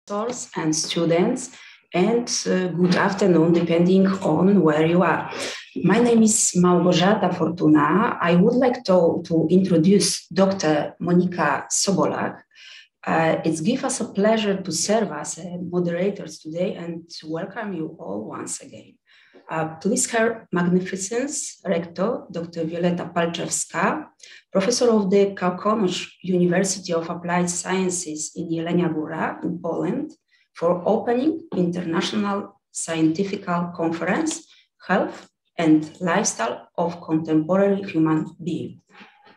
professors and students, and good afternoon, depending on where you are. My name is Małgorzata Fortuna. I would like to introduce Dr. Monika Sobolak. It gives us a pleasure to serve as moderators today and to welcome you all once again. Please Her Magnificence, Rector Dr. Violeta Palczewska, Professor of the Kokonosz University of Applied Sciences in Jelenia Góra in Poland, for opening International Scientific Conference, Health and Lifestyle of Contemporary Human Being.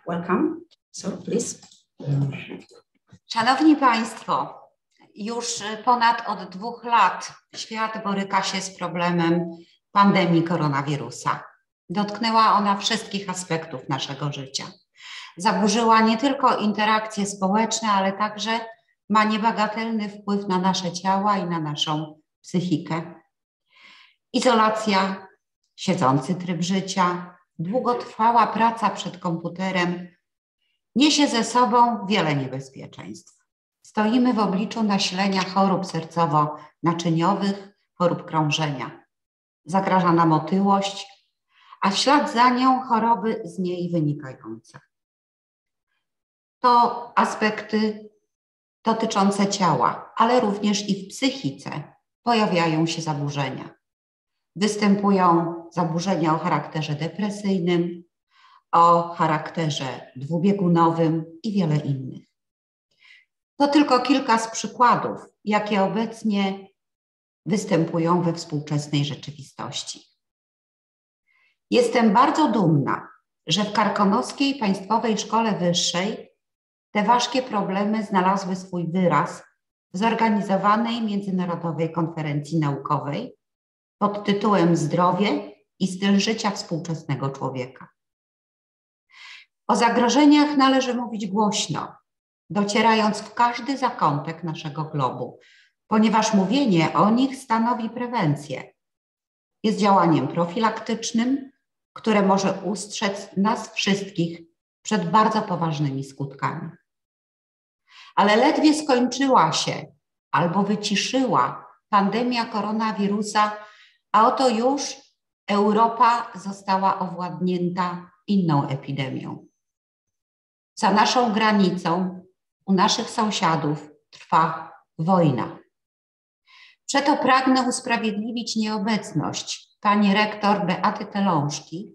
Welcome, so please. Szanowni Państwo, już ponad od 2 lat świat boryka się z problemem pandemii koronawirusa. Dotknęła ona wszystkich aspektów naszego życia. Zaburzyła nie tylko interakcje społeczne, ale także ma niebagatelny wpływ na nasze ciała i na naszą psychikę. Izolacja, siedzący tryb życia, długotrwała praca przed komputerem niesie ze sobą wiele niebezpieczeństw. Stoimy w obliczu nasilenia chorób sercowo-naczyniowych, chorób krążenia. Zagraża nam otyłość, a w ślad za nią choroby z niej wynikające. To aspekty dotyczące ciała, ale również i w psychice pojawiają się zaburzenia. Występują zaburzenia o charakterze depresyjnym, o charakterze dwubiegunowym i wiele innych. To tylko kilka z przykładów, jakie obecnie występują we współczesnej rzeczywistości. Jestem bardzo dumna, że w Karkonoskiej Państwowej Szkole Wyższej te ważkie problemy znalazły swój wyraz w zorganizowanej międzynarodowej konferencji naukowej pod tytułem Zdrowie i styl życia współczesnego człowieka. O zagrożeniach należy mówić głośno, docierając w każdy zakątek naszego globu, ponieważ mówienie o nich stanowi prewencję. Jest działaniem profilaktycznym, które może ustrzec nas wszystkich przed bardzo poważnymi skutkami. Ale ledwie skończyła się albo wyciszyła pandemia koronawirusa, a oto już Europa została owładnięta inną epidemią. Za naszą granicą, u naszych sąsiadów trwa wojna. Przeto pragnę usprawiedliwić nieobecność pani rektor Beaty Telążki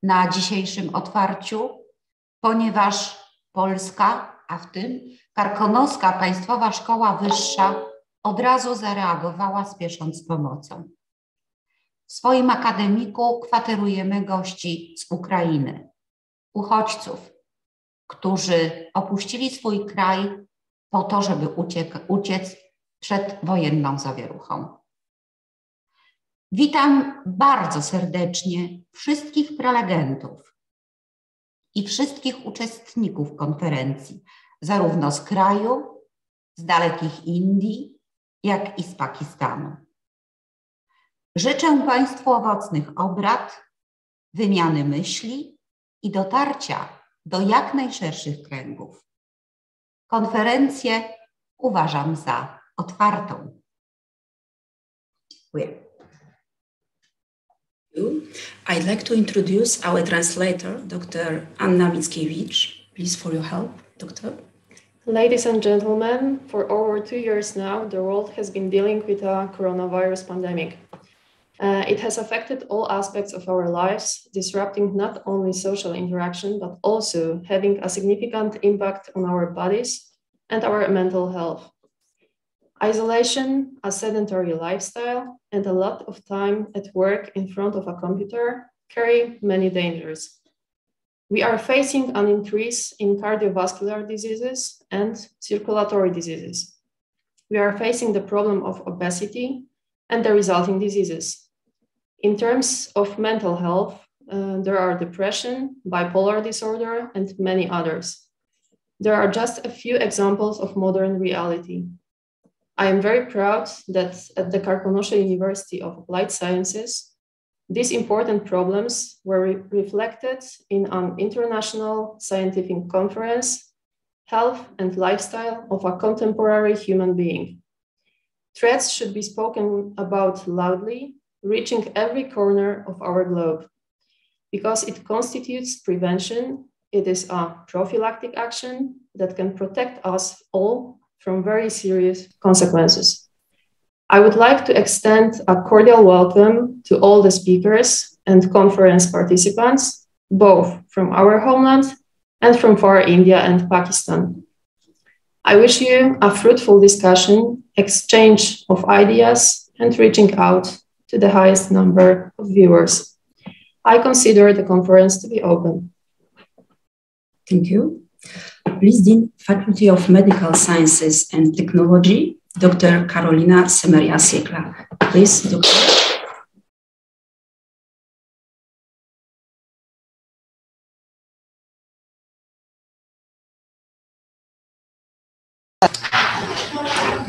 na dzisiejszym otwarciu, ponieważ Polska, a w tym Karkonoska Państwowa Szkoła Wyższa od razu zareagowała, spiesząc z pomocą. W swoim akademiku kwaterujemy gości z Ukrainy, uchodźców, którzy opuścili swój kraj po to, żeby uciec przed wojenną zawieruchą. Witam bardzo serdecznie wszystkich prelegentów i wszystkich uczestników konferencji, zarówno z kraju, z dalekich Indii, jak i z Pakistanu. Życzę Państwu owocnych obrad, wymiany myśli i dotarcia do jak najszerszych kręgów. Konferencję uważam za otwartą. Dziękuję. I'd like to introduce our translator, Dr. Anna Mickiewicz. Please for your help, Doctor. Ladies and gentlemen, for over 2 years now, the world has been dealing with a coronavirus pandemic. It has affected all aspects of our lives, disrupting not only social interaction, but also having a significant impact on our bodies and our mental health. Isolation, a sedentary lifestyle, and a lot of time at work in front of a computer carry many dangers. We are facing an increase in cardiovascular diseases and circulatory diseases. We are facing the problem of obesity and the resulting diseases. In terms of mental health, there are depression, bipolar disorder, and many others. There are just a few examples of modern reality. I am very proud that at the Karkonosze University of Applied Sciences, these important problems were reflected in an international scientific conference, Health and Lifestyle of a Contemporary Human Being. threats should be spoken about loudly, reaching every corner of our globe. Because it constitutes prevention, it is a prophylactic action that can protect us all from very serious consequences. I would like to extend a cordial welcome to all the speakers and conference participants, both from our homeland and from far India and Pakistan. I wish you a fruitful discussion, exchange of ideas, and reaching out to the highest number of viewers. I consider the conference to be open. Thank you. Please, Dean, Faculty of Medical Sciences and Technology, Dr. Karolina Semeria-Siekla. Please, Doctor.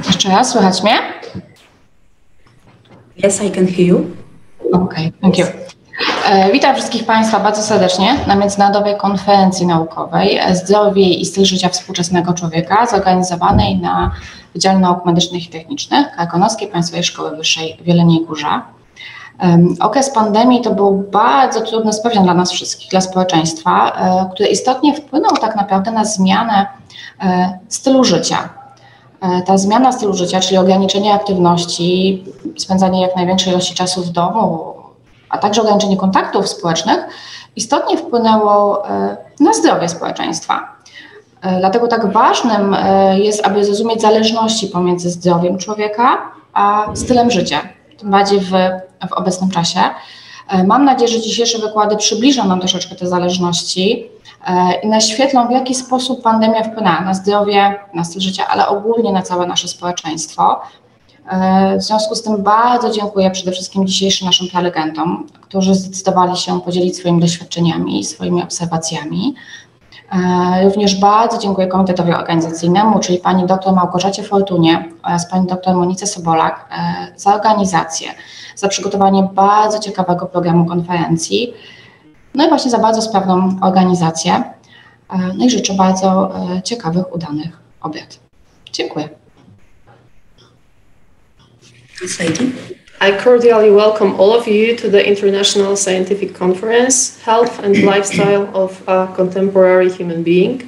Jeszcze raz, słychać mnie? Yes, I can hear you. Okay, thank you. Witam wszystkich Państwa bardzo serdecznie na Międzynarodowej Konferencji Naukowej Zdrowie i styl życia współczesnego człowieka, zorganizowanej na Wydziale Nauk Medycznych i Technicznych Krakonoskiej Państwowej Szkoły Wyższej w Jeleniej Górze. Okres pandemii to był bardzo trudny z pewnością dla nas wszystkich, dla społeczeństwa, który istotnie wpłynął tak naprawdę na zmianę stylu życia. Ta zmiana stylu życia, czyli ograniczenie aktywności, spędzanie jak największej ilości czasu w domu, a także ograniczenie kontaktów społecznych, istotnie wpłynęło na zdrowie społeczeństwa. Dlatego tak ważnym jest, aby zrozumieć zależności pomiędzy zdrowiem człowieka a stylem życia, tym bardziej w obecnym czasie. Mam nadzieję, że dzisiejsze wykłady przybliżą nam troszeczkę te zależności i naświetlą, w jaki sposób pandemia wpłynęła na zdrowie, na styl życia, ale ogólnie na całe nasze społeczeństwo. W związku z tym bardzo dziękuję przede wszystkim dzisiejszym naszym prelegentom, którzy zdecydowali się podzielić swoimi doświadczeniami, swoimi obserwacjami. Również bardzo dziękuję komitetowi organizacyjnemu, czyli pani dr Małgorzacie Fortunie oraz pani dr Monice Sobolak za organizację, za przygotowanie bardzo ciekawego programu konferencji, no i właśnie za bardzo sprawną organizację. No i życzę bardzo ciekawych, udanych obiad. Dziękuję. I cordially welcome all of you to the International Scientific Conference, Health and Lifestyle of a Contemporary Human Being,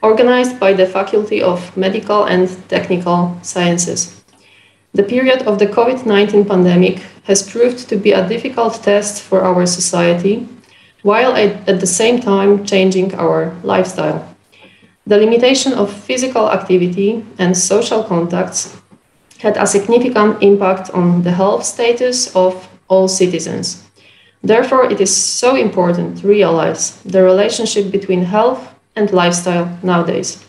organized by the Faculty of Medical and Technical Sciences. The period of the COVID-19 pandemic has proved to be a difficult test for our society, while at the same time changing our lifestyle. The limitation of physical activity and social contacts had a significant impact on the health status of all citizens. Therefore, it is so important to realize the relationship between health and lifestyle nowadays.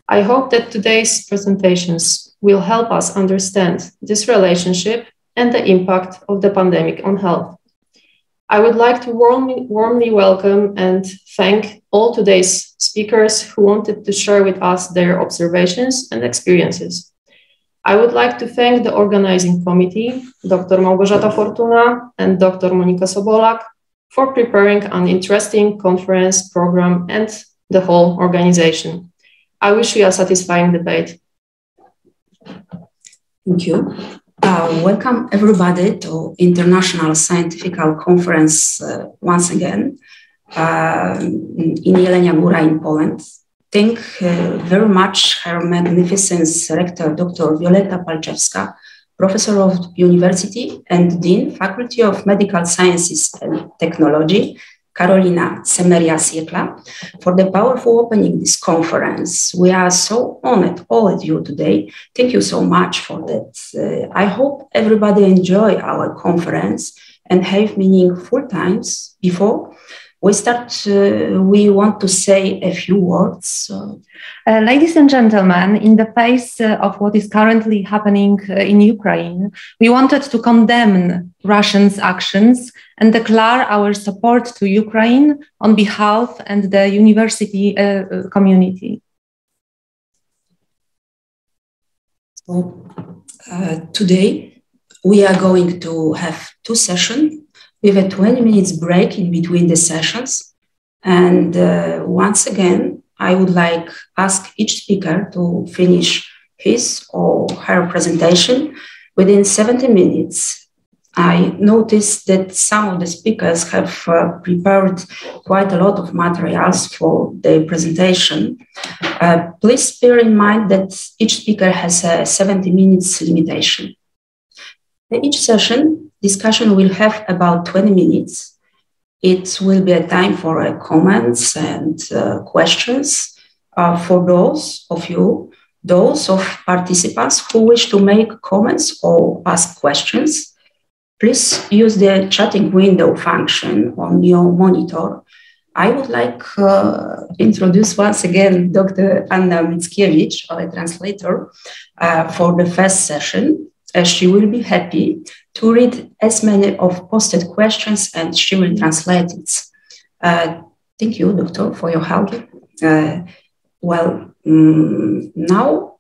I hope that today's presentations will help us understand this relationship and the impact of the pandemic on health. I would like to warmly welcome and thank all today's speakers who wanted to share with us their observations and experiences. I would like to thank the organizing committee, Dr. Małgorzata Fortuna and Dr. Monika Sobolak, for preparing an interesting conference program and the whole organization. I wish you a satisfying debate. Thank you. Welcome everybody to International Scientific Conference once again in Jelenia Góra in Poland. Thank very much Her Magnificence Rector Dr. Violeta Palczewska, Professor of University and Dean, Faculty of Medical Sciences and Technology, Karolina Semeria-Siekla, for the powerful opening this conference. We are so honored, all of you today. Thank you so much for that. I hope everybody enjoy our conference and have meaningful times. Before we start, we want to say a few words. Ladies and gentlemen, in the face of what is currently happening in Ukraine, we wanted to condemn Russia's actions and declare our support to Ukraine on behalf and the university community. So, today we are going to have two sessions with a 20 minutes break in between the sessions. And once again, I would like ask each speaker to finish his or her presentation within 70 minutes. I noticed that some of the speakers have prepared quite a lot of materials for their presentation. Please bear in mind that each speaker has a 70 minutes limitation. In each session, discussion will have about 20 minutes. It will be a time for comments and questions for those of participants who wish to make comments or ask questions. Please use the chatting window function on your monitor. I would like to introduce once again Dr. Anna Mickiewicz, our translator, for the first session. She will be happy to read as many of posted questions and she will translate it. Thank you, Doctor, for your help. Now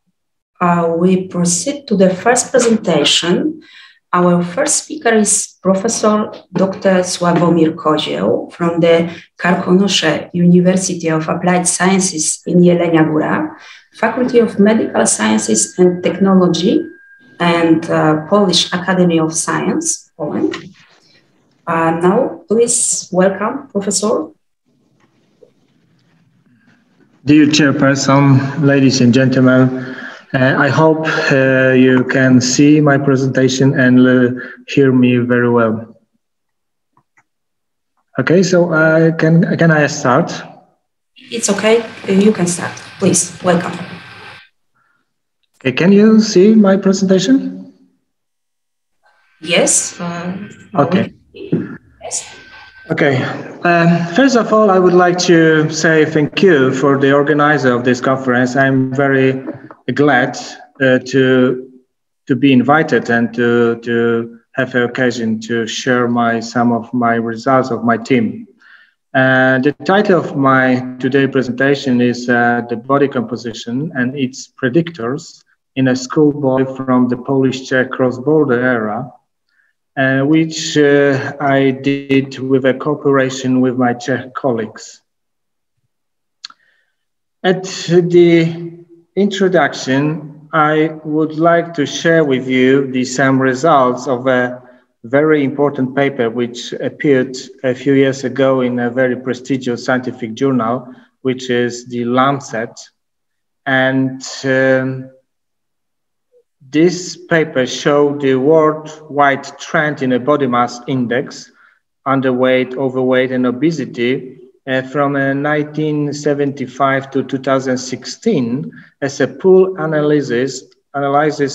we proceed to the first presentation. Our first speaker is Professor Dr. Sławomir Kozieł from the Karkonosze University of Applied Sciences in Jelenia Góra, Faculty of Medical Sciences and Technology, and Polish Academy of Science, Poland. Now, please welcome, Professor. Dear Chairperson, ladies and gentlemen, I hope you can see my presentation and hear me very well. Okay, so can I start? It's okay, you can start. Please, welcome. Okay, can you see my presentation? Yes. Okay. Yes. Okay. First of all, I would like to say thank you for the organizer of this conference. I'm very glad to be invited and to have the occasion to share some of my results of my team. The title of my today's presentation is The Body Composition and Its Predictors in a Schoolboy from the Polish-Czech Cross-Border Era, which I did with a cooperation with my Czech colleagues. At the introduction, I would like to share with you some results of a very important paper which appeared a few years ago in a very prestigious scientific journal, which is the Lancet. And this paper showed the worldwide trend in a body mass index, underweight, overweight, and obesity from 1975 to 2016 as a pool analysis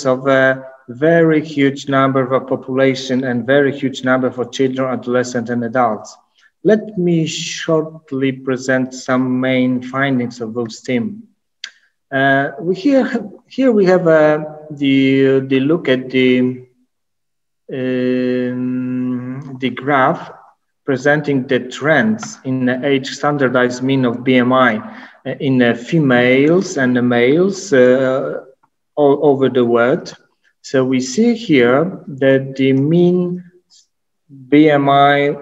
of a very huge number of a population and very huge number for children, adolescents, and adults. Let me shortly present some main findings of those teams. Here we have the look at the graph presenting the trends in the age standardized mean of BMI in the females and the males all over the world. So we see here that the mean BMI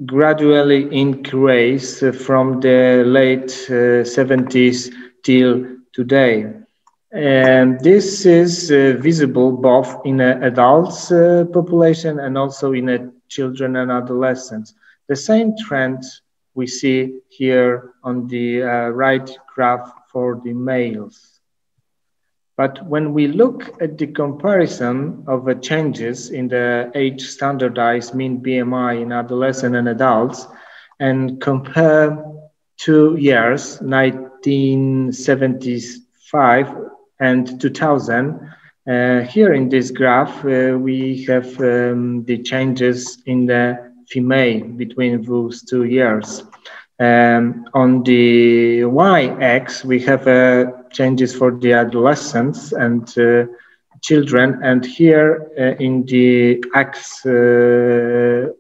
gradually increased from the late 70s till today. And this is visible both in an adults population and also in a children and adolescents. The same trend we see here on the right graph for the males. But when we look at the comparison of the changes in the age standardized mean BMI in adolescents and adults and compare 2 years, 1975 and 2000, here in this graph, we have the changes in the female between those 2 years. On the y-axis, we have changes for the adolescents and children, and here in the x-axis,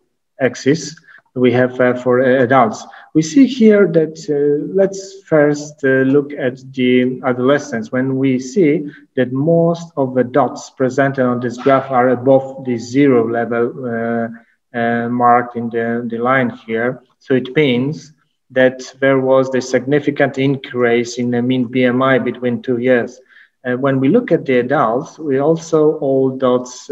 we have for adults. We see here that, let's first look at the adolescents, when we see that most of the dots presented on this graph are above the 0 level marked in the line here. So it means that there was the significant increase in the mean BMI between 2 years. when we look at the adults, we also all dots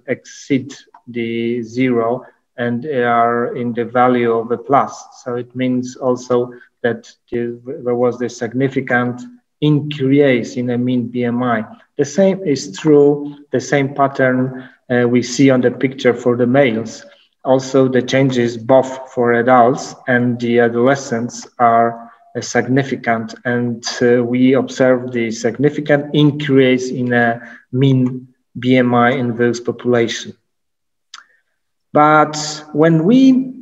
exceed the 0 and are in the value of a plus. So it means also that there was a significant increase in a mean BMI. The same is true, the same pattern we see on the picture for the males. Also, the changes both for adults and the adolescents are significant, and we observe the significant increase in a mean BMI in those population. But when we,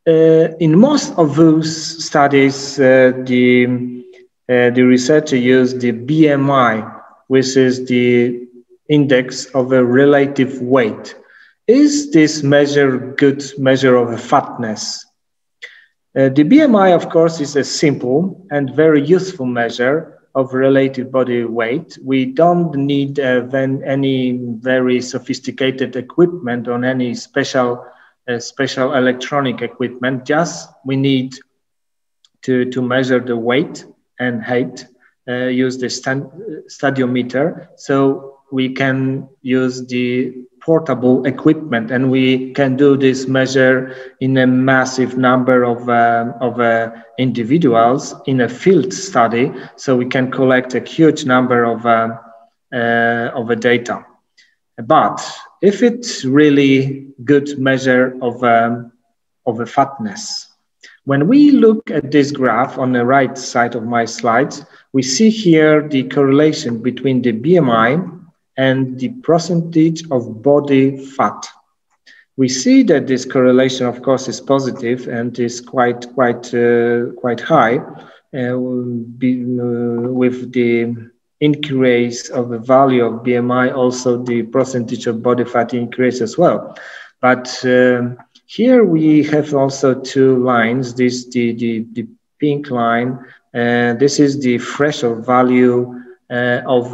in most of those studies, the researcher used the BMI, which is the index of a relative weight. Is this measure a good measure of a fatness? The BMI, of course, is a simple and very useful measure of relative body weight. We don't need any very sophisticated equipment or any special electronic equipment. Just we need to measure the weight and height, use the stadiometer, so we can use the portable equipment, and we can do this measure in a massive number of individuals in a field study, so we can collect a huge number of data. But if it's really good measure of a fatness, when we look at this graph on the right side of my slides, we see here the correlation between the BMI and the percentage of body fat. We see that this correlation, of course, is positive and is quite high, with the increase of the value of BMI, also the percentage of body fat increase as well. But here we have also two lines. This the pink line. This is the threshold value of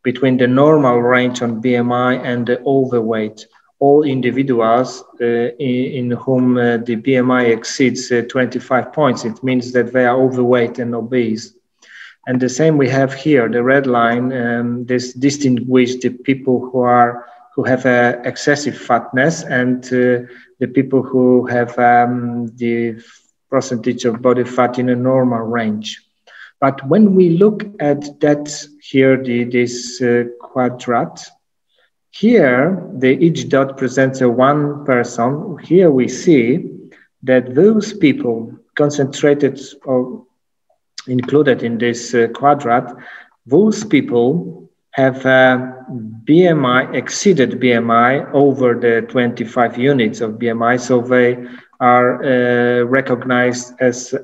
between the normal range on BMI and the overweight. All individuals in whom the BMI exceeds 25 points, it means that they are overweight and obese. And the same we have here, the red line. This distinguishes the people who have excessive fatness and the people who have the percentage of body fat in a normal range. But when we look at that here, this quadrant, here each dot presents a one person. Here we see that those people concentrated or included in this quadrant, those people have BMI, exceeded BMI over the 25 units of BMI, so they are recognized as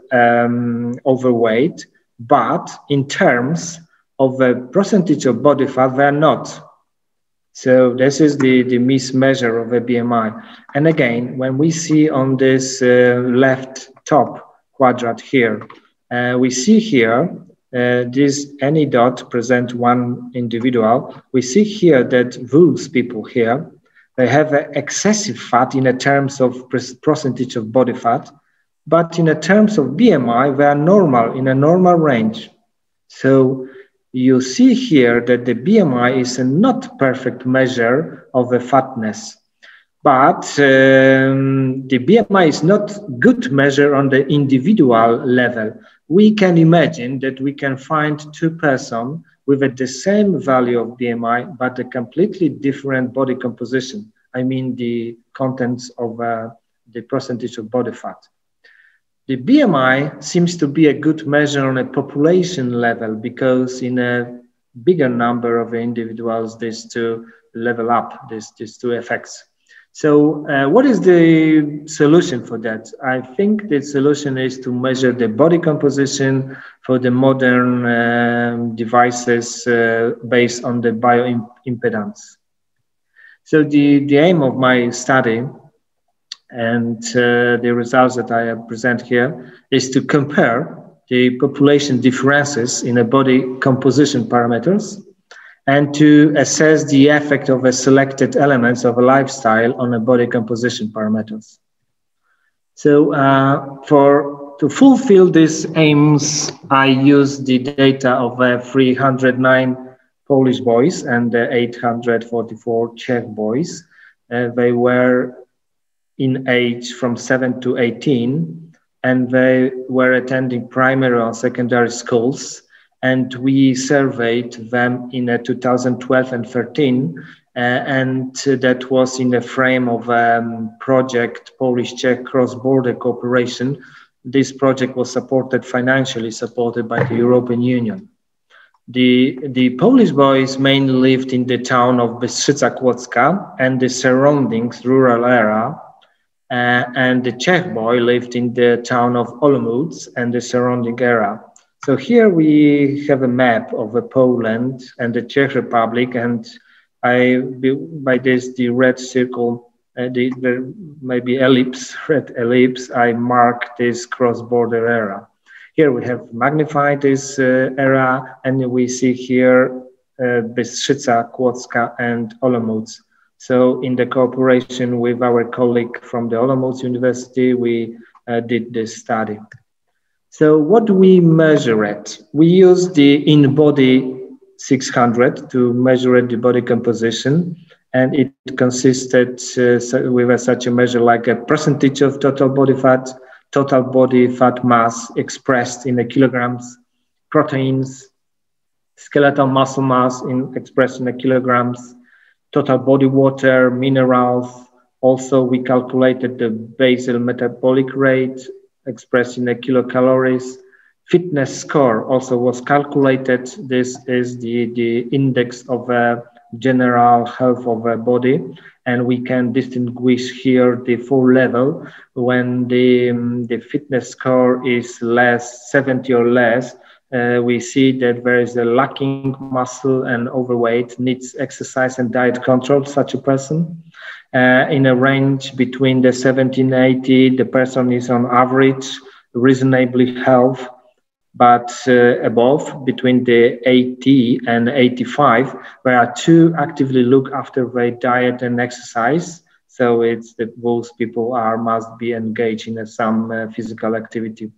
overweight. But in terms of the percentage of body fat, they are not. So this is the mismeasure of a BMI. And again, when we see on this left top quadrant here, we see here this any dot present one individual. We see here that those people here, they have excessive fat in terms of percentage of body fat, but in terms of BMI, they are normal, in a normal range. So you see here that the BMI is a not perfect measure of the fatness, but the BMI is not good measure on the individual level. We can imagine that we can find two persons with the same value of BMI, but a completely different body composition. I mean the contents of the percentage of body fat. The BMI seems to be a good measure on a population level because in a bigger number of individuals, these two level up, these two effects. So what is the solution for that? I think the solution is to measure the body composition for the modern devices based on the bioimpedance. So the aim of my study and the results that I present here is to compare the population differences in the body composition parameters and to assess the effect of the selected elements of a lifestyle on the body composition parameters. So for to fulfill these aims, I used the data of 309 Polish boys and 844 Czech boys. They were in age from 7 to 18, and they were attending primary or secondary schools. And we surveyed them in 2012 and 13, and that was in the frame of project Polish-Czech cross-border cooperation. This project was financially supported by the European Union. The Polish boys mainly lived in the town of Bystrzyca Kłodzka and the surroundings rural area, and the Czech boy lived in the town of Olomouc and the surrounding area. So here we have a map of Poland and the Czech Republic, and by this, the red circle, maybe red ellipse, I mark this cross-border area. Here we have magnified this area, and we see here Bystrzyca, Kłodzka, and Olomouc. So in the cooperation with our colleague from the Olomouc University, we did this study. So what do we measure at? We use the in-body 600 to measure the body composition, and it consisted with such a measure like a percentage of total body fat mass expressed in the kilograms, proteins, skeletal muscle mass expressed in the kilograms, total body water, minerals. Also, we calculated the basal metabolic rate expressed in the kilocalories. Fitness score also was calculated. This is the index of general health of a body, and we can distinguish here the 4 level. When the fitness score is 70 or less, we see that there is a lacking muscle and overweight, needs exercise and diet control, such a person. In a range between the 70 and 80, the person is on average reasonably healthy, but above, between the 80 and 85, there are to actively look after their diet and exercise. So it's that those people must be engaged in some physical activity.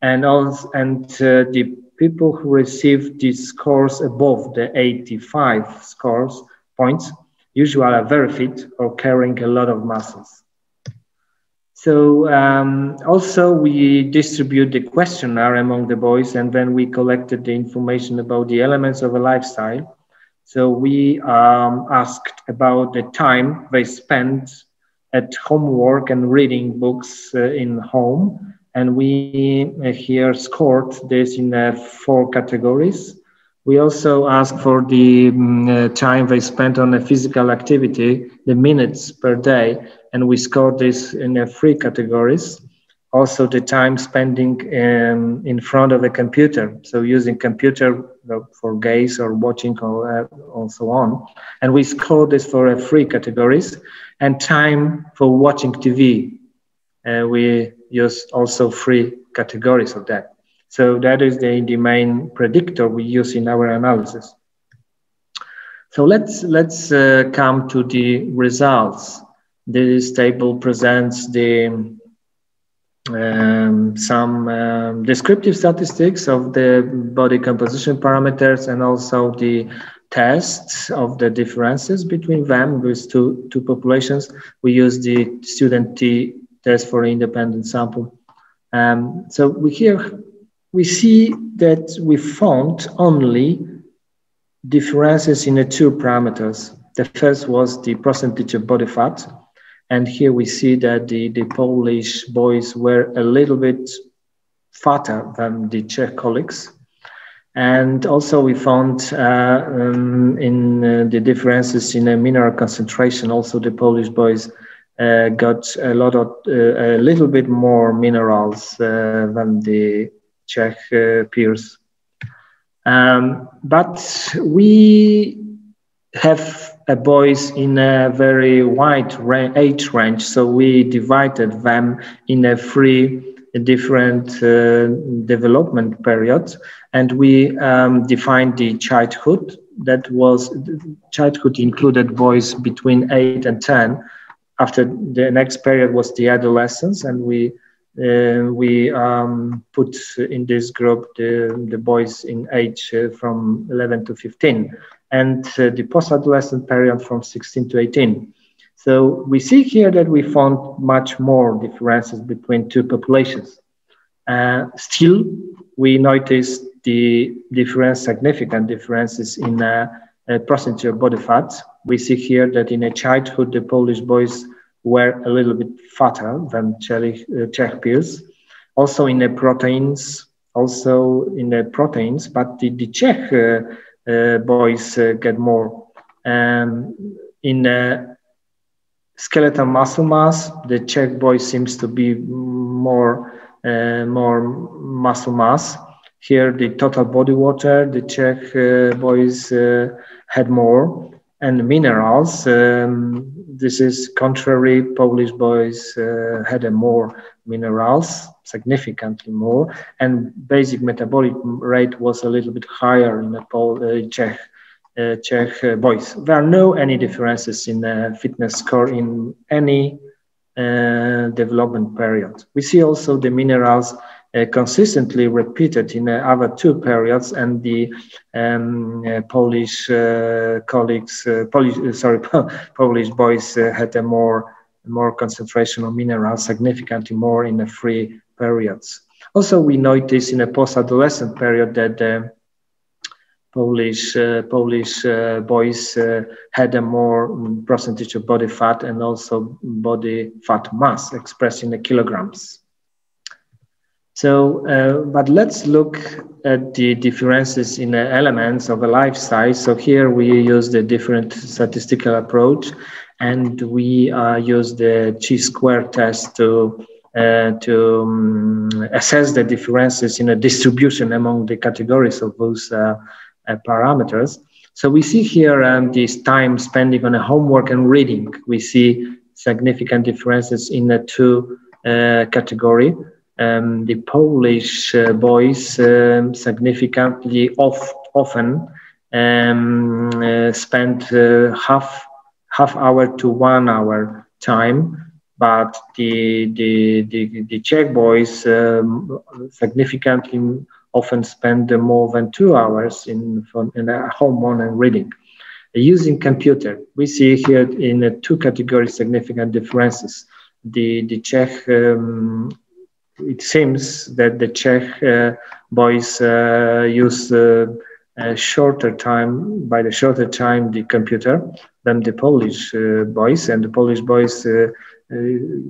And also, the people who receive these scores above the 85 points usually are very fit or carrying a lot of muscles. So also we distribute the questionnaire among the boys, and then we collected the information about the elements of a lifestyle. So we asked about the time they spent at homework and reading books in home. And we here scored this in 4 categories. We also asked for the time they spent on a physical activity, the minutes per day, and we scored this in 3 categories. Also the time spending in front of a computer, so using computer for gaze or watching or so on. And we scored this for 3 categories, and time for watching TV. We used also 3 categories of that. So that is the main predictor we use in our analysis. So let's come to the results. This table presents the some descriptive statistics of the body composition parameters, and also the tests of the differences between them, these two populations. We use the student T test for independent sample. So we see that we found only differences in the 2 parameters. The first was the percentage of body fat. And here we see that the Polish boys were a little bit fatter than the Czech colleagues. And also we found in the differences in the mineral concentration, also the Polish boys got a little bit more minerals than the Czech peers. But we have boys in a very wide age range, so we divided them in 3 different development periods, and we defined the childhood. That was childhood included boys between 8 and 10. After the next period was the adolescence, and we we put in this group the boys in age from 11 to 15, and the post-adolescent period from 16 to 18. So we see here that we found much more differences between two populations. Still, we noticed the significant differences in percentage of body fat. We see here that in a childhood, the Polish boys were a little bit fatter than Czech peers. Also in the proteins, but the Czech boys get more. In skeletal muscle mass, the Czech boy seems to be more muscle mass. Here, the total body water, the Czech boys had more. And minerals, this is contrary, Polish boys had more minerals, significantly more, and basic metabolic rate was a little bit higher in the Czech boys. There are no any differences in the fitness score in any development period. We see also the minerals consistently repeated in the other two periods, and the Polish Polish boys had a more concentration of minerals, significantly more in the 3 periods. Also, we notice in a post-adolescent period that the Polish boys had a more percentage of body fat and also body fat mass expressed in the kilograms. So, but let's look at the differences in the elements of a lifestyle. So here we use the different statistical approach, and we use the chi-square test to assess the differences in a distribution among the categories of those parameters. So we see here this time spending on a homework and reading. We see significant differences in the 2 categories. The Polish boys significantly often spend half hour to 1 hour time, but the Czech boys significantly often spend more than 2 hours in a homework and reading. Using computer, we see here in the 2 categories significant differences. The Czech it seems that the Czech boys use shorter time the computer than the Polish boys, and the Polish boys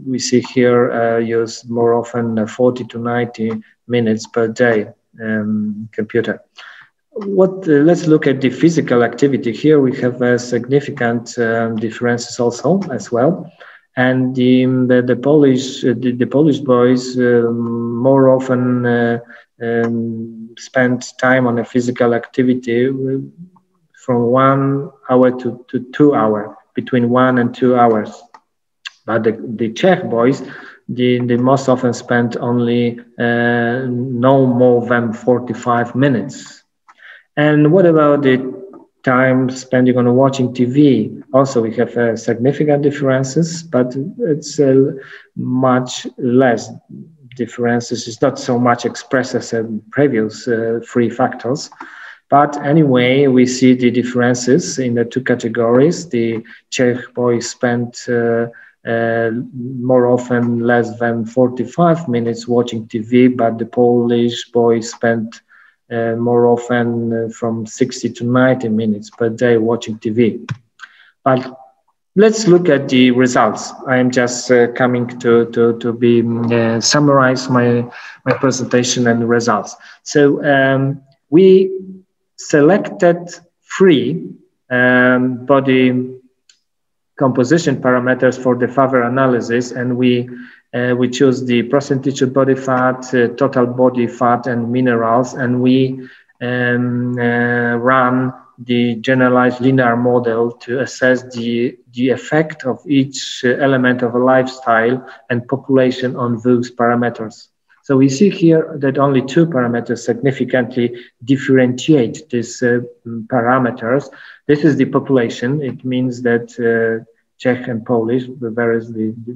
we see here use more often 40 to 90 minutes per day computer. Let's look at the physical activity. Here we have significant differences also as well. And the Polish boys more often spend time on a physical activity from 1 hour to 2 hours, between 1 and 2 hours. But the Czech boys, the most often spend only no more than 45 minutes. And what about the time spending on watching TV? Also, we have significant differences, but it's much less differences. It's not so much expressed as in previous 3 factors. But anyway, we see the differences in the 2 categories. The Czech boys spend more often less than 45 minutes watching TV, but the Polish boys spend more often from 60 to 90 minutes per day watching TV. But let's look at the results. I am just coming to be summarize my presentation and the results. So we selected 3 body composition parameters for the further analysis, and we choose the percentage of body fat, total body fat, and minerals, and we run the generalized linear model to assess the effect of each element of a lifestyle and population on those parameters. So we see here that only 2 parameters significantly differentiate these parameters. This is the population. It means that Czech and Polish, whereas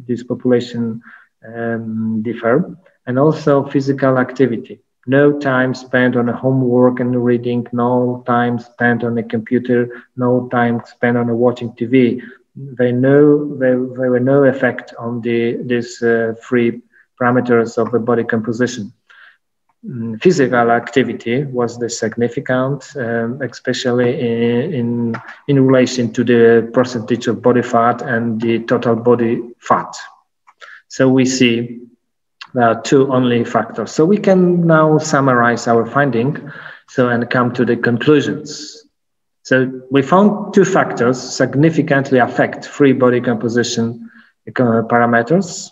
this population differ, and also physical activity. No time spent on homework and reading, no time spent on a computer, no time spent on watching TV. There were no effect on these three parameters of the body composition. Physical activity was the significant, especially in relation to the percentage of body fat and the total body fat. So we see two only factors. So we can now summarize our finding and come to the conclusions. So we found two factors significantly affect free body composition parameters.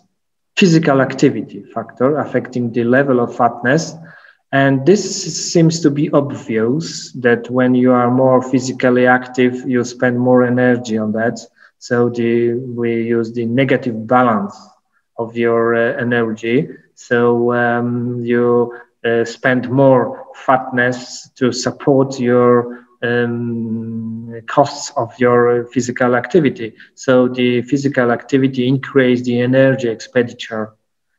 Physical activity factor affecting the level of fatness. And this seems to be obvious that when you are more physically active, you spend more energy on that. So we use the negative balance of your energy. So you spend more fatness to support your costs of your physical activity. So the physical activity increase the energy expenditure.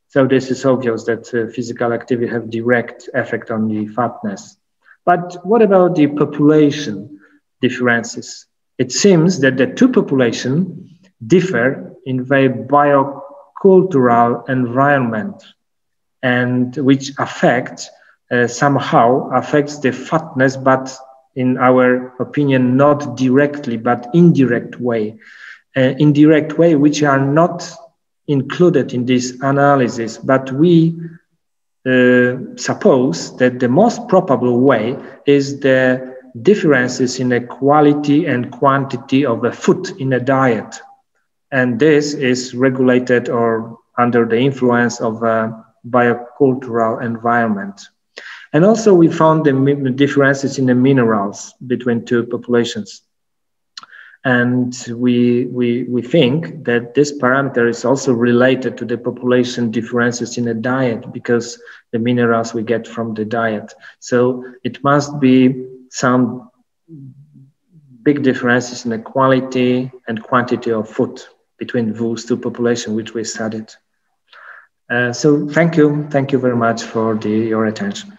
So this is obvious that physical activity have direct effect on the fatness. But what about the population differences? It seems that the two populations differ in their biocultural environment, and which somehow affects the fatness, but in our opinion, not directly, but indirect way. Indirect way, which are not included in this analysis, but we suppose that the most probable way is the differences in the quality and quantity of the food in a diet. And this is regulated or under the influence of a biocultural environment. And also we found the differences in the minerals between two populations. And we think that this parameter is also related to the population differences in the diet, because the minerals we get from the diet. So it must be some big differences in the quality and quantity of food between those two populations which we studied. So thank you very much for your attention.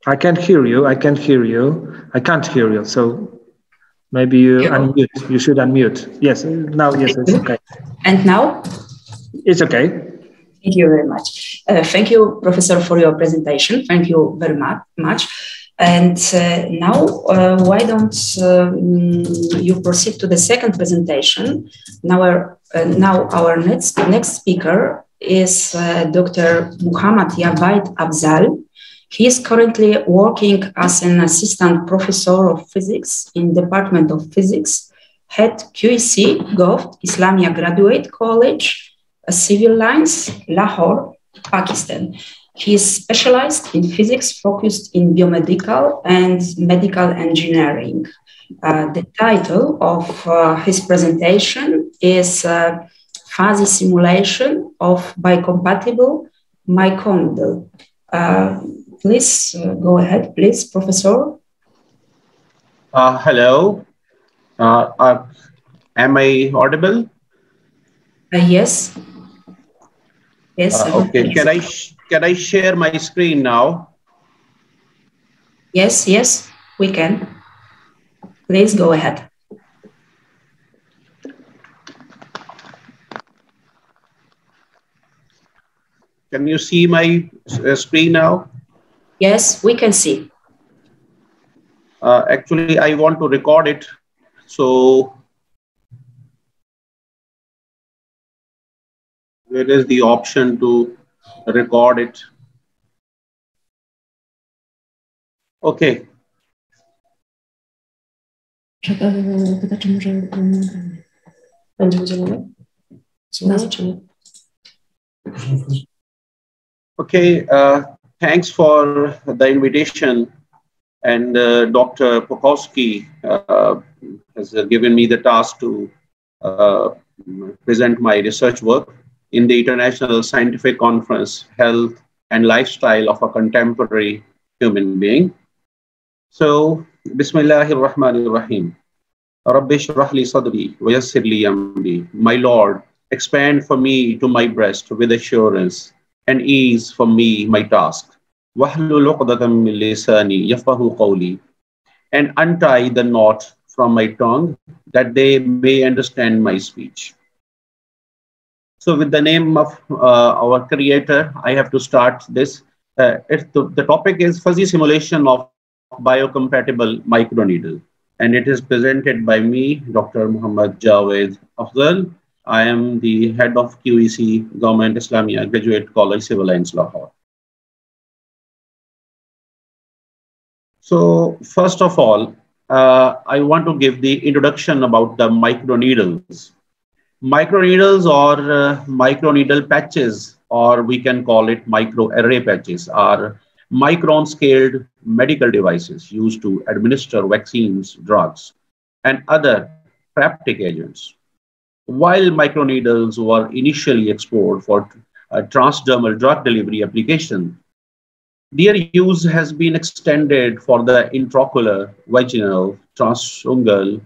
I can't hear you. I can't hear you. So maybe you unmute. You should unmute. Yes. Now, yes, it's okay. And now? It's okay. Thank you very much. Thank you, Professor, for your presentation. Thank you very much. And now, why don't you proceed to the second presentation? Now our next speaker is Dr. Muhammad Yavaid Afzal. He is currently working as an assistant professor of physics in Department of Physics at QEC Gov Islamia Graduate College, Civil Lines, Lahore, Pakistan. He is specialized in physics focused in biomedical and medical engineering. The title of his presentation is Fuzzy Simulation of Biocompatible Mitochondria. Please go ahead, please, Professor. Hello. Am I audible? Yes. Yes. Okay. Can I share my screen now? Yes, we can. Please go ahead. Can you see my screen now? Yes, we can see. Actually, I want to record it. So where is the option to record it? Okay. Okay, thanks for the invitation, and Dr. Pokowski has given me the task to present my research work in the International Scientific Conference, Health and Lifestyle of a Contemporary Human Being. So, Bismillahirrahmanirrahim. Rabbi shrah li sadri wa yassir li amri. My Lord, expand for me to my breast with assurance and ease for me my task. Wahlul uqdatam min lisani yafqahu qawli. And untie the knot from my tongue that they may understand my speech. So with the name of our creator, I have to start this. The topic is fuzzy simulation of biocompatible microneedle. And it is presented by me, Dr. Muhammad Javed Afzal. I am the head of QEC, Government Islamia Graduate College, Civil Lines, Lahore. So first of all, I want to give the introduction about the microneedles. Microneedles or microneedle patches, or we can call it microarray patches, are micron-scaled medical devices used to administer vaccines, drugs, and other therapeutic agents. While microneedles were initially explored for transdermal drug delivery application, their use has been extended for the intraocular, vaginal, transungual,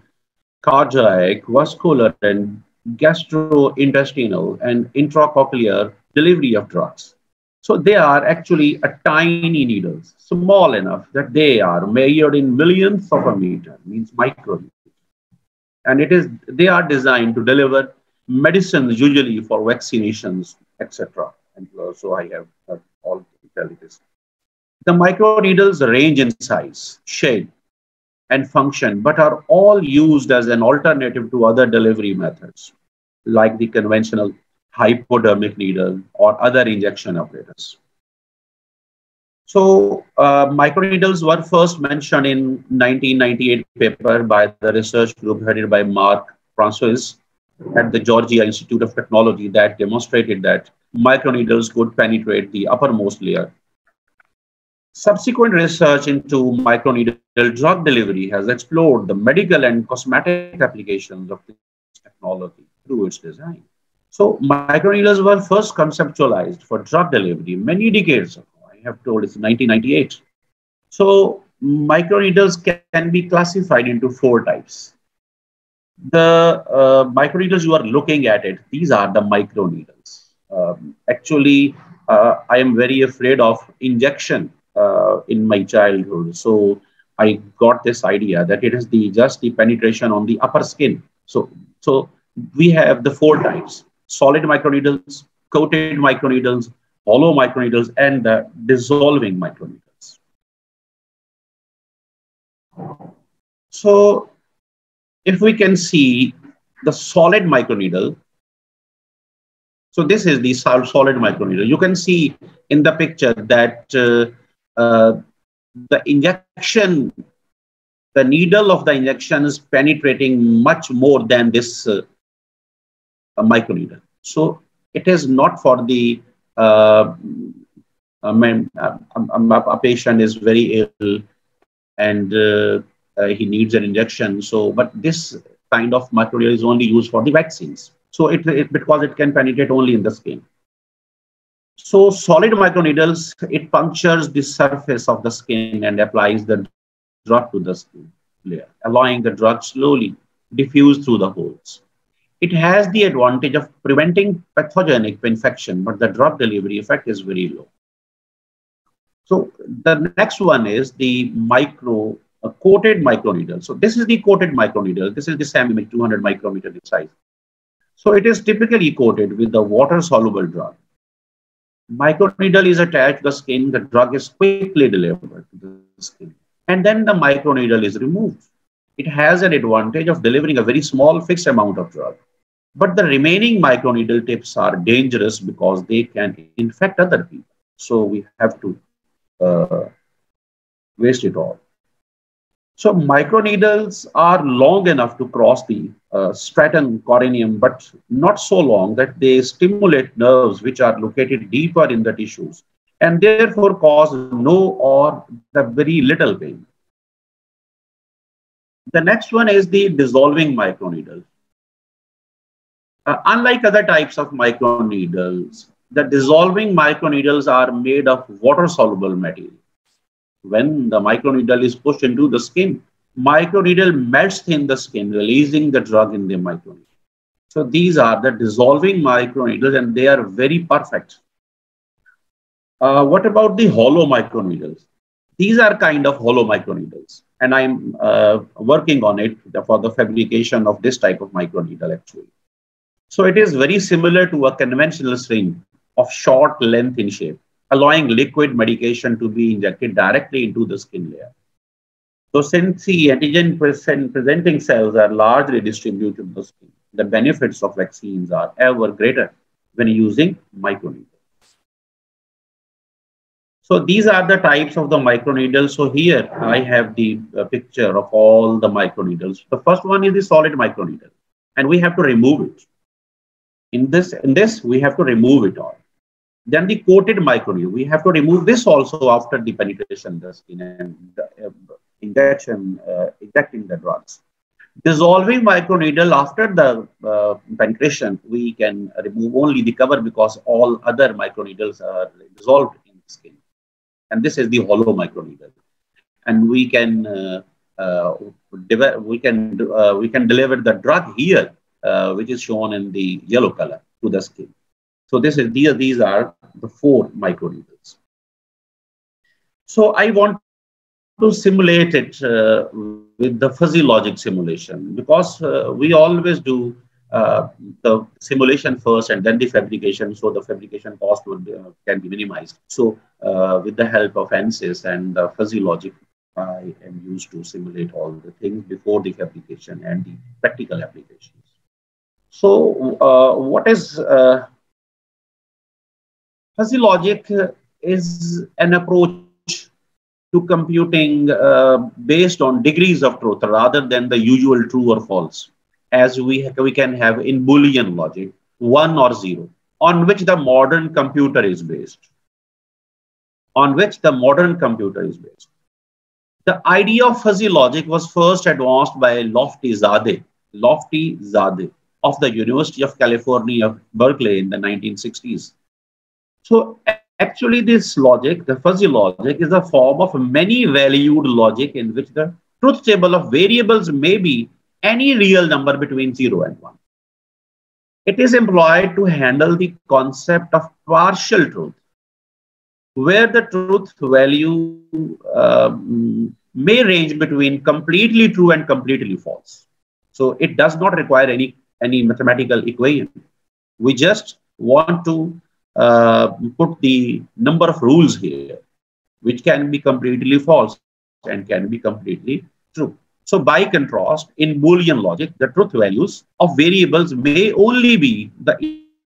cardiac, vascular, and gastrointestinal and intracochlear delivery of drugs. So they are actually a tiny needles, small enough that they are measured in millionths of a meter, means microneedles. And they are designed to deliver medicines, usually for vaccinations, etc. And so I have all to tell you this. The microneedles range in size, shape, and function, but are all used as an alternative to other delivery methods, like the conventional hypodermic needle or other injection apparatus. So microneedles were first mentioned in 1998 paper by the research group headed by Mark Francois at the Georgia Institute of Technology that demonstrated that microneedles could penetrate the uppermost layer. Subsequent research into microneedle drug delivery has explored the medical and cosmetic applications of this technology through its design. So microneedles were first conceptualized for drug delivery many decades ago. I have told it's 1998. So microneedles can be classified into 4 types. The microneedles you are looking at these are the microneedles. Actually, I am very afraid of injection in my childhood. So I got this idea that it is just the penetration on the upper skin. So we have the 4 types: solid microneedles, coated microneedles, hollow microneedles, and the dissolving microneedles. So if we can see the solid microneedle, so this is the solid microneedle. You can see in the picture that the injection, the needle of the injection is penetrating much more than this microneedle. So it is not for the a patient is very ill and he needs an injection. So, but this kind of microneedle is only used for the vaccines. So because it can penetrate only in the skin. So solid microneedles, it punctures the surface of the skin and applies the drug to the skin layer, allowing the drug slowly diffuse through the holes. It has the advantage of preventing pathogenic infection, but the drug delivery effect is very low. So the next one is the coated microneedle. So this is the coated microneedle. This is the semi 200 micrometer in size. So it is typically coated with the water-soluble drug. Microneedle is attached to the skin. The drug is quickly delivered to the skin. And then the microneedle is removed. It has an advantage of delivering a very small fixed amount of drug. But the remaining microneedle tips are dangerous because they can infect other people. So we have to waste it all. So microneedles are long enough to cross the stratum corneum, but not so long that they stimulate nerves which are located deeper in the tissues and therefore cause no or the very little pain. The next one is the dissolving microneedle. Unlike other types of microneedles, the dissolving microneedles are made of water-soluble material. When the microneedle is pushed into the skin, microneedle melts in the skin, releasing the drug in the microneedle. So these are the dissolving microneedles, and they are very perfect. What about the hollow microneedles? These are kind of hollow microneedles, and I'm working on it for the fabrication of this type of microneedle actually. So it is very similar to a conventional syringe of short length in shape, allowing liquid medication to be injected directly into the skin layer. So since the antigen presenting cells are largely distributed to the skin, the benefits of vaccines are ever greater when using microneedles. So these are the types of the microneedles. So here I have the picture of all the microneedles. The first one is the solid microneedle, and we have to remove it. In this, we have to remove it all. Then the coated microneedle, we have to remove this also after the penetration of the skin and injecting the drugs. Dissolving microneedle, after the penetration, we can remove only the cover because all other microneedles are dissolved in the skin. And this is the hollow microneedle. And we can deliver the drug here, which is shown in the yellow color, to the skin. So these are the 4 microneedles. So I want to simulate it with the fuzzy logic simulation, because we always do the simulation first and then the fabrication, so the fabrication cost can be minimized. So with the help of ANSYS and the fuzzy logic, I am used to simulate all the things before the fabrication and the practical applications. So what is fuzzy logic? Is an approach to computing based on degrees of truth rather than the usual true or false, as we can have in Boolean logic, 1 or 0, on which the modern computer is based. The idea of fuzzy logic was first advanced by Lofty Zadeh of the University of California, Berkeley in the 1960s. So actually this logic, the fuzzy logic, is a form of many valued logic in which the truth table of variables may be any real number between 0 and 1. It is employed to handle the concept of partial truth, where the truth value may range between completely true and completely false. So it does not require any mathematical equation. We just want to put the number of rules here, which can be completely false and can be completely true. So by contrast, in Boolean logic, the truth values of variables may only be the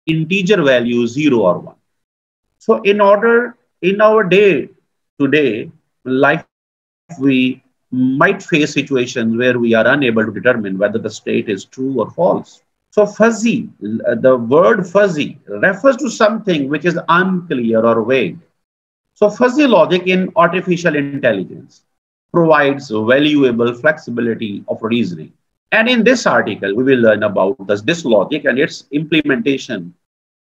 integer value 0 or 1. So in our day-to-day life, we might face situations where we are unable to determine whether the state is true or false. So fuzzy, the word fuzzy refers to something which is unclear or vague. So fuzzy logic in artificial intelligence provides valuable flexibility of reasoning. And in this article, we will learn about this logic and its implementation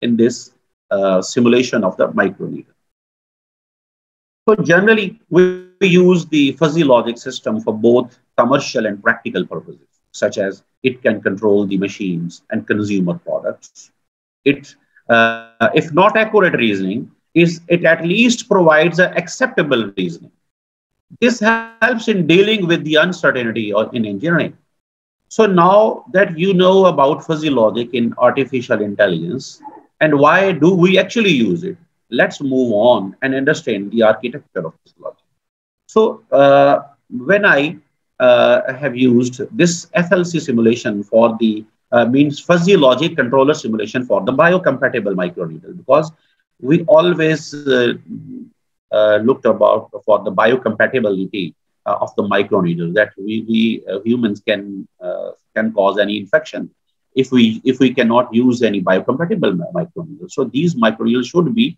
in this simulation of the microneedle. So generally, we use the fuzzy logic system for both commercial and practical purposes, such as it can control the machines and consumer products. It, if not accurate reasoning, it at least provides an acceptable reasoning. This helps in dealing with the uncertainty in engineering. So now that you know about fuzzy logic in artificial intelligence and why do we actually use it, let's move on and understand the architecture of this logic. So when I have used this FLC simulation for the fuzzy logic controller simulation for the biocompatible microneedle, because we always looked about for the biocompatibility of the microneedle, that we humans can cause any infection if we cannot use any biocompatible microneedle. So these microneedles should be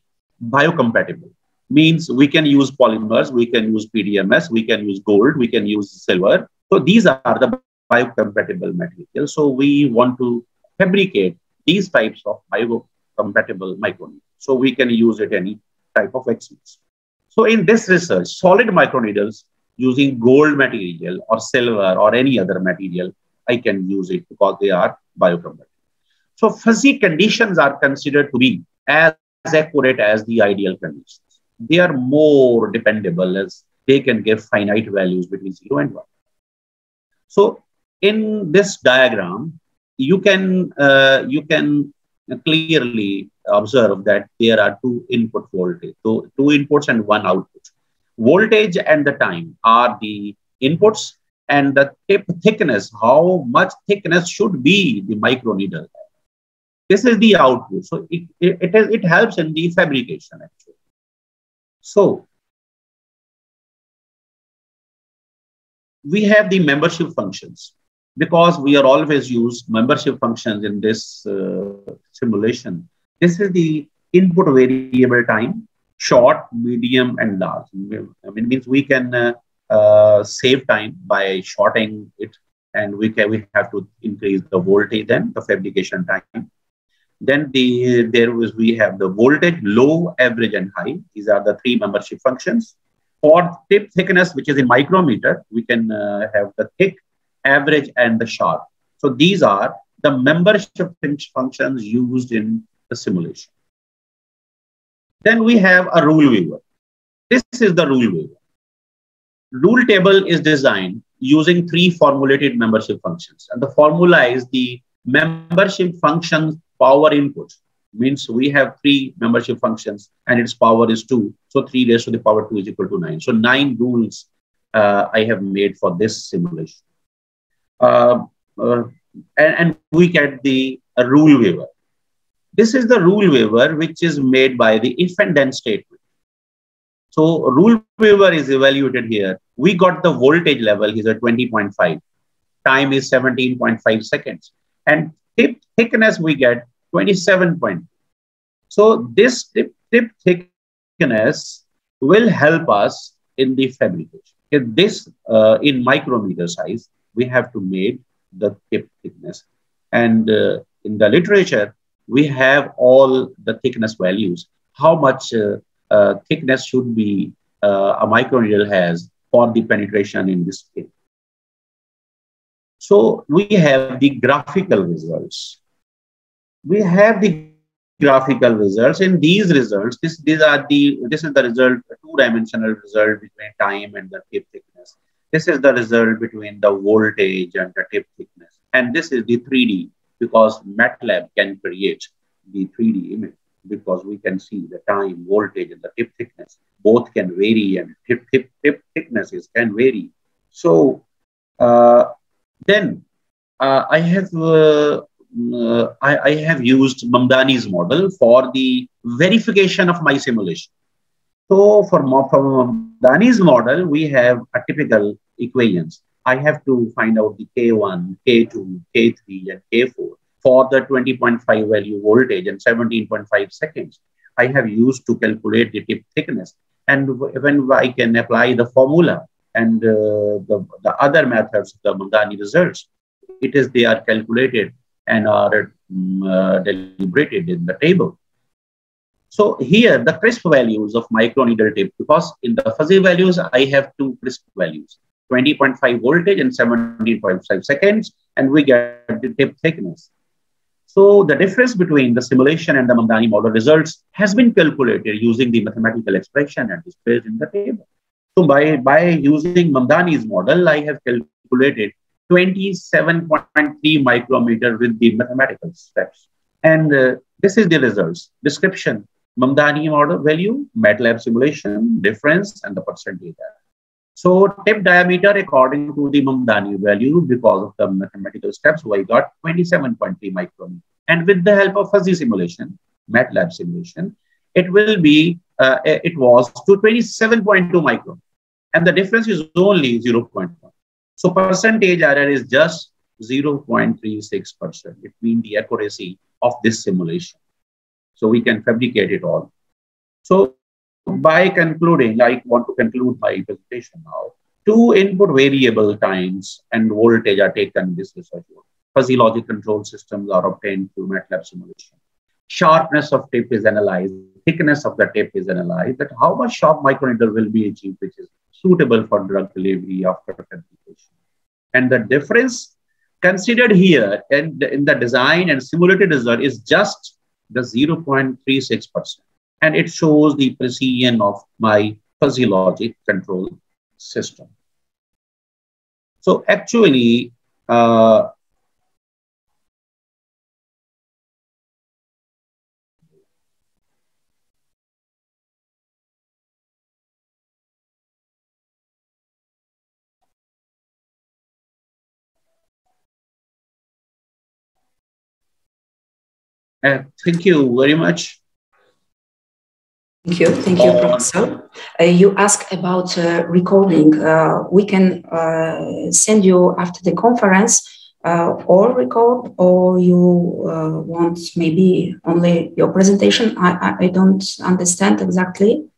biocompatible. Means we can use polymers, we can use PDMS, we can use gold, we can use silver. So these are the biocompatible materials. So we want to fabricate these types of biocompatible microneedles. So we can use it any type of vaccines. So in this research, solid microneedles using gold material or silver or any other material, I can use it because they are biocompatible. So fuzzy conditions are considered to be as accurate as the ideal conditions. They are more dependable as they can give finite values between 0 and 1. So in this diagram, you can clearly observe that there are two input voltage, so two inputs and one output. Voltage and the time are the inputs, and the tip thickness, how much thickness should be the microneedle. This is the output. So it helps in the fabrication actually. So we have the membership functions. Because we are always use membership functions in this simulation. This is the input variable time, short, medium, and large. I mean, means we can save time by shorting it, and we have to increase the voltage, then the fabrication time. Then we have the voltage, low, average, and high. These are the three membership functions. For tip thickness, which is in micrometer, we can have the thick, average, and the sharp. So these are the membership functions used in the simulation. Then we have a rule waiver. This is the rule waiver. Rule table is designed using three formulated membership functions. And the formula is the membership function power input. Means we have three membership functions and its power is 2. So 3 raised to the power 2 is equal to 9. So 9 rules I have made for this simulation. And we get the rule waiver. This is the rule waiver which is made by the if and then statement. So rule waiver is evaluated here. We got the voltage level is at 20.5. Time is 17.5 seconds. And tip thickness we get 27. So this tip thickness will help us in the fabrication. In this in micrometer size, we have to make the tip thickness. And in the literature, we have all the thickness values. How much thickness should be a microneedle has for the penetration in this skin. So we have the graphical results. We have the graphical results. In these results, this is the result, a two-dimensional result between time and the tip thickness. This is the result between the voltage and the tip thickness. And this is the 3D because MATLAB can create the 3D image because we can see the time, voltage, and the tip thickness. Both can vary and tip thicknesses can vary. So then I have used Mamdani's model for the verification of my simulation. So for Mamdani's model, we have a typical equations. I have to find out the K1, K2, K3, and K4 for the 20.5 value voltage and 17.5 seconds. I have used to calculate the tip thickness. And when I can apply the formula and the other methods, the Mamdani results, they are calculated and are deliberated in the table. So here the crisp values of microneedle tip, because in the fuzzy values, I have two crisp values, 20.5 voltage and 17.5 seconds, and we get the tip thickness. So the difference between the simulation and the Mamdani model results has been calculated using the mathematical expression and displayed in the table. So by using Mamdani's model, I have calculated 27.3 micrometer with the mathematical steps. And this is the results. Description, Mamdani model value, MATLAB simulation, difference, and the percentage. So tip diameter according to the Mamdani value, because of the mathematical steps, I got 27.3 micrometer. And with the help of fuzzy simulation, MATLAB simulation, it will be, it was to 27.2 micron. And the difference is only 0.1. So percentage error is just 0.36%. It means the accuracy of this simulation. So we can fabricate it all. So by concluding, I want to conclude my presentation now. Two input variable times and voltage are taken in this research. fuzzy logic control systems are obtained through MATLAB simulation. Sharpness of tape is analyzed, thickness of the tape is analyzed, that how much sharp microneedle will be achieved, which is suitable for drug delivery after fabrication. And the difference considered here in the design and simulated result is just the 0.36%. And it shows the precision of my fuzzy logic control system. So actually, thank you very much. Thank you, Professor. You asked about recording. We can send you after the conference or record, or you want maybe only your presentation. I don't understand exactly.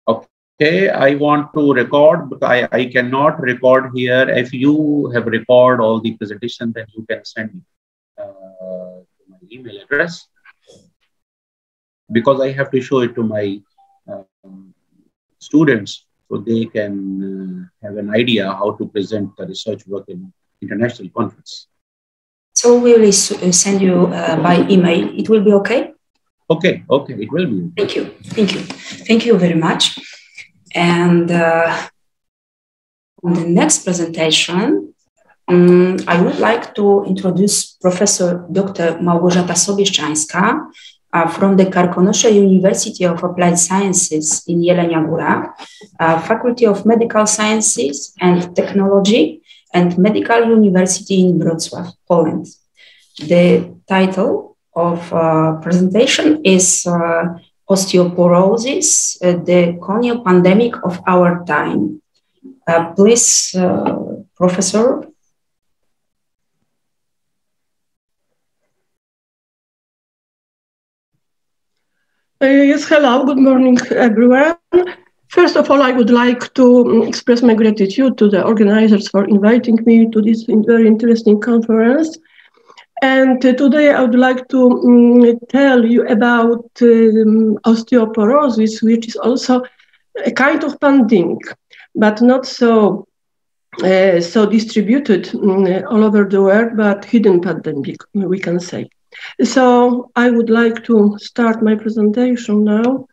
Okay, I want to record, but I cannot record here. If you have record all the presentation, then you can send me to my email address, because I have to show it to my students so they can have an idea how to present the research work in international conference. So we will send you by email. It will be okay? Okay, it will be. Thank you very much. And on the next presentation, I would like to introduce Professor Dr. Małgorzata Sobieszczańska from the Karkonosze University of Applied Sciences in Jelenia Góra, Faculty of Medical Sciences and Technology, and Medical University in Wrocław, Poland. The title of presentation is Osteoporosis, the corneal pandemic of our time. Please, Professor. Yes, hello, good morning, everyone. First of all, I would like to express my gratitude to the organizers for inviting me to this very interesting conference. And today I would like to tell you about osteoporosis, which is also a kind of pandemic, but not so distributed all over the world, but hidden pandemic, we can say. So I would like to start my presentation now.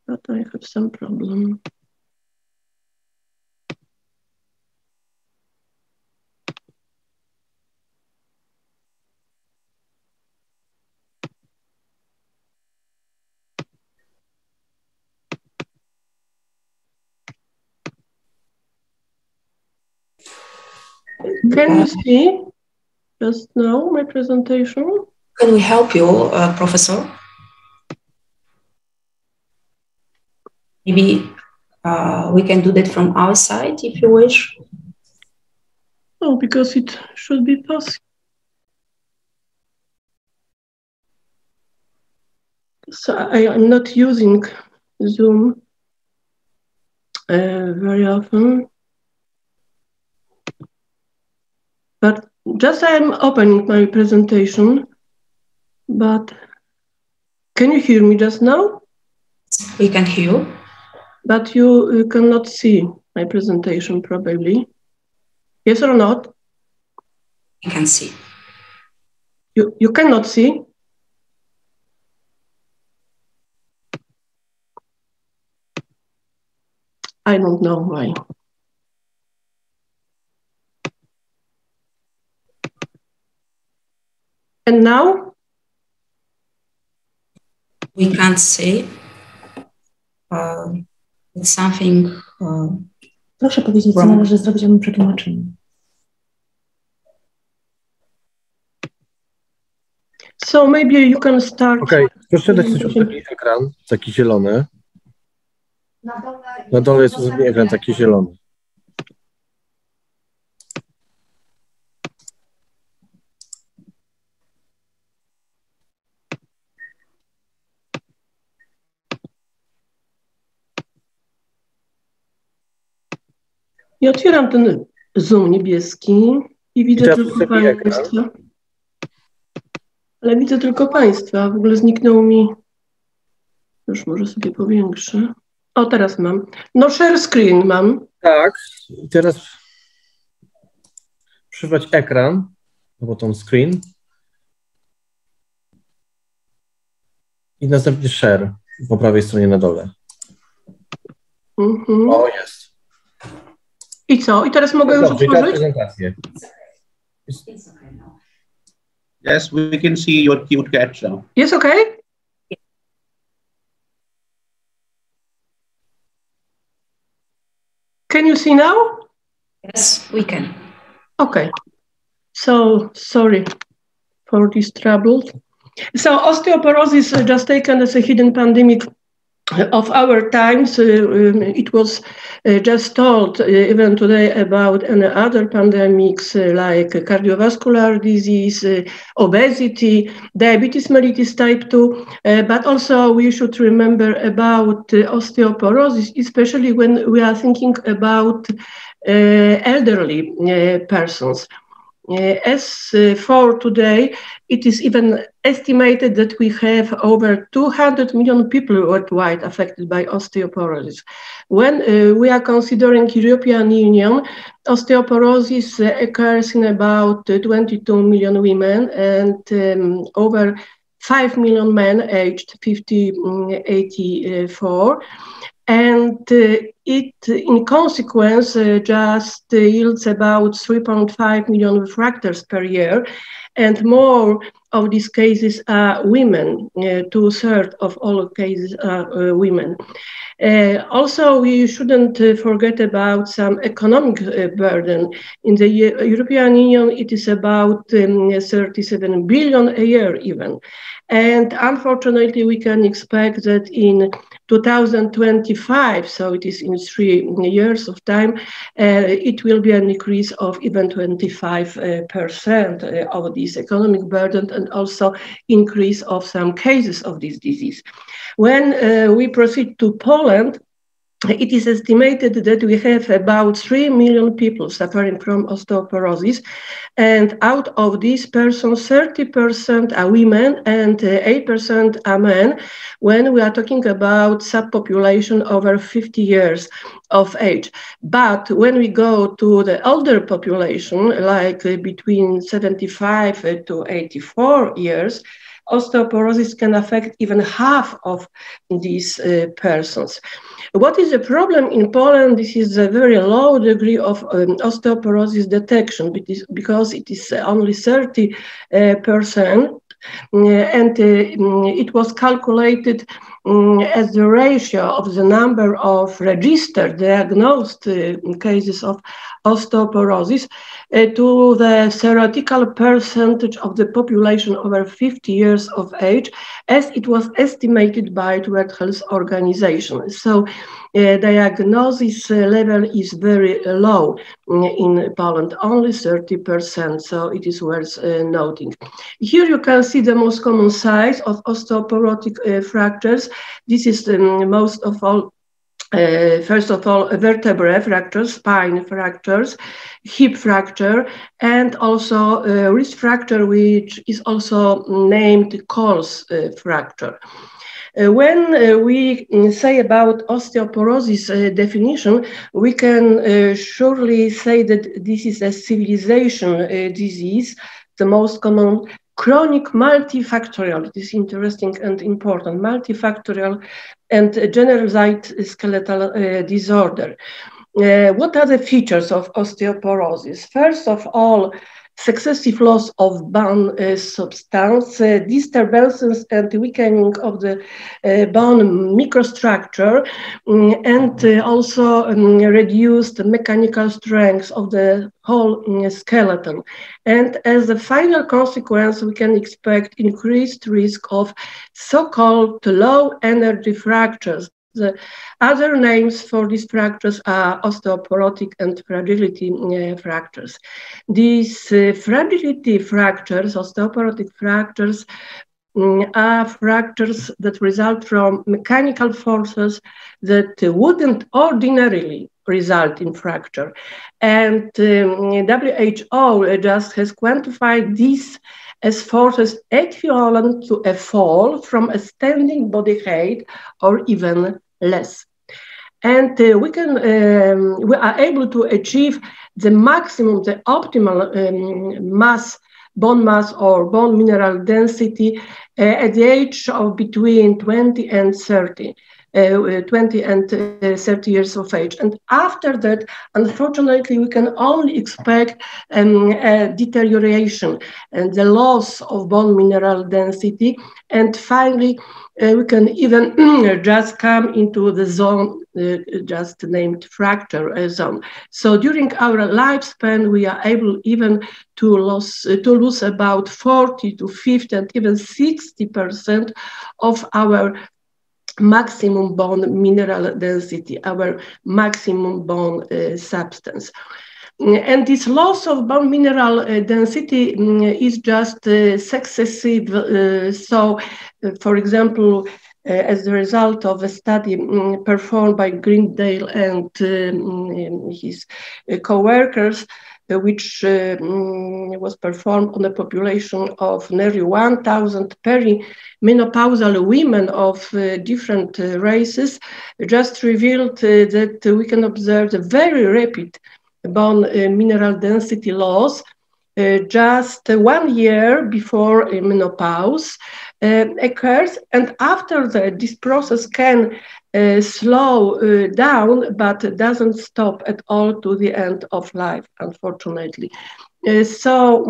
But I have some problem. Can you see just now my presentation? Can we help you, Professor? Maybe we can do that from our side if you wish. Oh, because it should be possible. So I'm not using Zoom very often. But just I'm opening my presentation, but can you hear me just now? We can hear you. But you cannot see my presentation probably. Yes or not? We can see. You cannot see? I don't know why. And now? We can't see. It's something. Proszę powiedzieć, co należy zrobić, aby przetłumaczyli. So maybe you can start. Okay, proszę dać coś ostatni ekran, taki zielony. Na dole jest ostatni ekran, taki zielony. I otwieram ten Zoom niebieski i widzę tylko Państwa. Ale widzę tylko Państwa. W ogóle zniknął mi. Już może sobie powiększę. O, teraz mam. No, share screen mam. Tak. I teraz przybrać ekran, albo tą screen. I następnie share po prawej stronie na dole. O, jest. I co? I teraz mogę już otworzyć? Prezentację. Yes, we can see your cute cat now. Jest okay? Can you see now? Yes, we can. Okay. So, sorry for this trouble. So, osteoporosis just taken as a hidden pandemic of our times. It was just told even today about any other pandemics like cardiovascular disease, obesity, diabetes mellitus type 2, but also we should remember about osteoporosis, especially when we are thinking about elderly persons. As for today, it is even estimated that we have over 200 million people worldwide affected by osteoporosis. When we are considering European Union, osteoporosis occurs in about 22 million women and over 5 million men aged 50-84. And it, in consequence, just yields about 3.5 million fractures per year, and more of these cases are women. 2/3 of all cases are women. Also, we shouldn't forget about some economic burden. In the European Union, it is about 37 billion a year even. And unfortunately, we can expect that in 2025, so it is in 3 years of time, it will be an increase of even 25% of this economic burden and also increase of some cases of this disease. When we proceed to Poland, it is estimated that we have about 3 million people suffering from osteoporosis, and out of these persons, 30% are women and 8% are men, when we are talking about subpopulation over 50 years of age. But when we go to the older population, like between 75 to 84 years, osteoporosis can affect even half of these persons. What is the problem in Poland? This is a very low degree of osteoporosis detection because it is only 30%. And it was calculated as the ratio of the number of registered diagnosed cases of osteoporosis to the theoretical percentage of the population over 50 years of age, as it was estimated by the World Health Organization. So diagnosis level is very low in Poland, only 30%, so it is worth noting. Here you can see the most common size of osteoporotic fractures. This is most of all, first of all, vertebrae fractures, spine fractures, hip fracture, and also wrist fracture, which is also named Cole's fracture. When we say about osteoporosis definition, we can surely say that this is a civilization disease, the most common chronic multifactorial, it is interesting and important, multifactorial and generalized skeletal disorder. What are the features of osteoporosis? First of all, successive loss of bone substance, disturbances and weakening of the bone microstructure, and also reduced mechanical strength of the whole skeleton. And as a final consequence, we can expect increased risk of so-called low energy fractures. The other names for these fractures are osteoporotic and fragility fractures. These fragility fractures, osteoporotic fractures, are fractures that result from mechanical forces that wouldn't ordinarily result in fracture. And WHO just has quantified this as forces equivalent to a fall from a standing body height or even less. And we are able to achieve the maximum, the optimal mass, bone mass or bone mineral density at the age of between 20 and 30. 20 and 30 years of age. And after that, unfortunately, we can only expect a deterioration and the loss of bone mineral density. And finally, we can even just come into the zone just named fracture zone. So during our lifespan, we are able even to lose about 40 to 50 and even 60% of our maximum bone mineral density, our maximum bone substance. And this loss of bone mineral density is just successive. So, for example, as a result of a study performed by Greendale and his co-workers, which was performed on a population of nearly 1,000 perimenopausal women of different races, just revealed that we can observe a very rapid bone mineral density loss just 1 year before menopause occurs. And after that, this process can slow down, but doesn't stop at all to the end of life, unfortunately. So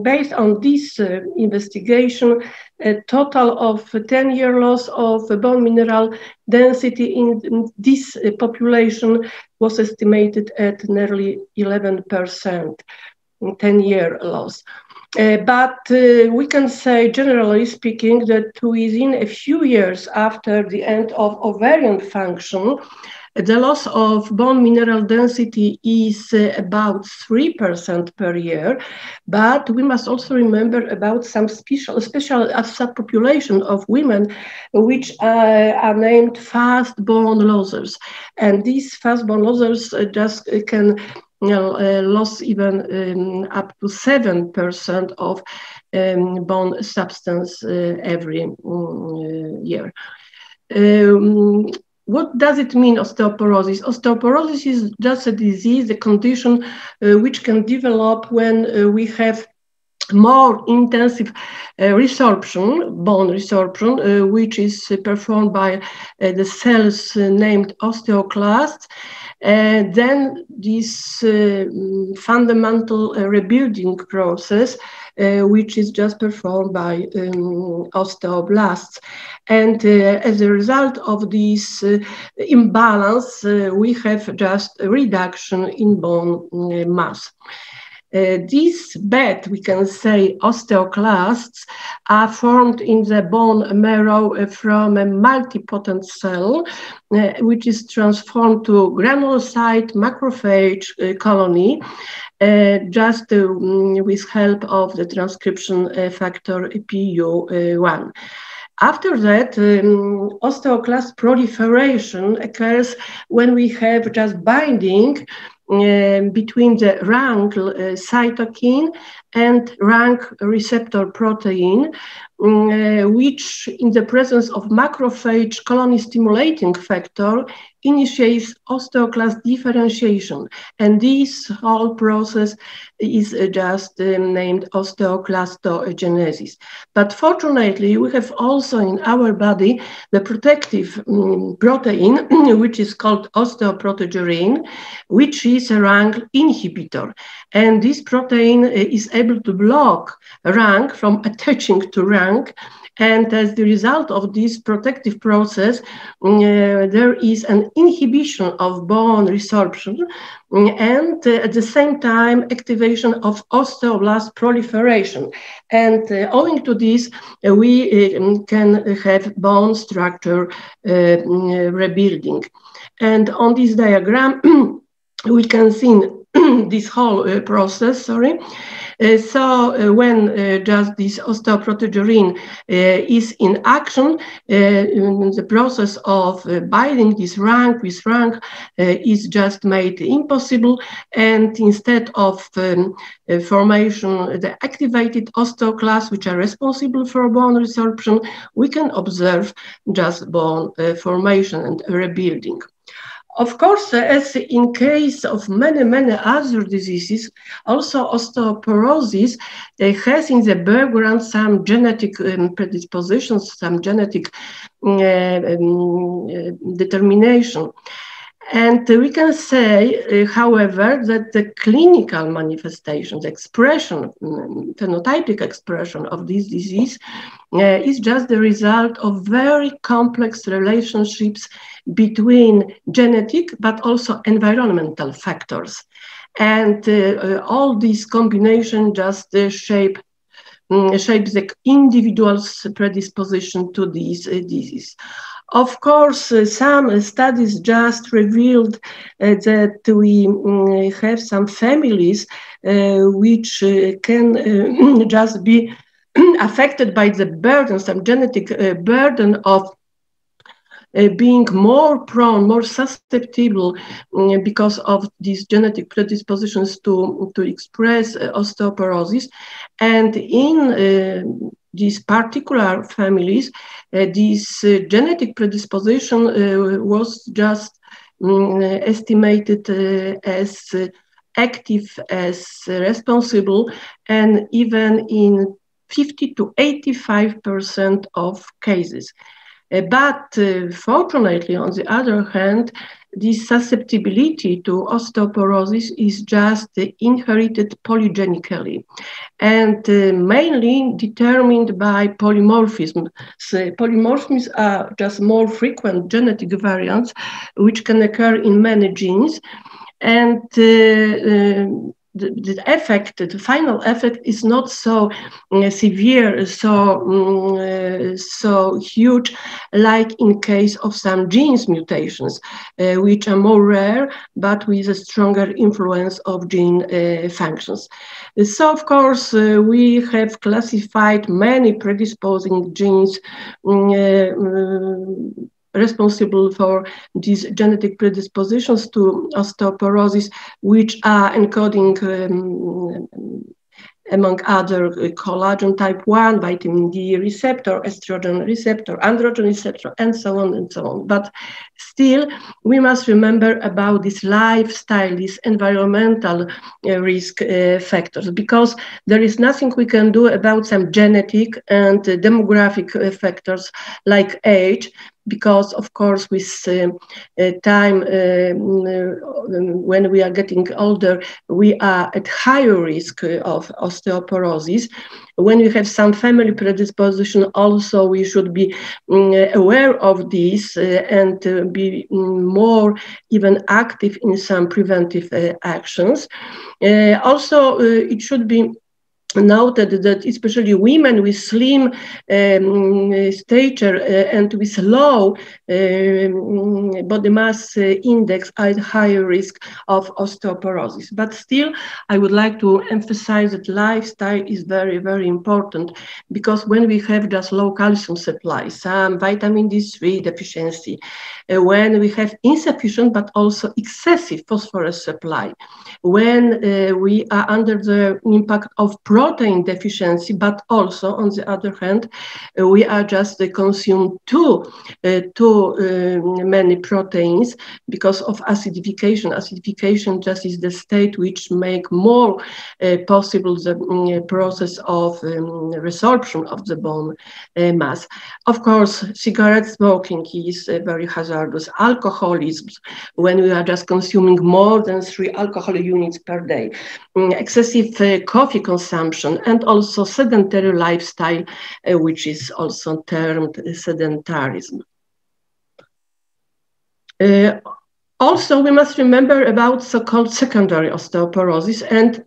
based on this investigation, a total of 10-year loss of bone mineral density in this population was estimated at nearly 11%, 10-year loss. But we can say, generally speaking, that within a few years after the end of ovarian function, the loss of bone mineral density is about 3% per year. But we must also remember about some special subpopulation of women which are named fast bone losers. And these fast bone losers just can loss even up to 7% of bone substance every year. What does it mean, osteoporosis? Osteoporosis is just a disease, a condition which can develop when we have more intensive resorption, bone resorption, which is performed by the cells named osteoclasts. Then this fundamental rebuilding process, which is just performed by osteoblasts. And as a result of this imbalance, we have just a reduction in bone mass. These bad, we can say, osteoclasts are formed in the bone marrow from a multipotent cell, which is transformed to granulocyte macrophage colony, just with help of the transcription factor PU1. After that, osteoclast proliferation occurs when we have just binding between the rank cytokine and rank receptor protein, which in the presence of macrophage colony stimulating factor initiates osteoclast differentiation. And this whole process is just named osteoclastogenesis. But fortunately, we have also in our body the protective protein, which is called osteoprotegerine, which is a rank inhibitor. And this protein is able to block rank from attaching to rank. And as the result of this protective process, there is an inhibition of bone resorption and at the same time activation of osteoblast proliferation. And owing to this, we can have bone structure rebuilding. And on this diagram, we can see this whole process, sorry. So when just this osteoprotegerine is in action, the process of binding this rank with rank is just made impossible, and instead of formation, the activated osteoclasts, which are responsible for bone resorption, we can observe just bone formation and rebuilding. Of course, as in case of many other diseases, also osteoporosis has in the background some genetic predispositions, some genetic determination. And we can say, however, that the clinical manifestations, expression, phenotypic expression of this disease is just the result of very complex relationships between genetic but also environmental factors. And all these combinations just shape the individual's predisposition to this disease. Of course, some studies just revealed that we have some families which can just be affected by the burden, some genetic burden of being more prone, more susceptible because of these genetic predispositions to express osteoporosis. And in these particular families, this genetic predisposition was just estimated as active, as responsible, and even in 50 to 85% of cases. But fortunately, on the other hand, this susceptibility to osteoporosis is just inherited polygenically and mainly determined by polymorphism. So polymorphisms are just more frequent genetic variants which can occur in many genes, and the effect, the final effect, is not so severe, so huge, like in case of some genes mutations, which are more rare, but with a stronger influence of gene functions. So, of course, we have classified many predisposing genes responsible for these genetic predispositions to osteoporosis, which are encoding, among other, collagen type 1, vitamin D receptor, estrogen receptor, androgen receptor, and so on and so on. But still, we must remember about this lifestyle, these environmental risk factors, because there is nothing we can do about some genetic and demographic factors like age, because, of course, with time, when we are getting older, we are at higher risk of osteoporosis. When we have some family predisposition, also we should be aware of this and be more even active in some preventive actions. Also, it should be noted that especially women with slim stature and with low body mass index are at higher risk of osteoporosis. But still, I would like to emphasize that lifestyle is very, very important, because when we have just low calcium supply, some vitamin D3 deficiency, when we have insufficient but also excessive phosphorus supply, when we are under the impact of protein deficiency, but also, on the other hand, we are just consume too many proteins because of acidification. Acidification just is the state which make more possible the process of resorption of the bone mass. Of course, cigarette smoking is very hazardous. Alcoholism, when we are just consuming more than 3 alcohol units per day. Excessive coffee consumption, and also sedentary lifestyle, which is also termed sedentarism. Also, we must remember about so-called secondary osteoporosis, and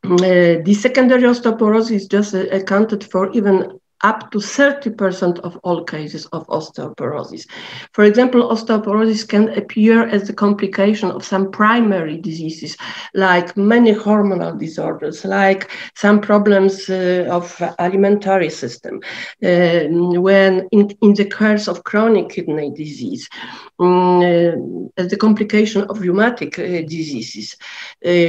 the secondary osteoporosis is just accounted for even up to 30% of all cases of osteoporosis. For example, osteoporosis can appear as a complication of some primary diseases, like many hormonal disorders, like some problems of alimentary system, when in the course of chronic kidney disease, as the complication of rheumatic diseases,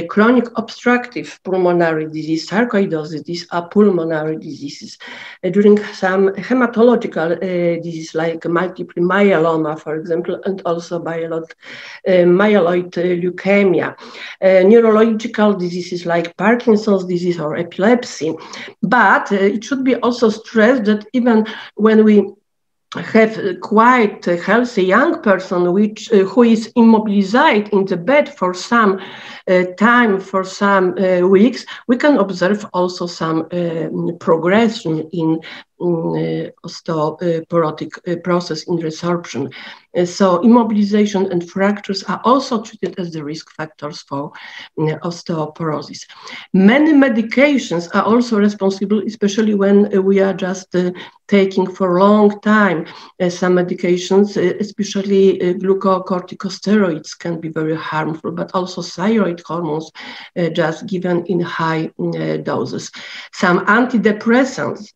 chronic obstructive pulmonary disease, sarcoidosis, these are pulmonary diseases. During some hematological diseases like multiple myeloma, for example, and also myeloid leukemia, neurological diseases like Parkinson's disease or epilepsy. But it should be also stressed that even when we have quite a healthy young person who is immobilized in the bed for some time, for some weeks, we can observe also some progression in osteoporotic process in resorption. So immobilization and fractures are also treated as the risk factors for osteoporosis. Many medications are also responsible, especially when we are just taking for a long time. Some medications, especially glucocorticosteroids, can be very harmful, but also thyroid hormones just given in high doses. Some antidepressants,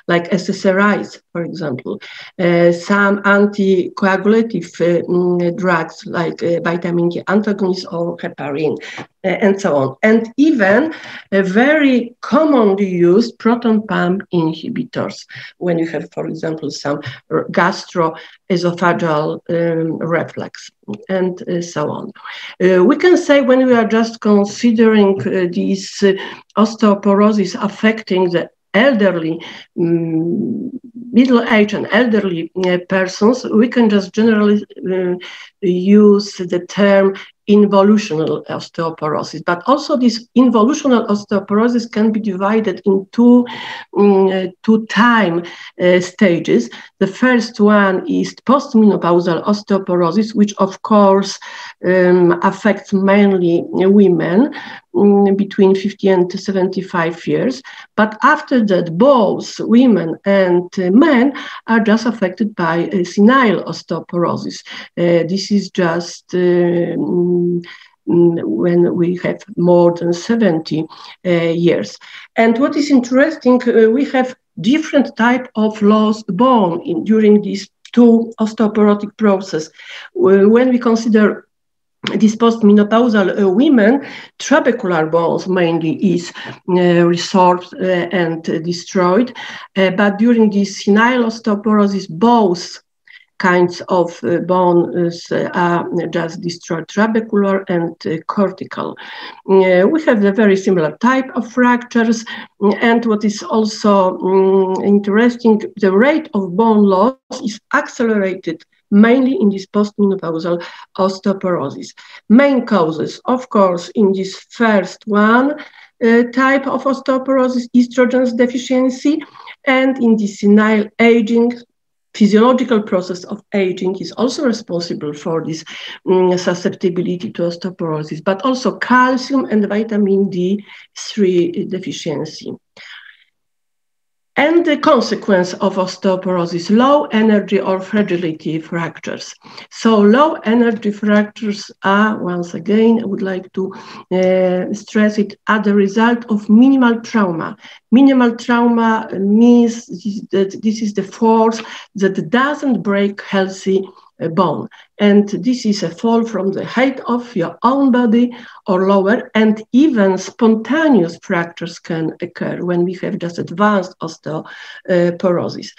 like SSRIs, for example, some anticoagulative drugs like vitamin D antagonists or heparin, and so on. And even very commonly used proton pump inhibitors when you have, for example, some gastroesophageal reflux, and so on. We can say when we are just considering this osteoporosis affecting the elderly, middle-aged and elderly persons, we can just generally use the term involutional osteoporosis. But also this involutional osteoporosis can be divided in two time stages. The first one is postmenopausal osteoporosis, which of course affects mainly women between 50 and 75 years. But after that, both women and men are just affected by senile osteoporosis. This is just when we have more than 70 years. And what is interesting, we have different type of lost bone during these two osteoporotic process. When we consider these postmenopausal women, trabecular bones mainly is resorbed and destroyed, but during this senile osteoporosis, both kinds of bones are just destroyed, trabecular and cortical. We have a very similar type of fractures, and what is also interesting, the rate of bone loss is accelerated mainly in this postmenopausal osteoporosis. Main causes, of course, in this first one type of osteoporosis, estrogen deficiency, and in the senile aging, physiological process of aging is also responsible for this susceptibility to osteoporosis, but also calcium and vitamin D3 deficiency. And the consequence of osteoporosis, low energy or fragility fractures. So low energy fractures are, once again, I would like to stress it, are the result of minimal trauma. Minimal trauma means that this is the force that doesn't break healthy bone. And this is a fall from the height of your own body or lower, and even spontaneous fractures can occur when we have just advanced osteoporosis.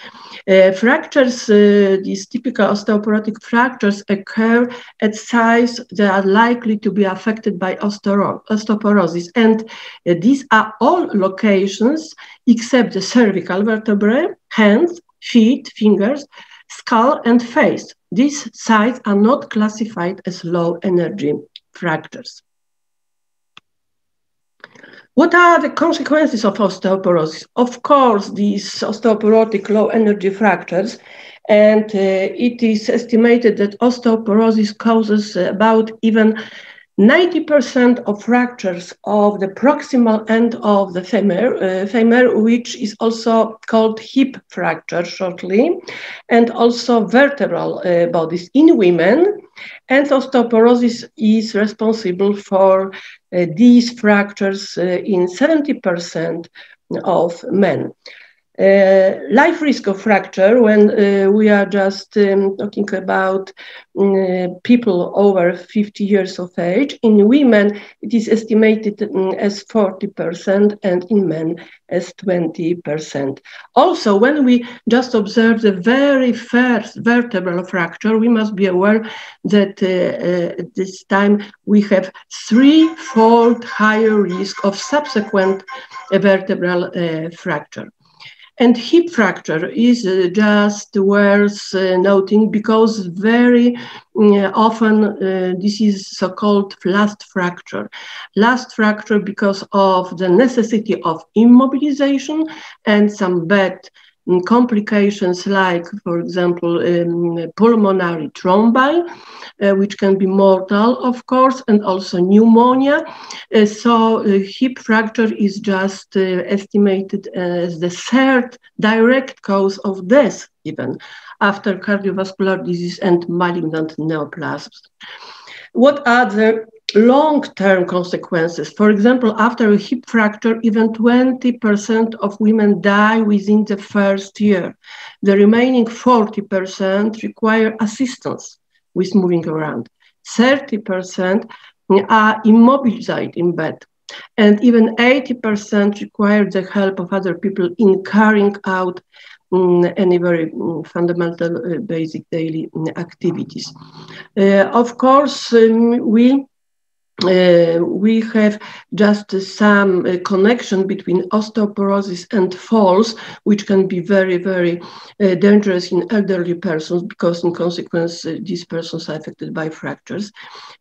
Fractures, these typical osteoporotic fractures occur at sites that are likely to be affected by osteoporosis. And these are all locations except the cervical vertebrae, hands, feet, fingers, skull, and face. These sites are not classified as low energy fractures. What are the consequences of osteoporosis? Of course, these osteoporotic low energy fractures, and it is estimated that osteoporosis causes about even 90% of fractures of the proximal end of the femur, which is also called hip fracture shortly, and also vertebral bodies in women. And osteoporosis is responsible for these fractures in 70% of men. Life risk of fracture, when we are just talking about people over 50 years of age, in women it is estimated as 40% and in men as 20%. Also, when we just observe the very first vertebral fracture, we must be aware that at this time we have threefold higher risk of subsequent vertebral fracture. And hip fracture is just worth noting because very often this is so-called last fracture. Last fracture because of the necessity of immobilization and some bad complications like, for example, pulmonary thrombi, which can be mortal, of course, and also pneumonia. So hip fracture is just estimated as the third direct cause of death, even after cardiovascular disease and malignant neoplasms. What are the long-term consequences? For example, after a hip fracture, even 20% of women die within the first year. The remaining 40% require assistance with moving around. 30% are immobilized in bed. And even 80% require the help of other people in carrying out any very fundamental basic daily activities. Of course, we have just some connection between osteoporosis and falls, which can be very, very dangerous in elderly persons because in consequence, these persons are affected by fractures.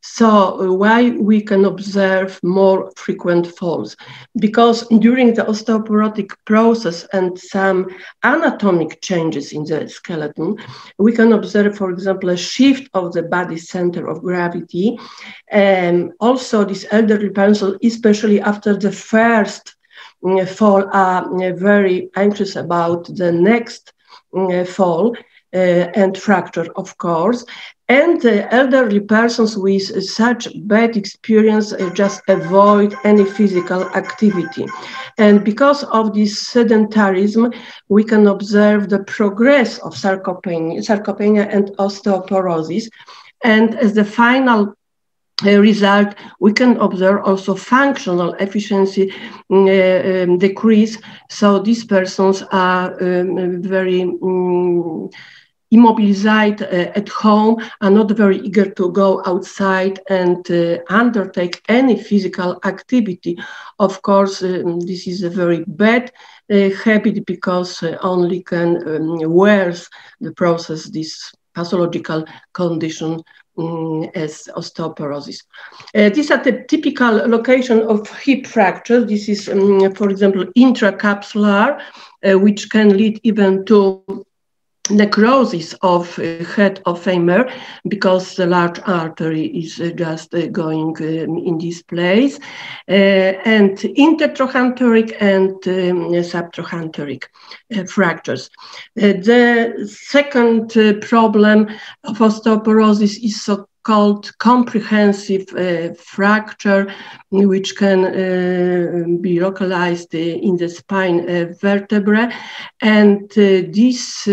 So why we can observe more frequent falls? Because during the osteoporotic process and some anatomic changes in the skeleton, we can observe, for example, a shift of the body center of gravity. Also, these elderly persons, especially after the first fall, are very anxious about the next fall and fracture, of course. And elderly persons with such bad experience just avoid any physical activity. And because of this sedentarism, we can observe the progress of sarcopenia and osteoporosis. And as the final result, we can observe also functional efficiency decrease. So these persons are very immobilized at home, are not very eager to go outside and undertake any physical activity. Of course, this is a very bad habit because only can worsen the process, this pathological condition as osteoporosis. These are the typical location of hip fracture. This is, for example, intracapsular, which can lead even to necrosis of head of femur because the large artery is just going in this place, and intertrochanteric and subtrochanteric fractures. The second problem of osteoporosis is so-called comprehensive fracture, which can be localized in the spine vertebrae. And these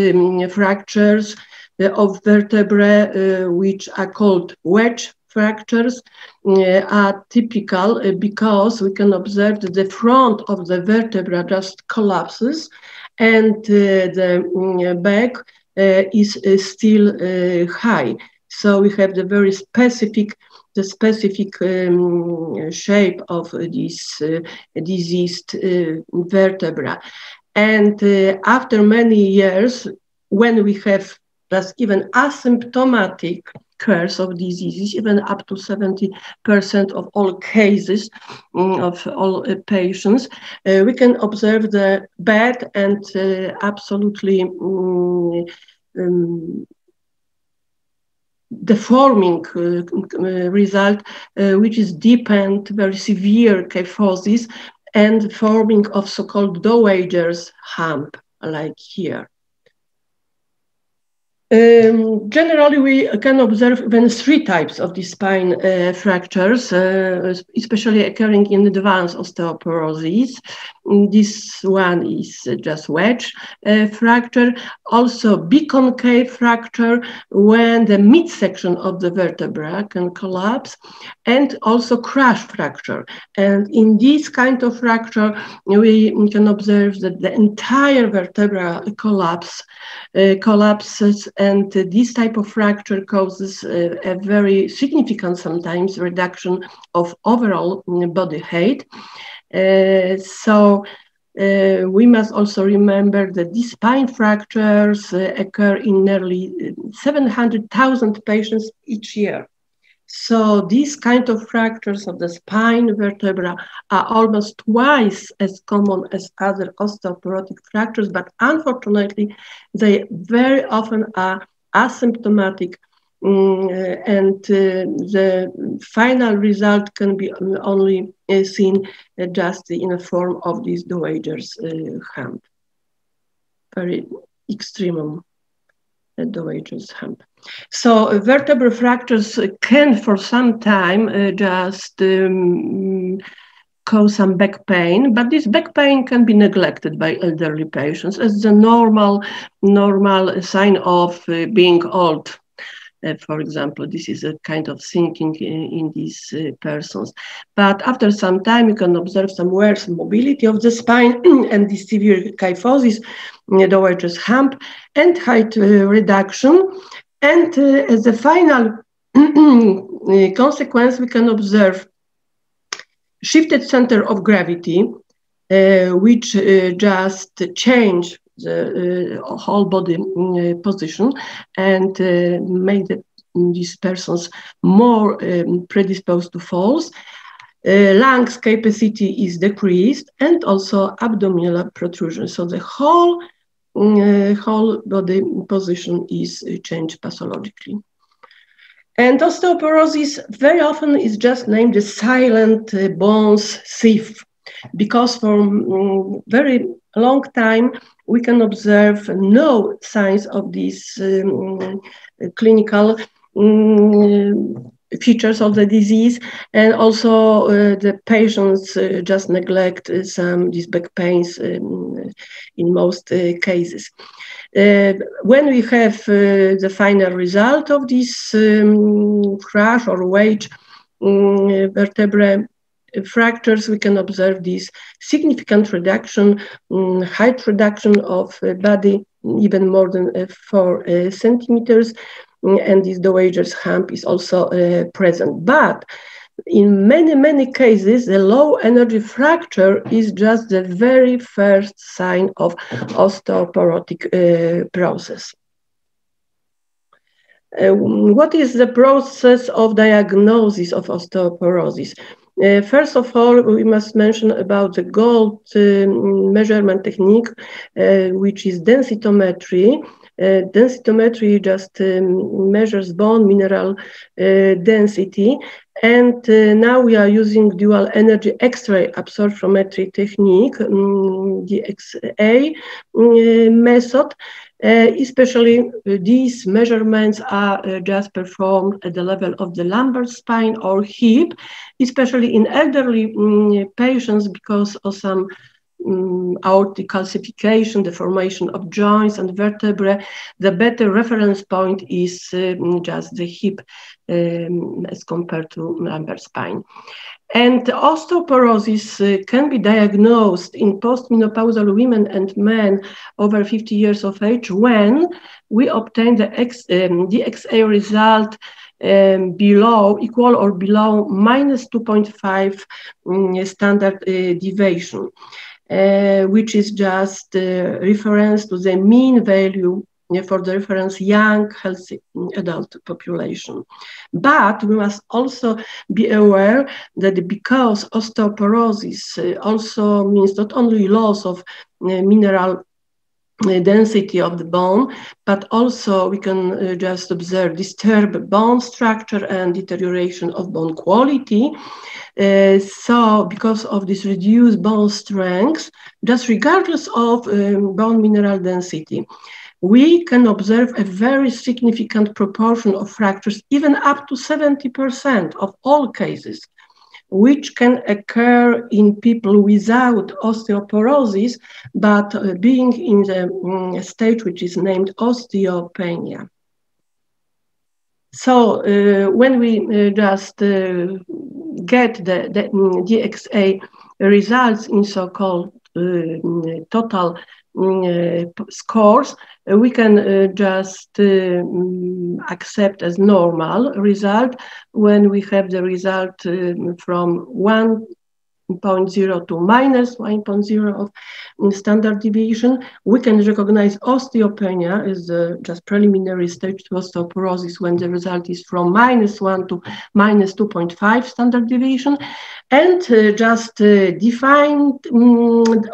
fractures of vertebrae, which are called wedge fractures, are typical because we can observe that the front of the vertebra just collapses and the back is still high. So we have the very specific shape of this diseased vertebra. And after many years, when we have just even asymptomatic course of diseases, even up to 70% of all cases of all patients, we can observe the bad and absolutely deforming result, which is deep and very severe kyphosis and forming of so-called dowager's hump, like here. Generally, we can observe even 3 types of these spine fractures, especially occurring in advanced osteoporosis. This one is just wedge fracture, also biconcave fracture when the midsection of the vertebra can collapse, and also crash fracture. And in this kind of fracture, we can observe that the entire vertebra collapses, and this type of fracture causes a very significant, sometimes, reduction of overall body height. We must also remember that these spine fractures occur in nearly 700,000 patients each year. So these kind of fractures of the spine vertebra are almost twice as common as other osteoporotic fractures, but unfortunately, they very often are asymptomatic, and the final result can be only seen just in the form of this dowager's hump, very extreme dowager's hump. So vertebral fractures can, for some time, just cause some back pain, but this back pain can be neglected by elderly patients as the normal sign of being old. For example, this is a kind of thinking in these persons. But after some time, you can observe some worse mobility of the spine and the severe kyphosis, dowager's hump, and height reduction. And as a final consequence, we can observe shifted center of gravity, which just change the whole body position and make these persons more predisposed to falls. Lungs capacity is decreased, and also abdominal protrusion. So the whole body position is changed pathologically. And osteoporosis very often is just named the silent bones thief, because for very long time we can observe no signs of these clinical features of the disease, and also the patients just neglect these back pains in most cases. When we have the final result of this crash or wedge vertebrae fractures, we can observe this significant reduction, height reduction of body, even more than 4 centimeters, and this dowager's hump is also present. But in many cases, the low energy fracture is just the very first sign of osteoporotic process. What is the process of diagnosis of osteoporosis? First of all, we must mention about the gold measurement technique, which is densitometry. Densitometry just measures bone mineral density, and now we are using dual energy X-ray absorptiometry technique, DXA method. Especially these measurements are just performed at the level of the lumbar spine or hip, especially in elderly patients, because of some aortic calcification, the formation of joints and vertebrae. The better reference point is just the hip as compared to lumbar spine. And osteoporosis can be diagnosed in postmenopausal women and men over 50 years of age when we obtain the DXA result equal or below minus 2.5 standard deviation, which is just reference to the mean value for the reference young, healthy adult population. But we must also be aware that because osteoporosis also means not only loss of mineral density of the bone, but also we can just observe disturbed bone structure and deterioration of bone quality. So because of this reduced bone strength, just regardless of bone mineral density, we can observe a very significant proportion of fractures, even up to 70% of all cases, which can occur in people without osteoporosis, but being in the stage which is named osteopenia. So when we just get the DXA results in so-called total scores, we can just accept as normal result when we have the result from 1.0 to minus 1.0 of standard deviation. We can recognize osteopenia as just preliminary stage to osteoporosis when the result is from -1 to -2.5 standard deviation, and just define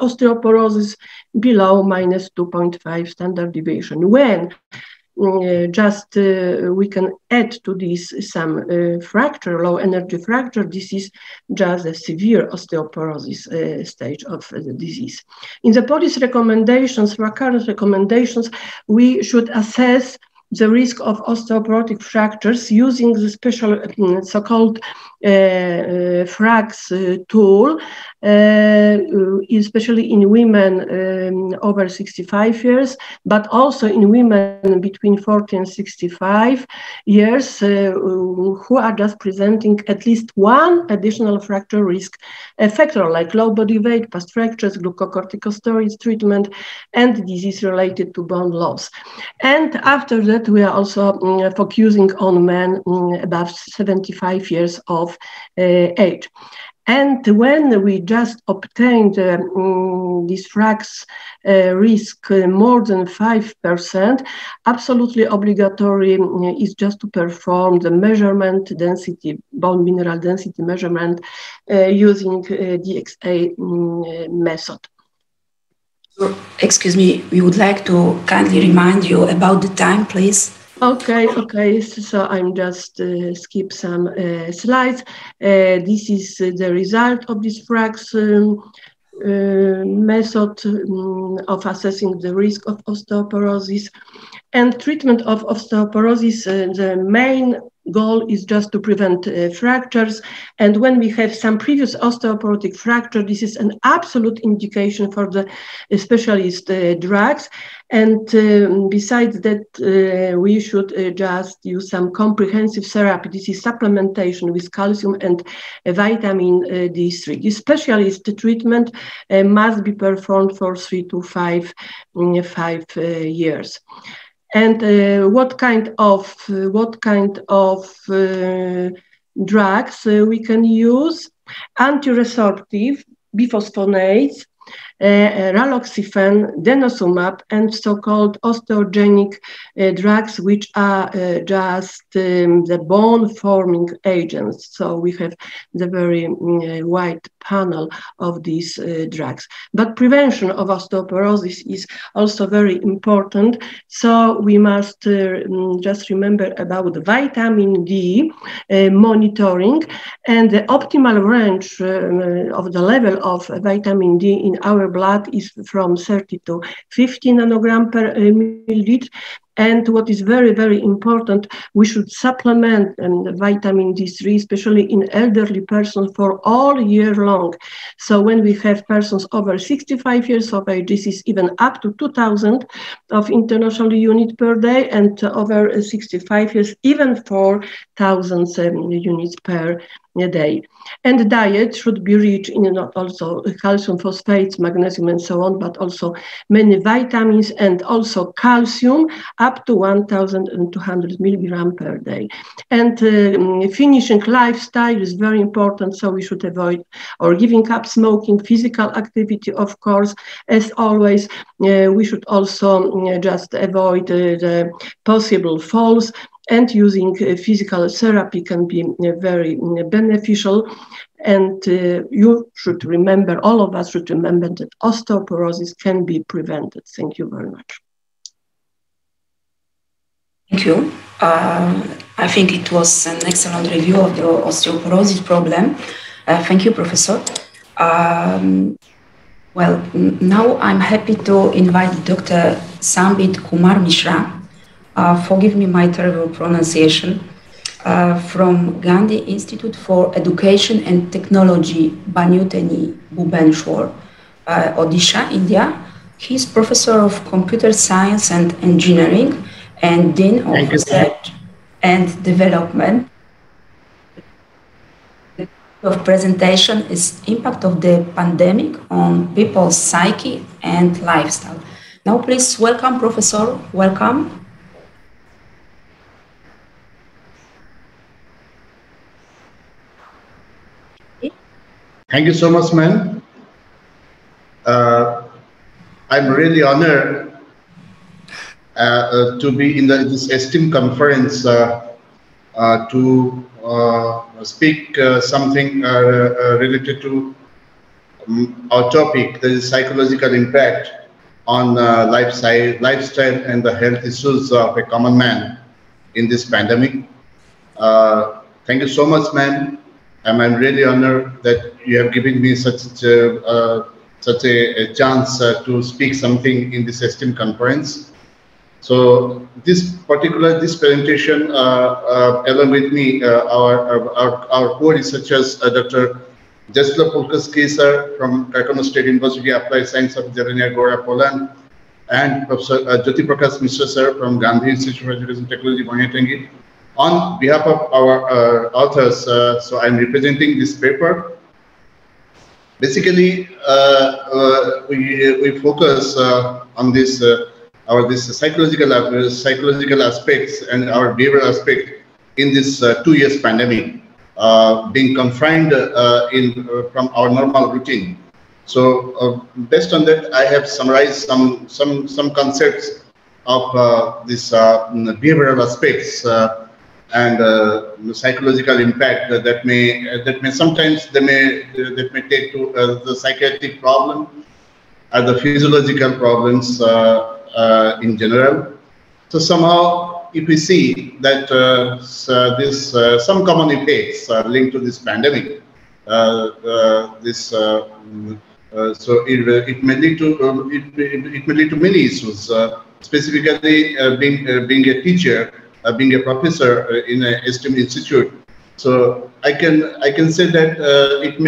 osteoporosis below -2.5 standard deviation. When we can add to this some fracture, low energy fracture, this is just a severe osteoporosis stage of the disease. In the policy recommendations, recurrent recommendations, we should assess the risk of osteoporotic fractures using the special so-called FRAX tool, especially in women over 65 years, but also in women between 40 and 65 years who are just presenting at least one additional fracture risk factor, like low body weight, past fractures, glucocorticosteroids treatment, and disease related to bone loss. And after that, we are also focusing on men above 75 years of age. And when we just obtained this FRAX risk more than 5%, absolutely obligatory is just to perform the measurement density, bone mineral density measurement using DXA method. Excuse me, we would like to kindly remind you about the time, please. Okay, so I'm just skip some slides. This is the result of this FRAX method of assessing the risk of osteoporosis. And treatment of osteoporosis, the main goal is just to prevent fractures. And when we have some previous osteoporotic fracture, this is an absolute indication for the specialist drugs. And besides that, we should just use some comprehensive therapy. This is supplementation with calcium and vitamin D3. This specialist treatment must be performed for 3 to 5 years. And what kind of drugs we can use? Antiresorptive, biphosphonates, raloxifene, denosumab, and so-called osteogenic drugs, which are just the bone-forming agents. So we have the very wide panel of these drugs. But prevention of osteoporosis is also very important. So we must just remember about vitamin D monitoring, and the optimal range of the level of vitamin D in our blood is from 30 to 50 nanogram per milliliter. And what is very, very important, we should supplement vitamin D3, especially in elderly persons, for all year long. So when we have persons over 65 years of age, this is even up to 2,000 of international units per day, and over 65 years, even 4,000 units per day. And diet should be rich in not also calcium, phosphates, magnesium, and so on, but also many vitamins and also calcium, up to 1,200 milligrams per day. And finishing lifestyle is very important, so we should avoid or giving up smoking, physical activity, of course, as always. We should also just avoid the possible falls, and using physical therapy can be very beneficial. And you should remember, all of us should remember that osteoporosis can be prevented. Thank you very much. Thank you. I think it was an excellent review of the osteoporosis problem. Thank you, Professor. Well, now I'm happy to invite Dr. Sambit Kumar Mishra, forgive me my terrible pronunciation, from Gandhi Institute for Education and Technology, Banyuteni, Bhubaneswar, Odisha, India. He's professor of computer science and engineering and Dean of Research and Development. Of presentation is impact of the pandemic on people's psyche and lifestyle. Now, please welcome, Professor. Welcome. Thank you so much, ma'am. I'm really honored to be in this esteemed conference to speak something related to our topic, that is psychological impact on lifestyle and the health issues of a common man in this pandemic. Thank you so much, ma'am. And I'm really honored that you have given me such a chance to speak something in this esteemed conference. So this presentation, along with me, our co-researchers, Dr. Jesla Polkowski, sir, from Krakow State University Applied Science of Jelenia Gora, Poland, and Professor Jyoti Prakash Mishra, sir, from Gandhi Institute for Education and Technology, Banyuteni. On behalf of our authors, so I'm representing this paper. Basically, we focus on this psychological aspects and our behavioral aspect in this 2 years pandemic, being confined from our normal routine. So based on that, I have summarized some concepts of this behavioral aspects and the psychological impact that may sometimes they may take to the psychiatric problem or the physiological problems in general. So somehow, if we see that some common effects are linked to this pandemic, so it may lead to many issues. Specifically, being a teacher, being a professor in a esteemed institute. So I can say that it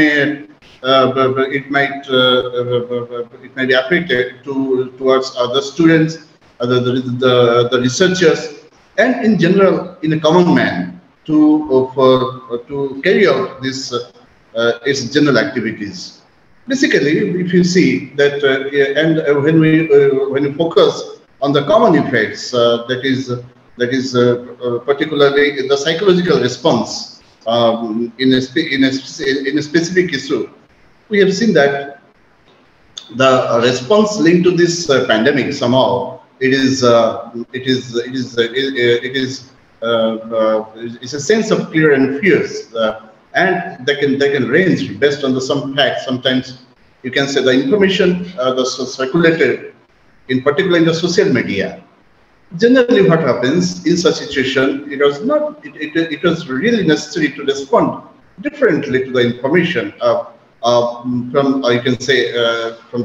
may be affected towards other students, the researchers, and in general, in a common man to carry out this its general activities. Basically, if you see that, and when we focus on the common effects, that is particularly the psychological response in a specific issue, we have seen that the response linked to this pandemic somehow it's a sense of fear and fears, and they can range based on some facts. Sometimes you can say the information that's circulated, in particular in the social media. Generally, what happens in such situation, it was really necessary to respond differently to the information from you can say from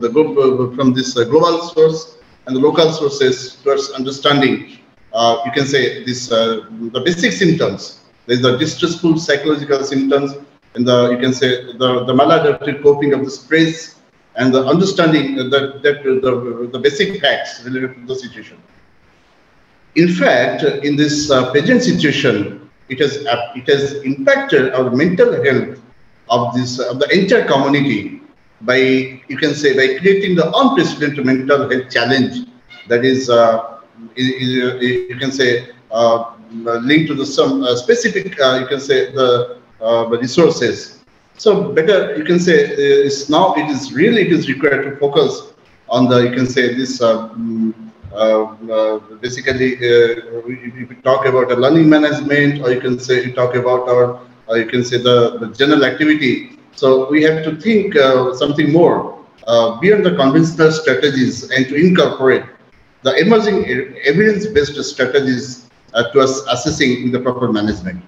this global source and the local sources towards understanding. You can say this the basic symptoms. There is the distressful psychological symptoms, and you can say the maladaptive coping of the stress, and the understanding that the basic facts related to the situation. In fact, in this present situation, it has impacted our mental health of the entire community by, you can say, by creating the unprecedented mental health challenge that is you can say linked to some specific you can say the resources. So better, you can say now it is required to focus on the, you can say, this basically if we talk about a learning management, or you can say you talk about our you can say the general activity. So we have to think something more beyond the conventional strategies and to incorporate the emerging evidence-based strategies to us assessing the proper management.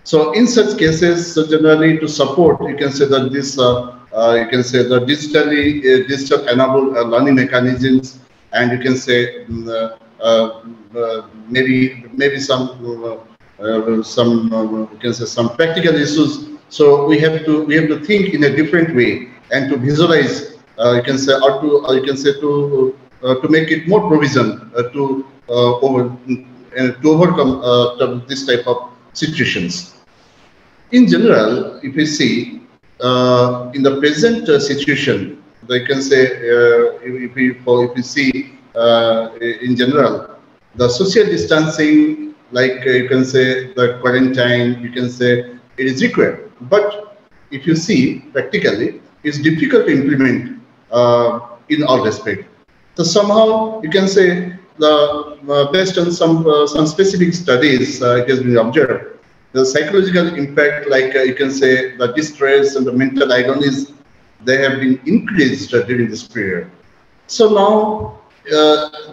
So in such cases, so generally to support, you can say that this, you can say the digital enabled learning mechanisms, and you can say maybe some you can say some practical issues. So we have to think in a different way and to visualize, you can say, or you can say to make it more provision to overcome this type of situations. In general, if we see in the present situation, I can say if we see in general, the social distancing, like you can say the quarantine, you can say it is required. But if you see practically, it's difficult to implement in all respect. So somehow you can say the based on some specific studies, it has been observed the psychological impact, like you can say the distress and the mental agonies, they have been increased during this period. So now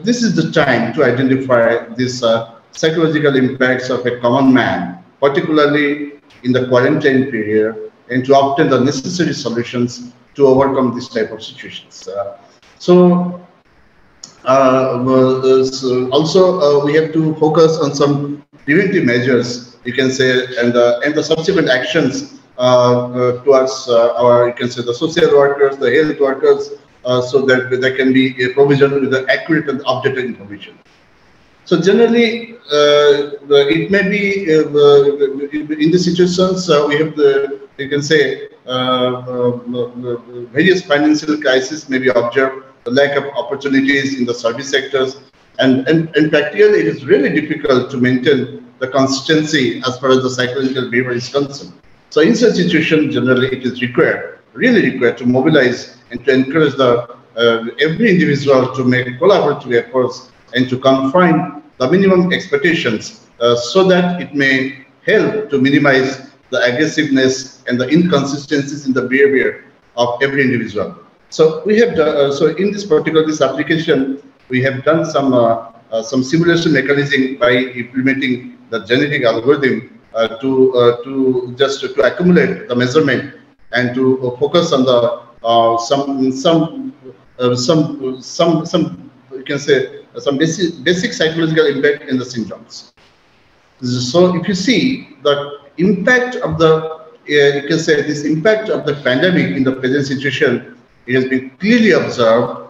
this is the time to identify these psychological impacts of a common man, particularly in the quarantine period, and to obtain the necessary solutions to overcome this type of situations. Also we have to focus on some preventive measures, you can say, and the subsequent actions towards our, you can say, the social workers, the health workers, so that there can be a provision with the accurate and updated information. So generally, it may be in the situations we have the, you can say, various financial crises may be observed, the lack of opportunities in the service sectors, and practically it is really difficult to maintain the consistency as far as the psychological behavior is concerned. So in such situation, generally it is required, really required, to mobilize and to encourage the every individual to make collaborative efforts and to confine the minimum expectations so that it may help to minimize the aggressiveness and the inconsistencies in the behavior of every individual. So we have so in this particular application, we have done some simulation mechanism by implementing the genetic algorithm to accumulate the measurement and to focus on the you can say some basic psychological impact in the symptoms. So if you see the impact of the you can say this impact of the pandemic in the present situation, it has been clearly observed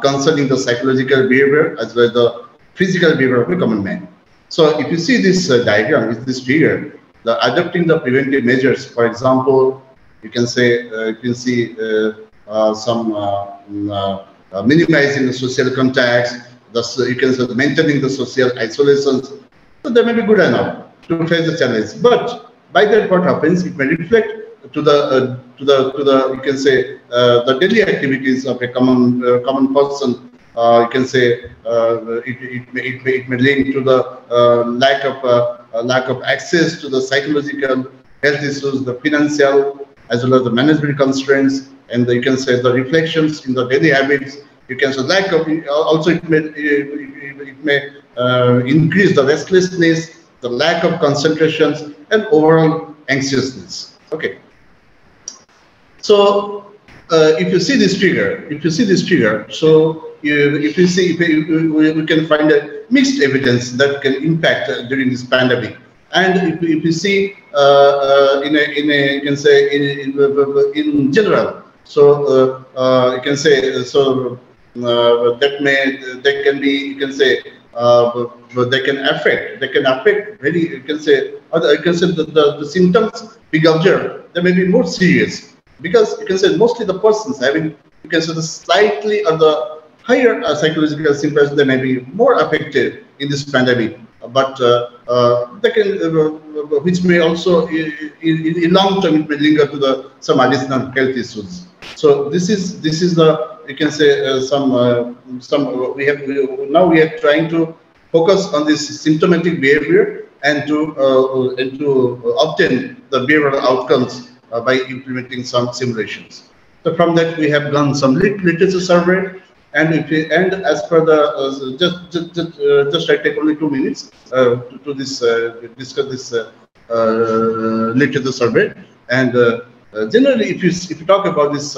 concerning the psychological behavior as well as the physical behavior of a common man. So if you see this diagram, this figure, the adopting the preventive measures, for example, you can say you can see some minimizing the social contacts, you can say maintaining the social isolations. So they may be good enough to face the challenge, but by that what happens, it may reflect to the you can say the daily activities of a common person. You can say it may link to the lack of access to the psychological health issues, the financial as well as the management constraints, and you can say the reflections in the daily habits. You can say lack of also it may increase the restlessness, the lack of concentrations, and overall anxiousness. Okay. So if you see this figure, so if you see, we can find a mixed evidence that can impact during this pandemic. And if you see you can say in general, so you can say so that can be, you can say they can affect very, you can say the symptoms we observe, they may be more serious, because you can say mostly the persons having, you can say the slightly or the higher psychological symptoms, they may be more affected in this pandemic, but they can, which may also in long term it may linger to some additional health issues. So this is the, you can say now we are trying to focus on this symptomatic behavior and to obtain the behavioral outcomes by implementing some simulations. So from that we have done some literature survey, and as per the just I take only 2 minutes to discuss this literature survey. And generally, if you talk about this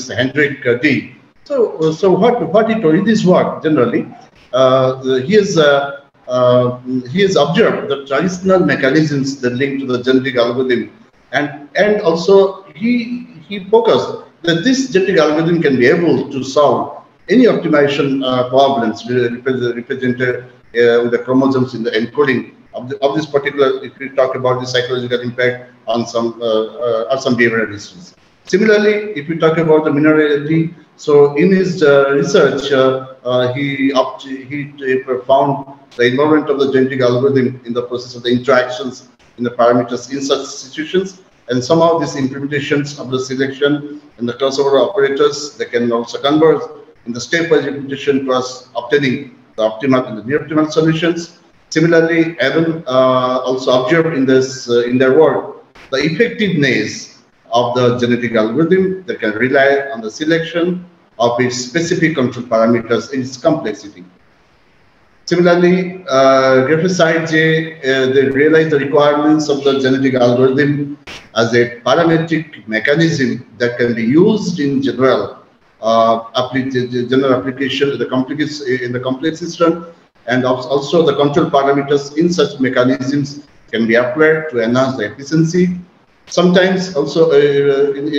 Hendrik D. So what he told, this work generally, he has observed the traditional mechanisms that link to the genetic algorithm, and also he focused that this genetic algorithm can be able to solve any optimization problems represented with the chromosomes in the encoding of this particular, if we talk about the psychological impact on some behavioral issues. Similarly, if we talk about the mineralogy, so in his research, he found the involvement of the genetic algorithm in the process of the interactions in the parameters in such situations, and somehow these implementations of the selection and the crossover operators, they can also converge in the stepwise implementation towards obtaining the optimal and the near-optimal solutions. Similarly, Evan also observed in their work the effectiveness of the genetic algorithm that can rely on the selection of its specific control parameters in its complexity. Similarly, Griffith J. They realized the requirements of the genetic algorithm as a parametric mechanism that can be used in general application in the complex system, and also the control parameters in such mechanisms can be applied to enhance the efficiency. Sometimes also,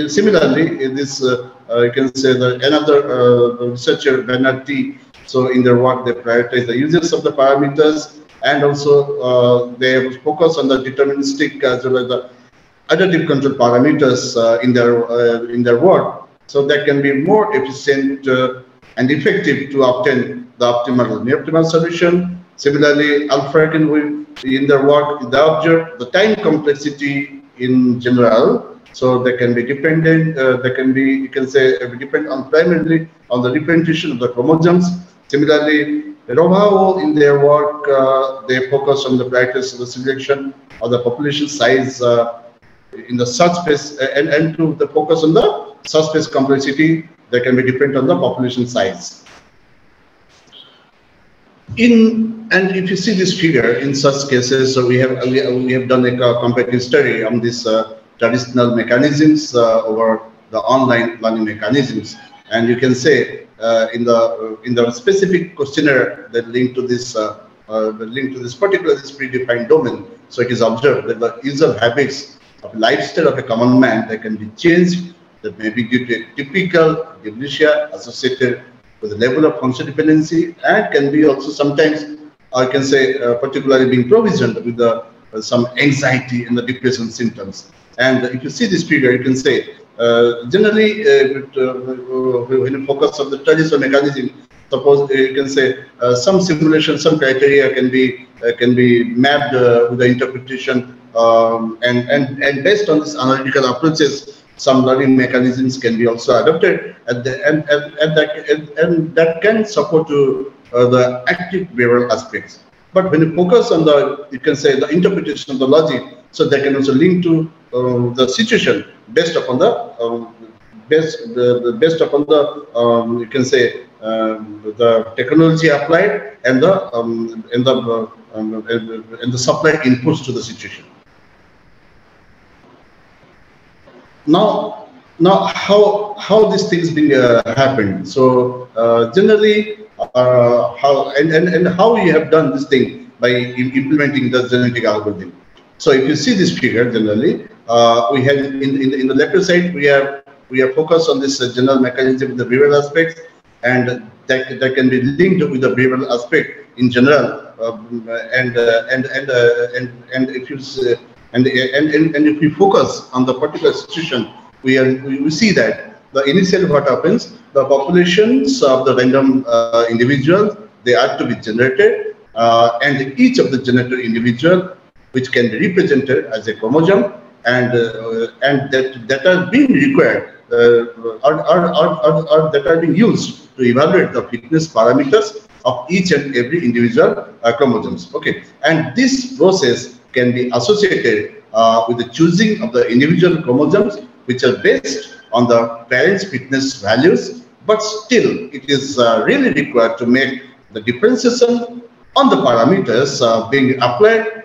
similarly, in this you can say that another researcher, Bernard T. So in their work, they prioritize the uses of the parameters, and also they focus on the deterministic as well as the adaptive control parameters in their work, so that can be more efficient and effective to obtain the optimal near-optimal solution. Similarly, Alfred in their work, they observe the time complexity in general, so they can be dependent. They can be, you can say, depend on primarily on the representation of the chromosomes. Similarly, Rohao in their work, they focus on the practice of the selection of the population size in the subspace, and to the focus on the subspace complexity that can be dependent on the population size. And if you see this figure in such cases, so we have done a comparative study on this traditional mechanisms over the online learning mechanisms, and you can say in the specific questionnaire that linked to this particular predefined domain. So it is observed that the user habits of lifestyle of a common man that can be changed, that may be due to a typical dementia associated with the level of function dependency, and can be also sometimes, I can say, particularly being provisioned with some anxiety and the depression symptoms. And if you see this figure, you can say generally when you focus on the traditional mechanism, suppose you can say some simulation, some criteria can be mapped with the interpretation, and based on this analytical approaches, some learning mechanisms can be also adopted, and that can support to the active behavioral aspects. But when you focus on the, you can say, the interpretation of the logic, so they can also link to the situation based upon the you can say the technology applied and the supply inputs to the situation. Now how these things being happened? So generally, how you have done this thing by implementing the genetic algorithm. So if you see this figure, generally, we have in the left side we are focused on this general mechanism with the behavioral aspects, and that can be linked with the behavioral aspect in general, and if we focus on the particular situation, we see that the initially what happens, the populations of the random individuals, they are to be generated, and each of the generated individual, which can be represented as a chromosome, and that are being required or that are being used to evaluate the fitness parameters of each and every individual chromosomes. Okay, and this process can be associated with the choosing of the individual chromosomes, which are based on the parents' fitness values, but still it is really required to make the differentiation on the parameters being applied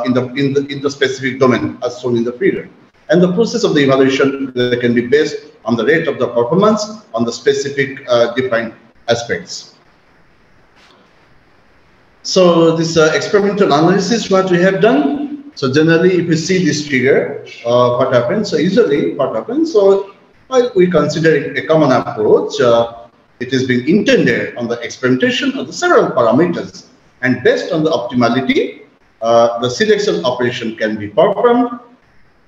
in the specific domain as shown in the figure. And the process of the evaluation can be based on the rate of the performance on the specific defined aspects. So this experimental analysis, what we have done. So generally, if you see this figure, what happens? So usually, what happens? So while we consider a common approach, it has been intended on the experimentation of the several parameters, and based on the optimality, the selection operation can be performed,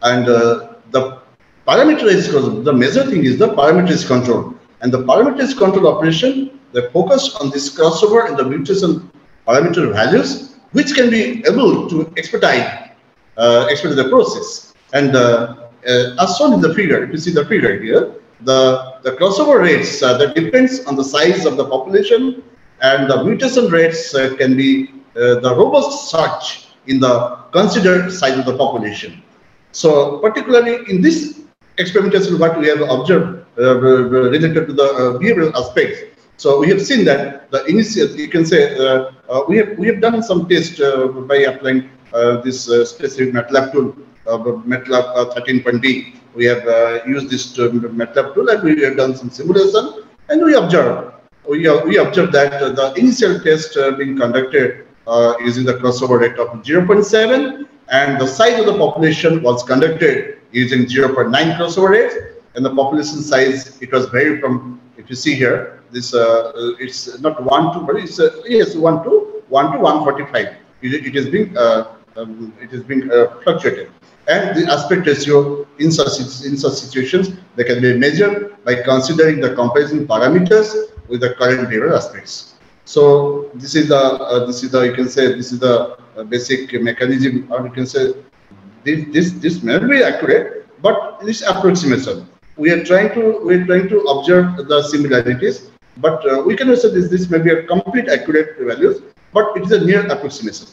and the parameterized, the major thing is the parameterized control, and the parameterized control operation, they focus on this crossover in the mutation parameter values, which can be able to expedite the process. And as shown in the figure, if you see the figure here, the crossover rates that depends on the size of the population, and the mutation rates can be the robust search in the considered size of the population. So particularly in this experimentation, what we have observed related to the behavioral aspects. So we have seen that the initial, you can say, we have done some tests by applying this specific MATLAB tool, MATLAB 13.B. We have used this MATLAB tool, and we have done some simulation, and we observed that the initial test being conducted using the crossover rate of 0.7, and the size of the population was conducted using 0.9 crossover rate, and the population size, it was varied from, if you see here, this it's not 1 to, but it's yes, 1 to 145. It is being fluctuated, and the aspect ratio in such situations, they can be measured by considering the comparison parameters with the current behavioral aspects. So this is the you can say this is the basic mechanism, or you can say this may not be accurate, but this approximation. We are trying to observe the similarities, but we can say this may be a complete accurate values, but it is a near approximation.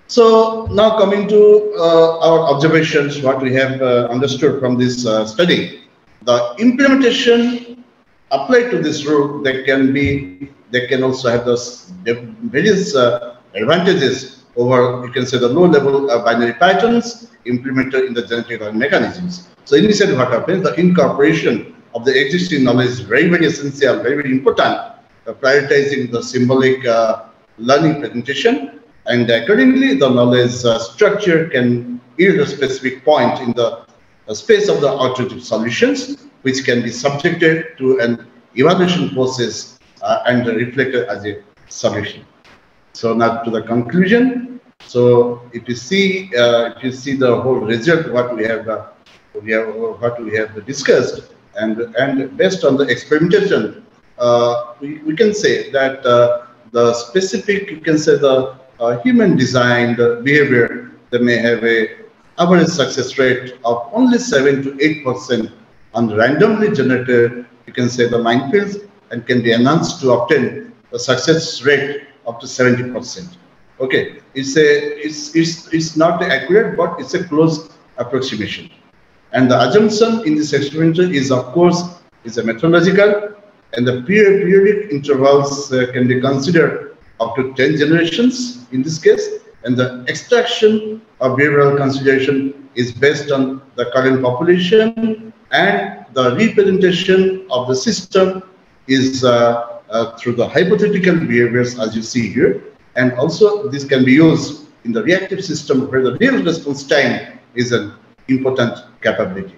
So now coming to our observations, what we have understood from this study, the implementation applied to this rule, they can also have those various advantages over, you can say, the low-level binary patterns implemented in the genetic mechanisms. So initially, what happens? The incorporation of the existing knowledge is very, very essential, very, very important. Prioritizing the symbolic learning presentation, and accordingly, the knowledge structure can yield a specific point in the space of the alternative solutions, which can be subjected to an evaluation process and reflected as a solution. So now to the conclusion. So if you see the whole result, what we have discussed, and based on the experimentation, we can say that the specific, you can say, the human designed behavior, they may have a average success rate of only 7 to 8% on randomly generated, you can say, the minefields, and can be enhanced to obtain a success rate up to 70%. Okay, it's not accurate, but it's a close approximation. And the assumption in this experiment is, of course, is a methodological, and the periodic intervals can be considered up to 10 generations in this case, and the extraction of behavioral consideration is based on the current population, and the representation of the system is through the hypothetical behaviors, as you see here. And also this can be used in the reactive system where the real response time is an important capability.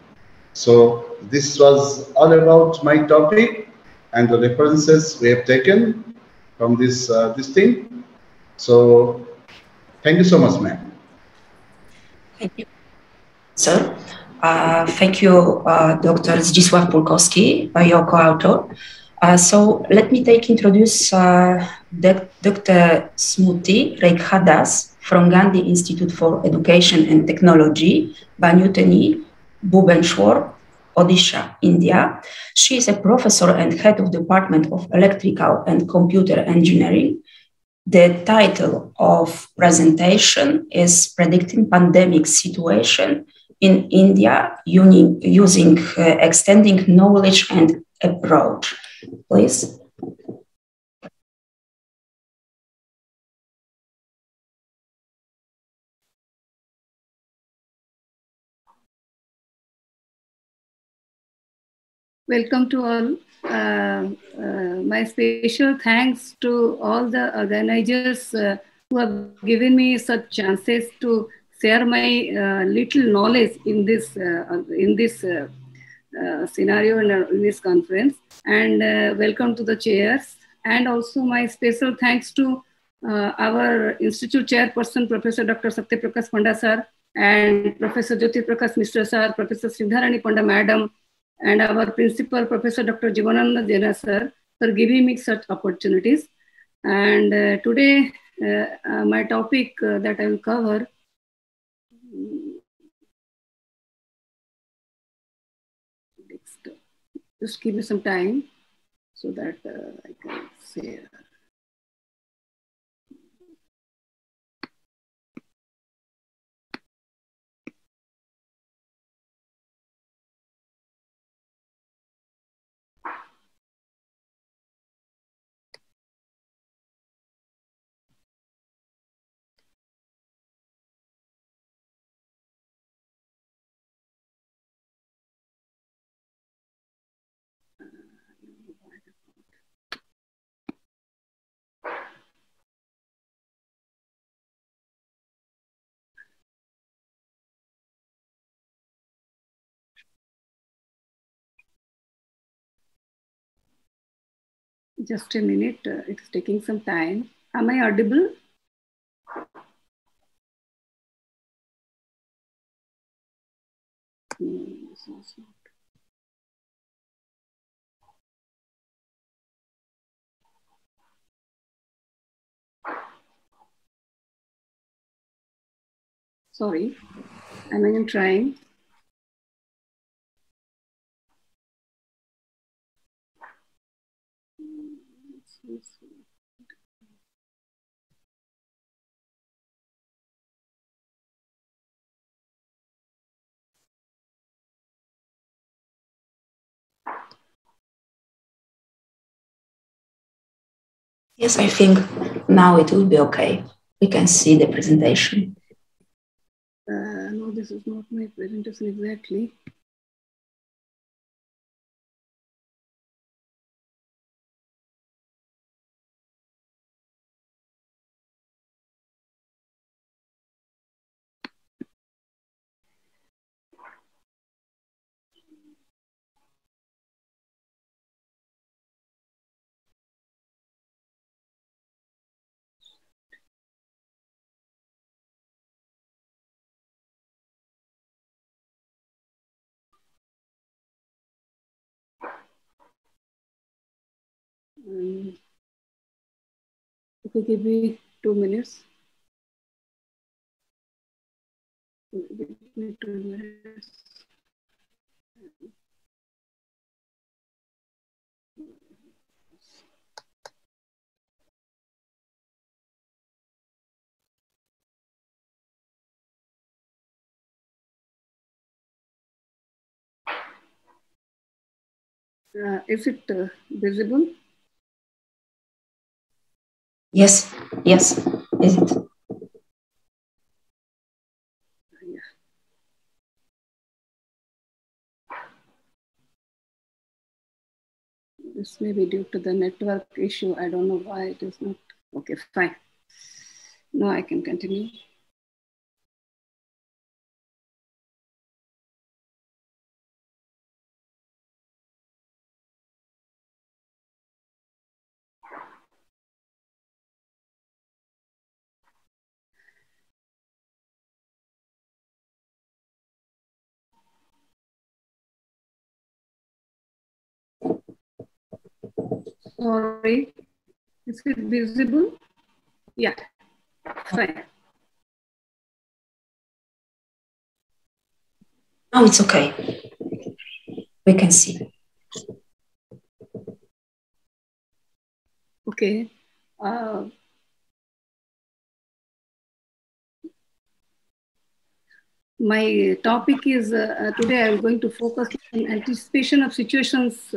So this was all about my topic and the references we have taken from this thing. So thank you so much, ma'am. Thank you, sir. Thank you, Dr. Zdzisław Pulkowski, your co-author. So let me introduce Dr. Smriti Rekhadas from Gandhi Institute for Education and Technology, Banyutani, Bhubaneswar, Odisha, India. She is a professor and head of the Department of Electrical and Computer Engineering. The title of presentation is Predicting Pandemic Situation in India using extending knowledge and approach. Please. Welcome to all. My special thanks to all the organizers who have given me such chances to share my little knowledge in this scenario and in this conference. And welcome to the chairs. And also my special thanks to our institute chairperson, Professor Dr. Satya Prakash Panda sir, and Professor Jyoti Prakash Mishra sir, Professor Sindharani Panda madam, and our principal, Professor Dr. Jivananda Jena sir, for giving me such opportunities. And today, my topic that I will cover just give me some time so that I can say. Just a minute, it's taking some time. Am I audible? Sorry, I'm again trying. Yes, I think now it will be okay. We can see the presentation. No, this is not my presentation exactly. If you give me 2 minutes. Give me 2 minutes. Is it visible? Yes, yes, is it? Yeah. This may be due to the network issue. I don't know why it is not. Okay, fine. Now I can continue. Sorry, is it visible? Yeah, fine. Now it's okay. we can see. Okay. My topic is, today I'm going to focus on anticipation of situations.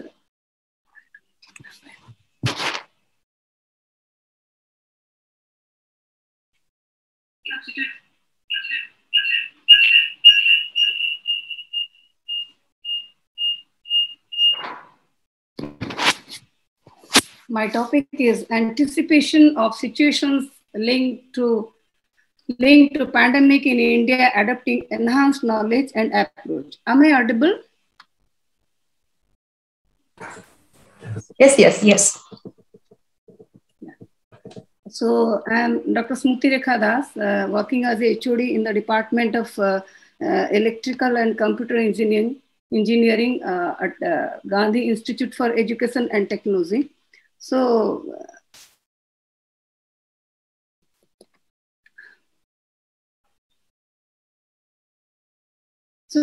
My topic is anticipation of situations linked to pandemic in India, adapting enhanced knowledge and approach. Am I audible? Yes, yes, yes. So I'm Dr. Smruti Rekha Das, working as a HOD in the Department of Electrical and Computer Engineering at Gandhi Institute for Education and Technology. So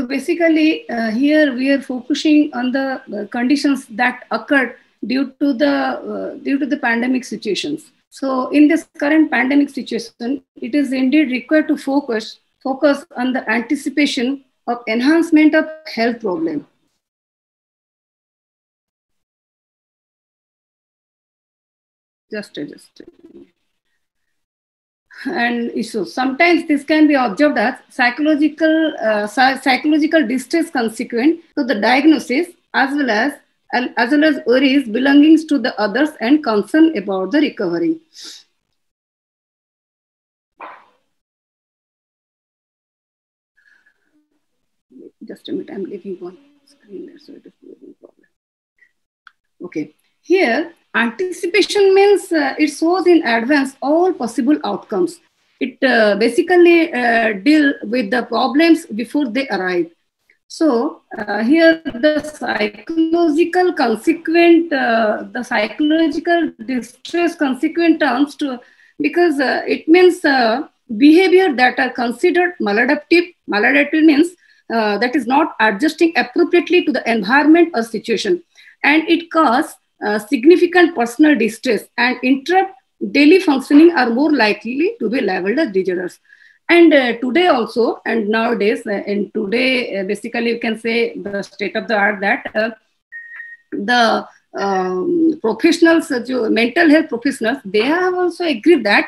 basically, here we are focusing on the conditions that occurred due to the pandemic situations. So in this current pandemic situation, it is indeed required to focus on the anticipation of enhancement of health problem. Just and issues. Sometimes this can be observed as psychological distress consequent to the diagnosis, as well as worries belonging to the others and concern about the recovery. Just a minute, I'm leaving one screen there, so it is no problem. Okay, here anticipation means it shows in advance all possible outcomes. It basically deal with the problems before they arrive. So here the psychological distress consequent terms to, because it means behavior that are considered maladaptive. Maladaptive means that is not adjusting appropriately to the environment or situation, and it causes significant personal distress and interrupt daily functioning are more likely to be labeled as disorders. And today also, and nowadays, and today, basically you can say the state of the art that the professionals, mental health professionals, they have also agreed that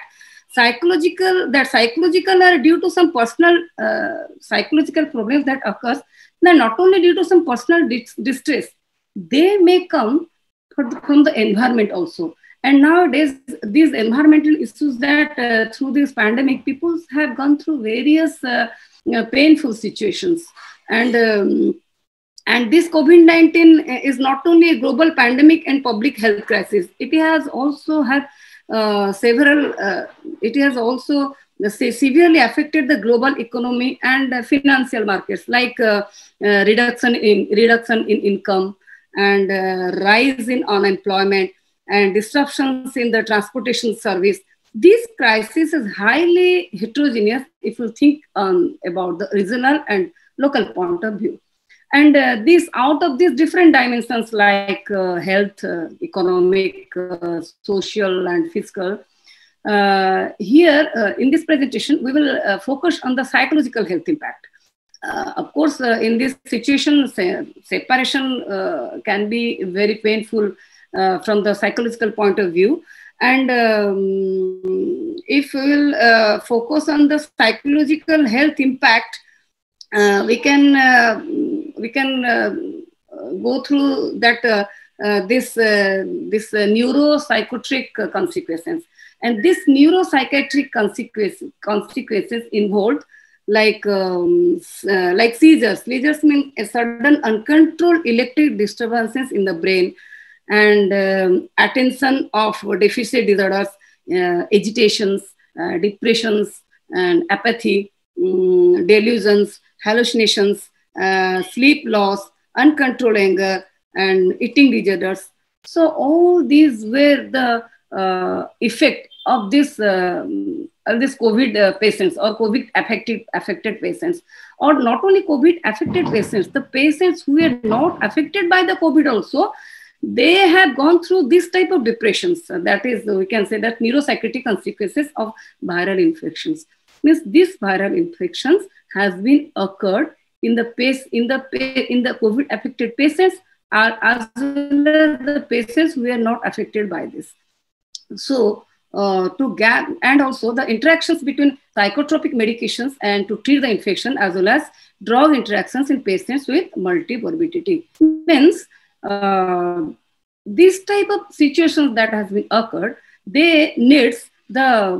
psychological are due to some personal psychological problems that occurs, then not only due to some personal distress, they may come from the environment also. And nowadays, these environmental issues that through this pandemic, people have gone through various painful situations. And this COVID-19 is not only a global pandemic and public health crisis. It has also had it has also severely affected the global economy and financial markets, like reduction in income and rise in unemployment and disruptions in the transportation service. This crisis is highly heterogeneous if you think about the regional and local point of view. And this out of these different dimensions like health, economic, social, and fiscal, here in this presentation, we will focus on the psychological health impact. Of course, in this situation, separation can be very painful from the psychological point of view. And if we will focus on the psychological health impact, we can go through that this neuropsychiatric consequences. And this neuropsychiatric consequences involved like seizures. Seizures mean a sudden uncontrolled electric disturbances in the brain, and attention of deficit disorders, agitations, depressions, and apathy, delusions, hallucinations, sleep loss, uncontrolled anger, and eating disorders. So all these were the effect of this this COVID patients or COVID affected patients, or not only COVID affected patients, the patients who are not affected by the COVID also, they have gone through this type of depressions. That is, we can say that neuropsychiatric consequences of viral infections. Means these viral infections has been occurred in the COVID affected patients, as well as the patients who are not affected by this. So and also the interactions between psychotropic medications and to treat the infection, as well as drug interactions in patients with multimorbidity. Means this type of situations that has been occurred, they needs the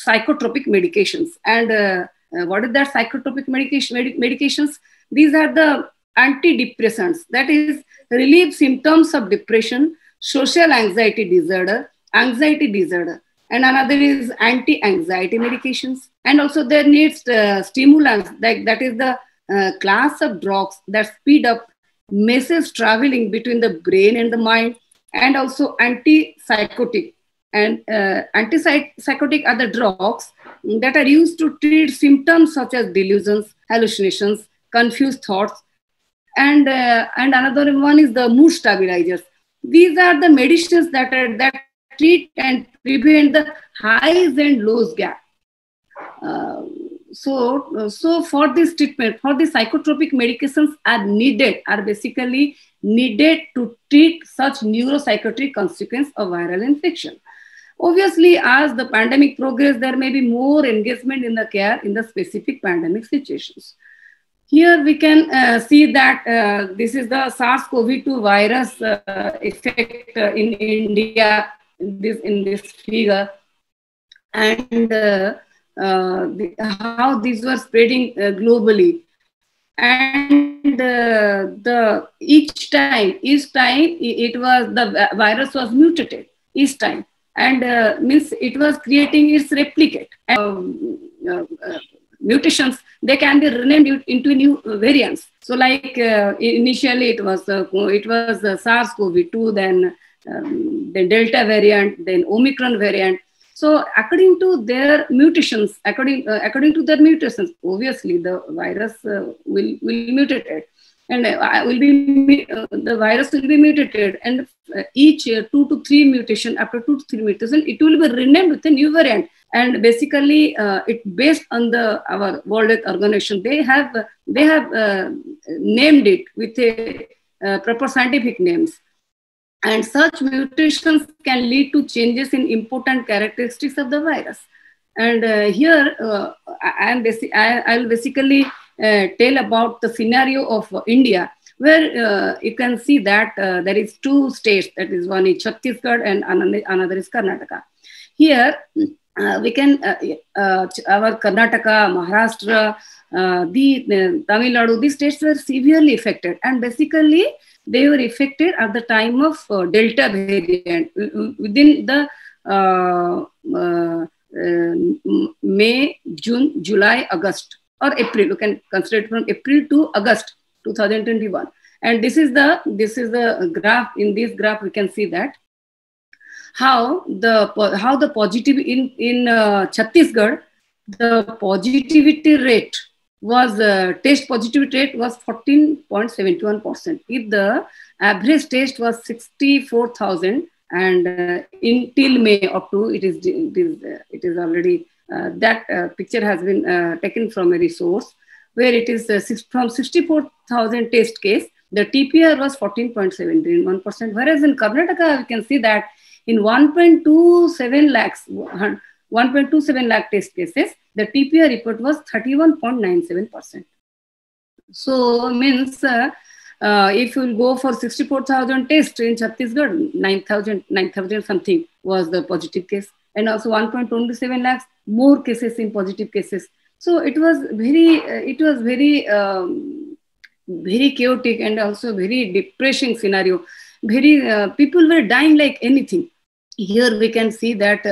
psychotropic medications. And what is that psychotropic medications? These are the antidepressants, that is relieve symptoms of depression, social anxiety disorder, and another is anti-anxiety medications. And also there needs stimulants, that is the class of drugs that speed up message traveling between the brain and the mind, and also antipsychotic. And antipsychotic are the drugs that are used to treat symptoms such as delusions, hallucinations, confused thoughts, and another one is the mood stabilizers. These are the medicines that treat and prevent the highs and lows gap. So for this treatment, for the psychotropic medications are basically needed to treat such neuropsychiatric consequence of viral infection. Obviously, as the pandemic progresses, there may be more engagement in the care in the specific pandemic situations. Here we can see that this is the SARS-CoV-2 virus effect in India in this figure, and how these were spreading globally. And each time it was, the virus was mutated each time, and means it was creating its replicate. Mutations, they can be renamed into new variants. So like initially it was SARS-CoV-2, then Delta variant, then Omicron variant. So according to their mutations, according to their mutations, obviously the virus will mutate, and the virus will be mutated, and each 2 to 3 mutation, after 2 to 3 mutation, it will be renamed with a new variant. And basically, it based on our World Health Organization, they have named it with a proper scientific names. And such mutations can lead to changes in important characteristics of the virus. And here, I'll basically tell about the scenario of India, where you can see that there is 2 states, that is one is Chhattisgarh and another is Karnataka. Here, we can, our Karnataka, Maharashtra, the Tamil Nadu, these states were severely affected, and basically they were affected at the time of Delta variant within the May, June, July, August, or April. You can consider it from April to August 2021. And this is the graph. In this graph, we can see that how the positivity in Chhattisgarh, the positivity rate was test positivity rate was 14.71%. If the average test was 64,000, and until May up to it is already that picture has been taken from a resource where it is from 64,000 test case, the TPR was 14.71%. Whereas in Karnataka, we can see that in 1.27 lakh test cases, the TPR report was 31.97%. So means if you will go for 64,000 tests in Chhattisgarh, 9,000 something was the positive case, and also 1.27 lakhs more cases in positive cases. So it was very chaotic and also very depressing scenario. People were dying like anything. Here we can see that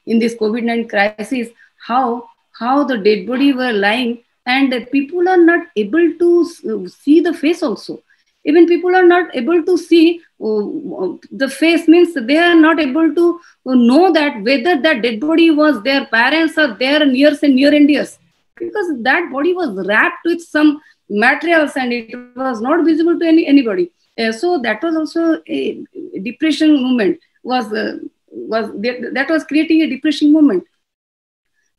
in this COVID-19 crisis, how the dead body were lying, and people are not able to see the face also. Even people are not able to see the face, means they are not able to know that whether that dead body was their parents or their nears and near and dears, because that body was wrapped with some materials and it was not visible to anybody. So that was also a depression movement, that was creating a depression movement.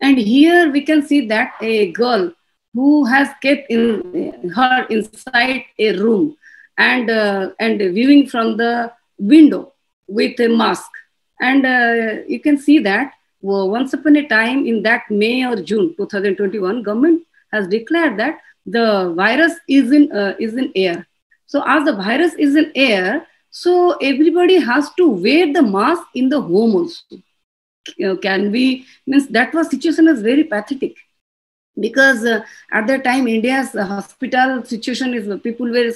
And here we can see that a girl who has kept her inside a room and viewing from the window with a mask. And you can see that once upon a time in that May or June 2021, government has declared that the virus is in air. So as the virus is in air, so everybody has to wear the mask in the home also. Means that was situation is very pathetic. Because at that time, India's hospital situation is people were in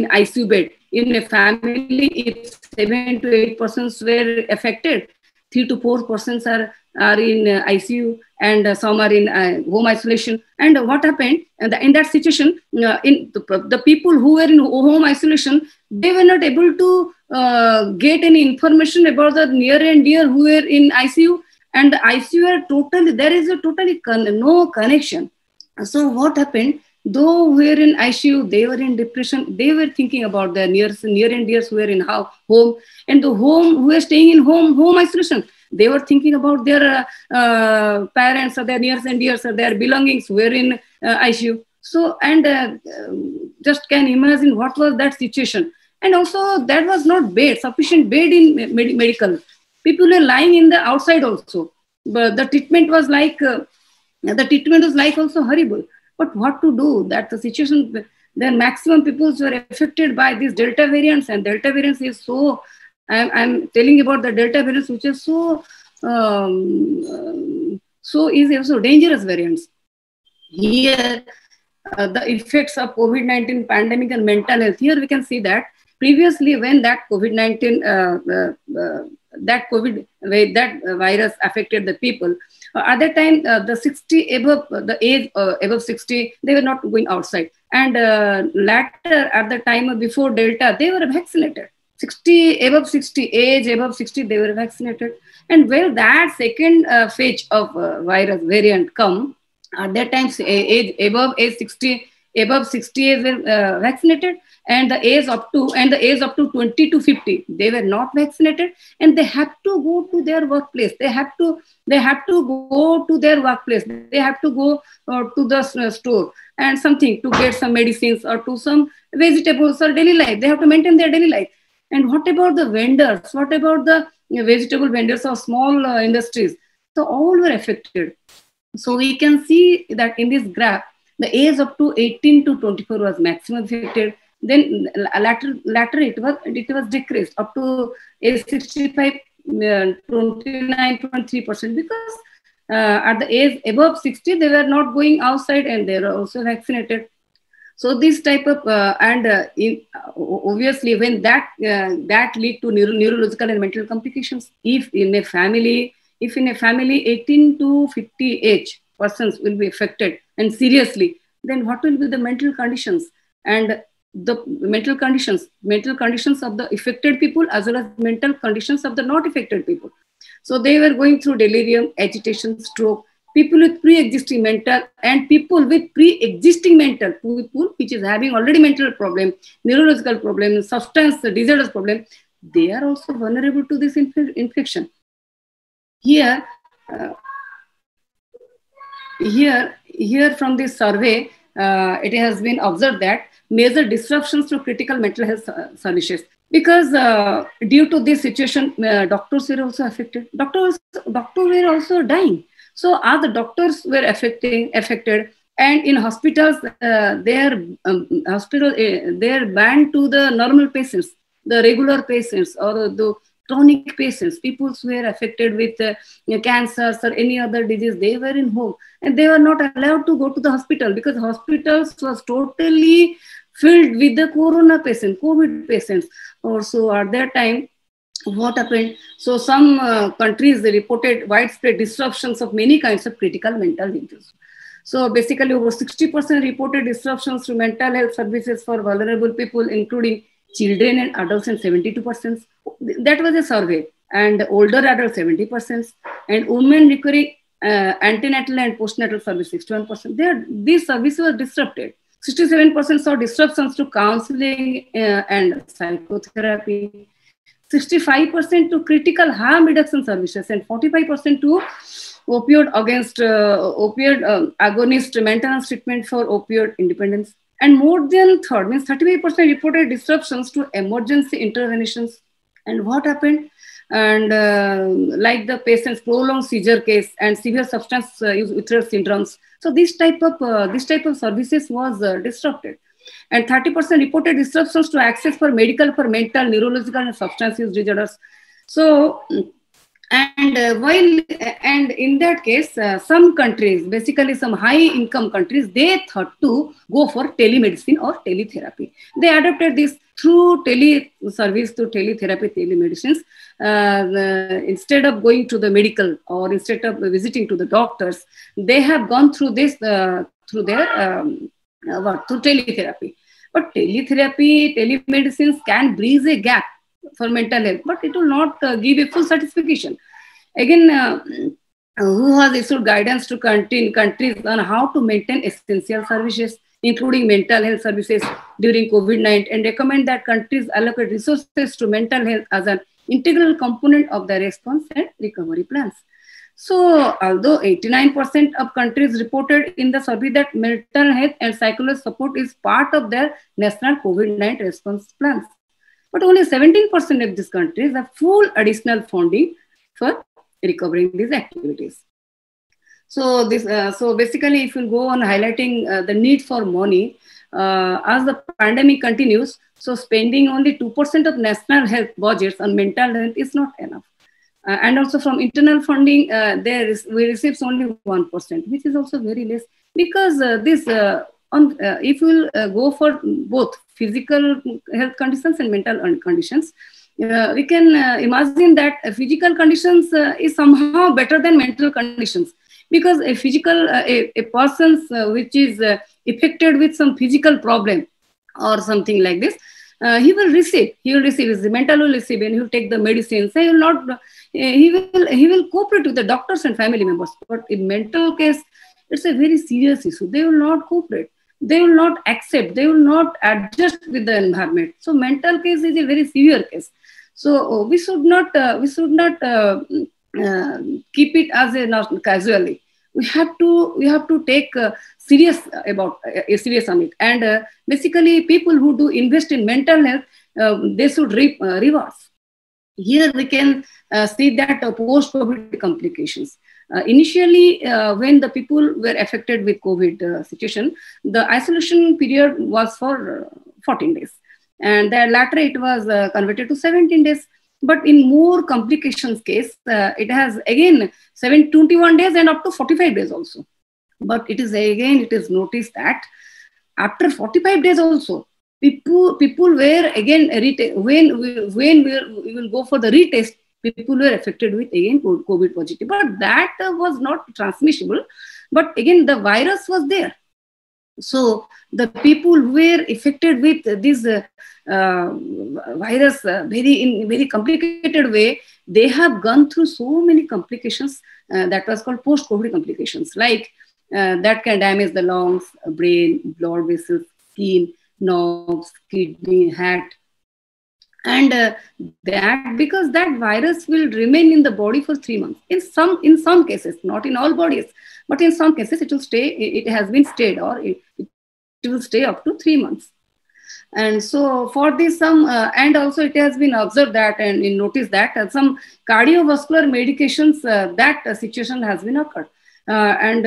ICU bed. In a family, if 7 to 8 persons were affected, 3 to 4 persons are in ICU, and some are in home isolation. And what happened in that situation? In the people who were in home isolation, they were not able to get any information about the near and dear who were in ICU. And the ICU are totally, there is a totally no connection. So what happened? Though we were in ICU, they were in depression. They were thinking about their near and dears who were in home, and the home who were staying in home isolation. They were thinking about their parents or their nears and dears or their belongings who were in ICU. So, and just can imagine what was that situation. And also that was not sufficient bed in medical. People were lying in the outside also, but the treatment was like also horrible. But what to do? That the situation, the maximum people were affected by these Delta variants, and Delta variants is so. I'm telling about the Delta variants, which is so easy, so dangerous variants. Here, the effects of COVID-19 pandemic and mental health. Here we can see that previously, when that COVID-19 that virus affected the people. At that time, the 60 above, the age above 60, they were not going outside. And later, at the time before Delta, they were vaccinated. 60 above 60, age above 60, they were vaccinated. And when that second phase of virus variant come, at that time, age above 60 age were vaccinated. And the age up to 20 to 50, they were not vaccinated, and they have to go to their workplace. They have to go to their workplace. They have to go to the store and something to get some medicines or to some vegetables or daily life. They have to maintain their daily life. And what about the vendors? What about the vegetable vendors or small industries? So all were affected. So we can see that in this graph, the age up to 18 to 24 was maximum affected. Then later it was decreased up to age 65, 29.3%, because at the age above 60 they were not going outside and they were also vaccinated. So this type of obviously when that lead to neurological and mental complications. If in a family 18 to 50 age persons will be affected and seriously, then what will be the mental conditions and the mental conditions of the affected people as well as mental conditions of the not affected people. So they were going through delirium, agitation, stroke, people with pre-existing mental and people with pre-existing mental, people which is having already mental problem, neurological problem, substance disorders problem, they are also vulnerable to this infection. Here from this survey, it has been observed that major disruptions to critical mental health services, because due to this situation, doctors were also affected. Doctors were also dying. So as the doctors were affected, and in hospitals, they are banned to the normal patients, the regular patients or the chronic patients, people who were affected with cancers or any other disease. They were in home and they were not allowed to go to the hospital because hospitals was totally filled with the corona patients, COVID patients. Also at that time, what happened? So some countries, they reported widespread disruptions of many kinds of critical mental issues. So basically over 60% reported disruptions to mental health services for vulnerable people, including children and adults, and 72%. That was a survey. And older adults, 70%. And women requiring antenatal and postnatal service, 61%. These services were disrupted. 67% saw disruptions to counseling and psychotherapy. 65% to critical harm reduction services, and 45% to opioid agonist maintenance treatment for opioid independence. And more than third, means 35% reported disruptions to emergency interventions. And what happened? And like the patient's prolonged seizure case and severe substance use withdrawal syndromes. So this type of services was disrupted. And 30% reported disruptions to access for medical, for mental, neurological, and substance use disorders. So, and in that case, some countries, basically some high income countries, they thought to go for telemedicine or teletherapy. They adopted this through teleservice, through teletherapy, telemedicines. Instead of going to the medical or instead of visiting to the doctors, they have gone through this through teletherapy. But telemedicines can bridge a gap for mental health, but it will not give a full satisfaction. Again, who has issued guidance to countries on how to maintain essential services, including mental health services during COVID-19, and recommend that countries allocate resources to mental health as an integral component of their response and recovery plans. So, although 89% of countries reported in the survey that mental health and psychological support is part of their national COVID-19 response plans, but only 17% of these countries have full additional funding for recovering these activities. So, so basically, if you go on highlighting the need for money, as the pandemic continues, so spending only 2% of national health budgets on mental health is not enough. And also from internal funding, we receive only 1%, which is also very less, because if you will go for both physical health conditions and mental conditions, we can imagine that physical conditions is somehow better than mental conditions, because a person's which is affected with some physical problem or something like this, he will receive his mental will receive, and he will take the medicines. He will cooperate with the doctors and family members. But in mental case, it's a very serious issue. They will not cooperate. They will not accept. They will not adjust with the environment. So mental case is a very severe case. So we should not keep it as a casually. We have to take serious about serious on it. And basically, people who do invest in mental health, they should reap rewards. Here we can see that post-COVID complications. Initially, when the people were affected with COVID situation, the isolation period was for 14 days. And the latter it was converted to 17 days. But in more complications case, it has again 21 days and up to 45 days also. But it is noticed that after 45 days also, people were again, when we will go for the retest, people were affected with again COVID positive. But that was not transmissible. But again, the virus was there. So the people who were affected with this virus in very complicated way, they have gone through so many complications that was called post-COVID complications, like that can damage the lungs, brain, blood vessels, skin, nerves, kidney, heart. And that because that virus will remain in the body for 3 months. In some cases, not in all bodies, but in some cases it will stay. It has been stayed, or it will stay up to 3 months. And so for this, and also it has been observed that and noticed that some cardiovascular medications that situation has been occurred. And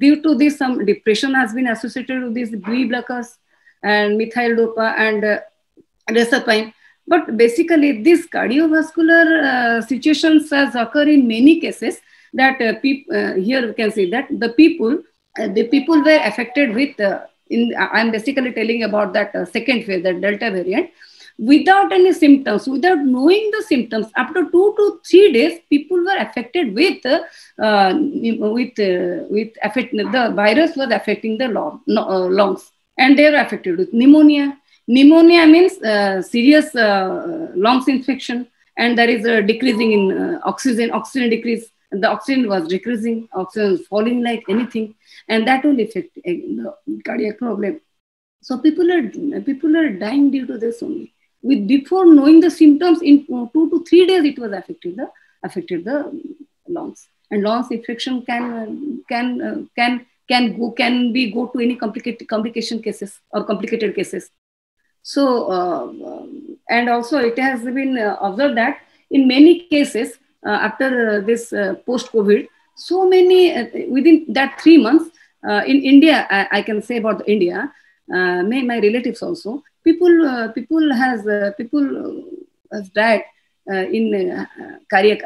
due to this, some depression has been associated with these B blockers and methyl dopa and reserpine. But basically, these cardiovascular situations has occurred in many cases. That here we can see that the people were affected with. I'm basically telling about that second phase, that Delta variant. without any symptoms, without knowing the symptoms. After 2 to 3 days, people were affected with the virus was affecting the lungs, and they were affected with pneumonia. Pneumonia means serious lungs infection, and there is a decreasing in oxygen decrease. The oxygen was decreasing, oxygen was falling like anything, and that will affect the cardiac problem. So people are dying due to this only. Before knowing the symptoms, in 2 to 3 days, it was affected the lungs, and lungs infection can go to any complicated cases. So and also it has been observed that in many cases after this post-COVID, so many within that 3 months in India, I can say about India, my relatives also, people has died in cardiac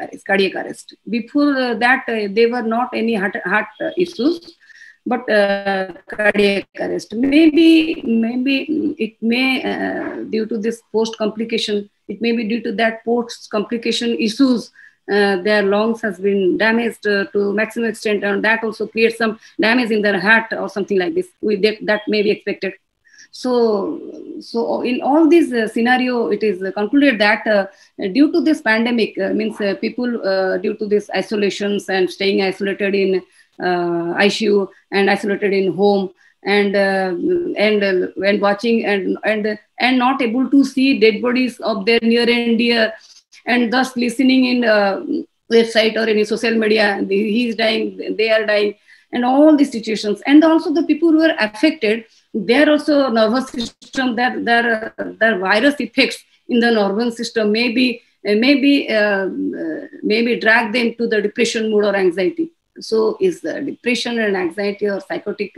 arrest. Before that, they were not any heart issues, but cardiac arrest. Maybe it may due to this post complication. It may be due to that post complication issues. Their lungs has been damaged to maximum extent, and that also creates some damage in their heart or something like this. That may be expected. So in all these scenario, it is concluded that due to this pandemic, means people due to this isolations and staying isolated in ICU and isolated in home, and watching and not able to see dead bodies of their near and dear, and thus listening in website or any social media, he is dying, they are dying, and all these situations. And also the people who are affected, they are also nervous system, their virus effects in the nervous system maybe drag them to the depression mood or anxiety. So is the depression and anxiety or psychic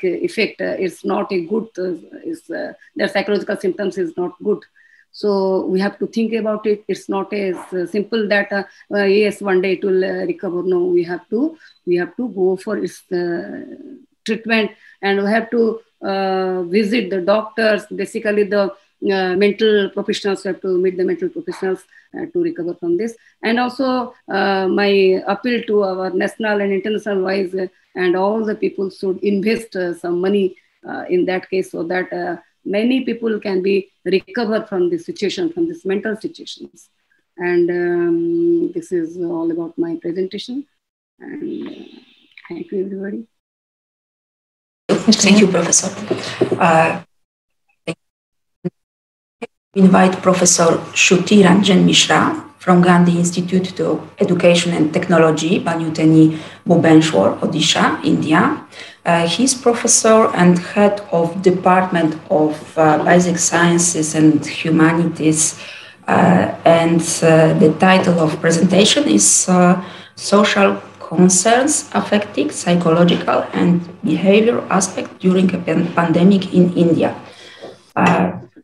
effect is not a good, their psychological symptoms is not good. So we have to think about it. It's not as simple that yes, one day it will recover. No, we have to go for its treatment, and we have to visit the doctors, basically the mental professionals. We have to meet the mental professionals to recover from this. And also my appeal to our national and international wise and all the people should invest some money in that case, so that many people can be recovered from this situation, from these mental situations. And this is all about my presentation. And thank you, everybody. Thank you, Professor. Invite Professor Shruti Ranjan Mishra from Gandhi Institute of Education and Technology, Banyuteni, Bhubaneswar, Odisha, India. He is professor and head of Department of Basic Sciences and Humanities, and the title of presentation is Social Concerns Affecting Psychological and Behavioral Aspect During a Pandemic in India.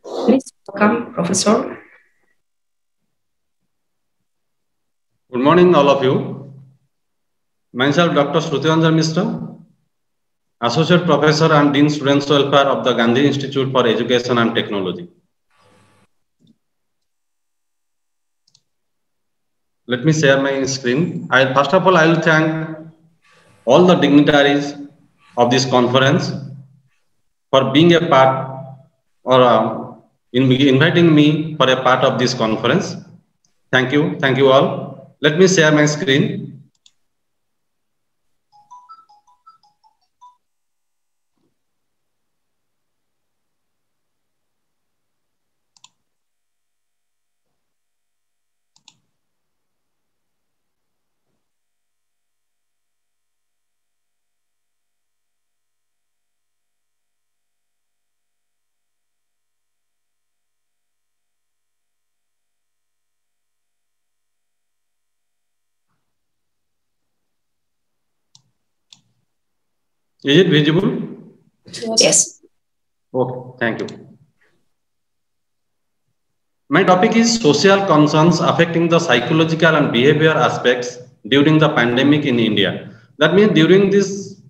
Please welcome, Professor. Good morning, all of you. Myself, Dr. Shruti Ranjan Mishra, Associate Professor and Dean Students Welfare of the Gandhi Institute for Education and Technology. Let me share my screen. First of all, I will thank all the dignitaries of this conference for being a part or inviting me for a part of this conference. Thank you. Thank you all. Let me share my screen. Is it visible? Yes. Okay, thank you. My topic is social concerns affecting the psychological and behavior aspects during the pandemic in India. That means during this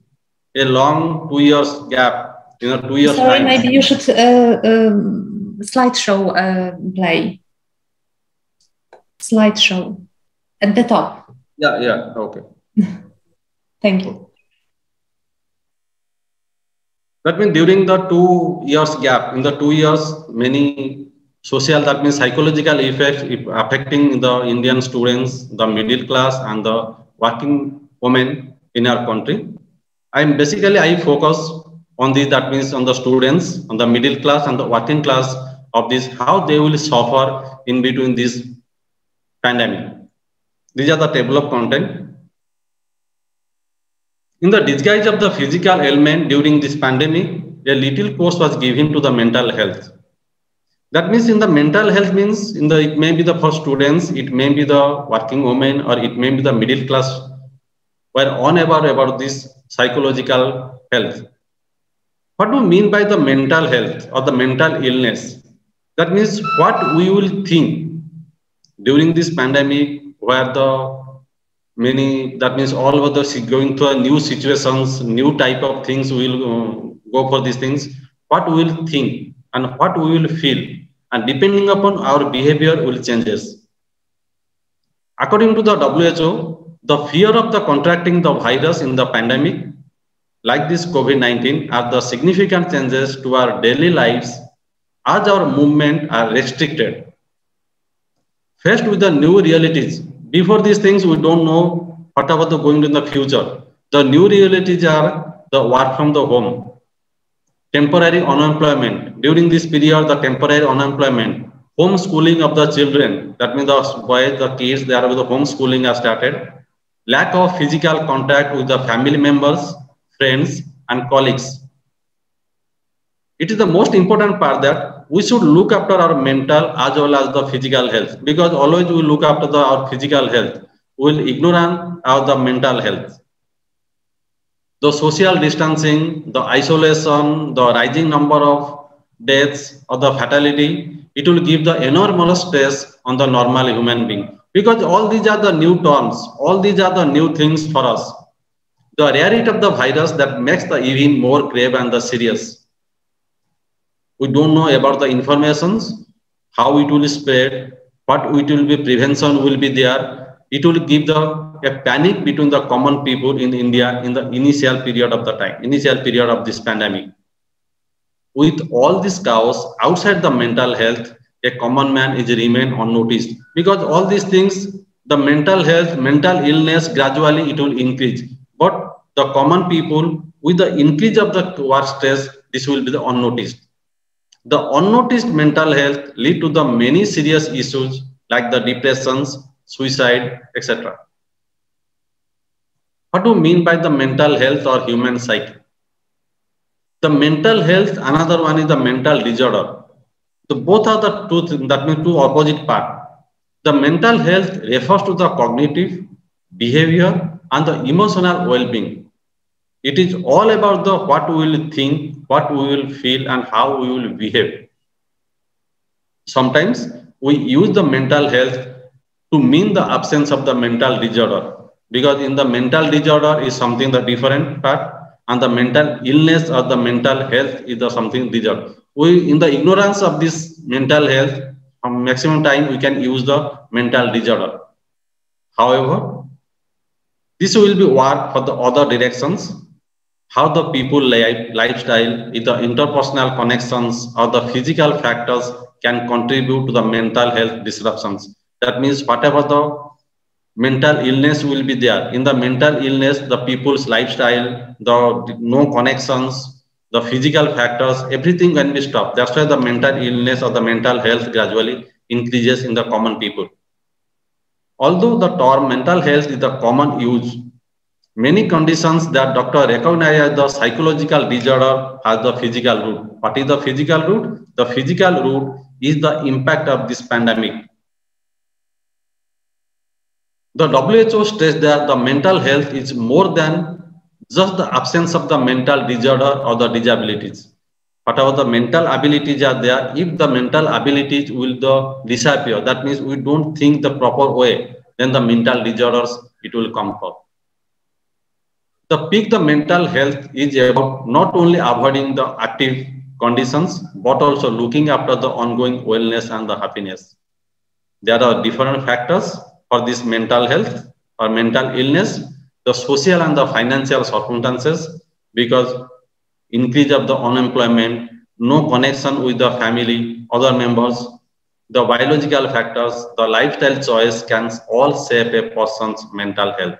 a long 2 years gap, 2 years. Sorry, maybe you should slideshow play. Slideshow at the top. Yeah, okay. Thank you. That means during the 2 years gap, in the 2 years, many social, that means psychological effects affecting the Indian students, the middle class and the working women in our country. I focus on this, that means on the students, on the middle class and the working class of this, how they will suffer in between this pandemic. These are the table of content. In the disguise of the physical ailment during this pandemic, a little course was given to the mental health. That means in the mental health means it may be for students, it may be the working women, or it may be the middle class were unaware about this psychological health. What do you mean by the mental health or the mental illness? That means what we will think during this pandemic, where the many, that means all over the going through new situations, new type of things, we will go for these things, what we will think and what we will feel, and depending upon our behavior will changes. According to the WHO, the fear of the contracting the virus in the pandemic, like this COVID-19, are the significant changes to our daily lives as our movement are restricted. Faced with the new realities, before these things, we don't know what about the going in the future. The new realities are the work from the home, temporary unemployment. During this period, the temporary unemployment, homeschooling of the children. That means the boys, the kids, they are with the homeschooling are started. Lack of physical contact with the family members, friends, and colleagues. It is the most important part that we should look after our mental as well as the physical health, because always we look after our physical health, we will ignore the mental health. The social distancing, the isolation, the rising number of deaths or the fatality, it will give the enormous stress on the normal human being, because all these are the new terms, all these are the new things for us. The rarity of the virus that makes the even more grave and the serious. We don't know about the informations, how it will spread, what it will be, prevention will be there. It will give a panic between the common people in India in the initial period of the time, initial period of this pandemic. With all this chaos outside the mental health, a common man is remain unnoticed, because all these things, the mental health, mental illness, gradually it will increase. But the common people, with the increase of the work stress, this will be the unnoticed. The unnoticed mental health lead to the many serious issues like the depressions, suicide, etc. What do you mean by the mental health or human psyche? The mental health, another one is the mental disorder. So both are the two, that means two opposite parts. The mental health refers to the cognitive, behavior, and the emotional well-being. It is all about the what we will think, what we will feel, and how we will behave. Sometimes we use the mental health to mean the absence of the mental disorder, because in the mental disorder is something the different part, and the mental illness or the mental health is the something disorder. We, in the ignorance of this mental health, maximum time we can use the mental disorder. However, this will be work for the other directions, how the people lifestyle, the interpersonal connections or the physical factors can contribute to the mental health disruptions. That means whatever the mental illness will be there, in the mental illness, the people's lifestyle, the no connections, the physical factors, everything can be stopped. That's why the mental illness or the mental health gradually increases in the common people. Although the term mental health is the common use, many conditions that doctor recognize as the psychological disorder has the physical root. What is the physical root? The physical root is the impact of this pandemic. The WHO stressed that the mental health is more than just the absence of the mental disorder or the disabilities. Whatever the mental abilities are there, if the mental abilities will disappear, that means we don't think the proper way, then the mental disorders, it will come forth. The peak the mental health is about not only avoiding the active conditions, but also looking after the ongoing wellness and the happiness. There are different factors for this mental health or mental illness, the social and the financial circumstances, because increase of the unemployment, no connection with the family, other members, the biological factors, the lifestyle choice can all shape a person's mental health.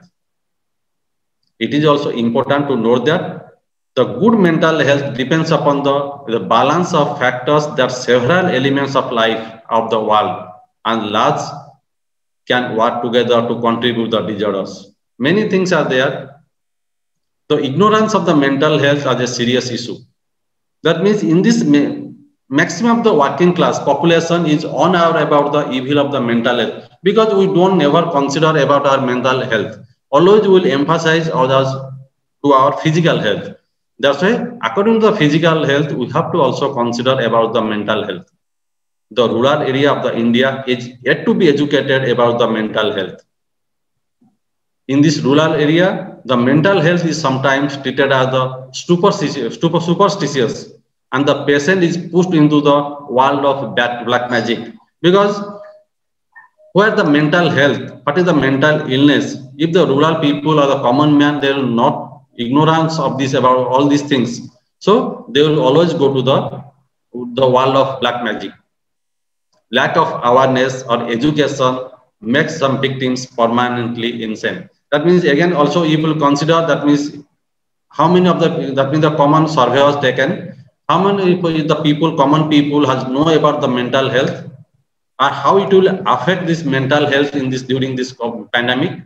It is also important to note that the good mental health depends upon the balance of factors that several elements of life of the world and large can work together to contribute the disorders. Many things are there. The ignorance of the mental health is a serious issue. That means in this maximum of the working class population is unaware about the evil of the mental health because we don't never consider about our mental health. Always we will emphasize others to our physical health. That's why according to the physical health, we have to also consider about the mental health. The rural area of the India is yet to be educated about the mental health. In this rural area, the mental health is sometimes treated as the superstitious, and the patient is pushed into the world of black magic. Because where the mental health, what is the mental illness? If the rural people or the common man, they will not ignorance of this about all these things. So they will always go to the world of black magic. Lack of awareness or education makes some victims permanently insane. That means again also you will consider that means how many of the common survey was taken, how many the people, common people has know about the mental health or how it will affect this mental health in this during this pandemic.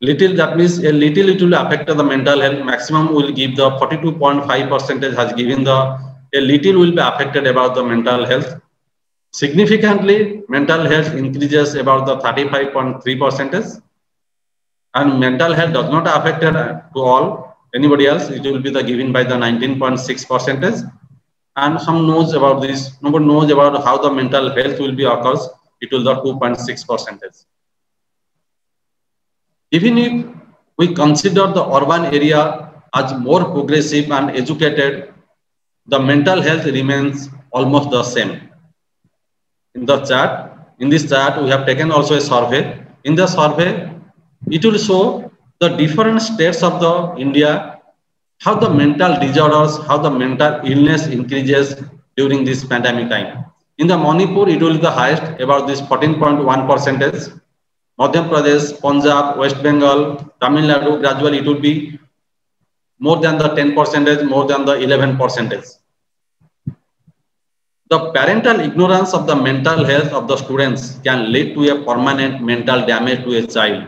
Little, that means a little it will affect the mental health. Maximum will give the 42.5% has given a little will be affected about the mental health. Significantly, mental health increases about the 35.3%. And mental health does not affect to all anybody else. It will be the given by the 19.6%. And some knows about this. Nobody knows about how the mental health will be occurs. It will the 2.6%. Even if we consider the urban area as more progressive and educated, the mental health remains almost the same. In this chart, we have taken also a survey. In the survey, it will show the different states of the India, how the mental disorders, how the mental illness increases during this pandemic time. In the Manipur, it will be the highest, about this 14.1%. Madhya Pradesh, Punjab, West Bengal, Tamil Nadu, gradually it will be more than the 10%, more than the 11%. The parental ignorance of the mental health of the students can lead to a permanent mental damage to a child.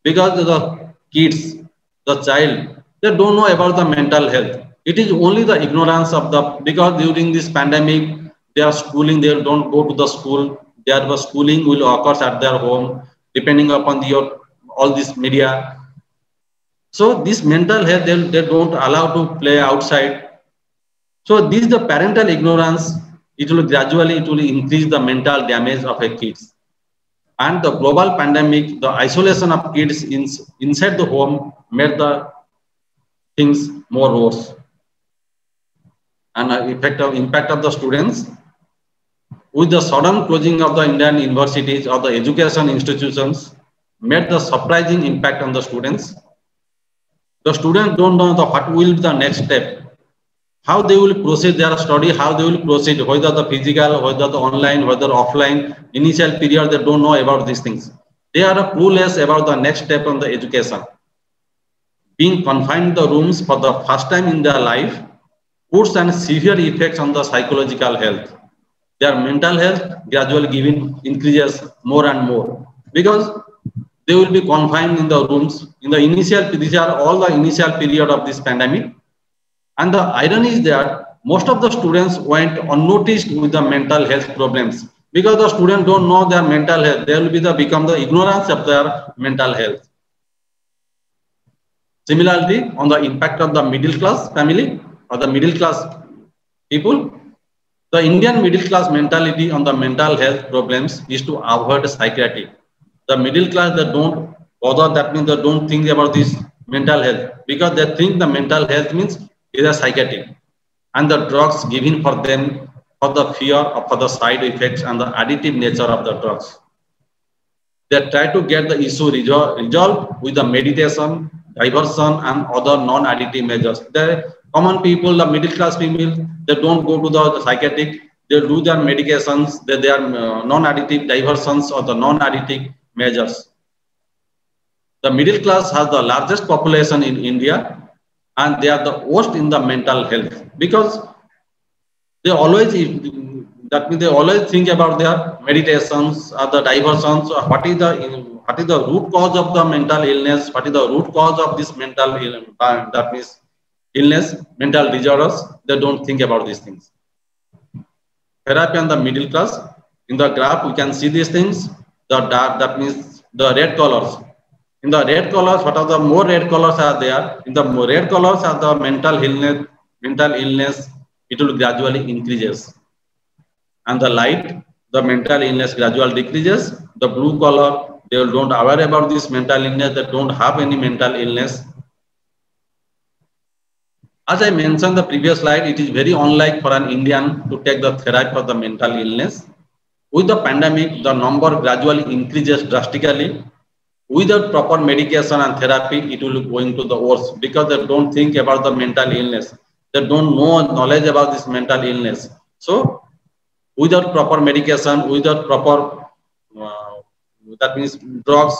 Because the kids, the child, they don't know about the mental health. It is only the ignorance of because during this pandemic, they are schooling, they don't go to the school, their schooling will occur at their home, depending upon all this media. So this mental health, they don't allow to play outside. So this the parental ignorance, it will gradually, it will increase the mental damage of a kids. And the global pandemic, the isolation of kids inside the home made the things more worse. And the impact of the students, with the sudden closing of the Indian universities or the education institutions, made the surprising impact on the students. The students don't know what will be the next step, how they will proceed their study, how they will proceed, whether the physical, whether the online, whether offline. Initial period, they don't know about these things. They are clueless about the next step on the education. Being confined in the rooms for the first time in their life puts an severe effects on the psychological health. Their mental health gradually increases more and more because they will be confined in the rooms. In the initial, these are all the initial period of this pandemic. And the irony is that most of the students went unnoticed with the mental health problems because the students don't know their mental health. They will become the ignorance of their mental health. Similarly, on the impact of the middle class family or the middle class people, the Indian middle class mentality on the mental health problems is to avoid psychiatry. The middle class, they don't bother, that means they don't think about this mental health because they think the mental health means is a psychiatry. and the drugs given for them for the fear or for the side effects and the additive nature of the drugs. They try to get the issue resolved with the meditation, diversion, and other non-additive measures. The common people, the middle class people, they don't go to the psychiatric. They do their medications, they are non-additive diversions or the non-additive measures. The middle class has the largest population in India, and they are the worst in the mental health because they always, that means they always think about their meditations or the diversions, or what is the root cause of the mental illness, what is the root cause of this mental illness, that means illness, mental disorders. They don't think about these things. Therapy and the middle class. In the graph, we can see these things. The dark, that means the red colors. In the red colors, what are the more red colors are there? In the more red colors are the mental illness, it will gradually increases. And the light, the mental illness gradually decreases. The blue color, they don't aware about this mental illness, they don't have any mental illness. As I mentioned the previous slide, it is very unlike for an Indian to take the therapy for the mental illness. With the pandemic, the number gradually increases drastically. Without proper medication and therapy, it will go into the worst because they don't think about the mental illness. They don't know knowledge about this mental illness. So, without proper medication, without proper, that means drugs,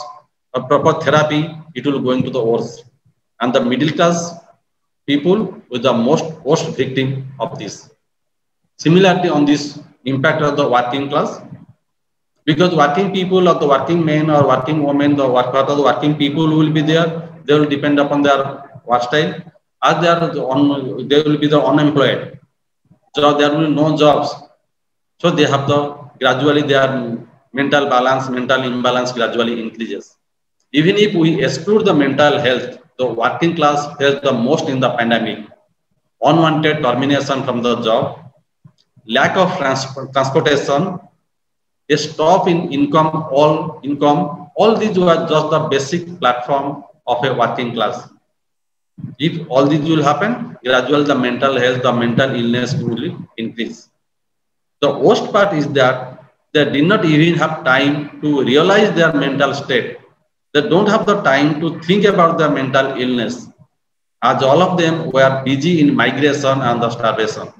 or proper therapy, it will go into the worst. And the middle class people with the worst victim of this. Similarly, on this impact of the working class, because working people or the working men or working women, the working people will be there, they will depend upon their work style, as they will be the unemployed. So there will be no jobs. So they have gradually their mental imbalance gradually increases. Even if we exclude the mental health, the working class faced the most in the pandemic. Unwanted termination from the job, lack of transportation, a stop in income, all these were just the basic platform of a working class. If all these will happen, gradually the mental health, the mental illness will increase. The worst part is that they did not even have time to realize their mental state. They don't have the time to think about their mental illness, as all of them were busy in migration and the starvation.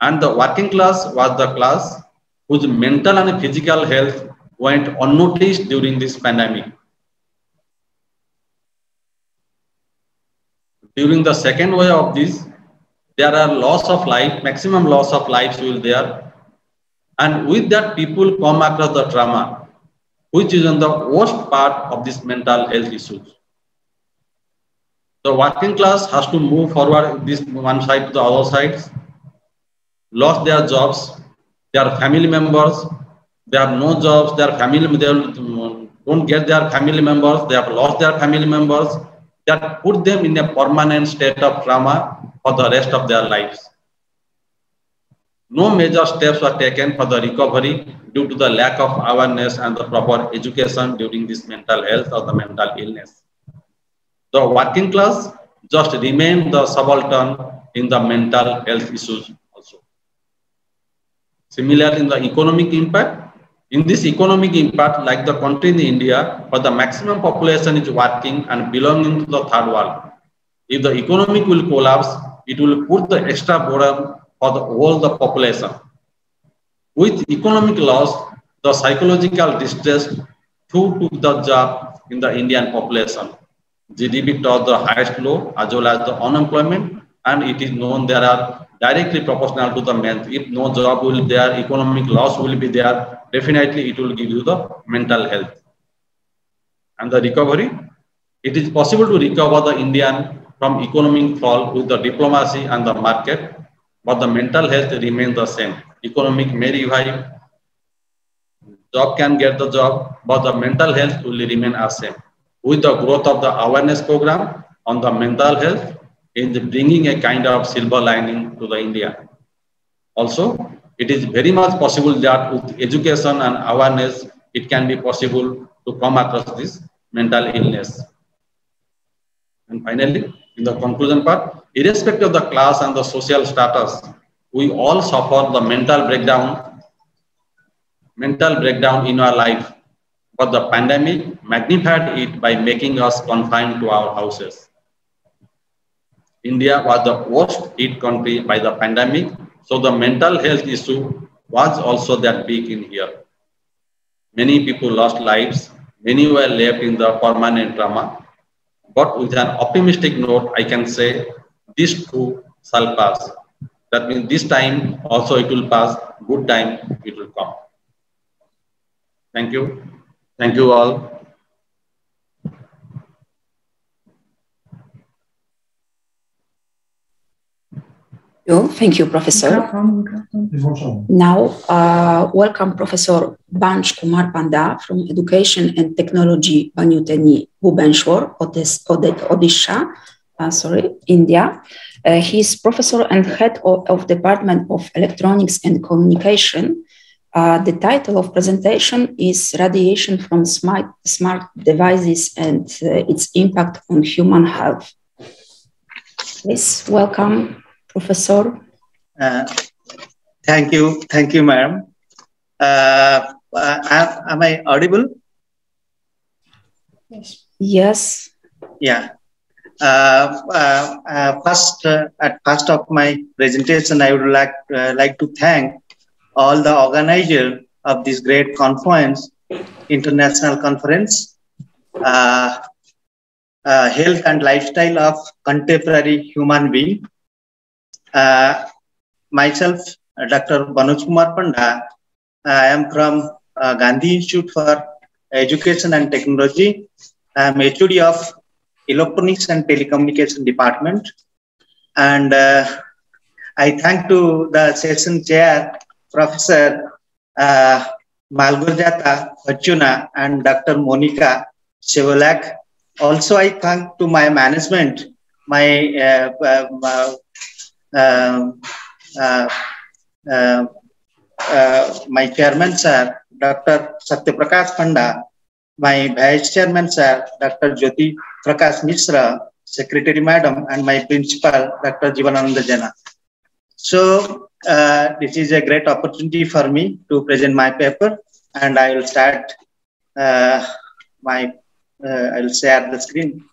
And the working class was the class whose mental and physical health went unnoticed during this pandemic. During the second wave of this, there are loss of life, maximum loss of lives will there. And with that, people come across the trauma, which is on the worst part of this mental health issues. The working class has to move forward this one side to the other sides, lost their jobs, their family members, they have no jobs, their family, they don't get their family members, they have lost their family members, that put them in a permanent state of trauma for the rest of their lives. No major steps were taken for the recovery due to the lack of awareness and the proper education during this mental health or the mental illness. The working class just remained the subaltern in the mental health issues also. Similarly, in the economic impact, in this economic impact, like the country in India, where the maximum population is working and belonging to the third world, if the economic will collapse, it will put the extra burden for the whole the population. With economic loss, the psychological distress took the job in the Indian population. GDP touched the highest low as well as the unemployment, and it is known there are directly proportional to the mental. If no job will be there, economic loss will be there, definitely it will give you the mental health. And the recovery, it is possible to recover the Indian from economic fall with the diplomacy and the market, but the mental health remains the same. Economic may revive, job can get the job, but the mental health will remain as same. With the growth of the awareness program on the mental health, is bringing a kind of silver lining to the India. Also, it is very much possible that with education and awareness, it can be possible to come across this mental illness. And finally, in the conclusion part, irrespective of the class and the social status, we all suffer the mental breakdown in our life. But the pandemic magnified it by making us confined to our houses. India was the worst hit country by the pandemic, so the mental health issue was also that big in here. Many people lost lives, many were left in the permanent trauma. But with an optimistic note, I can say this too shall pass. That means this time also it will pass, good time it will come. Thank you. Thank you all. Thank you, Professor. Now, welcome Professor Banch Kumar Panda from Education and Technology, Banyuteni, Bhubaneswar, Odisha, India. He is professor and head of Department of Electronics and Communication. The title of presentation is Radiation from Smart Devices and its Impact on Human Health. Please welcome, Professor. Thank you, madam. Am I audible? Yes. Yeah. First of my presentation, I would like to thank all the organizers of this great conference, international conference, health and lifestyle of contemporary human being. Myself, Dr. Banch Kumar Panda, I am from Gandhi Institute for Education and Technology. I am HOD of Electronics and Telecommunication Department. And I thank to the session chair, Professor Malgorzata Fortuna and Dr. Monica Chevolak. Also, I thank to my management, my chairman, sir, Dr. Satyaprakash Panda, my vice chairman, sir, Dr. Jyoti Prakash Mishra, secretary madam, and my principal, Dr. Jivananda Jana. So, this is a great opportunity for me to present my paper, and I will start I will share the screen.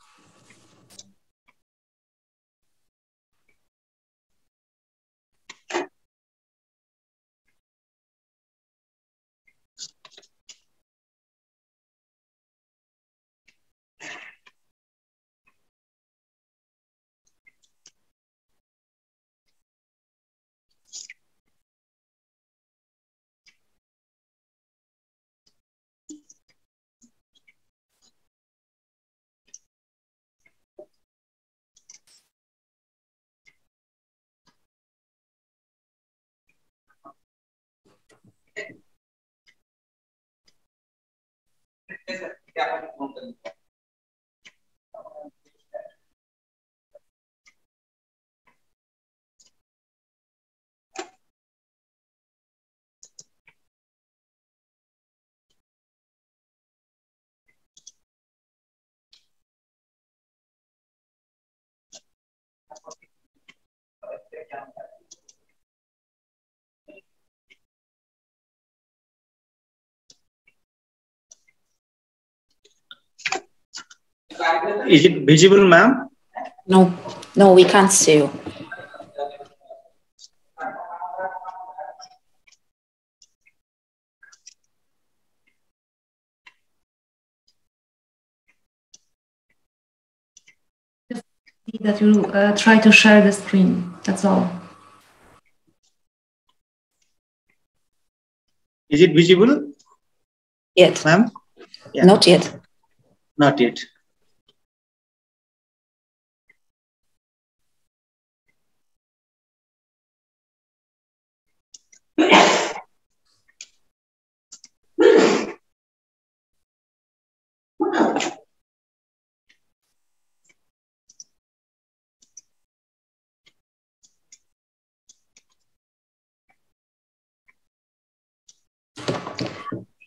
Is it visible, ma'am? No, we can't see you. Just see that you try to share the screen, that's all. Is it visible? Yet. Ma'am? Yeah. Not yet. Not yet.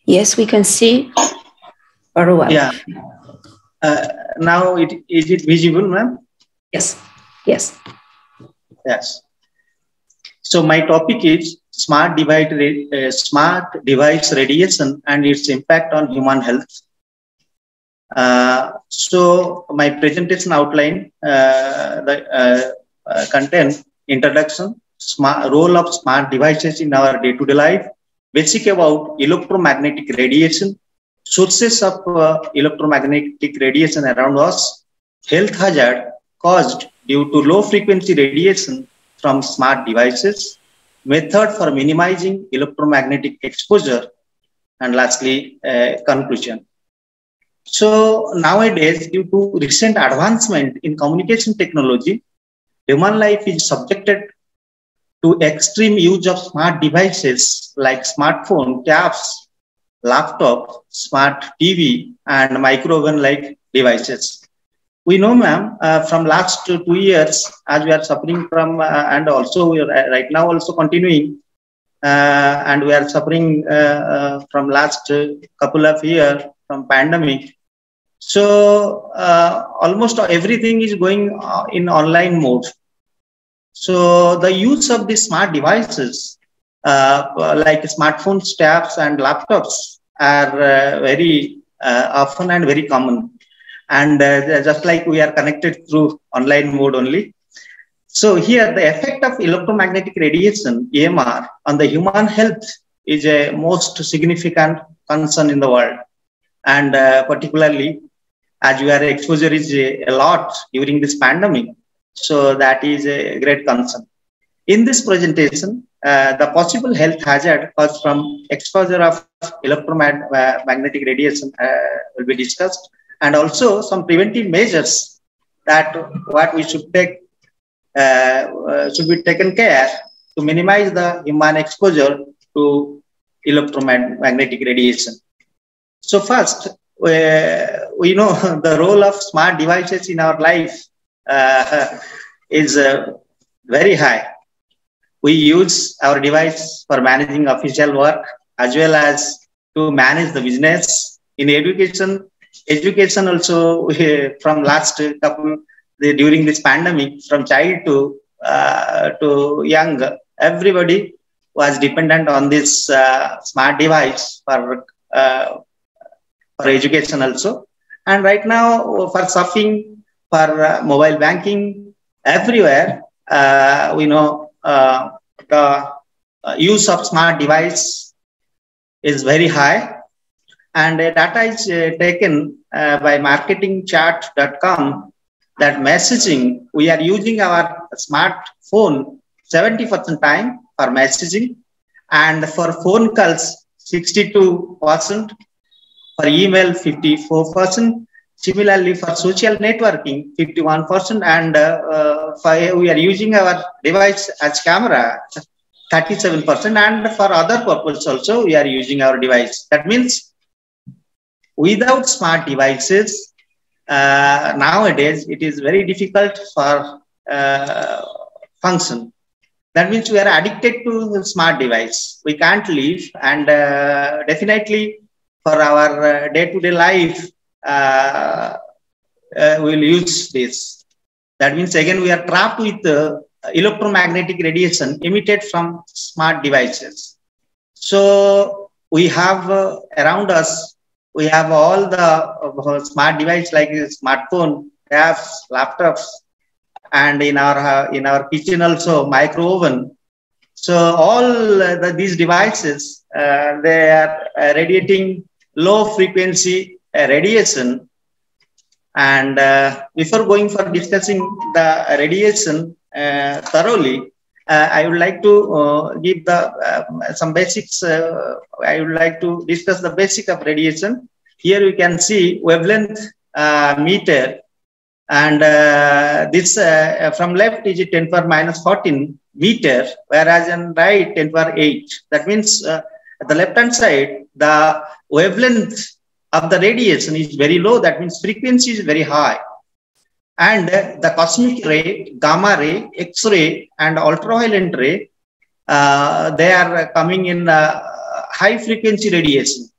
Yes, we can see very well. Yeah. Now, is it visible, ma'am? Yes. Yes. Yes. So my topic is smart device radiation and its impact on human health. So my presentation outline the content, introduction, role of smart devices in our day-to-day life, basic about electromagnetic radiation, sources of electromagnetic radiation around us, health hazard caused due to low frequency radiation from smart devices, method for minimizing electromagnetic exposure, and lastly, conclusion. So nowadays, due to recent advancement in communication technology, human life is subjected to extreme use of smart devices like smartphone, tabs, laptop, smart TV, and micro-oven-like devices. We know, ma'am, from last 2 years, as we are suffering from, and also we are right now also continuing, and we are suffering from last couple of years from pandemic. So almost everything is going in online mode. So the use of these smart devices like smartphones, tabs, and laptops are very often and very common. And just like we are connected through online mode only. So here the effect of electromagnetic radiation, EMR, on the human health is a most significant concern in the world. And particularly as your exposure is a lot during this pandemic. So that is a great concern. In this presentation, the possible health hazard caused from exposure of electromagnetic radiation will be discussed, and also some preventive measures that what we should take should be taken care to minimize the human exposure to electromagnetic radiation. So first, we know the role of smart devices in our life is very high. We use our device for managing official work as well as to manage the business. In education also from last couple during this pandemic, from child to young, everybody was dependent on this smart device for education also. And right now for surfing, for mobile banking, everywhere, we know the use of smart device is very high. And data is taken by marketingchart.com that messaging, we are using our smartphone 70% time for messaging, and for phone calls 62%, for email 54%, similarly for social networking 51%, and we are using our device as camera 37%, and for other purposes also we are using our device. That means without smart devices, nowadays it is very difficult for function. That means we are addicted to the smart device. We can't live, and definitely for our day-to-day life, we'll use this. That means again we are trapped with electromagnetic radiation emitted from smart devices. So we have around us, we have all the smart devices like smartphone, tabs, laptops, and in our kitchen also micro oven. So all these devices, they are radiating low frequency radiation. And before going for discussing the radiation thoroughly, I would like to give some basics. I would like to discuss the basic of radiation. Here we can see wavelength meter, and this from left is 10 power minus 14 meter, whereas on right 10 power 8. That means at the left hand side, the wavelength of the radiation is very low. That means frequency is very high. And the cosmic ray, gamma ray, X-ray, and ultraviolet ray, they are coming in high frequency radiation.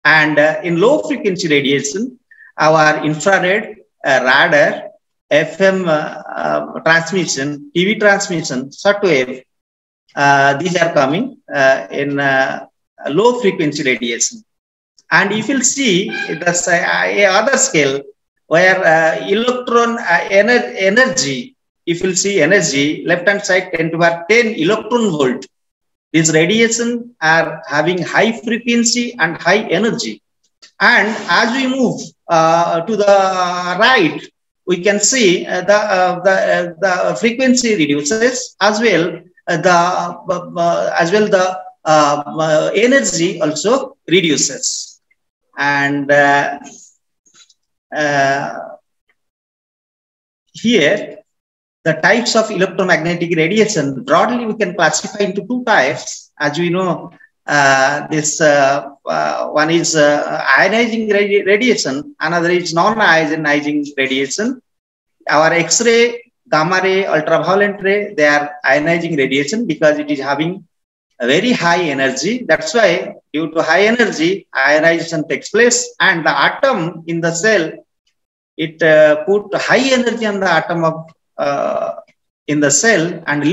And in low frequency radiation, our infrared, radar, FM transmission, TV transmission, shortwave, these are coming in low frequency radiation. And if you see the other scale where electron energy, if you see energy, left hand side 10 to the 10 electron volt, these radiation are having high frequency and high energy. And as we move to the right, we can see the frequency reduces as well. The energy also reduces. And here, the types of electromagnetic radiation, broadly we can classify into two types. As we know, this one is ionizing radiation, another is non-ionizing radiation. Our X-ray, gamma ray, ultraviolet ray, they are ionizing radiation because it is having a very high energy. That's why due to high energy, ionization takes place, and the atom in the cell, it put high energy on the atom of in the cell and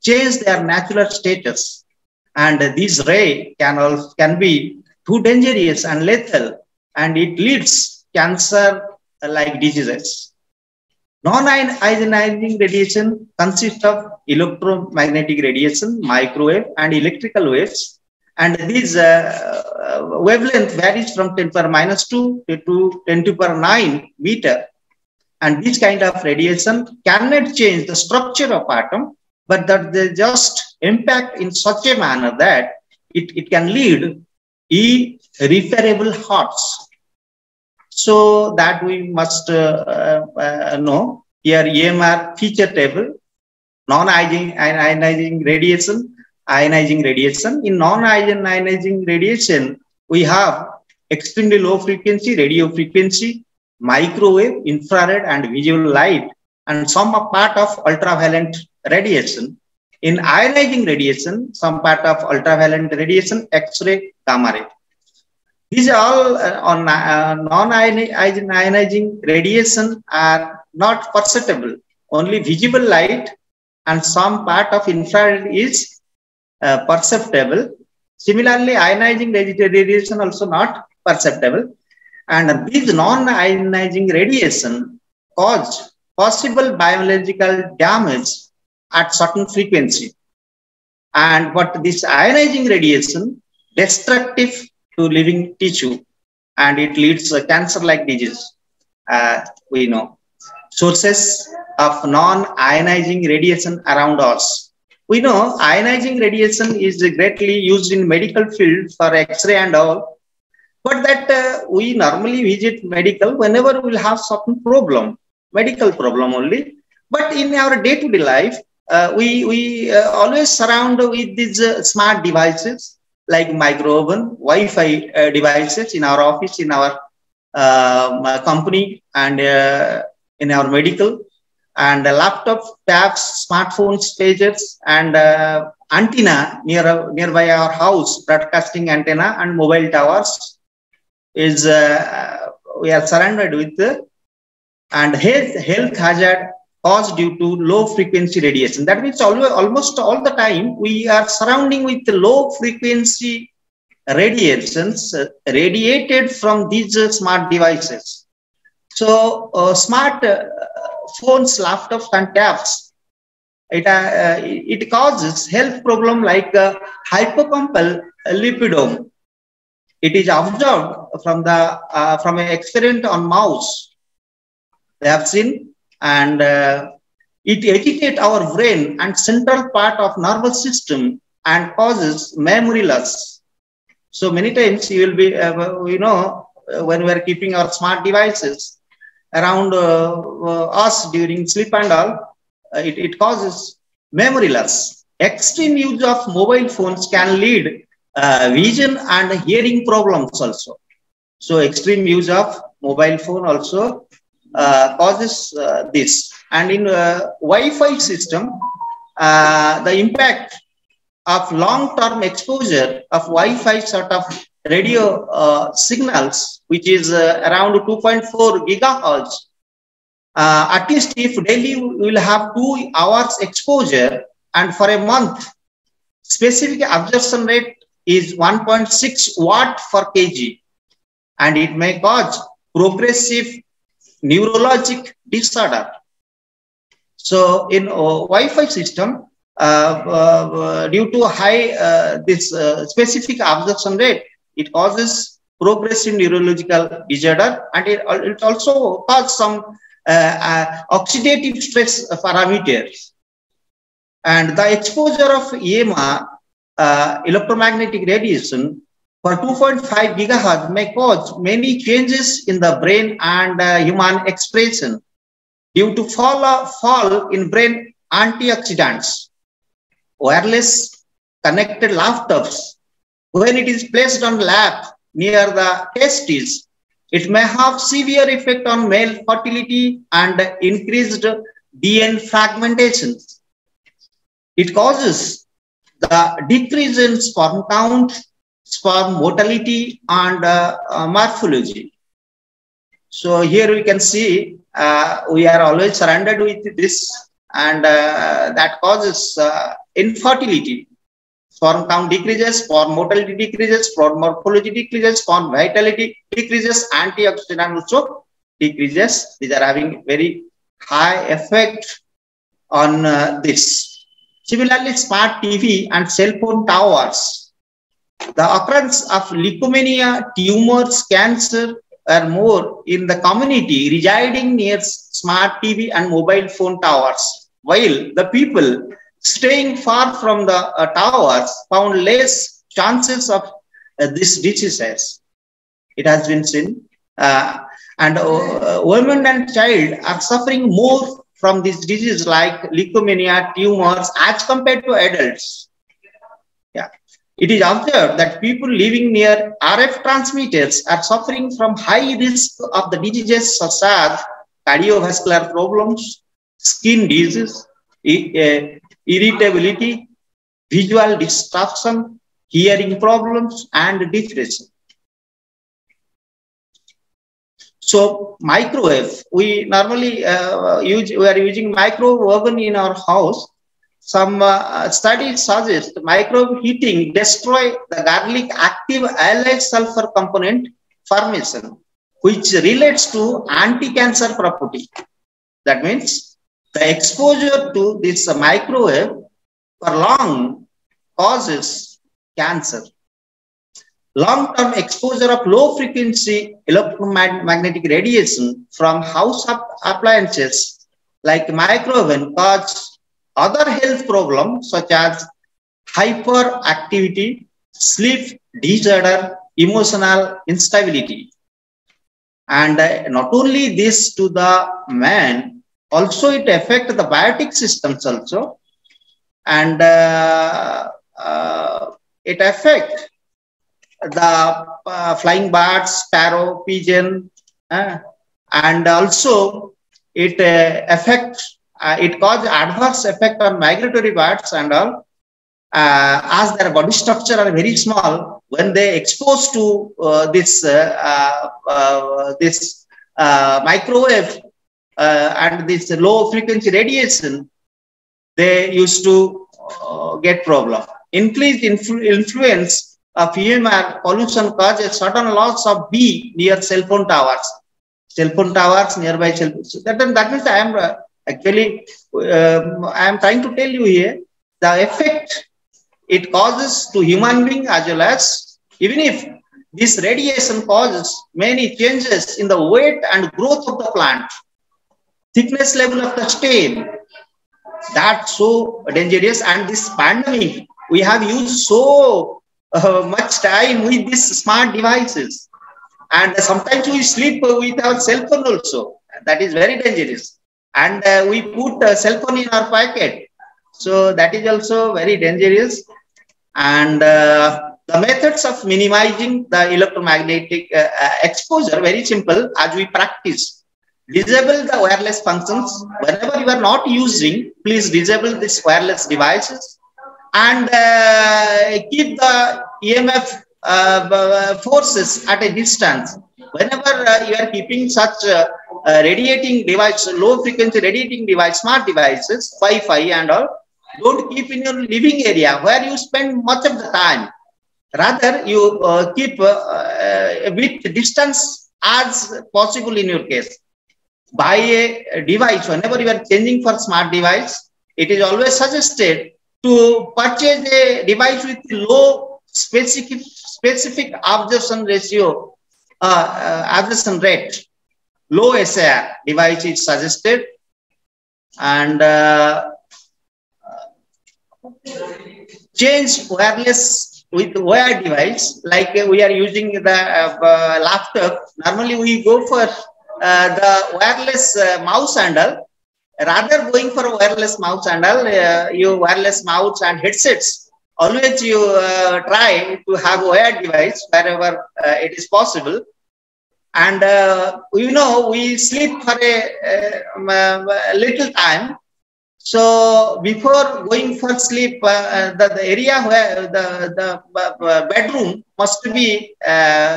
change their natural status. And this ray can be too dangerous and lethal, and it leads cancer-like diseases. Non-ionizing radiation consists of electromagnetic radiation, microwave, and electrical waves. And this wavelength varies from 10 to the -2 to 10 to the -9 meter. And this kind of radiation cannot change the structure of atom, but that they just impact in such a manner that it can lead irreparable hurts. So that we must know. Here EMR feature table, non-ionizing radiation, ionizing radiation. In non-ionizing radiation, we have extremely low frequency, radio frequency, microwave, infrared, and visual light, and some part of ultraviolet radiation. In ionizing radiation, some part of ultraviolet radiation, X-ray, gamma ray. These all on non-ionizing radiation are not perceptible. Only visible light and some part of infrared is perceptible. Similarly, ionizing radiation also not perceptible. And these non-ionizing radiation cause possible biological damage at certain frequency. And but this ionizing radiation destructive to living tissue, and it leads to cancer-like disease. We know sources of non-ionizing radiation around us. We know ionizing radiation is greatly used in medical field for X-ray and all, but that we normally visit medical whenever we'll have certain problem, medical problem only. But in our day-to-day life, we always surround with these smart devices like micro oven, Wi-Fi devices in our office, in our company, and in our medical, and laptop, tabs, smartphones, pagers, and antenna nearby our house, broadcasting antenna, and mobile towers is we are surrounded with, and health hazard caused due to low frequency radiation. That means almost all the time we are surrounding with low frequency radiations radiated from these smart devices. So smart phones, laptops, and tabs, it causes health problem like hypocampal lipidome. It is observed from an experiment on mouse. They have seen. And it agitates our brain and central part of nervous system and causes memory loss. So many times you will be, when we are keeping our smart devices around us during sleep and all, it causes memory loss. Extreme use of mobile phones can lead vision and hearing problems also. So extreme use of mobile phone also causes this. And in Wi-Fi system, the impact of long-term exposure of Wi-Fi sort of radio signals, which is around 2.4 gigahertz, At least if daily we will have 2 hours exposure, and for a month, specific absorption rate is 1.6 watt per kg, and it may cause progressive neurologic disorder. So in Wi-Fi system, due to high this specific absorption rate, it causes progressive neurological disorder, and it also causes some oxidative stress parameters. And the exposure of EMR, electromagnetic radiation, for 2.5 gigahertz may cause many changes in the brain and human expression due to fall in brain antioxidants. Wireless connected laptops, when it is placed on lap near the testes, it may have severe effect on male fertility and increased DNA fragmentations. It causes the decrease in sperm count, sperm motility, and morphology. So here we can see we are always surrounded with this, and that causes infertility. Sperm count decreases, sperm motility decreases, sperm morphology decreases, sperm vitality decreases, antioxidant also decreases. These are having very high effect on this. Similarly, smart TV and cell phone towers. The occurrence of leukemia, tumors, cancer are more in the community residing near smart TV and mobile phone towers, while the people staying far from the towers found less chances of these diseases. It has been seen. And women and child are suffering more from this disease like leukemia, tumors as compared to adults. Yeah. It is observed that people living near RF transmitters are suffering from high risk of the diseases such as cardiovascular problems, skin disease, irritability, visual distortion, hearing problems, and depression. So microwave, we normally we are using microwave oven in our house. Some studies suggest microwave heating destroy the garlic active allyl sulfur component formation, which relates to anti-cancer property. That means the exposure to this microwave for long causes cancer. Long-term exposure of low-frequency electromagnetic radiation from house appliances like microwave cause other health problems such as hyperactivity, sleep disorder, emotional instability. And not only this to the man, also it affects the biotic systems also. And it affects the flying birds, sparrow, pigeon, and also it affects, it causes adverse effect on migratory birds and all, as their body structure are very small. When they exposed to this microwave and this low frequency radiation, they used to get problem. Increased influence of EMR pollution causes certain loss of B near cell phone towers. Cell phone towers nearby cell phone. So that means I am actually I am trying to tell you here the effect it causes to human being, as well as even if this radiation causes many changes in the weight and growth of the plant, thickness level of the stem, that's so dangerous. And this pandemic, we have used so much time with these smart devices, and sometimes we sleep with our cell phone also. That is very dangerous. And we put a cell phone in our pocket, so that is also very dangerous. And the methods of minimizing the electromagnetic exposure, very simple, as we practice. Disable the wireless functions. Whenever you are not using, please disable these wireless devices, and keep the EMF forces at a distance. Whenever you are keeping such radiating device, low frequency radiating device, smart devices, Wi-Fi and all, don't keep in your living area where you spend much of the time. Rather, you keep with distance as possible in your case. Buy a device. Whenever you are changing for smart device, it is always suggested to purchase a device with low specific absorption ratio, absorption rate. Low SAR device is suggested, and change wireless with wired device. Like we are using the laptop. Normally we go for the wireless mouse handle. Rather going for a wireless mouse handle, you wireless mouse and headsets. Always you try to have a wired device wherever it is possible. And you know, we sleep for a little time. So before going for sleep, the area where the bedroom must be,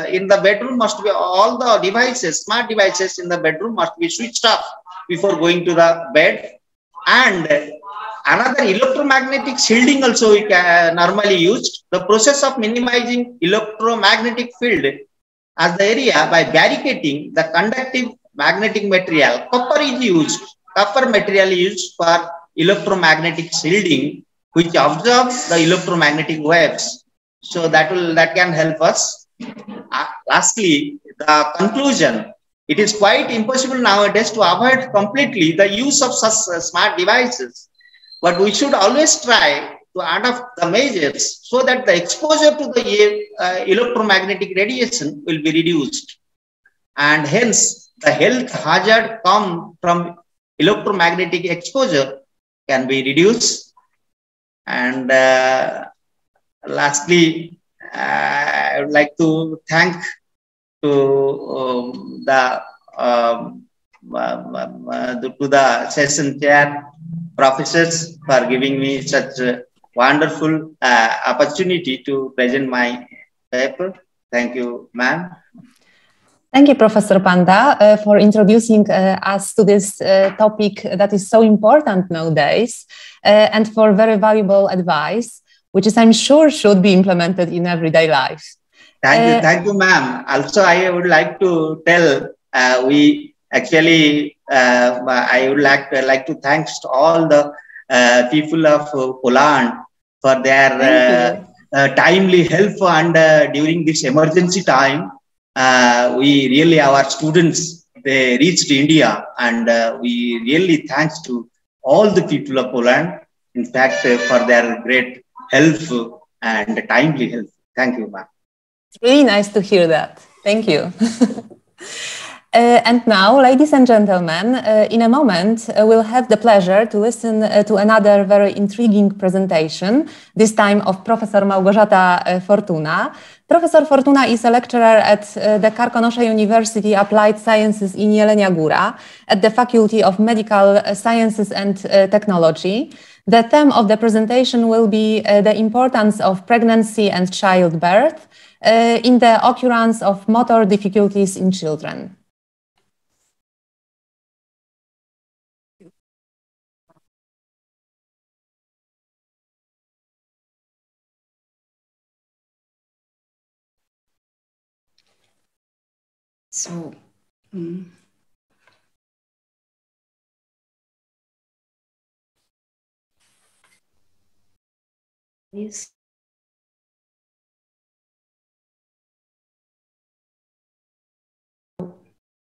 in the bedroom must be all the devices, smart devices in the bedroom must be switched off before going to the bed. And another electromagnetic shielding also we can normally used. The process of minimizing electromagnetic field as the area by barricading the conductive magnetic material. Copper is used. Copper material used for electromagnetic shielding, which absorbs the electromagnetic waves. So that can help us. Lastly, the conclusion. It is quite impossible nowadays to avoid completely the use of such smart devices, but we should always try to adopt the measures so that the exposure to the electromagnetic radiation will be reduced, and hence the health hazard come from electromagnetic exposure can be reduced. And lastly, I would like to thank to the session chair professors for giving me such a wonderful opportunity to present my paper. Thank you, ma'am. Thank you, Professor Panda, for introducing us to this topic that is so important nowadays, and for very valuable advice, which is, I'm sure, should be implemented in everyday life. Thank you, ma'am. Also, I would like to tell, we actually, I would like to thank all the people of Poland for their timely help, and during this emergency time, we really, our students, they reached India, and we really thanks to all the people of Poland, in fact, for their great help and timely help. Thank you, ma'am. It's really nice to hear that. Thank you. And now, ladies and gentlemen, in a moment, we'll have the pleasure to listen to another very intriguing presentation, this time of Professor Małgorzata Fortuna. Professor Fortuna is a lecturer at the Karkonosze University Applied Sciences in Jelenia Góra at the Faculty of Medical Sciences and Technology. The theme of the presentation will be the importance of pregnancy and childbirth in the occurrence of motor difficulties in children. So, this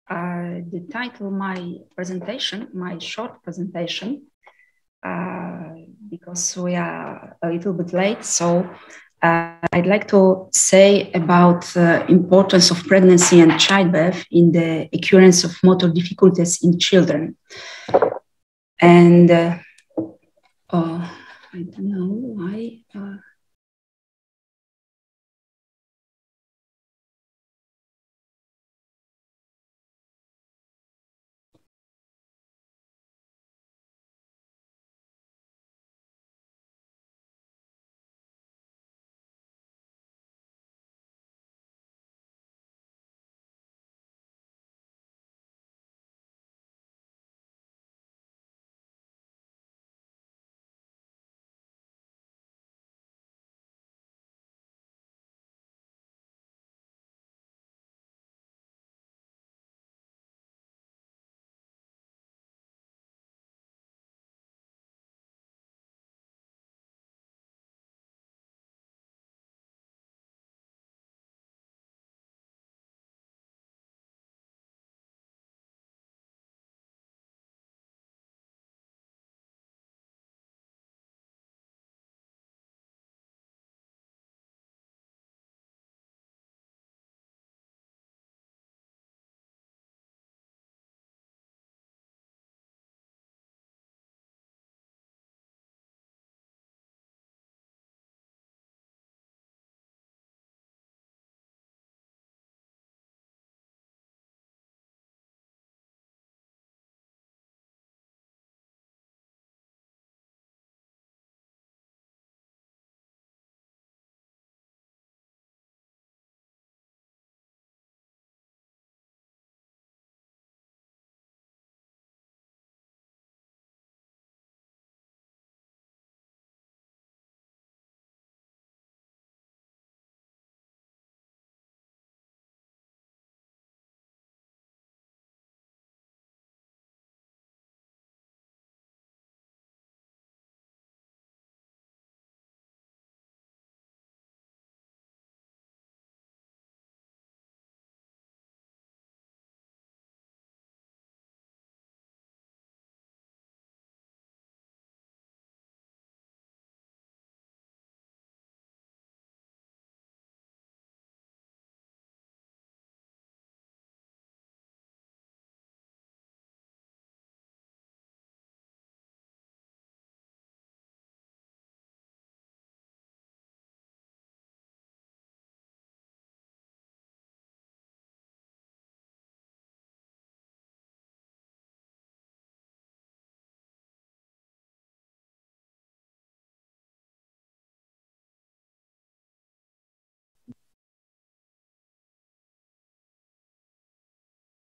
the title of my presentation, my short presentation, because we are a little bit late, so I'd like to say about the importance of pregnancy and childbirth in the occurrence of motor difficulties in children. And I don't know why.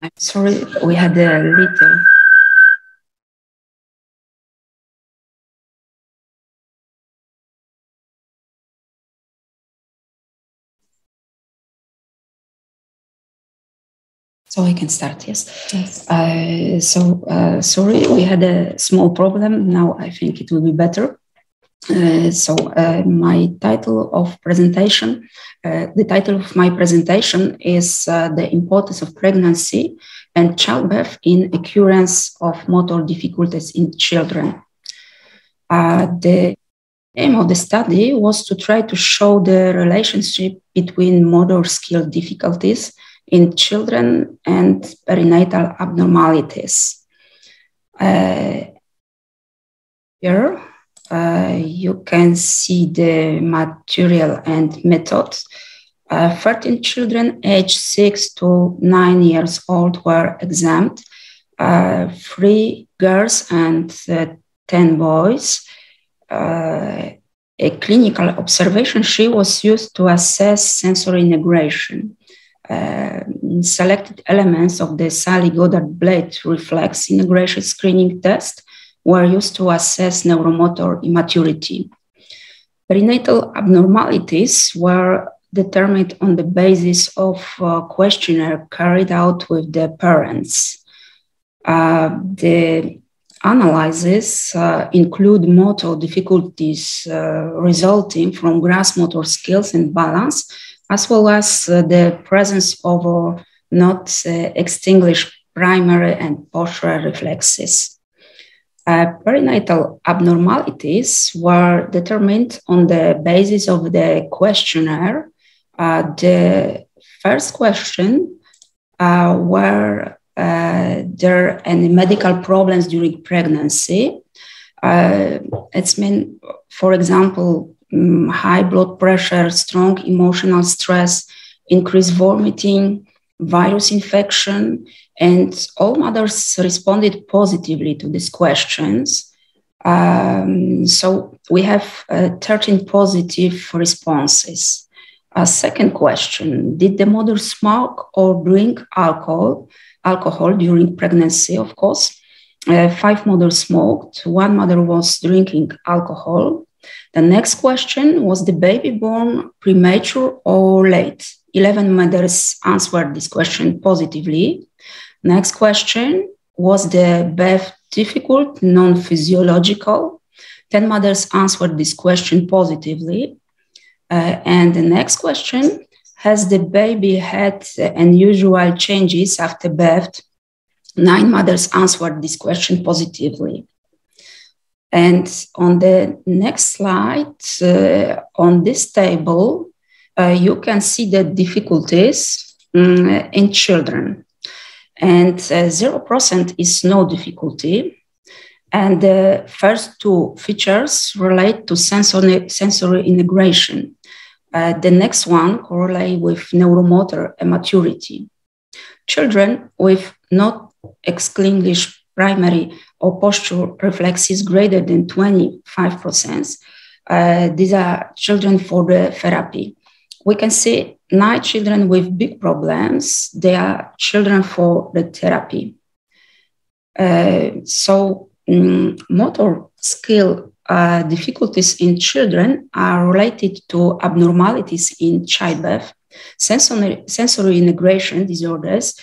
I'm sorry, we had a little. So I can start, yes? Yes. Sorry, we had a small problem. Now I think it will be better. My title of presentation, the title of my presentation is The Importance of Pregnancy and Childbirth in Occurrence of Motor Difficulties in Children. The aim of the study was to try to show the relationship between motor skill difficulties in children and perinatal abnormalities. Here you can see the material and method. 13 children aged 6 to 9 years old were examined, 3 girls and 10 boys. A clinical observation sheet was used to assess sensory integration. Selected elements of the Sally-Goddard blade reflex integration screening test were used to assess neuromotor immaturity. Perinatal abnormalities were determined on the basis of a questionnaire carried out with the parents. The analyses include motor difficulties resulting from gross motor skills and balance, as well as the presence of not extinguished primary and posterior reflexes. Perinatal abnormalities were determined on the basis of the questionnaire. The first question were there any medical problems during pregnancy? It's mean, for example, high blood pressure, strong emotional stress, increased vomiting, virus infection, and all mothers responded positively to these questions. So we have 13 positive responses. Second question, did the mother smoke or drink alcohol during pregnancy, of course? 5 mothers smoked, 1 mother was drinking alcohol. The next question, was the baby born premature or late? 11 mothers answered this question positively. Next question, was the birth difficult, non-physiological? 10 mothers answered this question positively. And the next question, has the baby had unusual changes after birth? 9 mothers answered this question positively. And on the next slide, on this table, you can see the difficulties in children. And 0% is no difficulty. And the first 2 features relate to sensory integration. The next one correlate with neuromotor immaturity. Children with not extinguished primary or postural reflexes greater than 25%. These are children for the therapy. We can see 9 children with big problems. They are children for the therapy. Motor skill difficulties in children are related to abnormalities in childbirth. Sensory integration disorders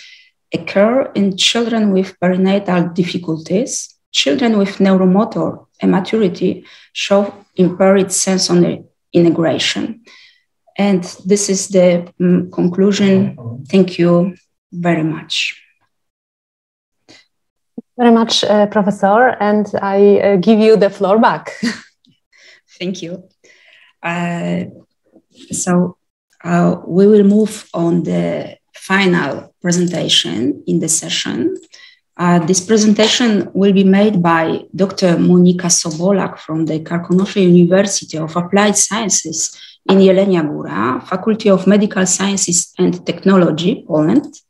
occur in children with perinatal difficulties. Children with neuromotor immaturity show impaired sensory integration. And this is the conclusion. Thank you very much. Very much, Professor, and I give you the floor back. Thank you. We will move on the final presentation in the session. This presentation will be made by Dr. Monika Sobolak from the Karkonosze University of Applied Sciences in Jelenia Góra, Faculty of Medical Sciences and Technology, Poland.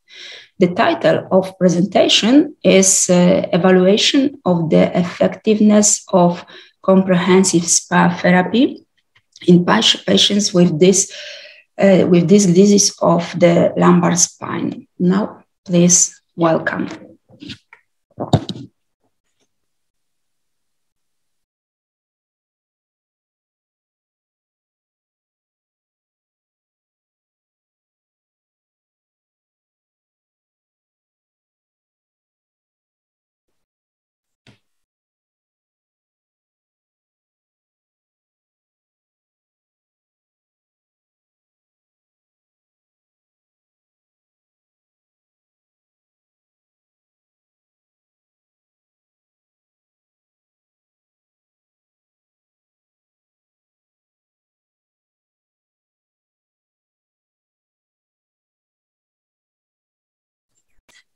The title of presentation is Evaluation of the Effectiveness of Comprehensive Spa Therapy in patients with this disease of the lumbar spine. Now, please, Welcome.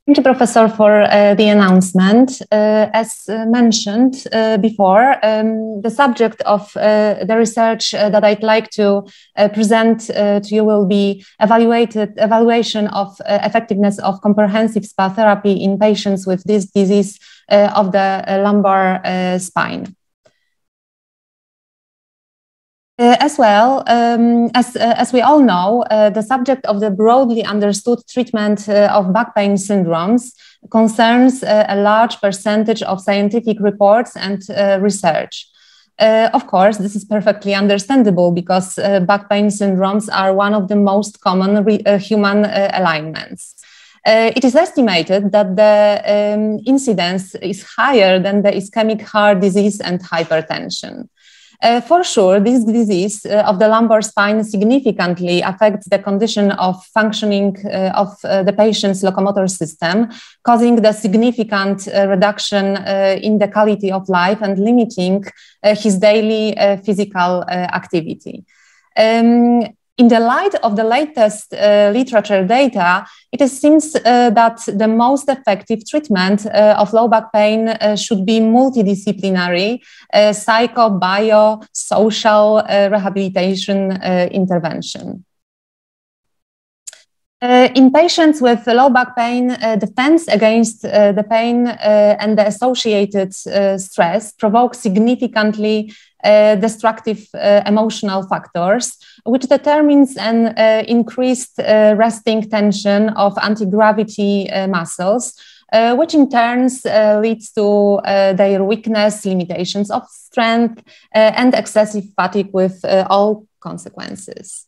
Thank you, Professor, for the announcement. As mentioned before, the subject of the research that I'd like to present to you will be evaluation of effectiveness of comprehensive spa therapy in patients with this disease of the lumbar spine. As well, as we all know, the subject of the broadly understood treatment of back pain syndromes concerns a large percentage of scientific reports and research. Of course, this is perfectly understandable because back pain syndromes are one of the most common human alignments. It is estimated that the incidence is higher than the ischemic heart disease and hypertension. For sure, this disease of the lumbar spine significantly affects the condition of functioning of the patient's locomotor system, causing the significant reduction in the quality of life and limiting his daily physical activity. In the light of the latest literature data, it seems that the most effective treatment of low back pain should be multidisciplinary psycho, bio, social rehabilitation intervention. In patients with low back pain, defense against the pain and the associated stress provoke significantly destructive emotional factors, which determines an increased resting tension of anti-gravity muscles, which in turn leads to their weakness, limitations of strength, and excessive fatigue with all consequences.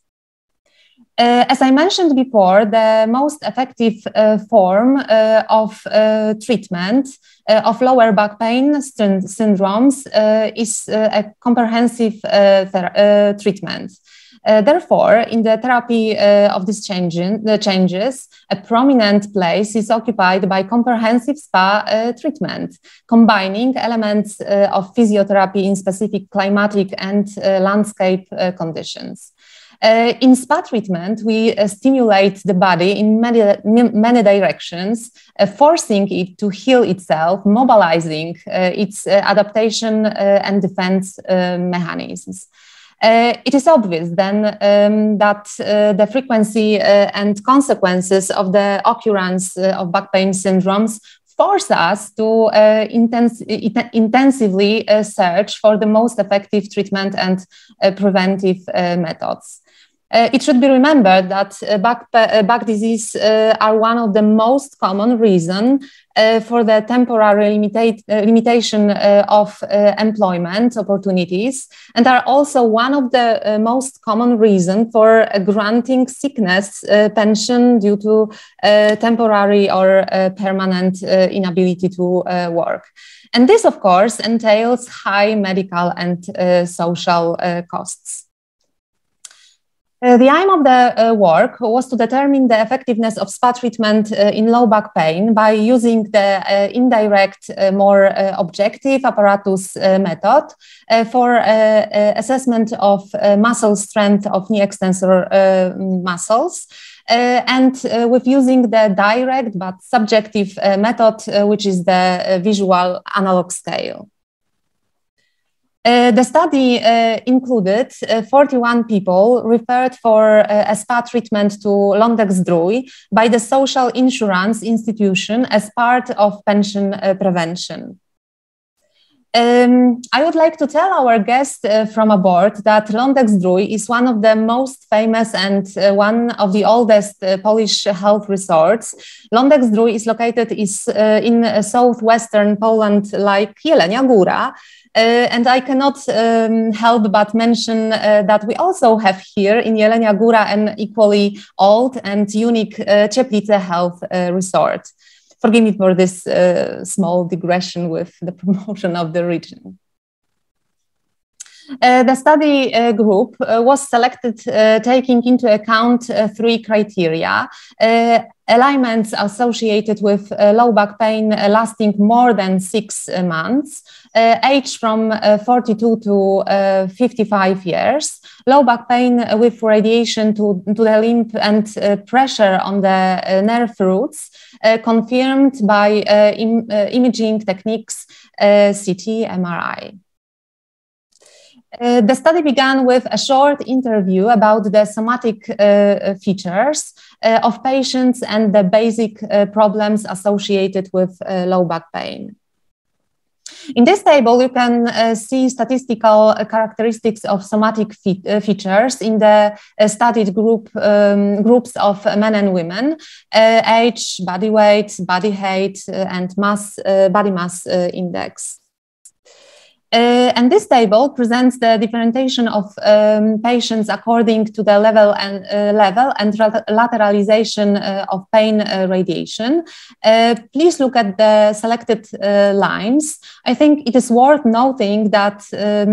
As I mentioned before, the most effective form of treatment of lower back pain syndromes is a comprehensive treatment. Therefore, in the therapy of these changes, a prominent place is occupied by comprehensive spa treatment, combining elements of physiotherapy in specific climatic and landscape conditions. In spa treatment, we stimulate the body in many directions, forcing it to heal itself, mobilizing its adaptation and defense mechanisms. It is obvious then that the frequency and consequences of the occurrence of back pain syndromes force us to intensively search for the most effective treatment and preventive methods. It should be remembered that back disease are one of the most common reasons for the temporary limitation of employment opportunities, and are also one of the most common reasons for granting sickness pension due to temporary or permanent inability to work. And this, of course, entails high medical and social costs. The aim of the work was to determine the effectiveness of spa treatment in low back pain by using the indirect, more objective apparatus method for assessment of muscle strength of knee extensor muscles, and with using the direct but subjective method, which is the visual analog scale. The study included 41 people referred for a spa treatment to Zdrowie by the social insurance institution as part of pension prevention. I would like to tell our guest from aboard that Zdrowie is one of the most famous and one of the oldest Polish health resorts. Zdrowie is located in southwestern Poland, like Jelenia Góra. And I cannot help but mention that we also have here in Jelenia Góra an equally old and unique Cieplice Health Resort. Forgive me for this small digression with the promotion of the region. The study group was selected taking into account 3 criteria. Alignments associated with low back pain lasting more than 6 months, age from 42 to 55 years, low back pain with radiation to the limb and pressure on the nerve roots, confirmed by imaging techniques, CT, MRI. The study began with a short interview about the somatic features of patients and the basic problems associated with low back pain. In this table, you can see statistical characteristics of somatic features in the studied groups of men and women, age, body weight, body height, and body mass index. And this table presents the differentiation of patients according to the level and lateralization of pain radiation. Please look at the selected lines. I think it is worth noting that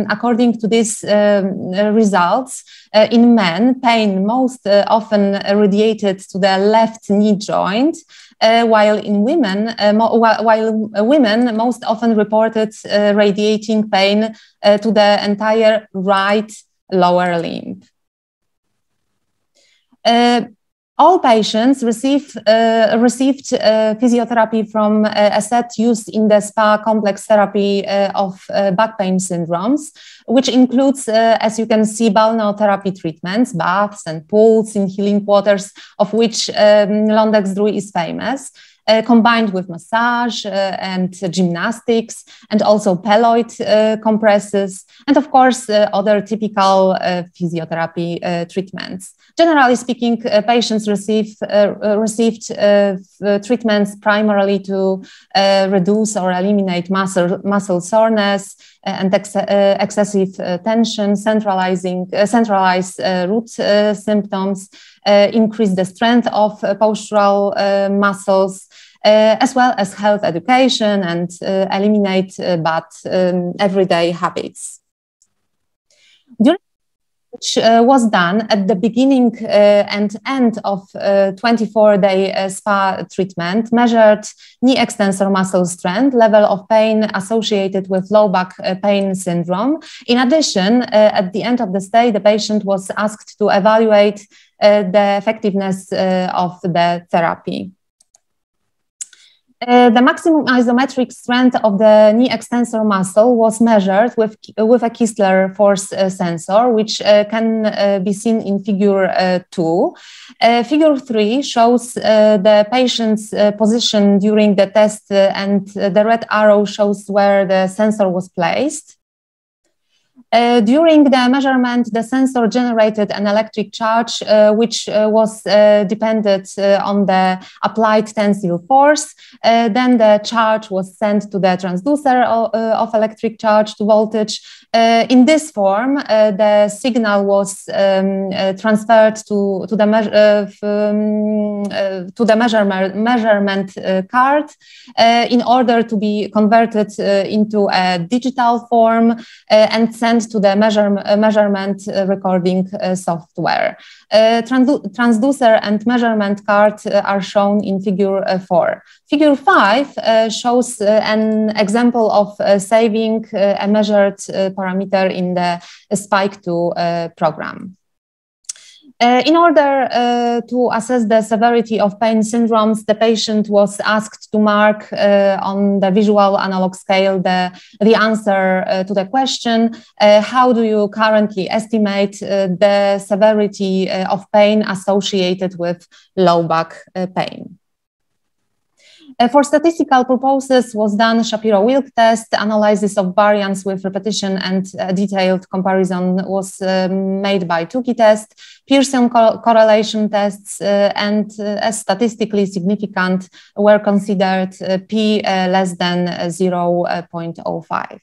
according to these results, in men, pain most often radiated to the left knee joint, while women most often reported radiating pain to the entire right lower limb. All patients received physiotherapy from a set used in the SPA complex therapy of back pain syndromes, which includes, as you can see, balneotherapy treatments, baths and pools in healing waters, of which Zdrowie is famous, combined with massage and gymnastics, and also pelloid compresses, and of course, other typical physiotherapy treatments. Generally speaking, patients received treatments primarily to reduce or eliminate muscle soreness and excessive tension, centralized root symptoms, increase the strength of postural muscles, as well as health education and eliminate bad everyday habits. Which was done at the beginning and end of 24-day SPA treatment, measured knee extensor muscle strength, level of pain associated with low back pain syndrome. In addition, at the end of the stay, the patient was asked to evaluate the effectiveness of the therapy. The maximum isometric strength of the knee extensor muscle was measured with a Kistler force sensor, which can be seen in figure 2. Figure 3 shows the patient's position during the test, and the red arrow shows where the sensor was placed. During the measurement, the sensor generated an electric charge, which was dependent on the applied tensile force. Then the charge was sent to the transducer of electric charge to voltage. In this form, the signal was transferred to the measurement card in order to be converted into a digital form and sent to the measurement recording software. Transducer and measurement card are shown in figure 4. Figure 5 shows an example of saving a measured parameter in the Spike2 program. In order to assess the severity of pain syndromes, the patient was asked to mark on the visual analog scale the answer to the question, how do you currently estimate the severity of pain associated with low back pain? For statistical purposes was done Shapiro-Wilk test, analysis of variance with repetition, and a detailed comparison was made by Tukey test, Pearson correlation tests, and as statistically significant were considered p less than 0.05.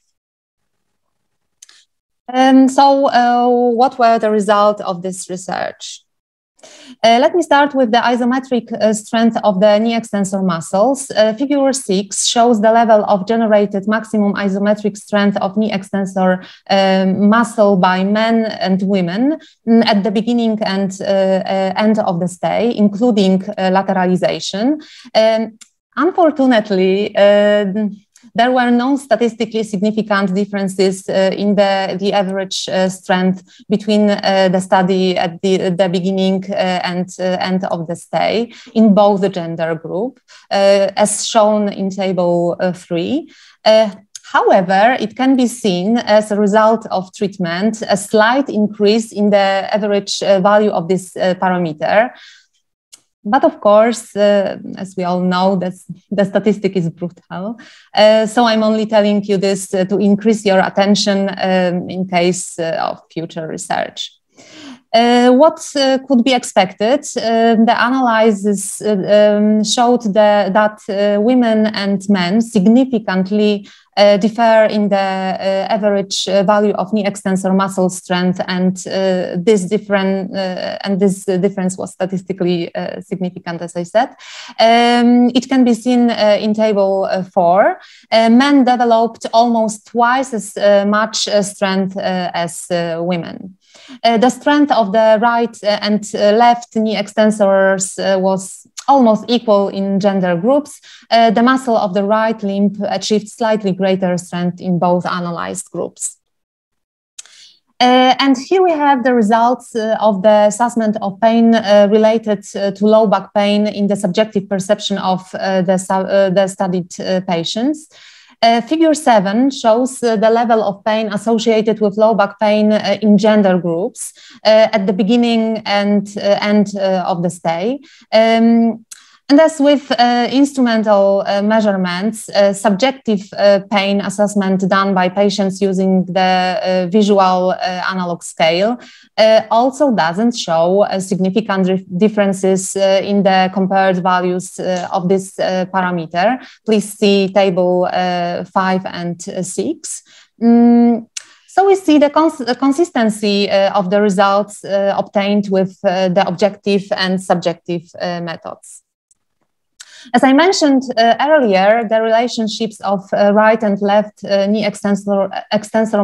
What were the results of this research? Let me start with the isometric strength of the knee extensor muscles. Figure 6 shows the level of generated maximum isometric strength of knee extensor muscle by men and women at the beginning and end of the stay, including lateralization. Unfortunately, there were no statistically significant differences in the average strength between the study at the beginning and end of the stay in both the gender group, as shown in table 3. However, it can be seen as a result of treatment, a slight increase in the average value of this parameter. But of course, as we all know, the statistic is brutal. So I'm only telling you this to increase your attention in case of future research. What could be expected? The analysis showed that women and men significantly differ in the average value of knee extensor muscle strength, and this difference was statistically significant, as I said. It can be seen in table 4. Men developed almost twice as much strength as women. The strength of the right and left knee extensors was almost equal in gender groups. The muscle of the right limb achieved slightly greater strength in both analyzed groups. And here we have the results of the assessment of pain related to low back pain in the subjective perception of the studied patients. Figure 7 shows the level of pain associated with low back pain in gender groups at the beginning and end of the stay. And as with instrumental measurements, subjective pain assessment done by patients using the visual analog scale also doesn't show significant differences in the compared values of this parameter. Please see table 5 and 6. So we see the consistency of the results obtained with the objective and subjective methods. As I mentioned earlier, the relationships of right and left knee extensor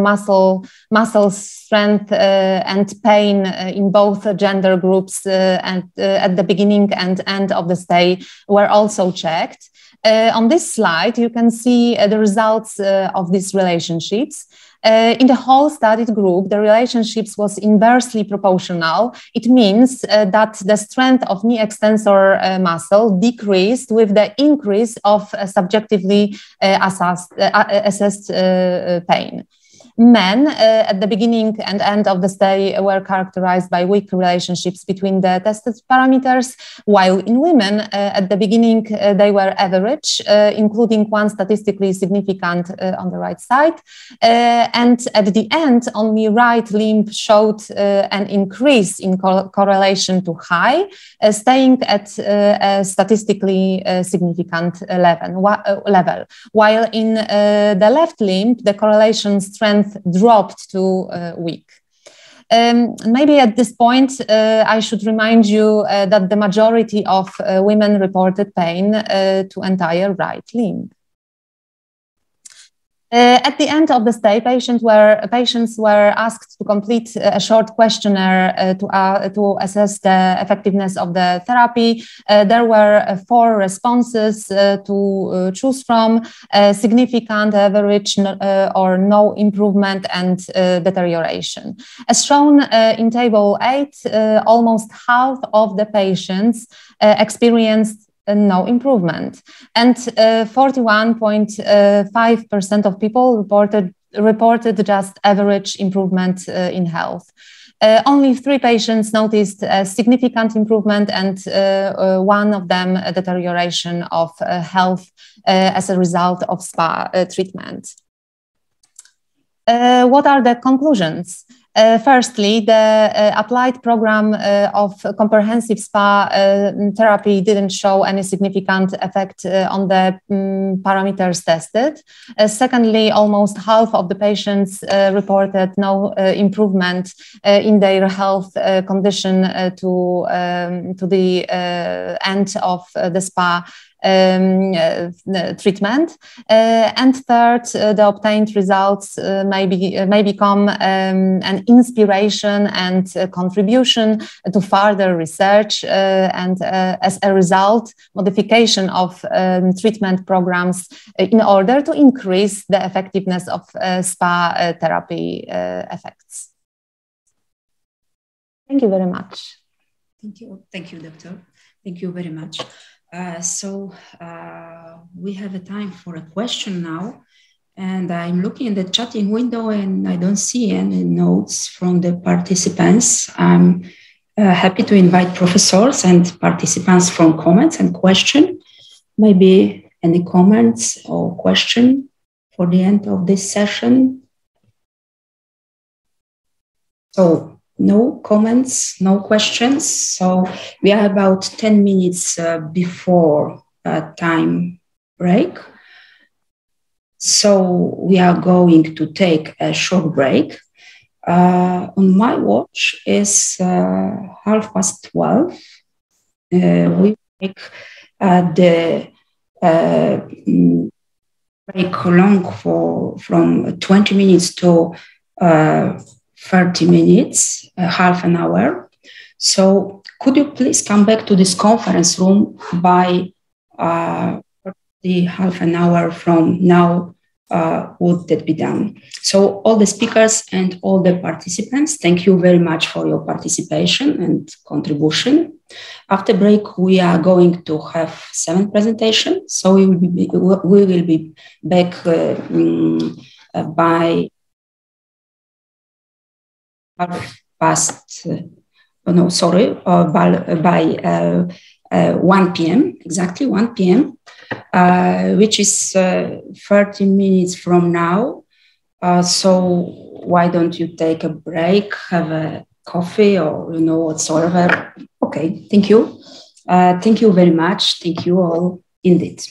muscle strength and pain in both gender groups and at the beginning and end of the stay were also checked. On this slide, you can see the results of these relationships. In the whole studied group, the relationships was inversely proportional. It means that the strength of knee extensor muscle decreased with the increase of subjectively assessed pain. Men at the beginning and end of the stay were characterized by weak relationships between the tested parameters, while in women at the beginning they were average, including one statistically significant on the right side. And at the end, only right limb showed an increase in correlation to high, staying at a statistically significant level, while in the left limb, the correlation strength dropped to weak. Maybe at this point, I should remind you that the majority of women reported pain to entire right limb. At the end of the stay, patients were asked to complete a short questionnaire to assess the effectiveness of the therapy. There were 4 responses to choose from: significant, average, or no improvement, and deterioration. As shown in table 8, almost half of the patients experienced no improvement, and 41.5% of people reported just average improvement in health. Only 3 patients noticed a significant improvement and 1 of them a deterioration of health as a result of spa treatment. What are the conclusions? Firstly, the applied program of comprehensive spa therapy didn't show any significant effect on the parameters tested. Secondly, almost half of the patients reported no improvement in their health condition to the end of the spa treatment. And third, the obtained results may become an inspiration and contribution to further research and as a result, modification of treatment programs in order to increase the effectiveness of spa therapy effects. Thank you very much. Thank you, Doctor. Thank you very much. We have a time for a question now, and I'm looking in the chatting window and I don't see any notes from the participants. I'm happy to invite professors and participants from comments and question. Maybe any comments or question for the end of this session? So, no comments, no questions. So we are about 10 minutes before time break. So we are going to take a short break. On my watch is 12:30. We take the break long from 20 minutes to 30 minutes, half an hour. So could you please come back to this conference room by the half an hour from now? Would that be done? So all the speakers and all the participants, thank you very much for your participation and contribution. After break, we are going to have 7 presentations. So we will be back by 1 p.m., exactly 1 p.m., which is 30 minutes from now. So why don't you take a break, have a coffee or, whatsoever. Okay, thank you. Thank you very much. Thank you all indeed.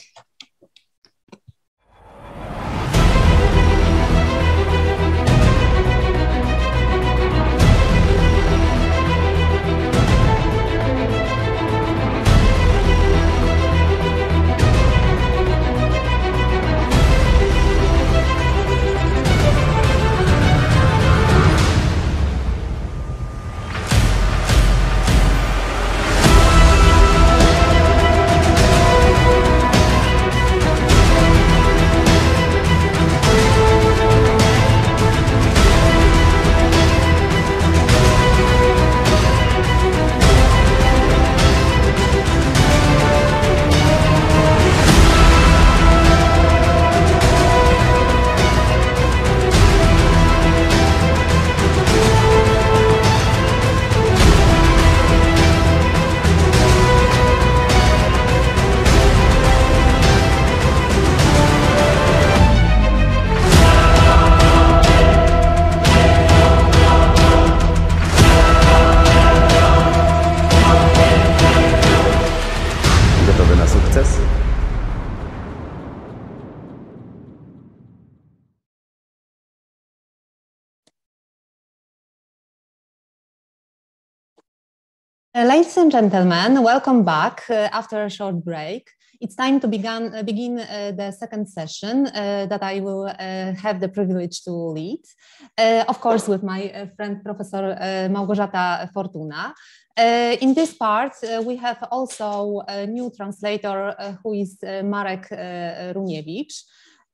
Ladies and gentlemen, welcome back after a short break. It's time to begin the second session that I will have the privilege to lead, of course, with my friend, Professor Małgorzata Fortuna. In this part, we have also a new translator who is Marek Runiewicz.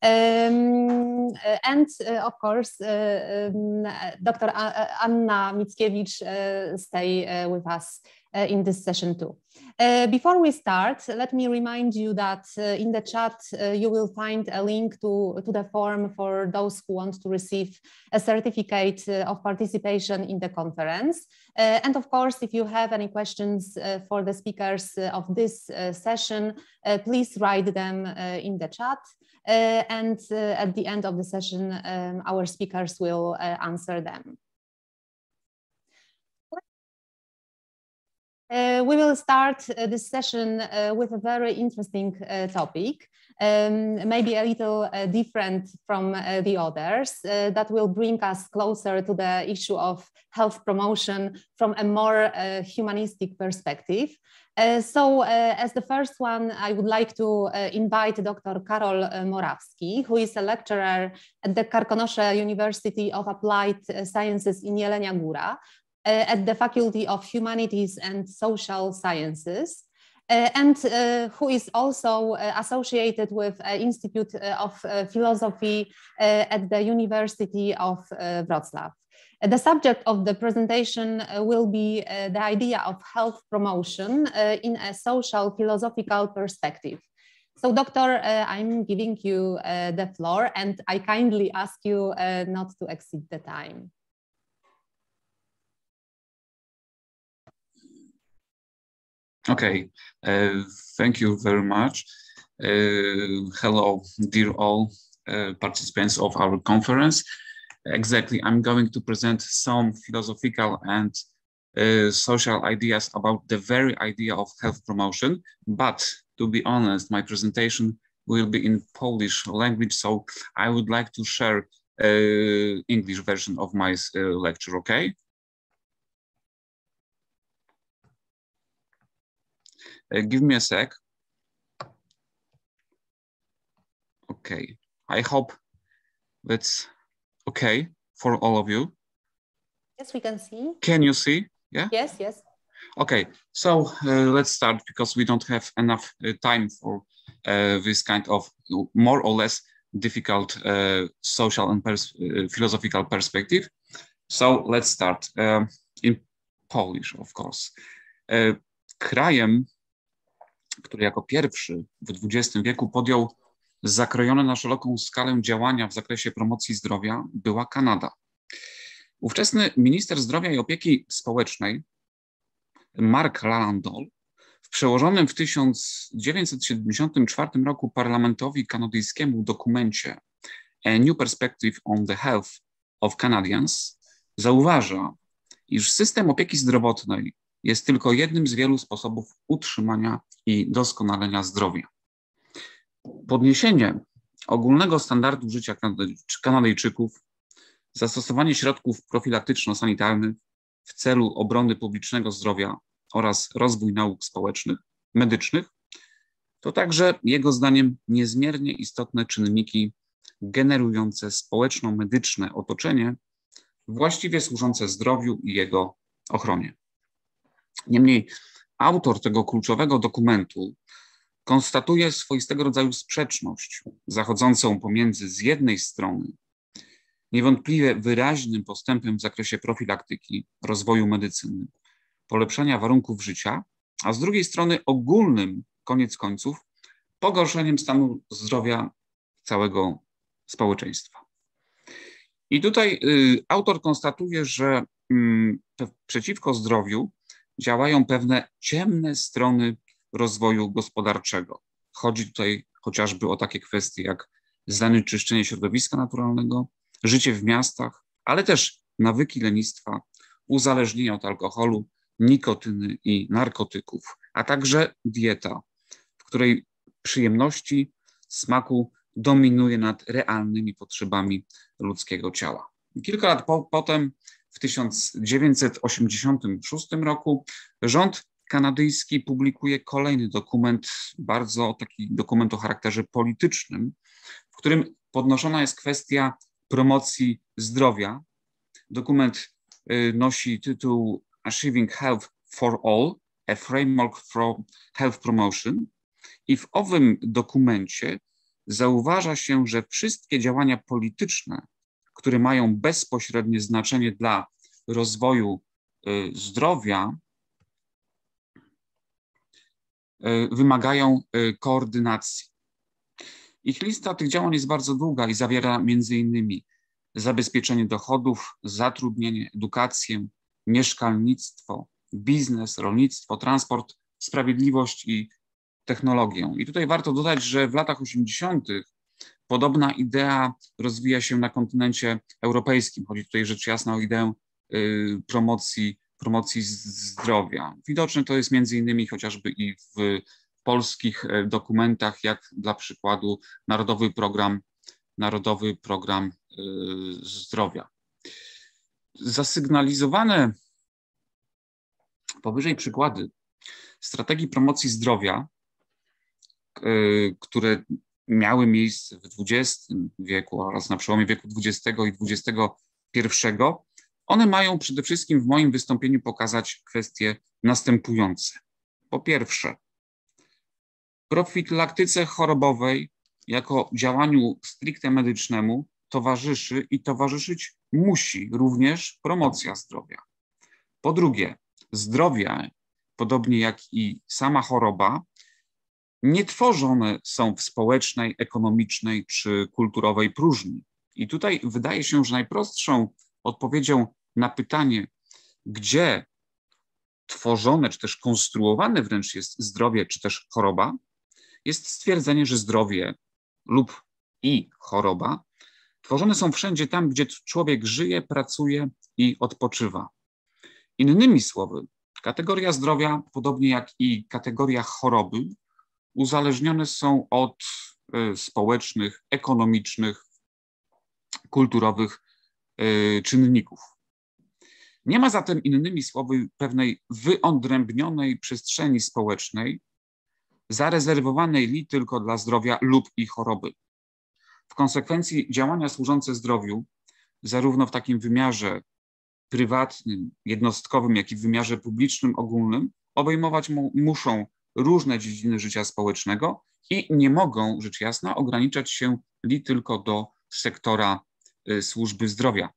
And of course, Dr. Anna Mickiewicz stay with us in this session too. Before we start, let me remind you that in the chat you will find a link to the form for those who want to receive a certificate of participation in the conference. And of course, if you have any questions for the speakers of this session, please write them in the chat. And at the end of the session, our speakers will answer them. We will start this session with a very interesting topic, maybe a little different from the others, that will bring us closer to the issue of health promotion from a more humanistic perspective. So as the first one, I would like to invite Dr. Karol Morawski, who is a lecturer at the Karkonosze University of Applied Sciences in Jelenia Góra, at the Faculty of Humanities and Social Sciences, and who is also associated with Institute of Philosophy at the University of Wrocław. The subject of the presentation will be the idea of health promotion in a social philosophical perspective. So, Doctor, I'm giving you the floor, and I kindly ask you not to exceed the time. Okay, thank you very much. Hello, dear all participants of our conference. Exactly, I'm going to present some philosophical and social ideas about the very idea of health promotion. But to be honest, my presentation will be in Polish language, so I would like to share English version of my lecture, okay? Give me a sec. Okay, I hope that's okay for all of you. Yes, we can see. Can you see? Yeah? Yes, yes. Okay, so let's start because we don't have enough time for this kind of more or less difficult social and philosophical perspective. So let's start in Polish, of course. Krajem, który jako pierwszy w XX wieku podjął zakrojone na szeroką skalę działania w zakresie promocji zdrowia, była Kanada. Ówczesny minister zdrowia i opieki społecznej, Mark Landau, w przełożonym w 1974 roku parlamentowi kanadyjskiemu dokumencie A New Perspective on the Health of Canadians zauważa, iż system opieki zdrowotnej jest tylko jednym z wielu sposobów utrzymania i doskonalenia zdrowia. Podniesienie ogólnego standardu życia Kanadyjczyków, zastosowanie środków profilaktyczno-sanitarnych w celu obrony publicznego zdrowia oraz rozwój nauk społecznych, medycznych, to także jego zdaniem niezmiernie istotne czynniki generujące społeczno-medyczne otoczenie właściwie służące zdrowiu i jego ochronie. Niemniej autor tego kluczowego dokumentu konstatuje swoistego rodzaju sprzeczność zachodzącą pomiędzy z jednej strony niewątpliwie wyraźnym postępem w zakresie profilaktyki, rozwoju medycyny, polepszania warunków życia, a z drugiej strony ogólnym, koniec końców, pogorszeniem stanu zdrowia całego społeczeństwa. I tutaj autor konstatuje, że przeciwko zdrowiu działają pewne ciemne strony rozwoju gospodarczego. Chodzi tutaj chociażby o takie kwestie jak zanieczyszczenie środowiska naturalnego, życie w miastach, ale też nawyki lenistwa, uzależnienia od alkoholu, nikotyny i narkotyków, a także dieta, w której przyjemności, smaku dominuje nad realnymi potrzebami ludzkiego ciała. Kilka lat potem, w 1986 roku, rząd kanadyjski publikuje kolejny dokument, bardzo taki dokument o charakterze politycznym, w którym podnoszona jest kwestia promocji zdrowia. Dokument nosi tytuł Achieving Health for All, a Framework for Health Promotion i w owym dokumencie zauważa się, że wszystkie działania polityczne, które mają bezpośrednie znaczenie dla rozwoju zdrowia, wymagają koordynacji. Ich lista tych działań jest bardzo długa i zawiera m.in. zabezpieczenie dochodów, zatrudnienie, edukację, mieszkalnictwo, biznes, rolnictwo, transport, sprawiedliwość i technologię. I tutaj warto dodać, że w latach 80. podobna idea rozwija się na kontynencie europejskim. Chodzi tutaj rzecz jasna o ideę promocji zdrowia. Widoczne to jest między innymi chociażby i w polskich dokumentach, jak dla przykładu Narodowy Program Zdrowia. Zasygnalizowane powyżej przykłady strategii promocji zdrowia, które miały miejsce w XX wieku oraz na przełomie wieku XX i XXI, one mają przede wszystkim w moim wystąpieniu pokazać kwestie następujące. Po pierwsze, profilaktyce chorobowej jako działaniu stricte medycznemu towarzyszy i towarzyszyć musi również promocja zdrowia. Po drugie, zdrowie, podobnie jak i sama choroba, nie tworzone są w społecznej, ekonomicznej czy kulturowej próżni. I tutaj wydaje się, że najprostszą odpowiedzią na pytanie, gdzie tworzone czy też konstruowane wręcz jest zdrowie czy też choroba, jest stwierdzenie, że zdrowie lub i choroba tworzone są wszędzie tam, gdzie człowiek żyje, pracuje i odpoczywa. Innymi słowy, kategoria zdrowia, podobnie jak i kategoria choroby, uzależnione są od społecznych, ekonomicznych, kulturowych czynników. Nie ma zatem, innymi słowy, pewnej wyodrębnionej przestrzeni społecznej, zarezerwowanej li tylko dla zdrowia lub i choroby. W konsekwencji działania służące zdrowiu, zarówno w takim wymiarze prywatnym, jednostkowym, jak i w wymiarze publicznym, ogólnym, obejmować muszą różne dziedziny życia społecznego i nie mogą, rzecz jasna, ograniczać się li tylko do sektora służby zdrowia.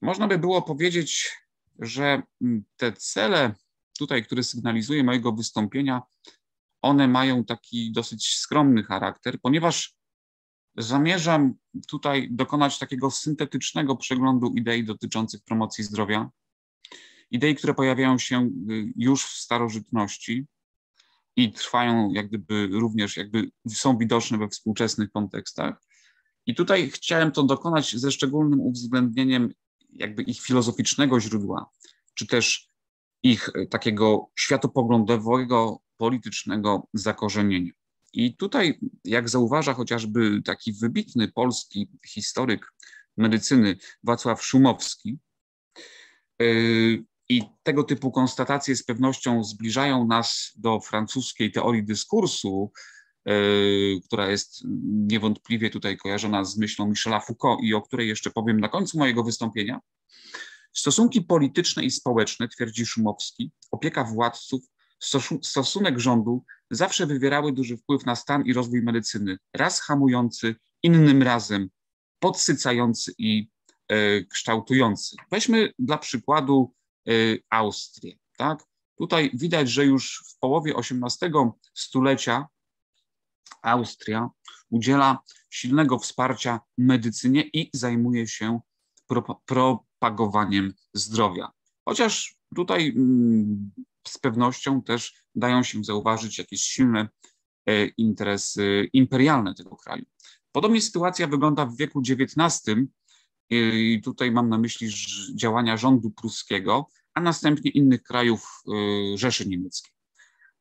Można by było powiedzieć, że te cele tutaj, które sygnalizuję mojego wystąpienia, one mają taki dosyć skromny charakter, ponieważ zamierzam tutaj dokonać takiego syntetycznego przeglądu idei dotyczących promocji zdrowia, idei, które pojawiają się już w starożytności i trwają również są widoczne we współczesnych kontekstach. I tutaj chciałem to dokonać ze szczególnym uwzględnieniem ich filozoficznego źródła, czy też ich takiego światopoglądowego, politycznego zakorzenienia. I tutaj, jak zauważa chociażby taki wybitny polski historyk medycyny Wacław Szumowski, i tego typu konstatacje z pewnością zbliżają nas do francuskiej teorii dyskursu, która jest niewątpliwie tutaj kojarzona z myślą Michela Foucault i o której jeszcze powiem na końcu mojego wystąpienia. Stosunki polityczne i społeczne, twierdzi Szumowski, opieka władców, stosunek rządu zawsze wywierały duży wpływ na stan i rozwój medycyny, raz hamujący, innym razem podsycający i kształtujący. Weźmy dla przykładu Austrię. Tak? Tutaj widać, że już w połowie XVIII stulecia Austria udziela silnego wsparcia medycynie i zajmuje się propagowaniem zdrowia. Chociaż tutaj z pewnością też dają się zauważyć jakieś silne interesy imperialne tego kraju. Podobnie sytuacja wygląda w wieku XIX i tutaj mam na myśli działania rządu pruskiego, a następnie innych krajów Rzeszy Niemieckiej.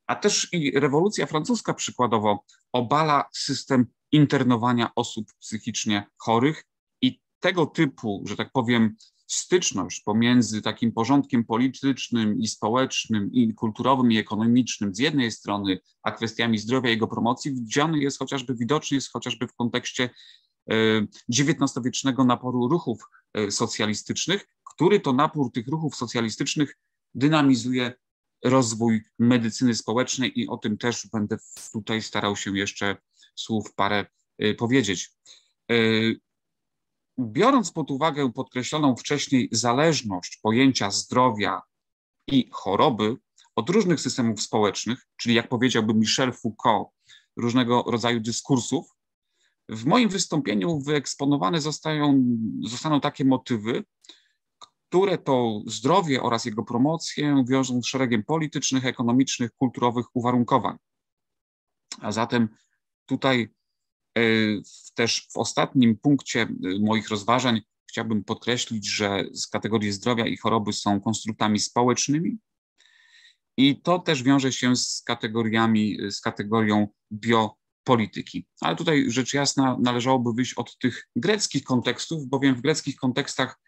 A też i rewolucja francuska przykładowo obala system internowania osób psychicznie chorych i tego typu, że tak powiem, styczność pomiędzy takim porządkiem politycznym i społecznym i kulturowym i ekonomicznym z jednej strony, a kwestiami zdrowia i jego promocji widoczny jest chociażby w kontekście XIX-wiecznego naporu ruchów socjalistycznych, który to napór tych ruchów socjalistycznych dynamizuje rozwój medycyny społecznej i o tym też będę tutaj starał się jeszcze słów parę powiedzieć. Biorąc pod uwagę podkreśloną wcześniej zależność pojęcia zdrowia i choroby od różnych systemów społecznych, czyli jak powiedziałby Michel Foucault, różnego rodzaju dyskursów, w moim wystąpieniu wyeksponowane zostaną takie motywy, które to zdrowie oraz jego promocję wiążą z szeregiem politycznych, ekonomicznych, kulturowych uwarunkowań. A zatem tutaj też w ostatnim punkcie moich rozważań chciałbym podkreślić, że z kategorii zdrowia i choroby są konstruktami społecznymi i to też wiąże się z kategorią biopolityki. Ale tutaj rzecz jasna należałoby wyjść od tych greckich kontekstów, bowiem w greckich kontekstach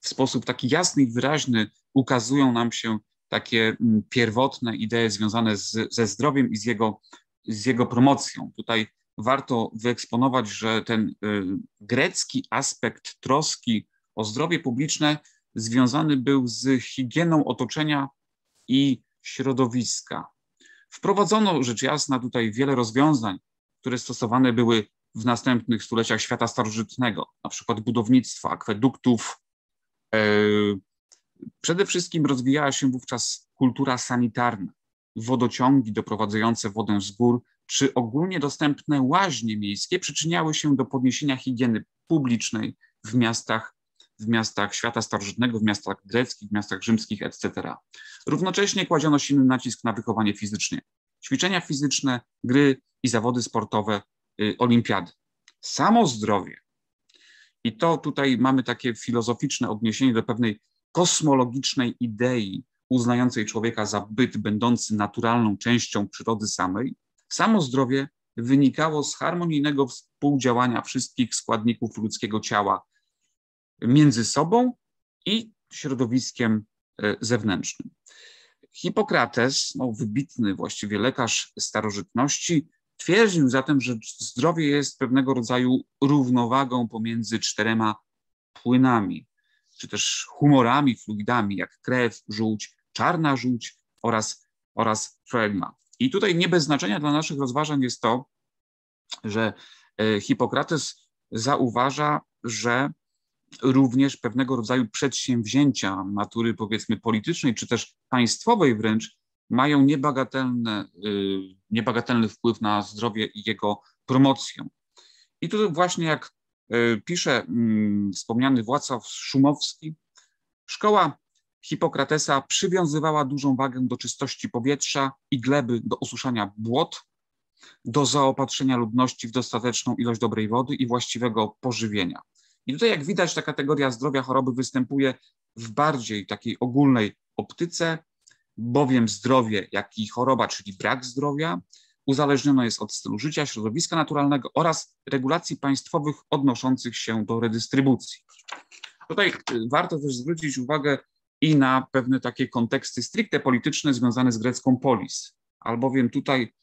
w sposób taki jasny i wyraźny ukazują nam się takie pierwotne idee związane ze zdrowiem i z jego promocją. Tutaj warto wyeksponować, że ten grecki aspekt troski o zdrowie publiczne związany był z higieną otoczenia i środowiska. Wprowadzono rzecz jasna tutaj wiele rozwiązań, które stosowane były w następnych stuleciach świata starożytnego, na przykład budownictwa, akweduktów. Przede wszystkim rozwijała się wówczas kultura sanitarna, wodociągi doprowadzające wodę z gór, czy ogólnie dostępne łaźnie miejskie przyczyniały się do podniesienia higieny publicznej w miastach świata starożytnego, w miastach greckich, w miastach rzymskich, etc. Równocześnie kładziono silny nacisk na wychowanie fizyczne. Ćwiczenia fizyczne, gry i zawody sportowe, olimpiady. Samo zdrowie. I to tutaj mamy takie filozoficzne odniesienie do pewnej kosmologicznej idei uznającej człowieka za byt będący naturalną częścią przyrody samej. Samo zdrowie wynikało z harmonijnego współdziałania wszystkich składników ludzkiego ciała między sobą i środowiskiem zewnętrznym. Hipokrates, wybitny właściwie lekarz starożytności, twierdził zatem, że zdrowie jest pewnego rodzaju równowagą pomiędzy 4 płynami, czy też humorami, fluidami, jak krew, żółć, czarna żółć oraz flegma. I tutaj nie bez znaczenia dla naszych rozważań jest to, że Hipokrates zauważa, że również pewnego rodzaju przedsięwzięcia natury, powiedzmy, politycznej, czy też państwowej wręcz, mają niebagatelny wpływ na zdrowie i jego promocję. I tutaj właśnie jak pisze wspomniany Władysław Szumowski, szkoła Hipokratesa przywiązywała dużą wagę do czystości powietrza i gleby, do osuszania błot, do zaopatrzenia ludności w dostateczną ilość dobrej wody i właściwego pożywienia. I tutaj, jak widać, ta kategoria zdrowia choroby występuje w bardziej takiej ogólnej optyce, bowiem zdrowie, jak i choroba, czyli brak zdrowia, uzależnione jest od stylu życia, środowiska naturalnego oraz regulacji państwowych odnoszących się do redystrybucji. Tutaj warto też zwrócić uwagę i na pewne takie konteksty stricte polityczne związane z grecką polis, albowiem tutaj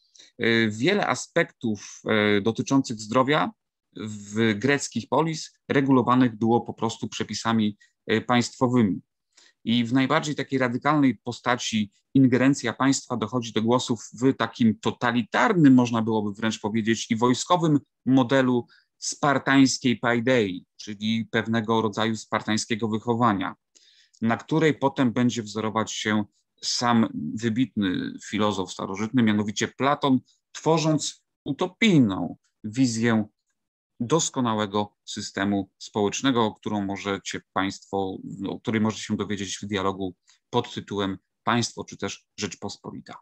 wiele aspektów dotyczących zdrowia w greckich polis regulowanych było po prostu przepisami państwowymi. I w najbardziej takiej radykalnej postaci ingerencja państwa dochodzi do głosów w takim totalitarnym, można byłoby wręcz powiedzieć, i wojskowym modelu spartańskiej paidei, czyli pewnego rodzaju spartańskiego wychowania, na której potem będzie wzorować się sam wybitny filozof starożytny, mianowicie Platon, tworząc utopijną wizję doskonałego systemu społecznego, o której możecie się dowiedzieć w dialogu pod tytułem Państwo czy też Rzeczpospolita.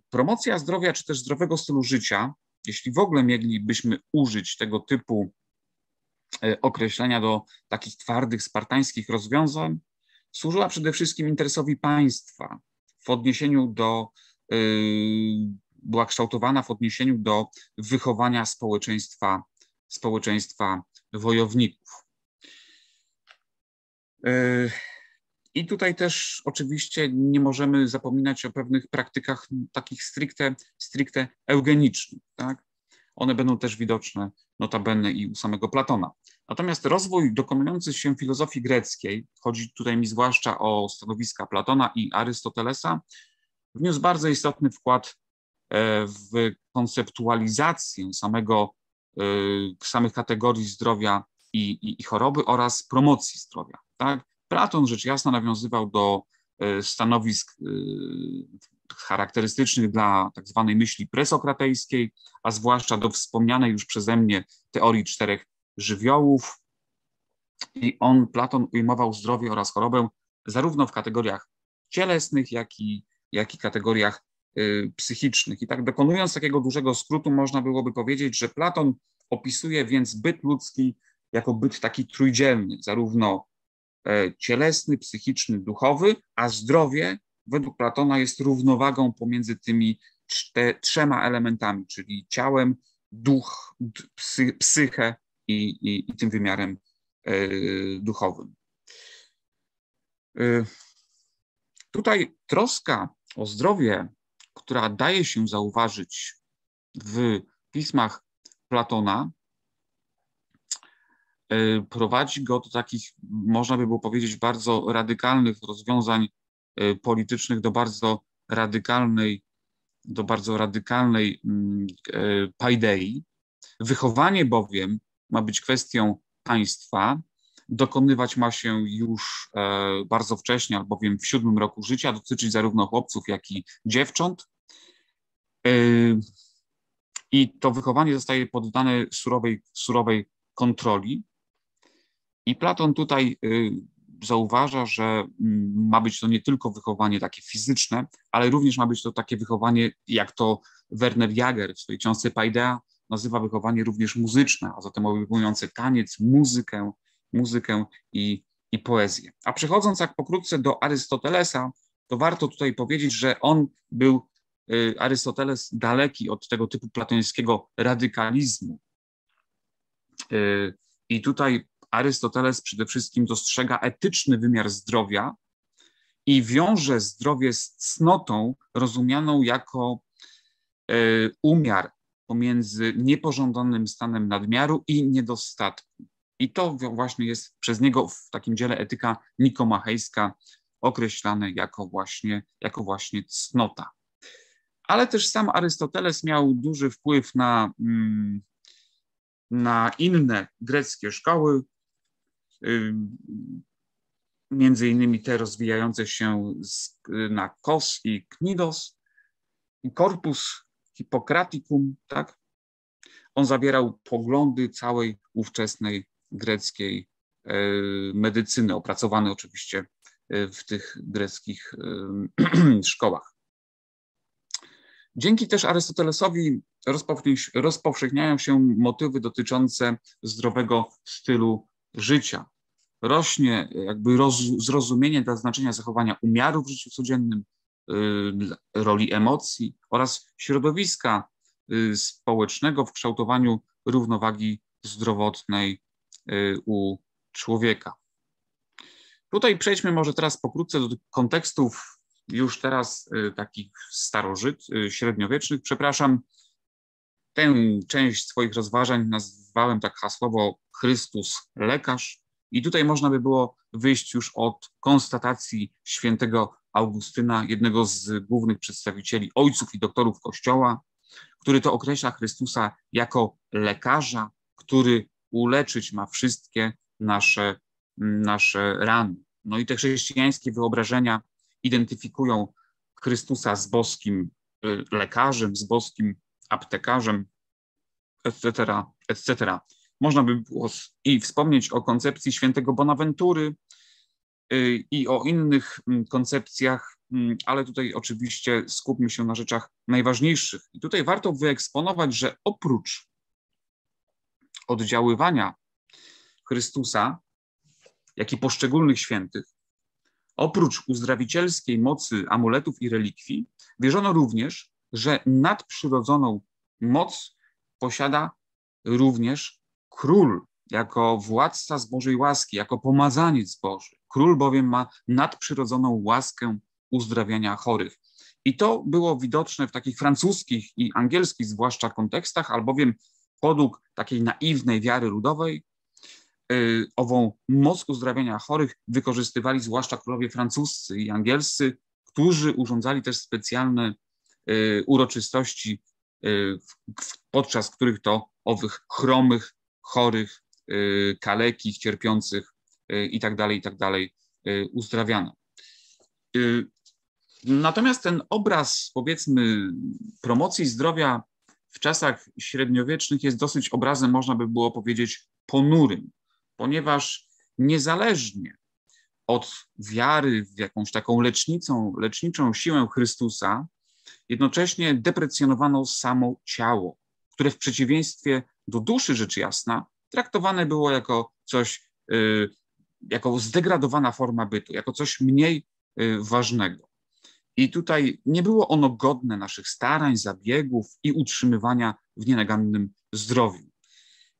Promocja zdrowia czy też zdrowego stylu życia, jeśli w ogóle mielibyśmy użyć tego typu określenia do takich twardych, spartańskich rozwiązań, służyła przede wszystkim interesowi państwa w odniesieniu do, była kształtowana w odniesieniu do wychowania społeczeństwa wojowników. I tutaj też oczywiście nie możemy zapominać o pewnych praktykach takich stricte eugenicznych, tak? One będą też widoczne notabene i u samego Platona. Natomiast rozwój dokonujący się filozofii greckiej, chodzi tutaj mi zwłaszcza o stanowiska Platona i Arystotelesa, wniósł bardzo istotny wkład w konceptualizację samych kategorii zdrowia i choroby oraz promocji zdrowia. Tak? Platon rzecz jasna nawiązywał do stanowisk charakterystycznych dla tak zwanej myśli presokratejskiej, a zwłaszcza do wspomnianej już przeze mnie teorii 4 żywiołów. I Platon ujmował zdrowie oraz chorobę zarówno w kategoriach cielesnych, jak i kategoriach psychicznych. I tak dokonując takiego dużego skrótu, można byłoby powiedzieć, że Platon opisuje więc byt ludzki jako byt taki trójdzielny, zarówno cielesny, psychiczny, duchowy, a zdrowie według Platona jest równowagą pomiędzy tymi 3 elementami, czyli ciałem, duch, psychę i tym wymiarem duchowym. Tutaj troska o zdrowie, która daje się zauważyć w pismach Platona, prowadzi go do takich, można by było powiedzieć, bardzo radykalnych rozwiązań politycznych, do bardzo radykalnej paidei. Wychowanie bowiem ma być kwestią państwa, dokonywać ma się już bardzo wcześnie, albowiem w 7. roku życia, dotyczyć zarówno chłopców, jak i dziewcząt. I to wychowanie zostaje poddane surowej kontroli. I Platon tutaj zauważa, że ma być to nie tylko wychowanie takie fizyczne, ale również ma być to takie wychowanie, jak to Werner Jager w swojej książce Paidea nazywa wychowanie również muzyczne, a zatem obejmujące taniec, muzykę i poezję. A przechodząc tak pokrótce do Arystotelesa, to warto tutaj powiedzieć, że on był, Arystoteles, daleki od tego typu platońskiego radykalizmu. I tutaj Arystoteles przede wszystkim dostrzega etyczny wymiar zdrowia i wiąże zdrowie z cnotą rozumianą jako umiar pomiędzy niepożądanym stanem nadmiaru i niedostatku. I to właśnie jest przez niego w takim dziele Etyka nikomachejska określane jako właśnie cnota. Ale też sam Arystoteles miał duży wpływ na inne greckie szkoły, między innymi te rozwijające się na Kos i Knidos, i Corpus Hippocraticum, tak? On zawierał poglądy całej ówczesnej greckiej medycyny, opracowane oczywiście w tych greckich szkołach. Dzięki też Arystotelesowi rozpowszechniają się motywy dotyczące zdrowego stylu życia. Rośnie jakby zrozumienie dla znaczenia zachowania umiaru w życiu codziennym, roli emocji oraz środowiska społecznego w kształtowaniu równowagi zdrowotnej u człowieka. Tutaj przejdźmy może teraz pokrótce do kontekstów już teraz takich średniowiecznych. Przepraszam, tę część swoich rozważań nazwałem tak hasłowo Chrystus lekarz. I tutaj można by było wyjść już od konstatacji świętego Augustyna, jednego z głównych przedstawicieli ojców i doktorów Kościoła, który to określa Chrystusa jako lekarza, który uleczyć ma wszystkie nasze rany. No i te chrześcijańskie wyobrażenia identyfikują Chrystusa z boskim lekarzem, z boskim aptekarzem, etc., etc. Można by było i wspomnieć o koncepcji świętego Bonaventury i o innych koncepcjach, ale tutaj oczywiście skupmy się na rzeczach najważniejszych. I tutaj warto wyeksponować, że oprócz oddziaływania Chrystusa, jak i poszczególnych świętych, oprócz uzdrawicielskiej mocy amuletów i relikwii, wierzono również, że nadprzyrodzoną moc posiada również król, jako władca z Bożej łaski, jako pomazaniec Boży. Król bowiem ma nadprzyrodzoną łaskę uzdrawiania chorych. I to było widoczne w takich francuskich i angielskich zwłaszcza kontekstach, albowiem według takiej naiwnej wiary ludowej ową moc uzdrawiania chorych wykorzystywali zwłaszcza królowie francuscy i angielscy, którzy urządzali też specjalne uroczystości, podczas których to owych chromych, chorych, kalekich, cierpiących i tak dalej uzdrawiano. Natomiast ten obraz, powiedzmy, promocji zdrowia w czasach średniowiecznych jest dosyć obrazem, można by było powiedzieć, ponurym, ponieważ niezależnie od wiary w jakąś taką leczniczą siłę Chrystusa, jednocześnie deprecjonowano samo ciało, które w przeciwieństwie do duszy, rzecz jasna, traktowane było jako coś, jako zdegradowana forma bytu, jako coś mniej ważnego. I tutaj nie było ono godne naszych starań, zabiegów i utrzymywania w nienagannym zdrowiu.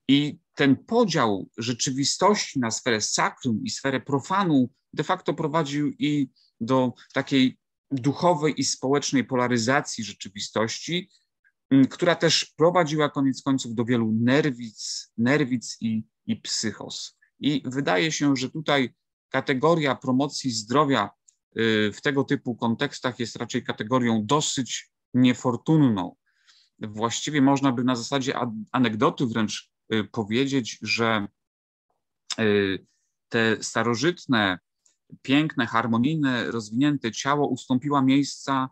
I ten podział rzeczywistości na sferę sakrum i sferę profanum de facto prowadził i do takiej duchowej i społecznej polaryzacji rzeczywistości, która też prowadziła koniec końców do wielu nerwic i psychos. I wydaje się, że tutaj kategoria promocji zdrowia w tego typu kontekstach jest raczej kategorią dosyć niefortunną. Właściwie można by na zasadzie anegdoty wręcz powiedzieć, że te starożytne, piękne, harmonijne, rozwinięte ciało ustąpiła miejsca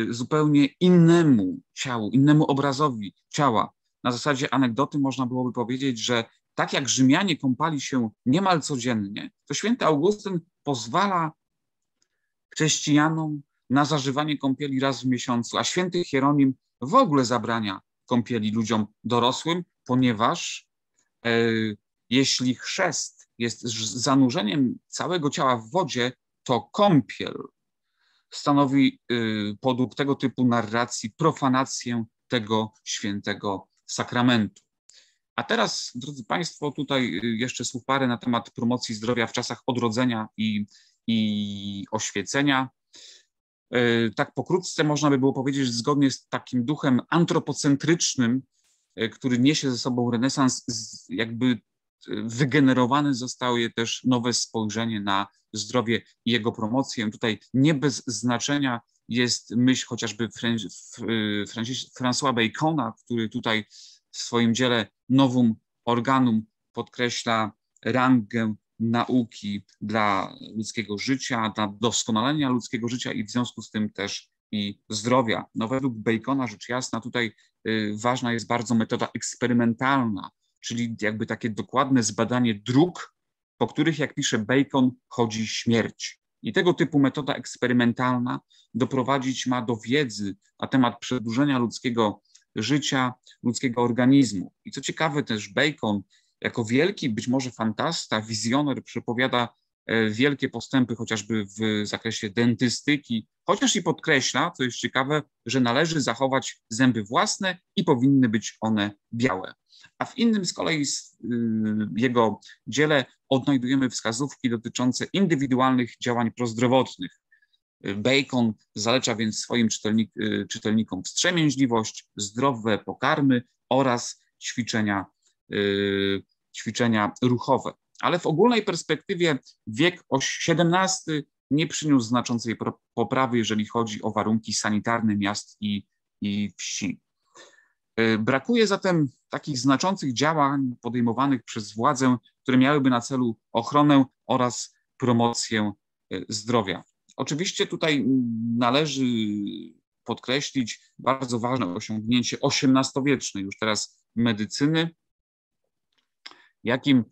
zupełnie innemu ciału, innemu obrazowi ciała. Na zasadzie anegdoty można byłoby powiedzieć, że tak jak Rzymianie kąpali się niemal codziennie, to święty Augustyn pozwala chrześcijanom na zażywanie kąpieli raz w miesiącu, a święty Hieronim w ogóle zabrania kąpieli ludziom dorosłym, ponieważ jeśli chrzest jest zanurzeniem całego ciała w wodzie, to kąpiel stanowi podług tego typu narracji profanację tego świętego sakramentu. A teraz, drodzy Państwo, tutaj jeszcze słów parę na temat promocji zdrowia w czasach odrodzenia i oświecenia. Tak pokrótce można by było powiedzieć, że zgodnie z takim duchem antropocentrycznym, który niesie ze sobą renesans, jakby wygenerowane zostało też nowe spojrzenie na zdrowie i jego promocję. Tutaj nie bez znaczenia jest myśl chociażby Françoisa Bacona, który tutaj w swoim dziele Novum Organum podkreśla rangę nauki dla ludzkiego życia, dla doskonalenia ludzkiego życia i w związku z tym też i zdrowia. No według Bacona, rzecz jasna, tutaj ważna jest bardzo metoda eksperymentalna, czyli jakby takie dokładne zbadanie dróg, po których, jak pisze Bacon, chodzi śmierć. I tego typu metoda eksperymentalna doprowadzić ma do wiedzy na temat przedłużenia ludzkiego życia, ludzkiego organizmu. I co ciekawe, też Bacon jako wielki, być może fantasta, wizjoner przepowiada wielkie postępy chociażby w zakresie dentystyki, chociaż i podkreśla, co jest ciekawe, że należy zachować zęby własne i powinny być one białe. A w innym z kolei jego dziele odnajdujemy wskazówki dotyczące indywidualnych działań prozdrowotnych. Bacon zaleca więc swoim czytelnikom wstrzemięźliwość, zdrowe pokarmy oraz ćwiczenia ruchowe. Ale w ogólnej perspektywie wiek XVII nie przyniósł znaczącej poprawy, jeżeli chodzi o warunki sanitarne miast i wsi. Brakuje zatem takich znaczących działań podejmowanych przez władzę, które miałyby na celu ochronę oraz promocję zdrowia. Oczywiście tutaj należy podkreślić bardzo ważne osiągnięcie XVIII-wiecznej już teraz medycyny, jakim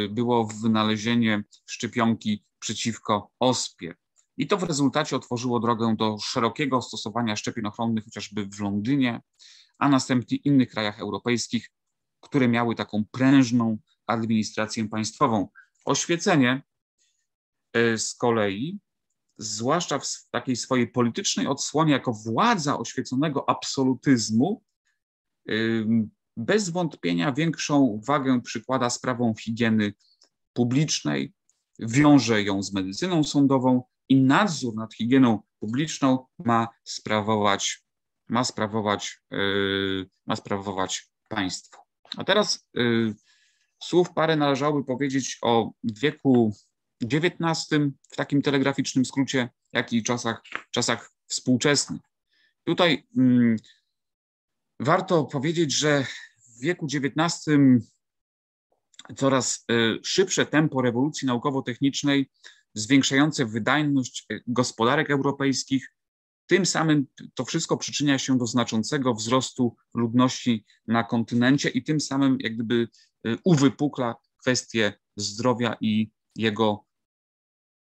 było wynalezienie szczepionki przeciwko ospie. I to w rezultacie otworzyło drogę do szerokiego stosowania szczepień ochronnych chociażby w Londynie, a następnie innych krajach europejskich, które miały taką prężną administrację państwową. Oświecenie z kolei, zwłaszcza w takiej swojej politycznej odsłonie jako władza oświeconego absolutyzmu, bez wątpienia większą wagę przykłada sprawom higieny publicznej, wiąże ją z medycyną sądową i nadzór nad higieną publiczną ma sprawować państwo. A teraz słów parę należałoby powiedzieć o wieku XIX w takim telegraficznym skrócie, jak i czasach współczesnych. Tutaj warto powiedzieć, że w wieku XIX coraz szybsze tempo rewolucji naukowo-technicznej zwiększające wydajność gospodarek europejskich. Tym samym to wszystko przyczynia się do znaczącego wzrostu ludności na kontynencie i tym samym jak gdyby uwypukla kwestię zdrowia i jego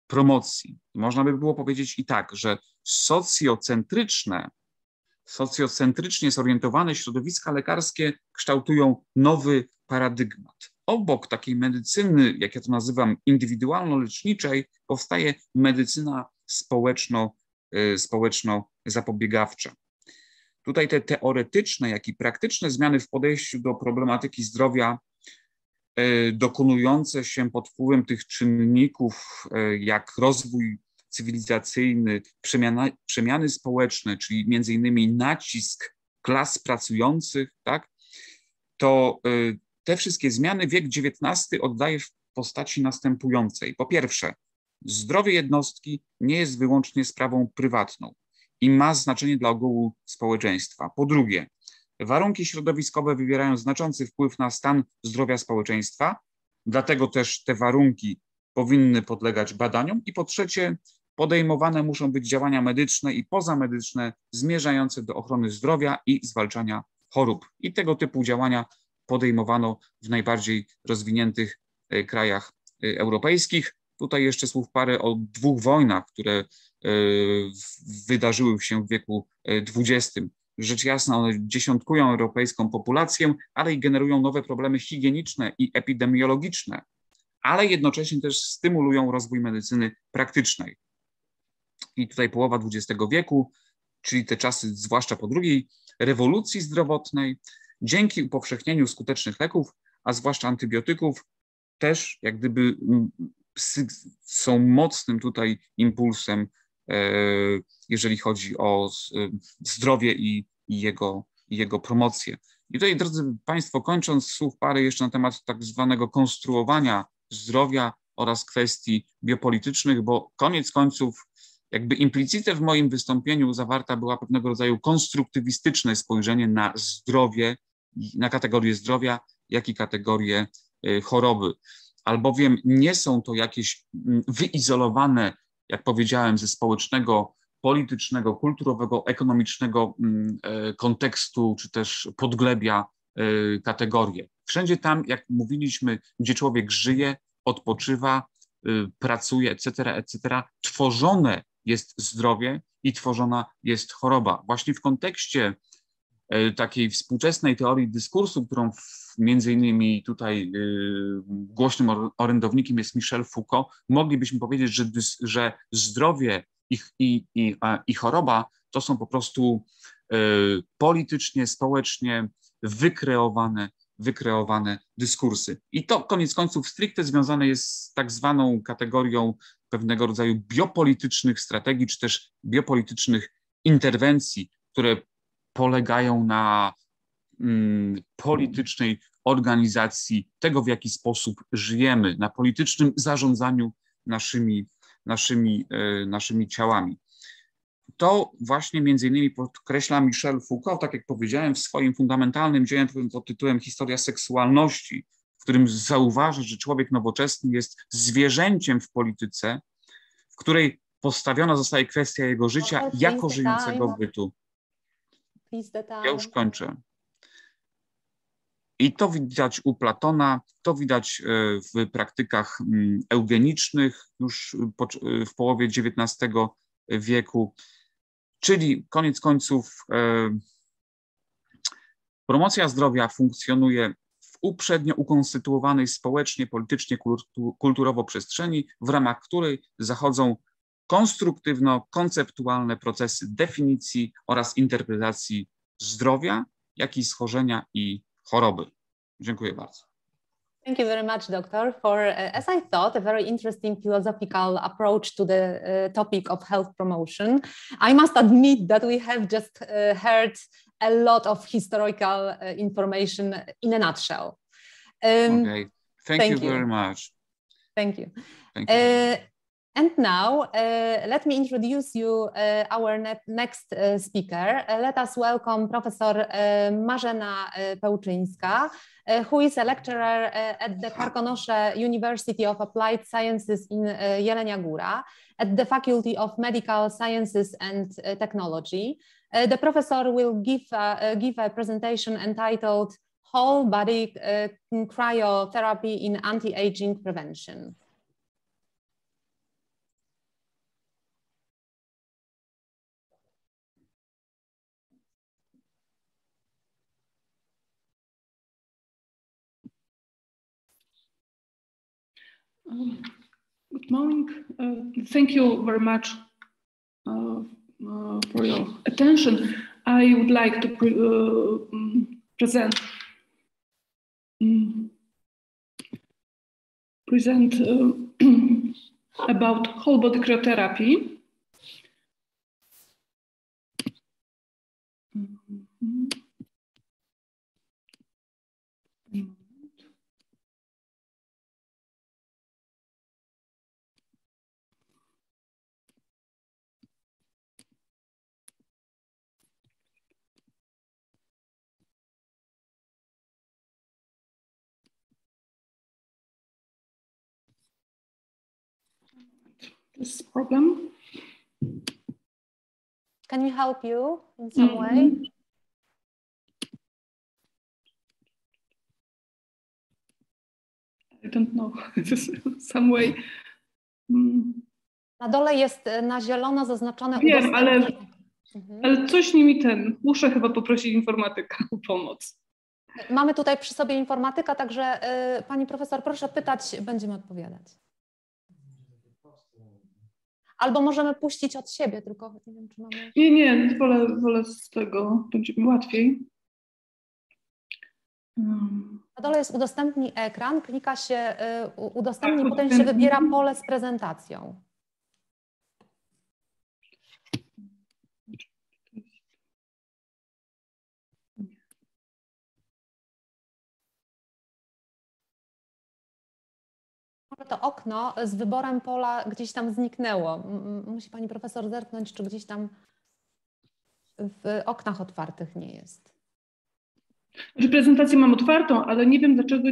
promocji. Można by było powiedzieć i tak, że socjocentrycznie zorientowane środowiska lekarskie kształtują nowy paradygmat. Obok takiej medycyny, jak ja to nazywam, indywidualno-leczniczej, powstaje medycyna społeczno-zapobiegawcza. Tutaj te teoretyczne, jak i praktyczne zmiany w podejściu do problematyki zdrowia dokonujące się pod wpływem tych czynników, jak rozwój cywilizacyjny, przemiany społeczne, czyli między innymi nacisk klas pracujących, tak, to te wszystkie zmiany wiek XIX oddaje w postaci następującej. Po pierwsze, zdrowie jednostki nie jest wyłącznie sprawą prywatną i ma znaczenie dla ogółu społeczeństwa. Po drugie, warunki środowiskowe wywierają znaczący wpływ na stan zdrowia społeczeństwa, dlatego też te warunki powinny podlegać badaniom. I po trzecie, podejmowane muszą być działania medyczne i pozamedyczne zmierzające do ochrony zdrowia i zwalczania chorób. I tego typu działania podejmowano w najbardziej rozwiniętych krajach europejskich. Tutaj jeszcze słów parę o 2 wojnach, które wydarzyły się w wieku XX. Rzecz jasna, one dziesiątkują europejską populację, ale i generują nowe problemy higieniczne i epidemiologiczne, ale jednocześnie też stymulują rozwój medycyny praktycznej. I tutaj połowa XX wieku, czyli te czasy zwłaszcza po II rewolucji zdrowotnej, dzięki upowszechnieniu skutecznych leków, a zwłaszcza antybiotyków, też jak gdyby są mocnym tutaj impulsem, jeżeli chodzi o zdrowie i jego promocję. I tutaj, drodzy Państwo, kończąc, słów parę jeszcze na temat tak zwanego konstruowania zdrowia oraz kwestii biopolitycznych, bo koniec końców jakby implicite w moim wystąpieniu zawarta była pewnego rodzaju konstruktywistyczne spojrzenie na zdrowie, na kategorię zdrowia, jak i kategorię choroby. Albowiem nie są to jakieś wyizolowane, jak powiedziałem, ze społecznego, politycznego, kulturowego, ekonomicznego kontekstu, czy też podglebia kategorie. Wszędzie tam, jak mówiliśmy, gdzie człowiek żyje, odpoczywa, pracuje, etc., tworzone jest zdrowie i tworzona jest choroba. Właśnie w kontekście takiej współczesnej teorii dyskursu, którą między innymi tutaj głośnym orędownikiem jest Michel Foucault, moglibyśmy powiedzieć, że zdrowie i choroba to są po prostu politycznie, społecznie wykreowane dyskursy. I to koniec końców stricte związane jest z tak zwaną kategorią pewnego rodzaju biopolitycznych strategii, czy też biopolitycznych interwencji, które polegają na politycznej organizacji tego, w jaki sposób żyjemy, na politycznym zarządzaniu naszymi ciałami. To właśnie między innymi podkreśla Michel Foucault, tak jak powiedziałem, w swoim fundamentalnym dziele pod tytułem Historia seksualności, w którym zauważy, że człowiek nowoczesny jest zwierzęciem w polityce, w której postawiona zostaje kwestia jego życia jako żyjącego bytu. Ja już kończę. I to widać u Platona, to widać w praktykach eugenicznych już w połowie XIX wieku, czyli koniec końców promocja zdrowia funkcjonuje w uprzednio ukonstytuowanej społecznie, politycznie, kulturowo przestrzeni, w ramach której zachodzą konstruktywno-konceptualne procesy definicji oraz interpretacji zdrowia, jak i schorzenia i choroby. Dziękuję bardzo. Thank you very much, Doctor, for, as I thought, a very interesting philosophical approach to the topic of health promotion. I must admit that we have just heard a lot of historical information in a nutshell. Okay. Thank you very much. Thank you. Thank you. And now, let me introduce you our next speaker. Let us welcome Professor Marzena Pełczyńska, who is a lecturer at the Karkonosze University of Applied Sciences in Jelenia Góra, at the Faculty of Medical Sciences and Technology. The professor will give a presentation entitled Whole Body Cryotherapy in Anti-Aging Prevention. Good morning. Thank you very much for your attention. I would like to present about whole body cryotherapy. This problem. Can we help you in some way? I don't know. Some way. Na dole jest na zielono zaznaczone. Wiem, ale coś nimi muszę chyba poprosić informatyka o pomoc. Mamy tutaj przy sobie informatyka, także pani profesor, proszę pytać, będziemy odpowiadać. Albo możemy puścić od siebie, tylko nie wiem, czy mamy... Nie, wolę z tego, będzie mi łatwiej. Na dole jest udostępnij ekran, klika się udostępnij, potem się wybiera pole z prezentacją. To okno z wyborem pola gdzieś tam zniknęło. Musi pani profesor zerknąć, czy gdzieś tam w oknach otwartych nie jest. Znaczy prezentację mam otwartą, ale nie wiem, dlaczego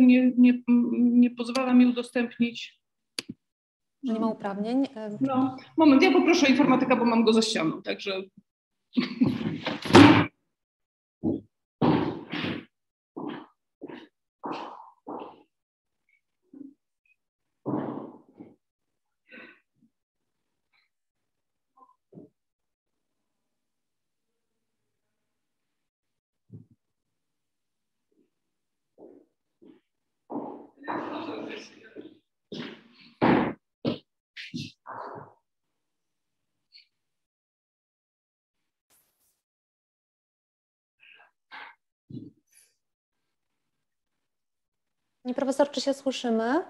nie pozwala mi udostępnić. Że nie ma uprawnień? No, moment, ja poproszę informatyka, bo mam go za ścianą, także... Pani profesor, czy się słyszymy?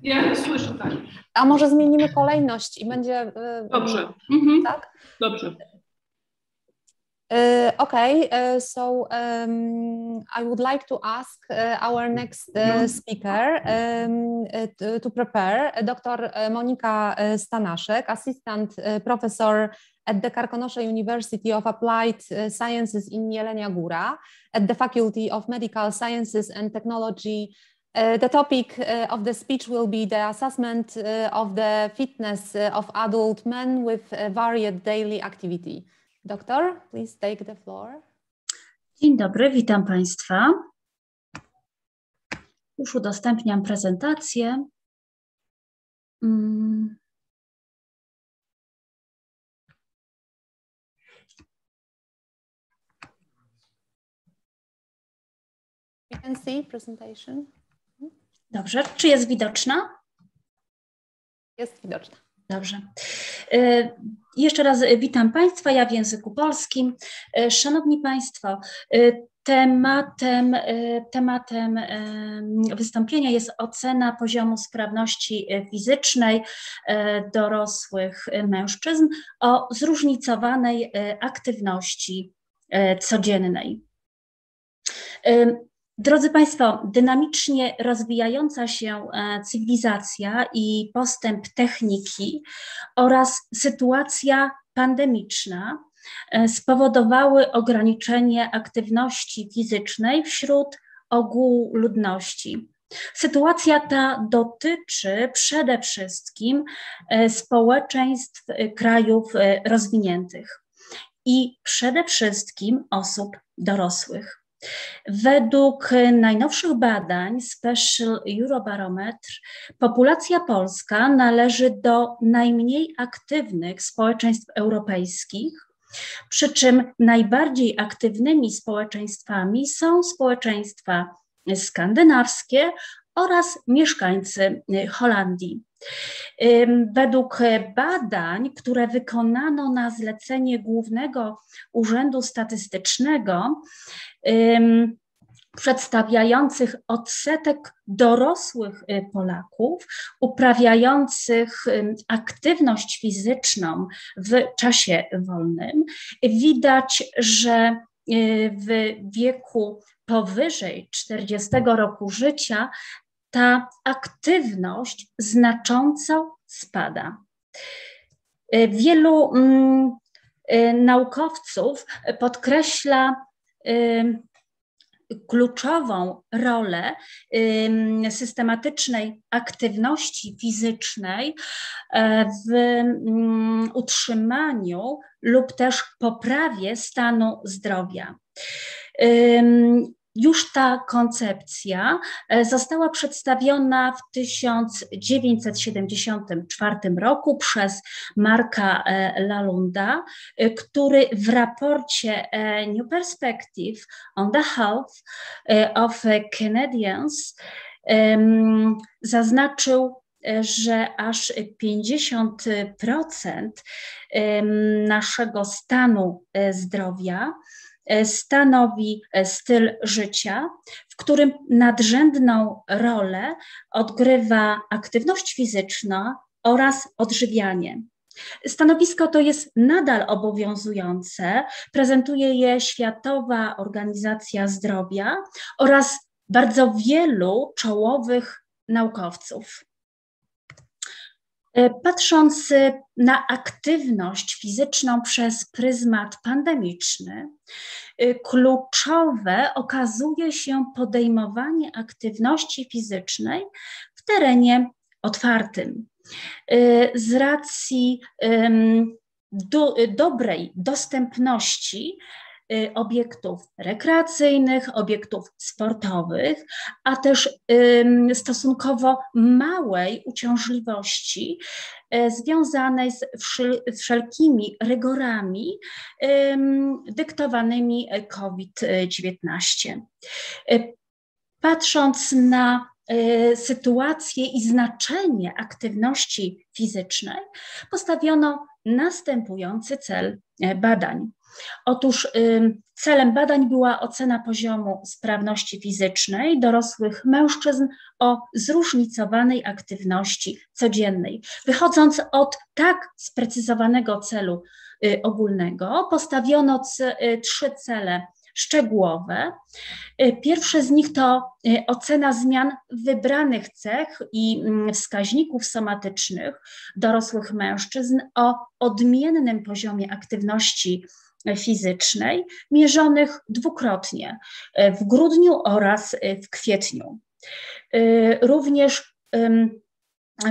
Ja słyszę, tak. A może zmienimy kolejność i będzie... Dobrze. Tak? Dobrze. Okay, so I would like to ask our next speaker to prepare, Dr. Monika Stanaszek, Assistant Professor at the Karkonosze University of Applied Sciences in Jelenia Góra, at the Faculty of Medical Sciences and Technology. The topic of the speech will be the assessment of the fitness of adult men with varied daily activity. Doktor, please take the floor. Dzień dobry, witam Państwa. Już udostępniam prezentację. You can see presentation. Dobrze, czy jest widoczna? Jest widoczna. Dobrze. Jeszcze raz witam Państwa, ja w języku polskim. Szanowni Państwo, tematem wystąpienia jest ocena poziomu sprawności fizycznej dorosłych mężczyzn o zróżnicowanej aktywności codziennej. Drodzy Państwo, dynamicznie rozwijająca się cywilizacja i postęp techniki oraz sytuacja pandemiczna spowodowały ograniczenie aktywności fizycznej wśród ogółu ludności. Sytuacja ta dotyczy przede wszystkim społeczeństw krajów rozwiniętych i przede wszystkim osób dorosłych. Według najnowszych badań Special Eurobarometr populacja polska należy do najmniej aktywnych społeczeństw europejskich, przy czym najbardziej aktywnymi społeczeństwami są społeczeństwa skandynawskie oraz mieszkańcy Holandii. Według badań, które wykonano na zlecenie Głównego Urzędu Statystycznego, przedstawiających odsetek dorosłych Polaków uprawiających aktywność fizyczną w czasie wolnym, widać, że w wieku powyżej 40 roku życia ta aktywność znacząco spada. Wielu naukowców podkreśla kluczową rolę systematycznej aktywności fizycznej w utrzymaniu lub też poprawie stanu zdrowia. Już ta koncepcja została przedstawiona w 1974 roku przez Marka Lalunda, który w raporcie New Perspective on the Health of Canadians zaznaczył, że aż 50% naszego stanu zdrowia stanowi styl życia, w którym nadrzędną rolę odgrywa aktywność fizyczna oraz odżywianie. Stanowisko to jest nadal obowiązujące, prezentuje je Światowa Organizacja Zdrowia oraz bardzo wielu czołowych naukowców. Patrząc na aktywność fizyczną przez pryzmat pandemiczny, kluczowe okazuje się podejmowanie aktywności fizycznej w terenie otwartym. Z racji dobrej dostępności obiektów rekreacyjnych, obiektów sportowych, a też stosunkowo małej uciążliwości związanej z wszelkimi rygorami dyktowanymi COVID-19. Patrząc na sytuację i znaczenie aktywności fizycznej, postawiono następujący cel badań. Otóż celem badań była ocena poziomu sprawności fizycznej dorosłych mężczyzn o zróżnicowanej aktywności codziennej. Wychodząc od tak sprecyzowanego celu ogólnego, postawiono 3 cele szczegółowe. Pierwszy z nich to ocena zmian wybranych cech i wskaźników somatycznych dorosłych mężczyzn o odmiennym poziomie aktywności fizycznej, mierzonych dwukrotnie, w grudniu oraz w kwietniu. Również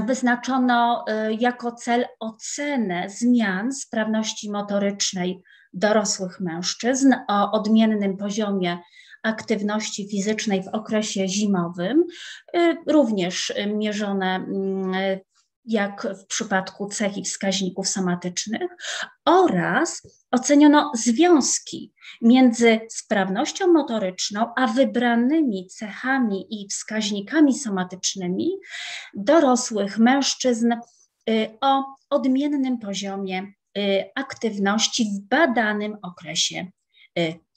wyznaczono jako cel ocenę zmian sprawności motorycznej dorosłych mężczyzn o odmiennym poziomie aktywności fizycznej w okresie zimowym, również mierzone jak w przypadku cech i wskaźników somatycznych, oraz oceniono związki między sprawnością motoryczną a wybranymi cechami i wskaźnikami somatycznymi dorosłych mężczyzn o odmiennym poziomie aktywności w badanym okresie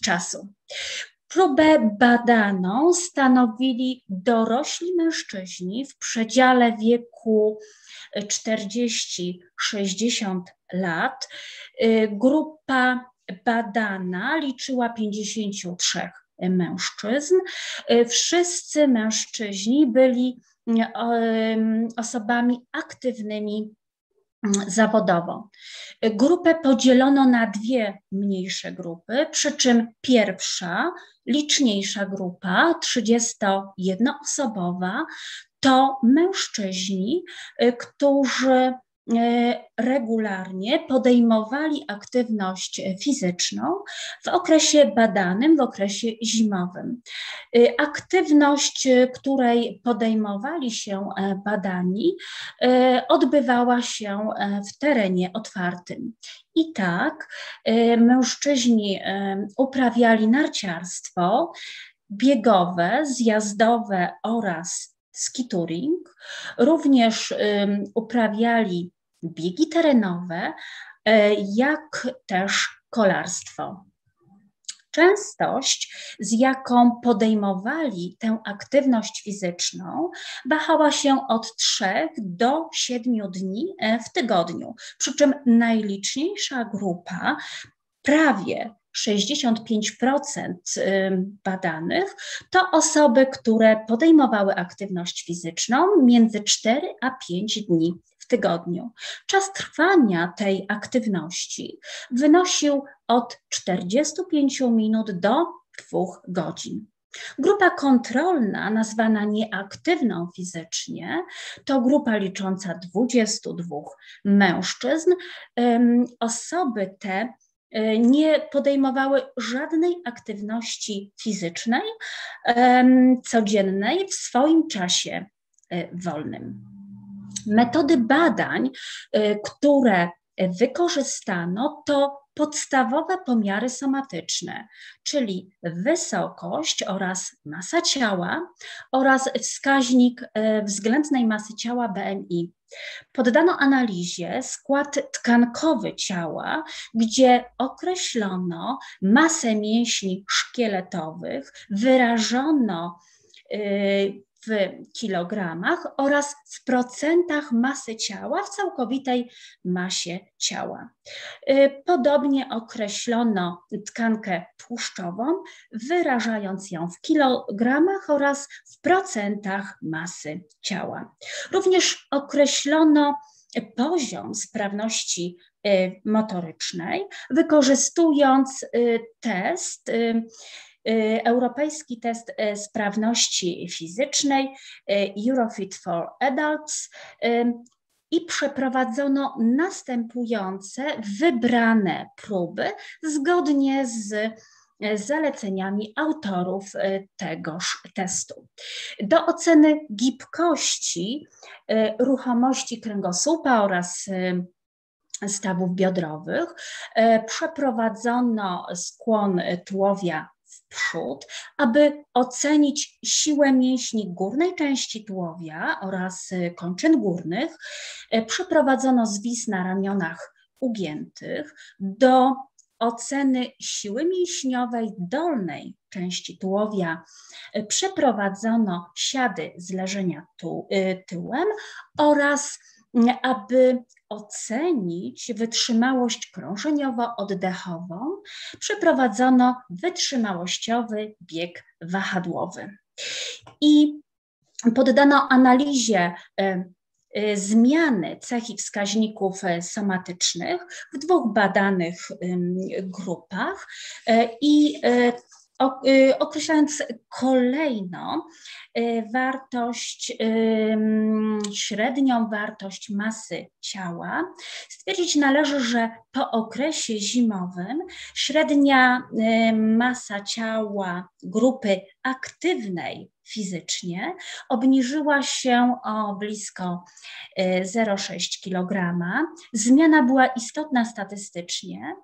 czasu. Próbę badaną stanowili dorośli mężczyźni w przedziale wieku 40-60 lat. Grupa badana liczyła 53 mężczyzn. Wszyscy mężczyźni byli osobami aktywnymi zawodowo. Grupę podzielono na dwie mniejsze grupy, przy czym pierwsza, liczniejsza grupa, 31-osobowa, to mężczyźni, którzy regularnie podejmowali aktywność fizyczną w okresie badanym, w okresie zimowym. Aktywność, której podejmowali się badani, odbywała się w terenie otwartym. I tak mężczyźni uprawiali narciarstwo biegowe, zjazdowe oraz skituring, również uprawiali biegi terenowe, jak też kolarstwo. Częstość, z jaką podejmowali tę aktywność fizyczną, wahała się od 3 do 7 dni w tygodniu, przy czym najliczniejsza grupa, prawie 65% badanych, to osoby, które podejmowały aktywność fizyczną między 4 a 5 dni w tygodniu. Czas trwania tej aktywności wynosił od 45 minut do 2 godzin. Grupa kontrolna, nazwana nieaktywną fizycznie, to grupa licząca 22 mężczyzn. Osoby te nie podejmowały żadnej aktywności fizycznej codziennej w swoim czasie wolnym. Metody badań, które wykorzystano, to podstawowe pomiary somatyczne, czyli wysokość oraz masa ciała oraz wskaźnik względnej masy ciała BMI. Poddano analizie skład tkankowy ciała, gdzie określono masę mięśni szkieletowych, wyrażono w kilogramach oraz w procentach masy ciała w całkowitej masie ciała. Podobnie określono tkankę tłuszczową, wyrażając ją w kilogramach oraz w procentach masy ciała. Również określono poziom sprawności motorycznej, wykorzystując europejski test sprawności fizycznej Eurofit for Adults i przeprowadzono następujące wybrane próby zgodnie z zaleceniami autorów tegoż testu. Do oceny gibkości, ruchomości kręgosłupa oraz stawów biodrowych przeprowadzono skłon tułowia w przód, aby ocenić siłę mięśni górnej części tułowia oraz kończyn górnych. Przeprowadzono zwis na ramionach ugiętych. Do oceny siły mięśniowej dolnej części tułowia przeprowadzono siady z leżenia tyłem oraz aby ocenić wytrzymałość krążeniowo-oddechową, przeprowadzono wytrzymałościowy bieg wahadłowy. I poddano analizie zmiany cech i wskaźników somatycznych w 2 badanych grupach i określając kolejno średnią wartość masy ciała, stwierdzić należy, że po okresie zimowym średnia masa ciała grupy aktywnej fizycznie obniżyła się o blisko 0,6 kg. Zmiana była istotna statystycznie,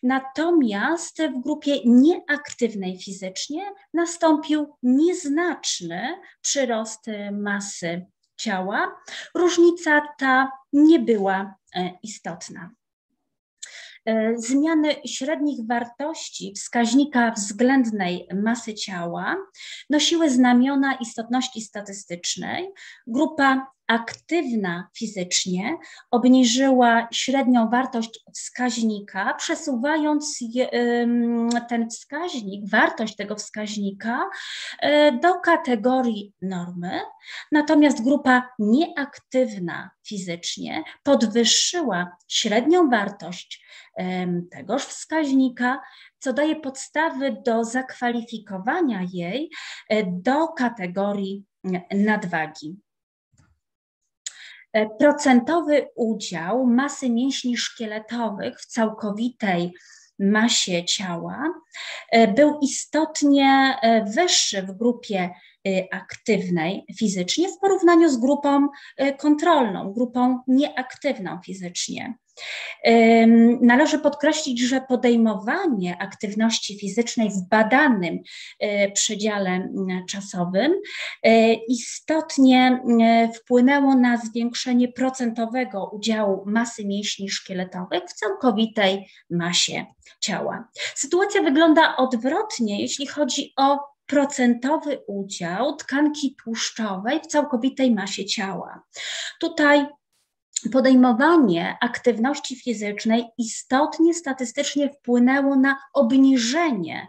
natomiast w grupie nieaktywnej fizycznie nastąpił nieznaczny przyrost masy ciała. Różnica ta nie była istotna. Zmiany średnich wartości wskaźnika względnej masy ciała nosiły znamiona istotności statystycznej. Grupa aktywna fizycznie obniżyła średnią wartość wskaźnika, przesuwając ten wskaźnik, wartość tego wskaźnika do kategorii normy, natomiast grupa nieaktywna fizycznie podwyższyła średnią wartość tegoż wskaźnika, co daje podstawy do zakwalifikowania jej do kategorii nadwagi. Procentowy udział masy mięśni szkieletowych w całkowitej masie ciała był istotnie wyższy w grupie aktywnej fizycznie w porównaniu z grupą kontrolną, grupą nieaktywną fizycznie. Należy podkreślić, że podejmowanie aktywności fizycznej w badanym przedziale czasowym istotnie wpłynęło na zwiększenie procentowego udziału masy mięśni szkieletowych w całkowitej masie ciała. Sytuacja wygląda odwrotnie, jeśli chodzi o procentowy udział tkanki tłuszczowej w całkowitej masie ciała. Tutaj podejmowanie aktywności fizycznej istotnie statystycznie wpłynęło na obniżenie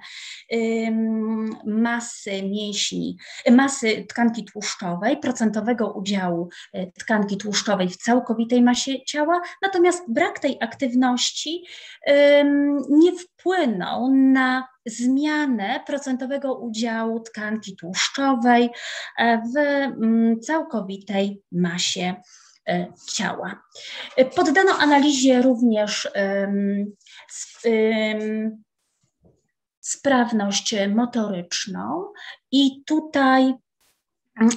masy mięśni, masy tkanki tłuszczowej, procentowego udziału tkanki tłuszczowej w całkowitej masie ciała, natomiast brak tej aktywności nie wpłynął na zmianę procentowego udziału tkanki tłuszczowej w całkowitej masie ciała. Poddano analizie również sprawność motoryczną i tutaj,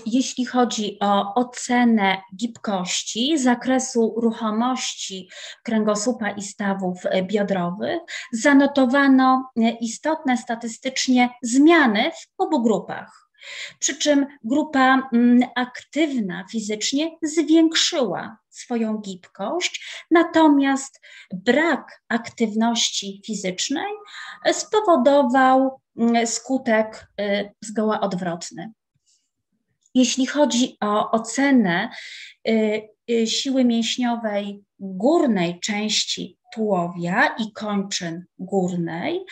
jeśli chodzi o ocenę gibkości, zakresu ruchomości kręgosłupa i stawów biodrowych, zanotowano istotne statystycznie zmiany w obu grupach. Przy czym grupa aktywna fizycznie zwiększyła swoją gibkość, natomiast brak aktywności fizycznej spowodował skutek zgoła odwrotny. Jeśli chodzi o ocenę siły mięśniowej górnej części tułowia i kończyn górnej,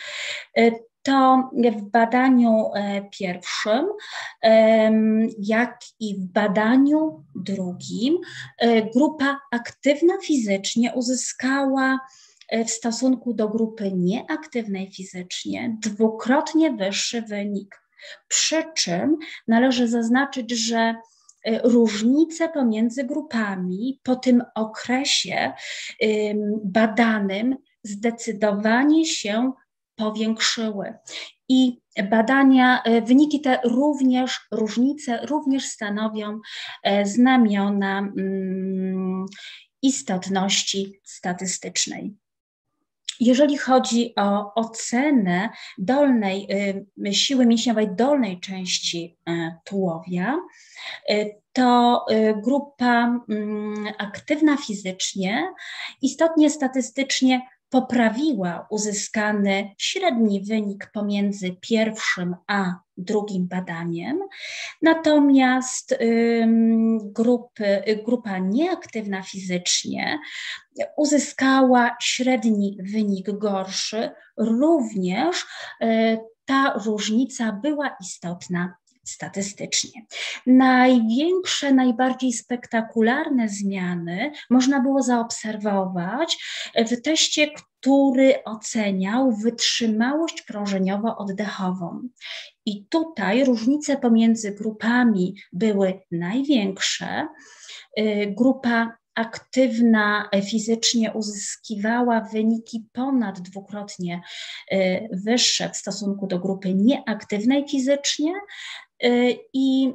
to w badaniu pierwszym, jak i w badaniu drugim, grupa aktywna fizycznie uzyskała w stosunku do grupy nieaktywnej fizycznie dwukrotnie wyższy wynik. Przy czym należy zaznaczyć, że różnice pomiędzy grupami po tym okresie badanym zdecydowanie się powiększyły. I badania, wyniki te różnice również stanowią znamiona istotności statystycznej. Jeżeli chodzi o ocenę siły mięśniowej dolnej części tułowia, to grupa aktywna fizycznie istotnie statystycznie poprawiła uzyskany średni wynik pomiędzy pierwszym a drugim badaniem, natomiast grupa nieaktywna fizycznie uzyskała średni wynik gorszy, również ta różnica była istotna statystycznie. Największe, najbardziej spektakularne zmiany można było zaobserwować w teście, który oceniał wytrzymałość krążeniowo-oddechową. I tutaj różnice pomiędzy grupami były największe. Grupa aktywna fizycznie uzyskiwała wyniki ponad dwukrotnie wyższe w stosunku do grupy nieaktywnej fizycznie i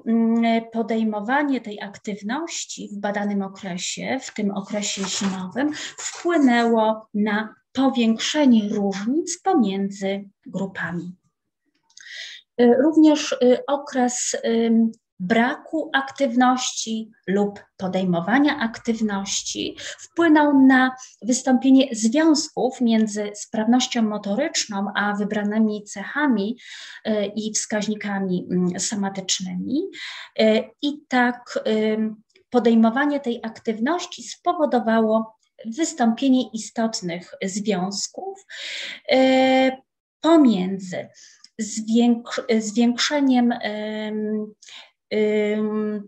podejmowanie tej aktywności w badanym okresie, w tym okresie zimowym, wpłynęło na powiększenie różnic pomiędzy grupami. Również okres braku aktywności lub podejmowania aktywności wpłynął na wystąpienie związków między sprawnością motoryczną a wybranymi cechami i wskaźnikami somatycznymi. I tak podejmowanie tej aktywności spowodowało wystąpienie istotnych związków pomiędzy zwiększeniem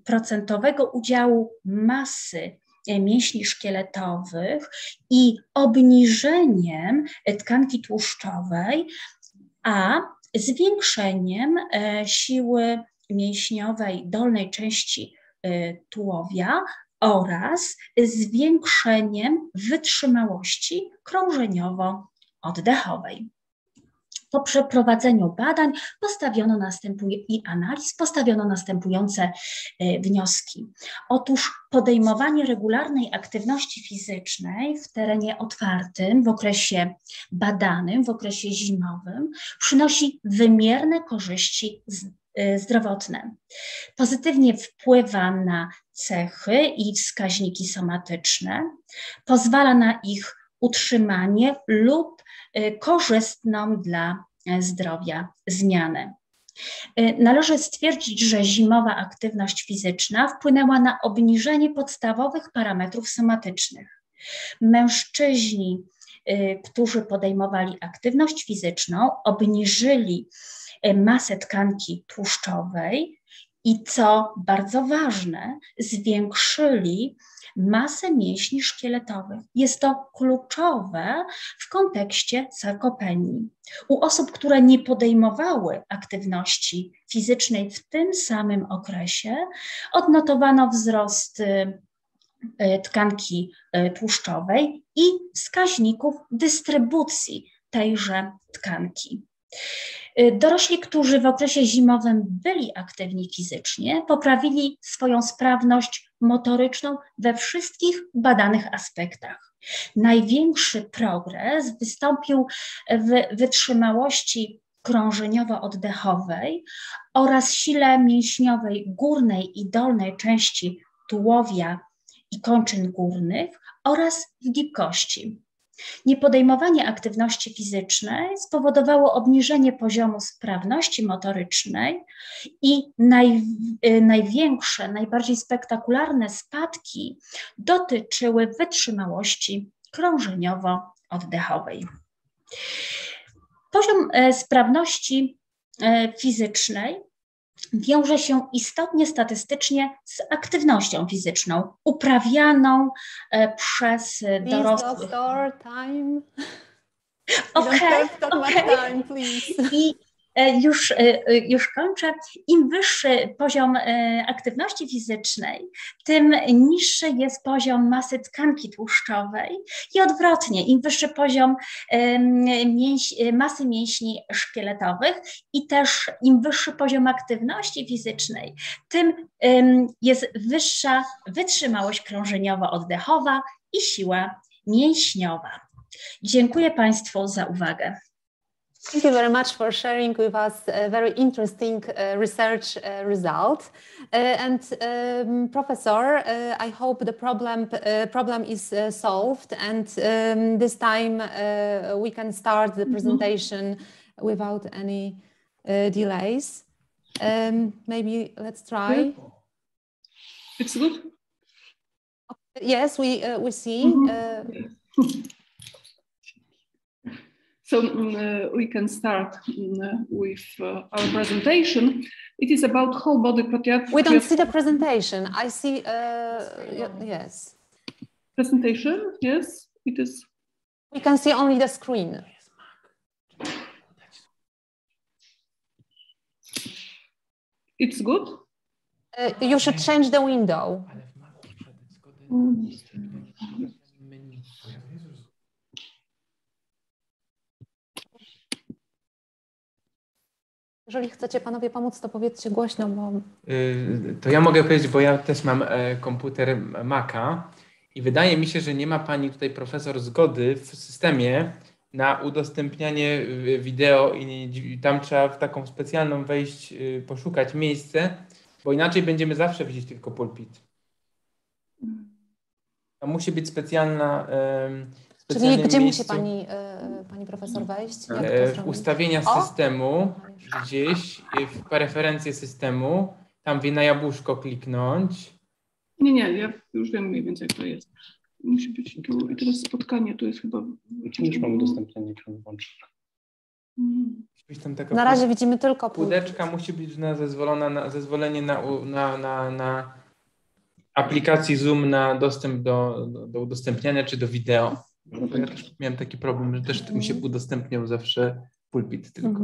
procentowego udziału masy mięśni szkieletowych i obniżeniem tkanki tłuszczowej, a zwiększeniem siły mięśniowej dolnej części tułowia oraz zwiększeniem wytrzymałości krążeniowo-oddechowej. Po przeprowadzeniu badań i analiz postawiono następujące wnioski. Otóż podejmowanie regularnej aktywności fizycznej w terenie otwartym, w okresie badanym, w okresie zimowym, przynosi wymierne korzyści zdrowotne. Pozytywnie wpływa na cechy i wskaźniki somatyczne, pozwala na ich utrzymanie lub korzystną dla zdrowia zmianę. Należy stwierdzić, że zimowa aktywność fizyczna wpłynęła na obniżenie podstawowych parametrów somatycznych. Mężczyźni, którzy podejmowali aktywność fizyczną, obniżyli masę tkanki tłuszczowej i, co bardzo ważne, zwiększyli masę mięśni szkieletowych. Jest to kluczowe w kontekście sarkopenii. U osób, które nie podejmowały aktywności fizycznej w tym samym okresie, odnotowano wzrost tkanki tłuszczowej i wskaźników dystrybucji tejże tkanki. Dorośli, którzy w okresie zimowym byli aktywni fizycznie, poprawili swoją sprawność motoryczną we wszystkich badanych aspektach. Największy progres wystąpił w wytrzymałości krążeniowo-oddechowej oraz sile mięśniowej górnej i dolnej części tułowia i kończyn górnych oraz w gibkości. Niepodejmowanie aktywności fizycznej spowodowało obniżenie poziomu sprawności motorycznej i największe, najbardziej spektakularne spadki dotyczyły wytrzymałości krążeniowo-oddechowej. Poziom sprawności fizycznej wiąże się istotnie statystycznie z aktywnością fizyczną uprawianą przez dorosłych. Okej. I już kończę. Im wyższy poziom aktywności fizycznej, tym niższy jest poziom masy tkanki tłuszczowej i odwrotnie, im wyższy poziom masy mięśni szkieletowych i też im wyższy poziom aktywności fizycznej, tym jest wyższa wytrzymałość krążeniowo-oddechowa i siła mięśniowa. Dziękuję Państwu za uwagę. Thank you very much for sharing with us a very interesting research result. Professor, I hope the problem is solved, and this time we can start the presentation without any delays. Maybe let's try. It's good? Yes, we see. So we can start with our presentation. It is about whole body podiatry. We don't see the presentation. I see, yes. Presentation, yes, it is. We can see only the screen. It's good? You should change the window. Jeżeli chcecie panowie pomóc, to powiedzcie głośno, bo... To ja mogę powiedzieć, bo ja też mam komputer Maca i wydaje mi się, że nie ma pani tutaj profesor zgody w systemie na udostępnianie wideo i tam trzeba w taką specjalną wejść, poszukać miejsce, bo inaczej będziemy zawsze widzieć tylko pulpit. Tam musi być specjalna... Czyli gdzie musi pani profesor wejść? W ustawienia systemu, gdzieś w preferencje systemu, tam na jabłuszko kliknąć Nie, ja już wiem mniej więcej, jak to jest. Musi być tu, i teraz spotkanie, to jest chyba... Już mam udostępnienie, włączyć. Na razie widzimy tylko Pudeczka musi być zezwolona zezwolenie na aplikacji Zoom na dostęp do udostępniania czy do wideo. Bo ja też miałem taki problem, że też mi się udostępniał zawsze pulpit tylko.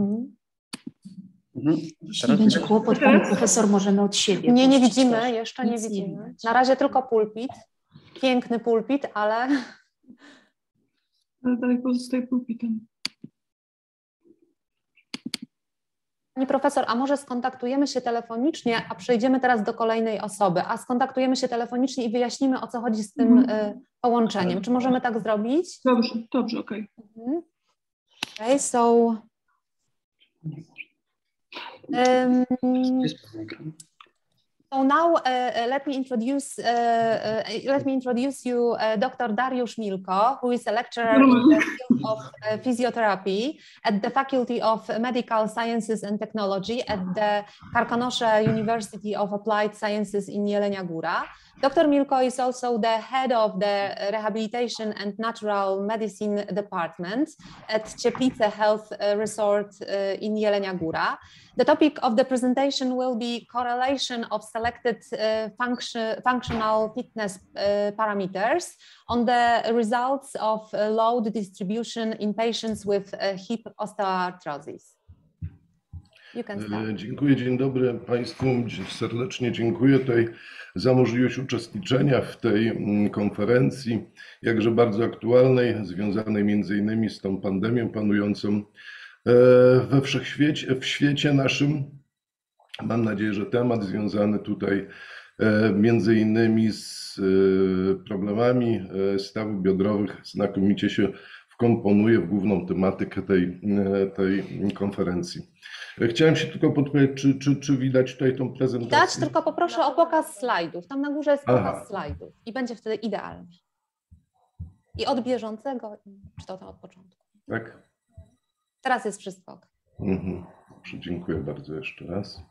Jeśli będzie kłopot, pan profesor, możemy od siebie. Nie widzimy, jeszcze nie widzimy. Na razie tylko pulpit. Piękny pulpit, ale dalej pozostaje pulpitem. Pani profesor, a może skontaktujemy się telefonicznie, a przejdziemy teraz do kolejnej osoby, a skontaktujemy się telefonicznie i wyjaśnimy, o co chodzi z tym połączeniem. Czy możemy tak zrobić? Dobrze, okej. Okay, so so now let me introduce you Dr. Dariusz Milko, who is a lecturer in the field of physiotherapy at the Faculty of Medical Sciences and Technology at the Karkonosze University of Applied Sciences in Jelenia Góra. Dr. Milko is also the head of the Rehabilitation and Natural Medicine Department at Cieplice Health Resort in Jelenia Góra. The topic of the presentation will be correlation of selected functional fitness parameters on the results of load distribution in patients with hip osteoarthrosis. You can start. Dziękuję, dzień dobry Państwu. Serdecznie dziękuję tutaj za możliwość uczestniczenia w tej konferencji, jakże bardzo aktualnej, związanej między innymi z tą pandemią panującą we wszechświecie, w świecie naszym. Mam nadzieję, że temat związany tutaj między innymi z problemami stawów biodrowych znakomicie się wkomponuje w główną tematykę tej konferencji. Chciałem się tylko podpytać, czy widać tutaj tą prezentację? Widać, tylko poproszę o pokaz slajdów. Tam na górze jest pokaz slajdów i będzie wtedy idealnie. I od bieżącego, czy to od początku? Tak. Teraz jest wszystko ok. Dziękuję bardzo jeszcze raz.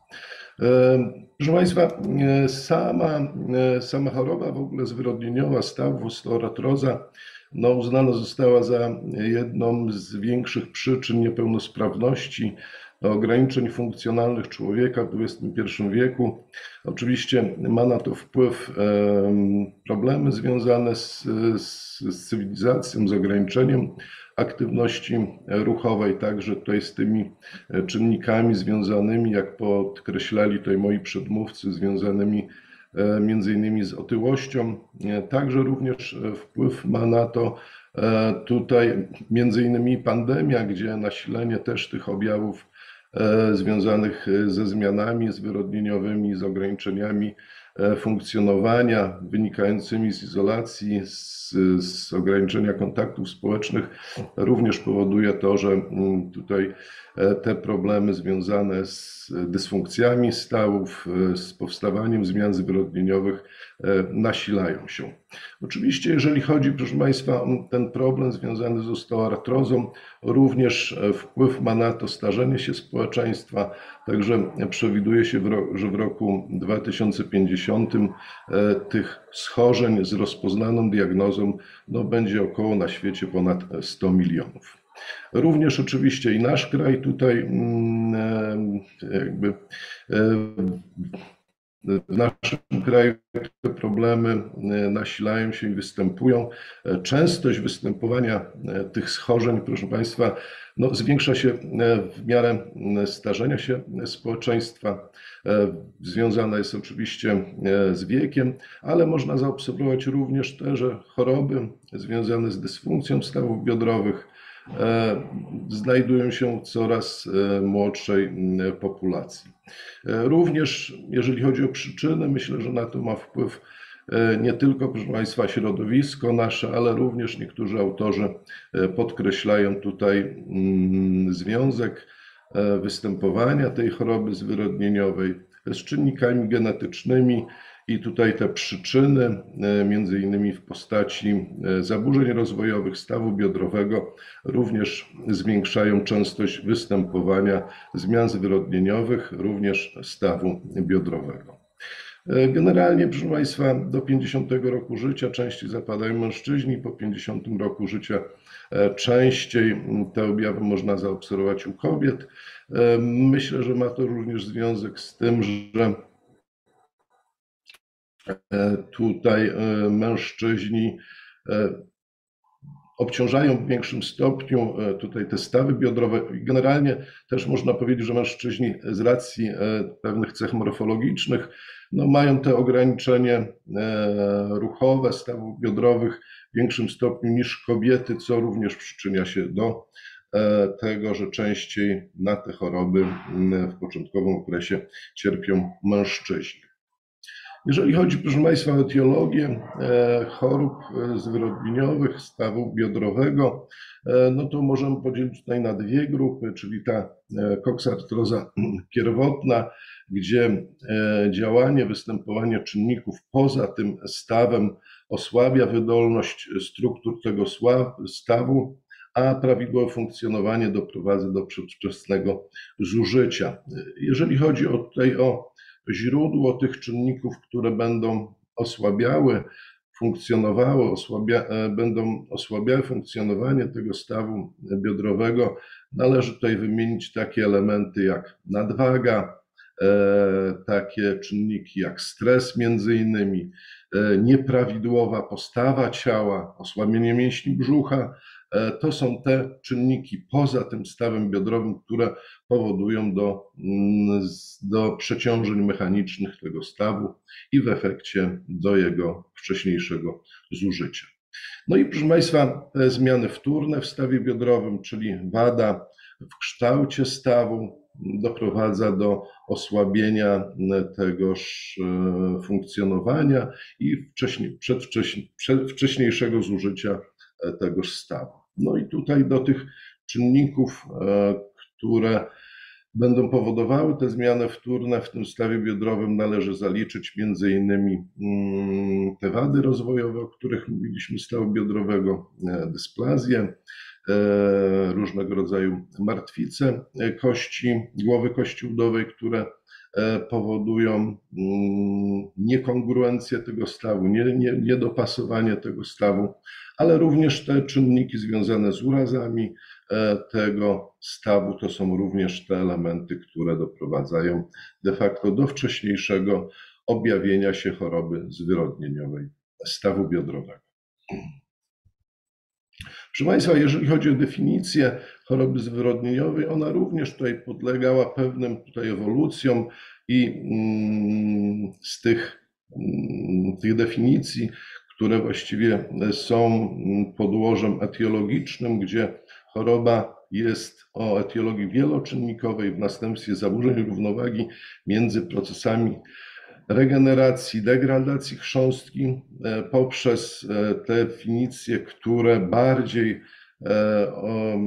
Proszę Państwa, sama choroba w ogóle zwyrodnieniowa stawu, osteoartroza, uznana została za jedną z większych przyczyn niepełnosprawności, ograniczeń funkcjonalnych człowieka w XXI wieku. Oczywiście ma na to wpływ problemy związane z cywilizacją, z ograniczeniem aktywności ruchowej, także tutaj z tymi czynnikami związanymi, jak podkreślali tutaj moi przedmówcy, związanymi między innymi z otyłością. Także również wpływ ma na to tutaj między innymi pandemia, gdzie nasilenie też tych objawów związanych ze zmianami zwyrodnieniowymi, z ograniczeniami funkcjonowania wynikającymi z izolacji, z ograniczenia kontaktów społecznych również powoduje to, że tutaj te problemy związane z dysfunkcjami stawów, z powstawaniem zmian zwyrodnieniowych nasilają się. Oczywiście, jeżeli chodzi, proszę Państwa, o ten problem związany z osteoartrozą, również wpływ ma na to starzenie się społeczeństwa, także przewiduje się, że w roku 2050 tych schorzeń z rozpoznaną diagnozą będzie około na świecie ponad 100 milionów. Również oczywiście i nasz kraj tutaj jakby w naszym kraju te problemy nasilają się i występują. Częstość występowania tych schorzeń, proszę Państwa, zwiększa się w miarę starzenia się społeczeństwa. Związana jest oczywiście z wiekiem, ale można zaobserwować również te, że choroby związane z dysfunkcją stawów biodrowych znajdują się w coraz młodszej populacji. Również jeżeli chodzi o przyczyny, myślę, że na to ma wpływ nie tylko, proszę Państwa, środowisko nasze, ale również niektórzy autorzy podkreślają tutaj związek występowania tej choroby zwyrodnieniowej z czynnikami genetycznymi i tutaj te przyczyny, między innymi w postaci zaburzeń rozwojowych stawu biodrowego, również zwiększają częstość występowania zmian zwyrodnieniowych, również stawu biodrowego. Generalnie, proszę Państwa, do 50 roku życia częściej zapadają mężczyźni, po 50 roku życia częściej te objawy można zaobserwować u kobiet. Myślę, że ma to również związek z tym, że tutaj mężczyźni obciążają w większym stopniu tutaj te stawy biodrowe. Generalnie też można powiedzieć, że mężczyźni z racji pewnych cech morfologicznych mają te ograniczenie ruchowe stawów biodrowych w większym stopniu niż kobiety, co również przyczynia się do tego, że częściej na te choroby w początkowym okresie cierpią mężczyźni. Jeżeli chodzi, proszę Państwa, o etiologię chorób zwyrodnieniowych stawu biodrowego, no to możemy podzielić tutaj na dwie grupy, czyli ta koksartroza pierwotna, gdzie działanie, występowanie czynników poza tym stawem osłabia wydolność struktur tego stawu, a prawidłowe funkcjonowanie doprowadza do przedwczesnego zużycia. Jeżeli chodzi o źródło tych czynników, które będą osłabiały będą osłabiały funkcjonowanie tego stawu biodrowego, należy tutaj wymienić takie elementy jak nadwaga, takie czynniki jak stres między innymi, nieprawidłowa postawa ciała, osłabienie mięśni brzucha. To są te czynniki poza tym stawem biodrowym, które powodują do przeciążeń mechanicznych tego stawu i w efekcie do jego wcześniejszego zużycia. No i proszę Państwa, te zmiany wtórne w stawie biodrowym, czyli wada w kształcie stawu, doprowadza do osłabienia tegoż funkcjonowania i wcześniejszego zużycia tegoż stawu. No i tutaj do tych czynników, które będą powodowały te zmiany wtórne w tym stawie biodrowym, należy zaliczyć między innymi te wady rozwojowe, o których mówiliśmy, stawu biodrowego, dysplazję, różnego rodzaju martwice głowy kości udowej, które powodują niekongruencję tego stawu, niedopasowanie tego stawu, ale również te czynniki związane z urazami tego stawu to są również te elementy, które doprowadzają de facto do wcześniejszego objawienia się choroby zwyrodnieniowej stawu biodrowego. Proszę Państwa, jeżeli chodzi o definicję choroby zwyrodnieniowej, ona również tutaj podlegała pewnym ewolucjom i z tych definicji, które właściwie są podłożem etiologicznym, gdzie choroba jest o etiologii wieloczynnikowej, w następstwie zaburzeń równowagi między procesami regeneracji, degradacji chrząstki, poprzez definicje, które bardziej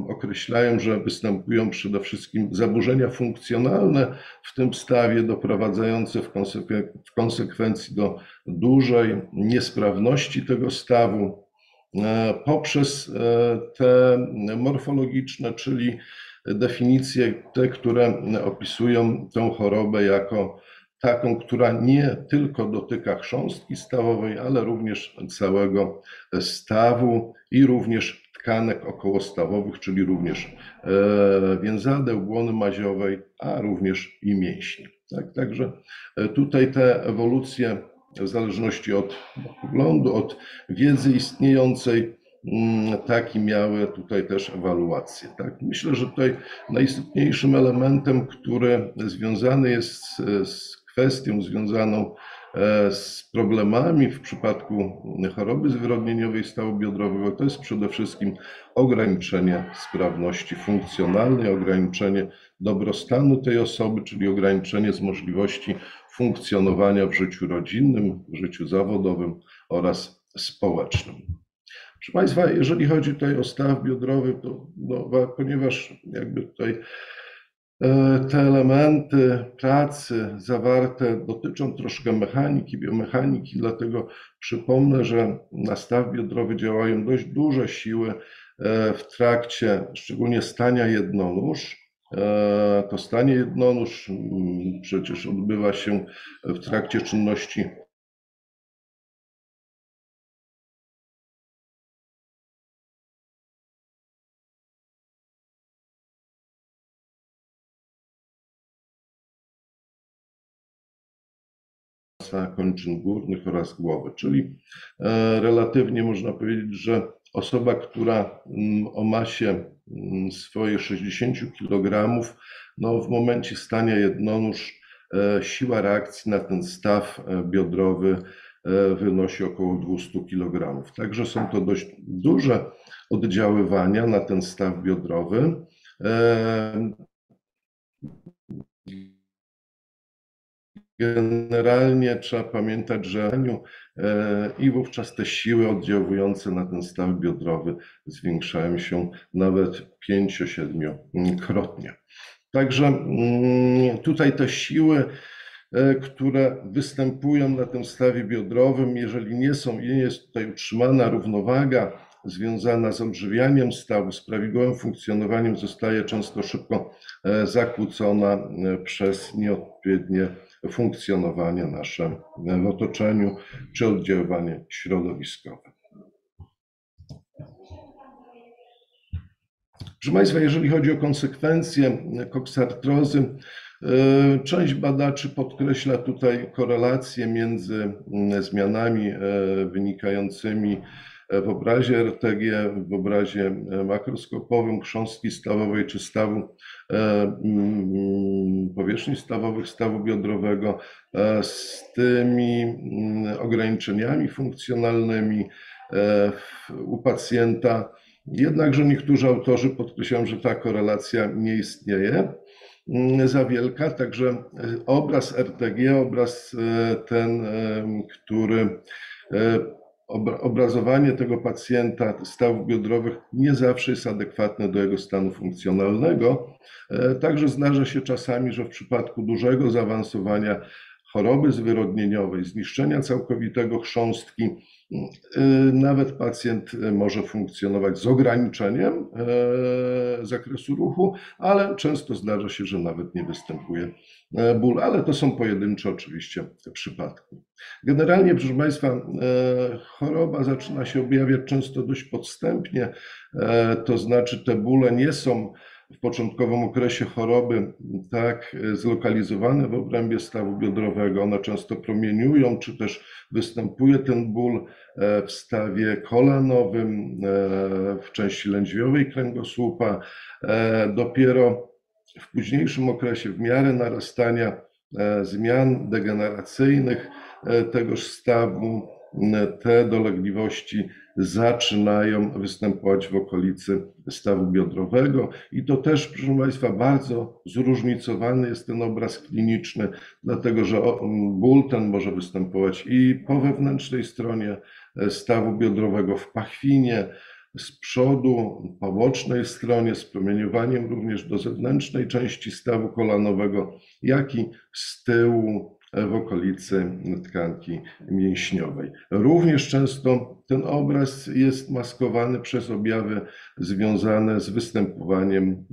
określają, że występują przede wszystkim zaburzenia funkcjonalne w tym stawie, doprowadzające w konsekwencji do dużej niesprawności tego stawu, poprzez te morfologiczne, czyli definicje te, które opisują tę chorobę jako taką, która nie tylko dotyka chrząstki stawowej, ale również całego stawu i również tkanek okołostawowych, czyli również więzadeł, błony maziowej, a również i mięśni. Także tutaj te ewolucje w zależności od poglądu, od wiedzy istniejącej, taki miały tutaj też ewaluację. Myślę, że tutaj najistotniejszym elementem, który związany jest z kwestią związaną z problemami w przypadku choroby zwyrodnieniowej stawu biodrowego, to jest przede wszystkim ograniczenie sprawności funkcjonalnej, ograniczenie dobrostanu tej osoby, czyli ograniczenie z możliwości funkcjonowania w życiu rodzinnym, w życiu zawodowym oraz społecznym. Proszę Państwa, jeżeli chodzi tutaj o staw biodrowy, to ponieważ jakby tutaj te elementy pracy zawarte dotyczą troszkę mechaniki, biomechaniki, dlatego przypomnę, że na staw biodrowy działają dość duże siły w trakcie szczególnie stania jednonóż, To stanie jednonóż przecież odbywa się w trakcie czynności kończyn górnych oraz głowy, czyli relatywnie można powiedzieć, że osoba, która o masie swoje 60 kg, no w momencie stania jednonóż siła reakcji na ten staw biodrowy wynosi około 200 kg. Także są to dość duże oddziaływania na ten staw biodrowy. Generalnie trzeba pamiętać, że i wówczas te siły oddziałujące na ten staw biodrowy zwiększają się nawet 5-7-krotnie. Także tutaj te siły, które występują na tym stawie biodrowym, jeżeli nie jest tutaj utrzymana równowaga związana z odżywianiem stawu, z prawidłowym funkcjonowaniem, zostaje często szybko zakłócona przez nieodpowiednie funkcjonowanie nasze w otoczeniu czy oddziaływanie środowiskowe. Proszę Państwa, jeżeli chodzi o konsekwencje koksartrozy, część badaczy podkreśla tutaj korelację między zmianami wynikającymi w obrazie RTG, w obrazie makroskopowym chrząstki stawowej czy stawu, powierzchni stawowych stawu biodrowego z tymi ograniczeniami funkcjonalnymi u pacjenta. Jednakże niektórzy autorzy podkreślają, że ta korelacja nie istnieje za wielka, także obraz RTG, obraz ten, który obrazowanie tego pacjenta stawów biodrowych nie zawsze jest adekwatne do jego stanu funkcjonalnego. Także zdarza się czasami, że w przypadku dużego zaawansowania choroby zwyrodnieniowej, zniszczenia całkowitego chrząstki, nawet pacjent może funkcjonować z ograniczeniem zakresu ruchu, ale często zdarza się, że nawet nie występuje ból, ale to są pojedyncze oczywiście przypadki. Generalnie, proszę Państwa, choroba zaczyna się objawiać często dość podstępnie, to znaczy te bóle nie są w początkowym okresie choroby tak zlokalizowane w obrębie stawu biodrowego, one często promieniują, czy też występuje ten ból w stawie kolanowym, w części lędźwiowej kręgosłupa. Dopiero w późniejszym okresie, w miarę narastania zmian degeneracyjnych tegoż stawu, te dolegliwości zaczynają występować w okolicy stawu biodrowego i to też, proszę Państwa, bardzo zróżnicowany jest ten obraz kliniczny, dlatego że ból ten może występować i po wewnętrznej stronie stawu biodrowego, w pachwinie, z przodu, po bocznej stronie, z promieniowaniem również do zewnętrznej części stawu kolanowego, jak i z tyłu w okolicy tkanki mięśniowej. Również często ten obraz jest maskowany przez objawy związane z występowaniem,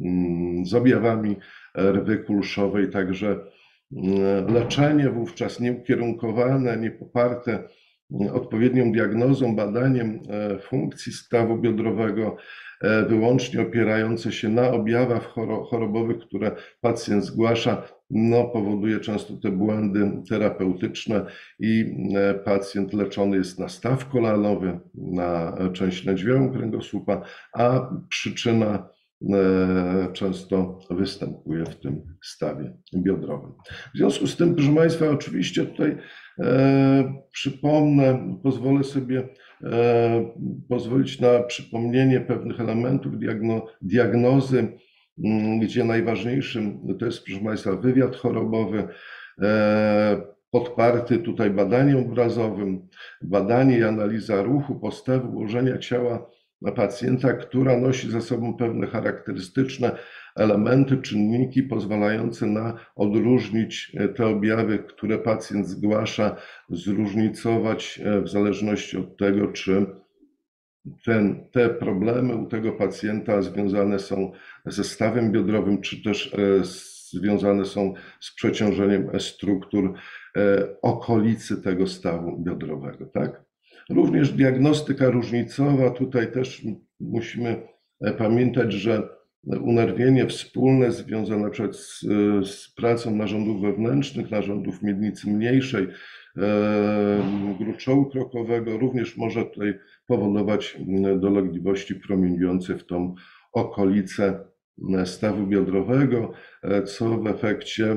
z objawami rwy kulszowej, także leczenie wówczas nieukierunkowane, niepoparte odpowiednią diagnozą, badaniem funkcji stawu biodrowego, wyłącznie opierające się na objawach chorobowych, które pacjent zgłasza, no, powoduje często te błędy terapeutyczne i pacjent leczony jest na staw kolanowy, na część lędźwiową kręgosłupa, a przyczyna często występuje w tym stawie biodrowym. W związku z tym, proszę Państwa, oczywiście tutaj przypomnę, pozwolę sobie pozwolić na przypomnienie pewnych elementów diagnozy, gdzie najważniejszym to jest, proszę Państwa, wywiad chorobowy, podparty tutaj badaniem obrazowym, badanie i analiza ruchu, postawy, ułożenia ciała pacjenta, która nosi za sobą pewne charakterystyczne elementy, czynniki pozwalające na odróżnić te objawy, które pacjent zgłasza, zróżnicować w zależności od tego, czy te problemy u tego pacjenta związane są ze stawem biodrowym, czy też związane są z przeciążeniem struktur okolicy tego stawu biodrowego, tak? Również diagnostyka różnicowa, tutaj też musimy pamiętać, że unerwienie wspólne związane na przykład z pracą narządów wewnętrznych, narządów miednicy mniejszej, gruczołu krokowego również może tutaj powodować dolegliwości promieniujące w tą okolicę stawu biodrowego, co w efekcie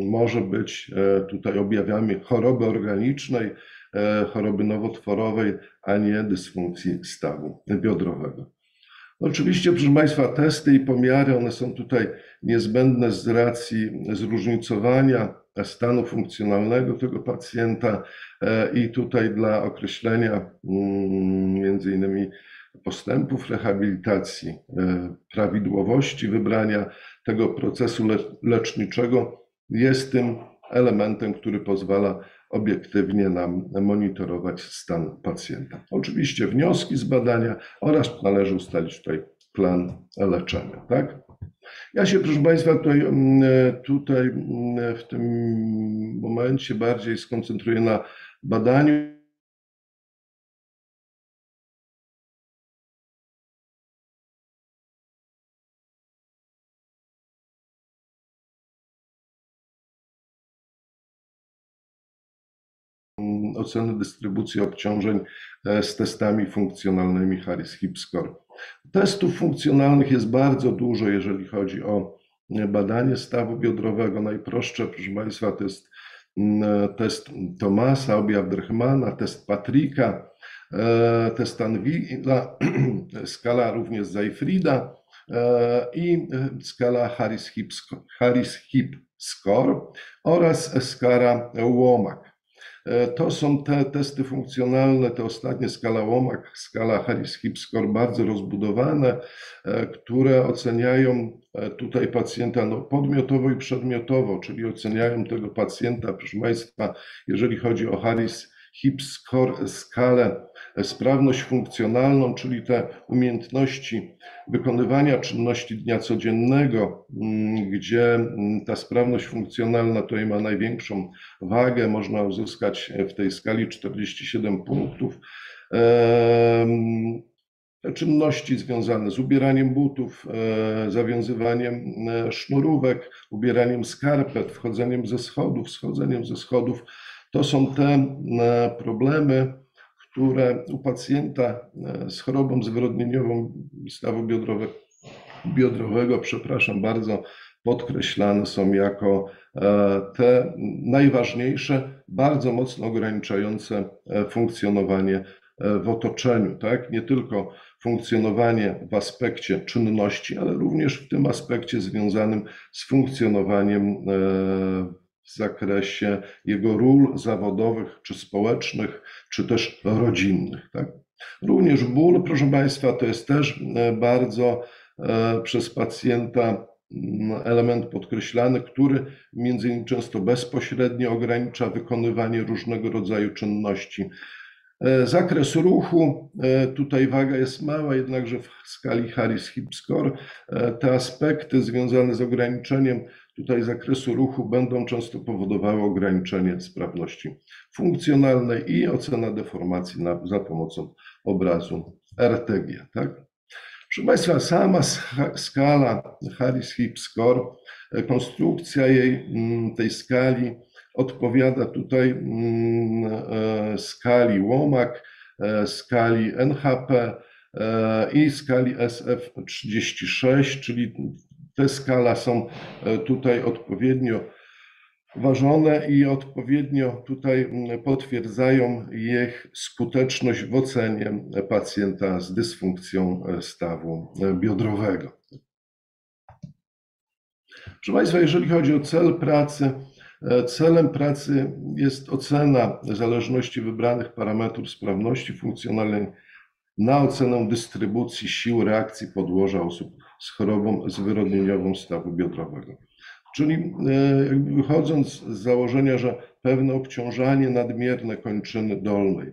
może być tutaj objawami choroby organicznej, choroby nowotworowej, a nie dysfunkcji stawu biodrowego. Oczywiście, proszę Państwa, testy i pomiary, one są tutaj niezbędne z racji zróżnicowania stanu funkcjonalnego tego pacjenta i tutaj dla określenia między innymi postępów rehabilitacji, prawidłowości wybrania tego procesu leczniczego jest tym elementem, który pozwala obiektywnie nam monitorować stan pacjenta. Oczywiście wnioski z badania oraz należy ustalić tutaj plan leczenia, tak? Ja się, proszę Państwa, tutaj w tym momencie bardziej skoncentruję na badaniu. Oceny dystrybucji obciążeń z testami funkcjonalnymi Harris-Hip score. Testów funkcjonalnych jest bardzo dużo, jeżeli chodzi o badanie stawu biodrowego. Najprostsze, proszę Państwa, to jest test Thomasa, objaw Drechmana, test Patricka, test Anvila, skala również Seyfrieda i skala Harris-Hip score oraz skala WOMAC. To są te testy funkcjonalne, te ostatnie skala WOMAC, skala Harris-Hip score bardzo rozbudowane, które oceniają tutaj pacjenta podmiotowo i przedmiotowo, czyli oceniają tego pacjenta, proszę Państwa, jeżeli chodzi o Harris-Hip score, skalę sprawność funkcjonalną, czyli te umiejętności wykonywania czynności dnia codziennego, gdzie ta sprawność funkcjonalna tutaj ma największą wagę, można uzyskać w tej skali 47 punktów. Czynności związane z ubieraniem butów, zawiązywaniem sznurówek, ubieraniem skarpet, wchodzeniem ze schodów, schodzeniem ze schodów, to są te problemy, które u pacjenta z chorobą zwyrodnieniową stawu biodrowego, przepraszam bardzo, podkreślane są jako te najważniejsze, bardzo mocno ograniczające funkcjonowanie w otoczeniu, tak? Nie tylko funkcjonowanie w aspekcie czynności, ale również w tym aspekcie związanym z funkcjonowaniem w zakresie jego ról zawodowych, czy społecznych, czy też rodzinnych. Tak? Również ból, proszę Państwa, to jest też bardzo przez pacjenta element podkreślany, który między innymi często bezpośrednio ogranicza wykonywanie różnego rodzaju czynności. Zakres ruchu, tutaj waga jest mała, jednakże w skali Harris-Hip score te aspekty związane z ograniczeniem tutaj zakresu ruchu będą często powodowały ograniczenie sprawności funkcjonalnej i ocena deformacji za pomocą obrazu RTG. Tak? Proszę Państwa, sama skala Harris-Hip score, konstrukcja tej skali odpowiada tutaj skali WOMAC, skali NHP i skali SF36, czyli te skala są tutaj odpowiednio ważone i odpowiednio tutaj potwierdzają ich skuteczność w ocenie pacjenta z dysfunkcją stawu biodrowego. Proszę Państwa, jeżeli chodzi o cel pracy, celem pracy jest ocena zależności wybranych parametrów sprawności funkcjonalnej na ocenę dystrybucji sił reakcji podłoża osób z chorobą zwyrodnieniową stawu biodrowego. Czyli jakby wychodząc z założenia, że pewne obciążanie nadmierne kończyny dolnej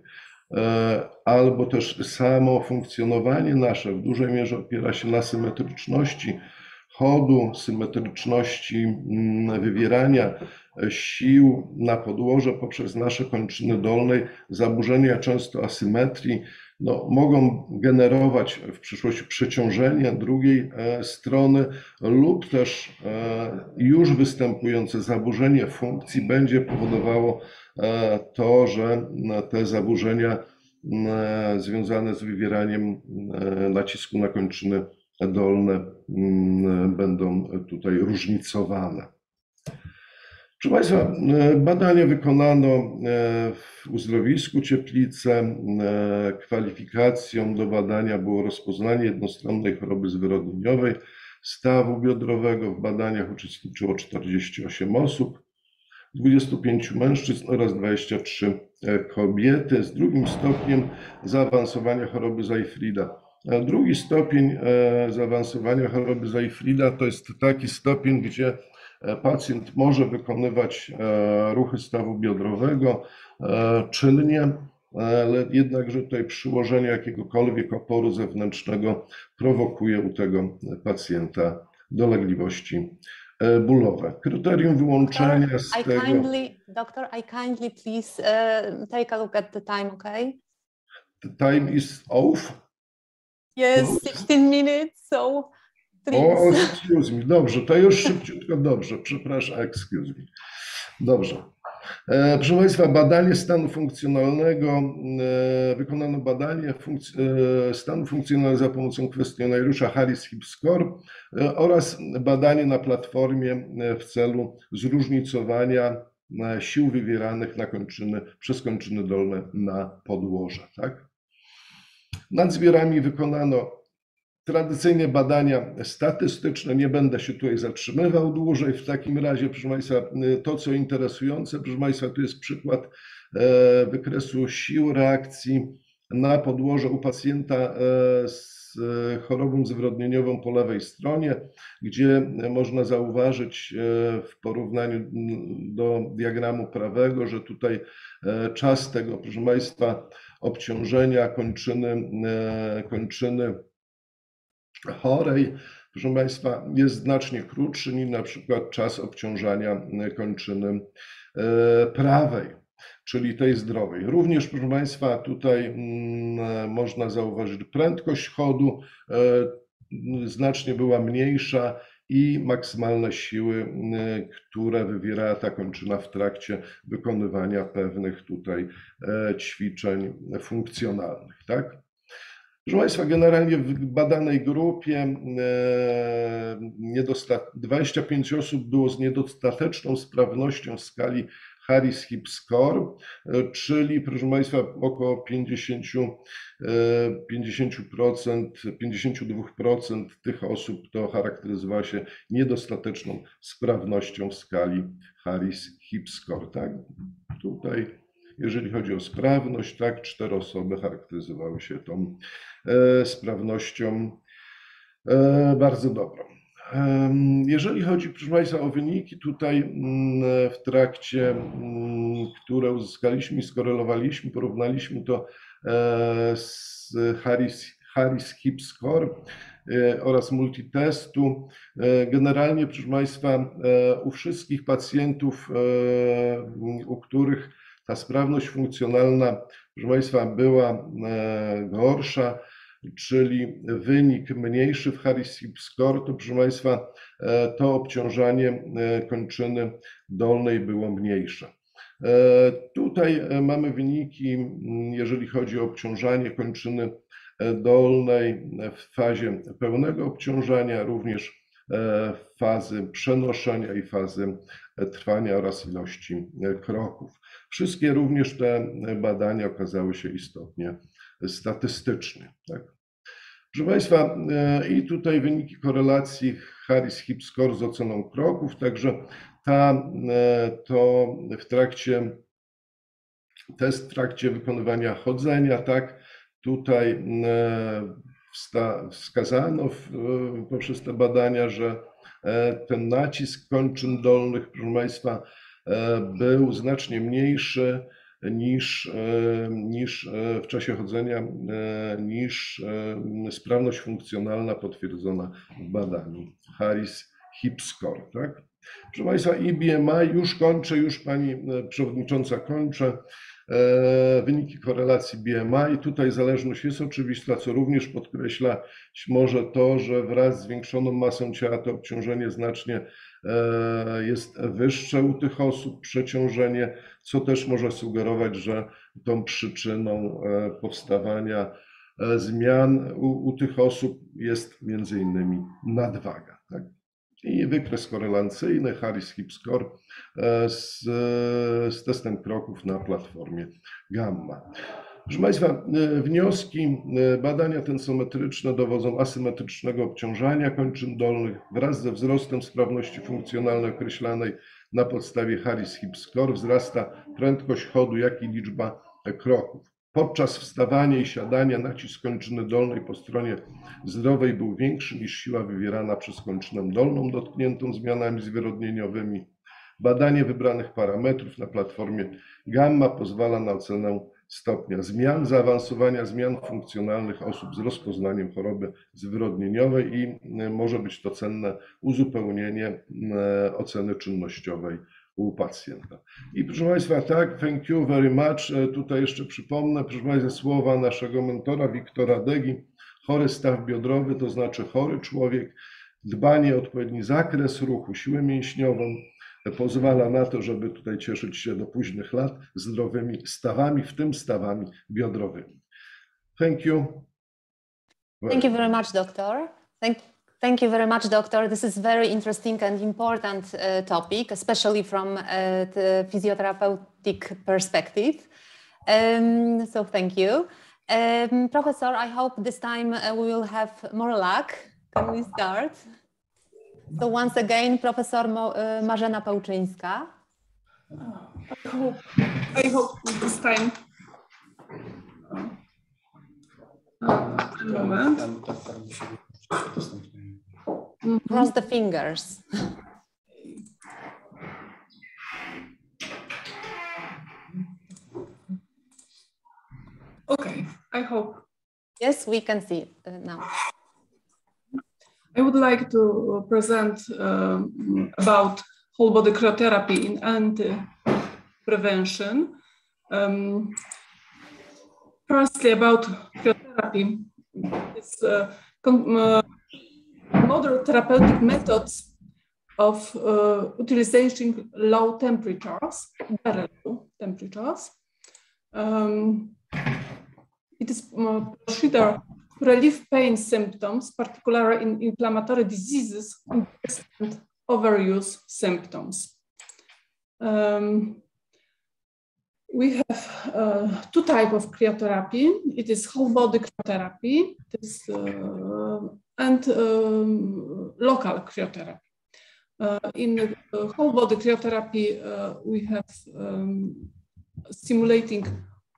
albo też samo funkcjonowanie nasze w dużej mierze opiera się na symetryczności chodu, symetryczności wywierania sił na podłoże poprzez nasze kończyny dolnej, zaburzenia często asymetrii, mogą generować w przyszłości przeciążenia drugiej strony lub też już występujące zaburzenie funkcji będzie powodowało to, że te zaburzenia związane z wywieraniem nacisku na kończyny dolne będą tutaj różnicowane. Proszę Państwa, badania wykonano w uzdrowisku Cieplice. Kwalifikacją do badania było rozpoznanie jednostronnej choroby zwyrodnieniowej stawu biodrowego. W badaniach uczestniczyło 48 osób, 25 mężczyzn oraz 23 kobiety z drugim stopniem zaawansowania choroby Seyfrieda. Drugi stopień zaawansowania choroby Seyfrieda to jest taki stopień, gdzie pacjent może wykonywać ruchy stawu biodrowego czynnie, ale jednakże tutaj przyłożenie jakiegokolwiek oporu zewnętrznego prowokuje u tego pacjenta dolegliwości bólowe. Kryterium wyłączenia z tego... Doctor, I kindly please take a look at the time, okay? The time is off? Yes, 16 minutes, so please. O, excuse me. Dobrze, to już szybciutko, dobrze, przepraszam, excuse me. Dobrze. Proszę Państwa, badanie stanu funkcjonalnego, wykonano badanie stanu funkcjonalnego za pomocą kwestionariusza Harris-Hip Score oraz badanie na platformie w celu zróżnicowania sił wywieranych na kończyny, przez kończyny dolne na podłoże. Tak? Nad zwierami wykonano tradycyjnie badania statystyczne, nie będę się tutaj zatrzymywał dłużej. W takim razie, proszę Państwa, to co interesujące, proszę Państwa, tu jest przykład wykresu sił reakcji na podłoże u pacjenta z chorobą zwyrodnieniową po lewej stronie, gdzie można zauważyć w porównaniu do diagramu prawego, że tutaj czas tego, proszę Państwa, obciążenia kończyny chorej, proszę Państwa, jest znacznie krótszy niż na przykład czas obciążania kończyny prawej, czyli tej zdrowej. Również, proszę Państwa, tutaj można zauważyć, że prędkość chodu znacznie była mniejsza i maksymalne siły, które wywierała ta kończyna w trakcie wykonywania pewnych tutaj ćwiczeń funkcjonalnych. Tak? Proszę Państwa, generalnie w badanej grupie 25 osób było z niedostateczną sprawnością w skali Harris-Hip Score, czyli proszę Państwa około 52% tych osób to charakteryzowała się niedostateczną sprawnością w skali Harris-Hip Score. Tak? Tutaj jeżeli chodzi o sprawność, tak, 4 osoby charakteryzowały się tą sprawnością bardzo dobrą. Jeżeli chodzi, proszę Państwa, o wyniki tutaj w trakcie, które uzyskaliśmy i skorelowaliśmy, porównaliśmy to z Harris-Hip Score oraz multitestu. Generalnie, proszę Państwa, u wszystkich pacjentów, u których ta sprawność funkcjonalna, proszę Państwa, była gorsza, czyli wynik mniejszy w Harris-Hip Score, to proszę Państwa, to obciążanie kończyny dolnej było mniejsze. Tutaj mamy wyniki, jeżeli chodzi o obciążanie kończyny dolnej w fazie pełnego obciążania, również fazy przenoszenia i fazy trwania oraz ilości kroków. Wszystkie również te badania okazały się istotnie statystyczne. Tak? Proszę Państwa, i tutaj wyniki korelacji Harris-Hip Score z oceną kroków, także test w trakcie wykonywania chodzenia, tak, tutaj wskazano poprzez te badania, że ten nacisk kończyn dolnych, proszę Państwa, był znacznie mniejszy niż w czasie chodzenia, niż sprawność funkcjonalna potwierdzona w badaniu Harris-Hip Score. Tak? Proszę Państwa, i BMI, już kończę, już Pani Przewodnicząca kończę. Wyniki korelacji BMI. Tutaj zależność jest oczywista, co również podkreśla może to, że wraz z zwiększoną masą ciała to obciążenie znacznie jest wyższe u tych osób, przeciążenie, co też może sugerować, że tą przyczyną powstawania zmian u tych osób jest między innymi nadwaga. Tak? I wykres korelacyjny Harris-Hip Score z testem kroków na platformie Gamma. Proszę Państwa, wnioski, badania tensometryczne dowodzą asymetrycznego obciążania kończyn dolnych wraz ze wzrostem sprawności funkcjonalnej określanej na podstawie Harris-Hip Score. Wzrasta prędkość chodu, jak i liczba kroków. Podczas wstawania i siadania nacisk kończyny dolnej po stronie zdrowej był większy niż siła wywierana przez kończynę dolną dotkniętą zmianami zwyrodnieniowymi. Badanie wybranych parametrów na platformie Gamma pozwala na ocenę stopnia zmian, zaawansowania zmian funkcjonalnych osób z rozpoznaniem choroby zwyrodnieniowej i może być to cenne uzupełnienie oceny czynnościowej u pacjenta. I proszę Państwa, tak, thank you very much. Tutaj jeszcze przypomnę, proszę Państwa, słowa naszego mentora Wiktora Degi. Chory staw biodrowy to znaczy chory człowiek. Dbanie o odpowiedni zakres ruchu, siłę mięśniową pozwala na to, żeby tutaj cieszyć się do późnych lat zdrowymi stawami, w tym stawami biodrowymi. Thank you. Thank you very much, doctor. Thank you very much, doctor. This is very interesting and important topic, especially from the physiotherapeutic perspective. So thank you. Professor, I hope this time we will have more luck. Can we start? So once again, Professor Marzena Pełczyńska. I hope this time. Moment. Cross the fingers. Okay, I hope. Yes, we can see it now. I would like to present about whole body cryotherapy in anti-prevention. Firstly, about cryotherapy. It's modern therapeutic methods of utilization low temperatures, very low temperatures. It is procedure to relieve pain symptoms, particularly in inflammatory diseases and overuse symptoms. We have two types of cryotherapy. It is whole body cryotherapy and local cryotherapy. In whole body cryotherapy, we have stimulating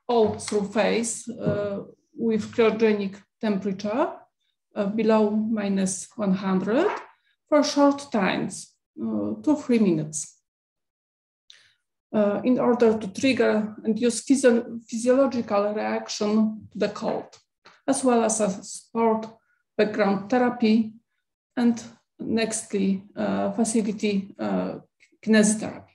all through phase with cryogenic temperature below -100 for short times, 2-3 minutes. In order to trigger and use physiological reaction to the cold, as well as support background therapy and nextly facility kinesiotherapy.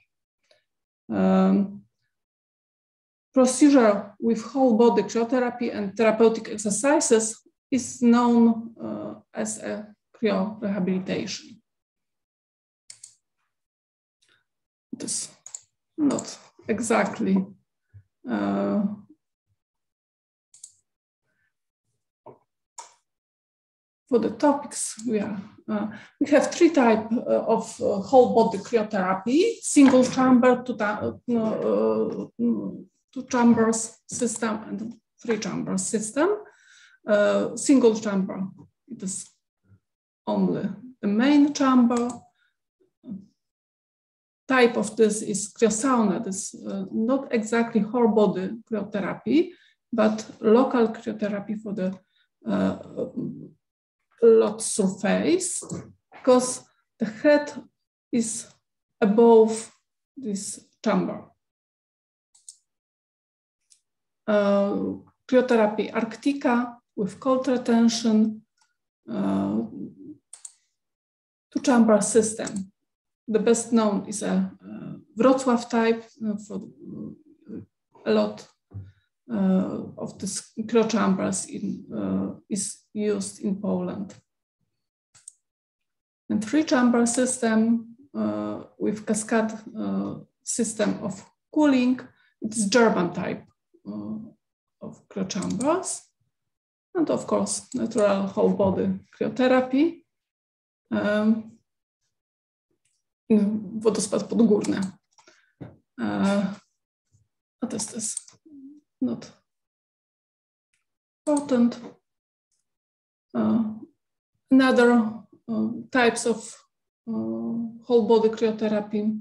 Procedure with whole body cryotherapy and therapeutic exercises is known as a cryorehabilitation. It is not exactly for the topics we have three types of whole body cryotherapy: single chamber, two chambers system, and 3 chambers system. Single chamber, it is only the main chamber. Type of this is cryosauna. This not exactly whole body cryotherapy, but local cryotherapy for the lot surface, because the head is above this chamber. cryotherapy Arctica with cold retention, two-chamber system. The best known is a Wrocław type. For a lot of the cryochambers is used in Poland. And three-chamber system with cascade system of cooling. It's German type of cryochambers. And of course, natural whole body cryotherapy. Wodospad podgórny. But this is not important. Another types of whole body cryotherapy.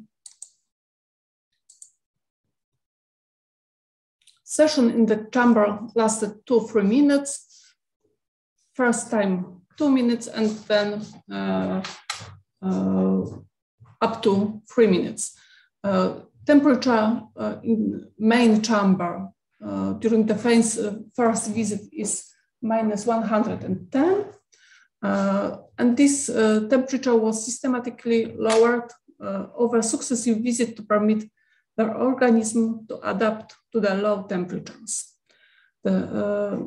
Session in the chamber lasted 2-3 minutes. First time 2 minutes, and then up to 3 minutes. Temperature in main chamber during the first visit is -110. And this temperature was systematically lowered over successive visits to permit the organism to adapt to the low temperatures. The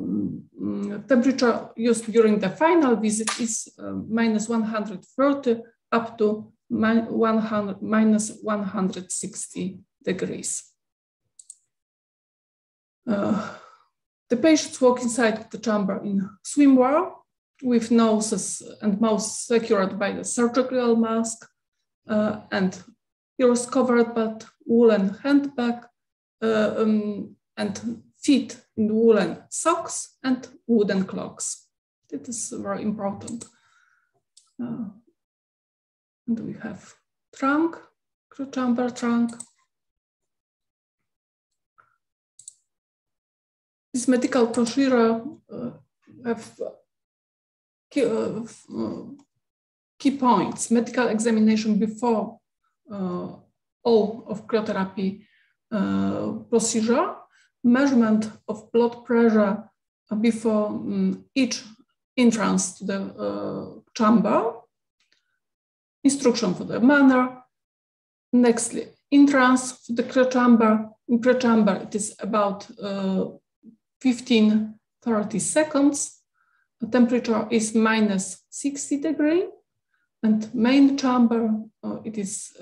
temperature used during the final visit is -130 up to -160 degrees. The patients walk inside the chamber in swimwear with noses and mouths secured by the surgical mask and ears covered by woolen handbag and feet in woolen socks and wooden clogs. That is very important. And we have trunk, chamber trunk. This medical procedure have key points: medical examination before all of cryotherapy procedure, measurement of blood pressure before each entrance to the chamber, instruction for the manner. Nextly, entrance to the cryochamber. In cryochamber, it is about 15-30 seconds. The temperature is -60 degrees, and main chamber, it is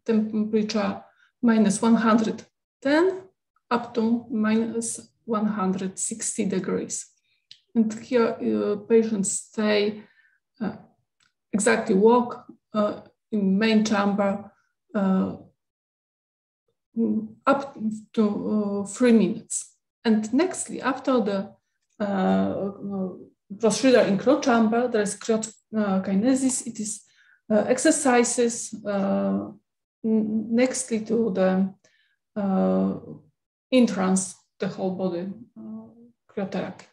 temperature -110 up to -160 degrees. And here patients stay exactly walk in main chamber up to 3 minutes. And nextly, after the procedure in cryochamber, there is cryokinesis. It is exercises nextly to the entrance, the whole body cryotherapy.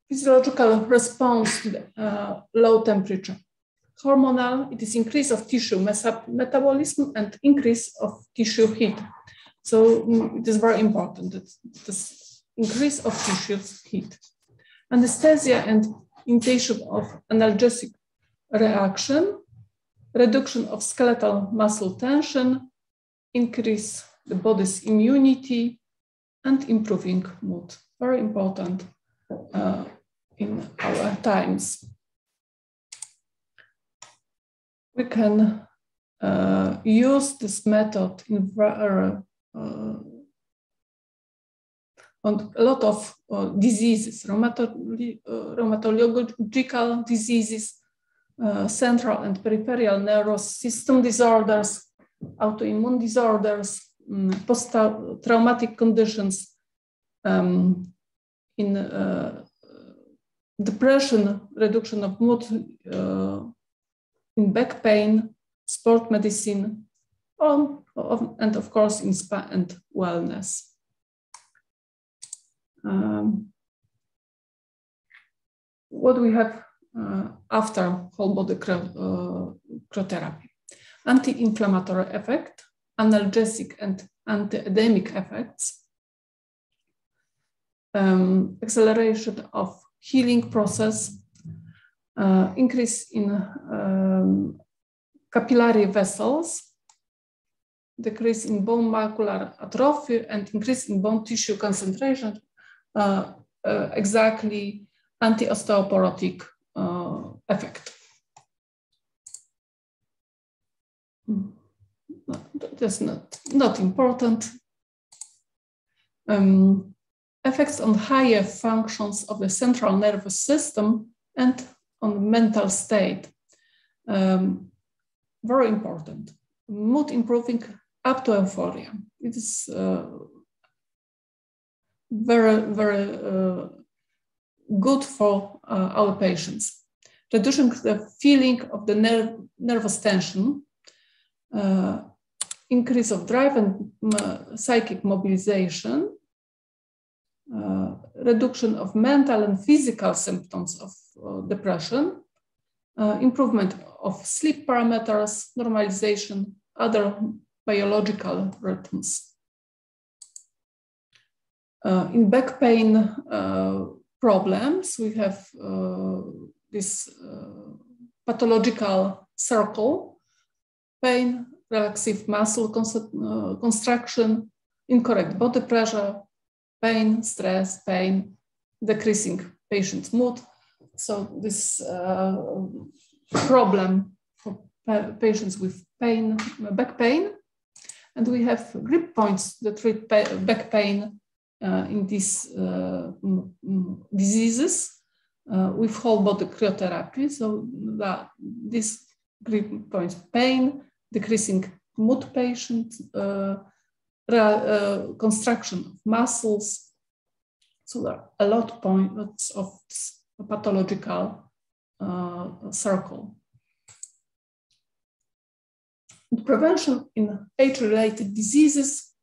Physiological response to the low temperature. Hormonal, it is increase of tissue metabolism and increase of tissue heat. So it is very important that this increase of tissue heat. Anesthesia and intention of analgesic reaction, reduction of skeletal muscle tension, increase the body's immunity, and improving mood. Very important in our times. We can use this method in on a lot of diseases, rheumatological diseases, central and peripheral nervous system disorders, autoimmune disorders, post-traumatic conditions, in depression, reduction of mood, in back pain, sport medicine, and of course in spa and wellness. What we have after whole body cryotherapy? Anti-inflammatory effect, analgesic and anti-edemic effects, acceleration of healing process, increase in capillary vessels, decrease in bone macular atrophy, and increase in bone tissue concentration, exactly anti-osteoporotic effect. That's not important. Effects on higher functions of the central nervous system and on mental state. Very important. Mood improving up to euphoria. It is very good for our patients. Reducing the feeling of the nervous tension, increase of drive and psychic mobilization, reduction of mental and physical symptoms of depression, improvement of sleep parameters, normalization, other biological rhythms. In back pain problems, we have this pathological circle: pain, relaxive muscle construction, incorrect body pressure, pain, stress, pain, decreasing patient's mood. So this problem for patients with pain, back pain, and we have grip points that treat back pain in these diseases with whole body cryotherapy. So these grip points: pain, decreasing mood patient, construction of muscles. So there are a lot of points of pathological circle. Prevention in age-related diseases,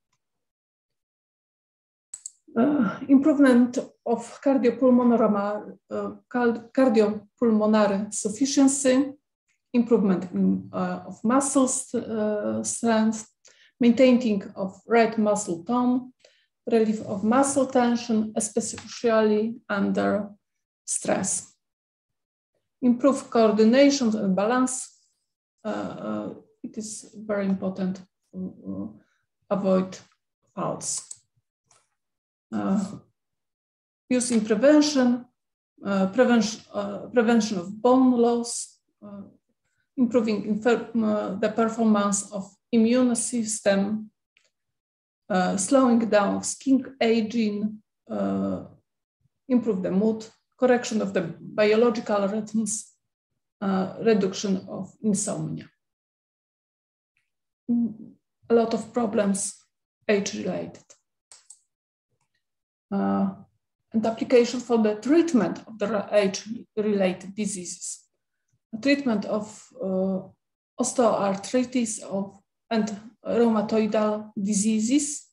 improvement of cardiopulmonary sufficiency, improvement of muscle strength, maintaining of right muscle tone, relief of muscle tension, especially under stress. Improve coordination and balance. It is very important to avoid falls. Use in prevention, prevention of bone loss, improving the performance of immune system, slowing down of skin aging, improve the mood, correction of the biological rhythms, reduction of insomnia. A lot of problems age-related. And application for the treatment of the age-related diseases. Treatment of osteoarthritis and rheumatoidal diseases,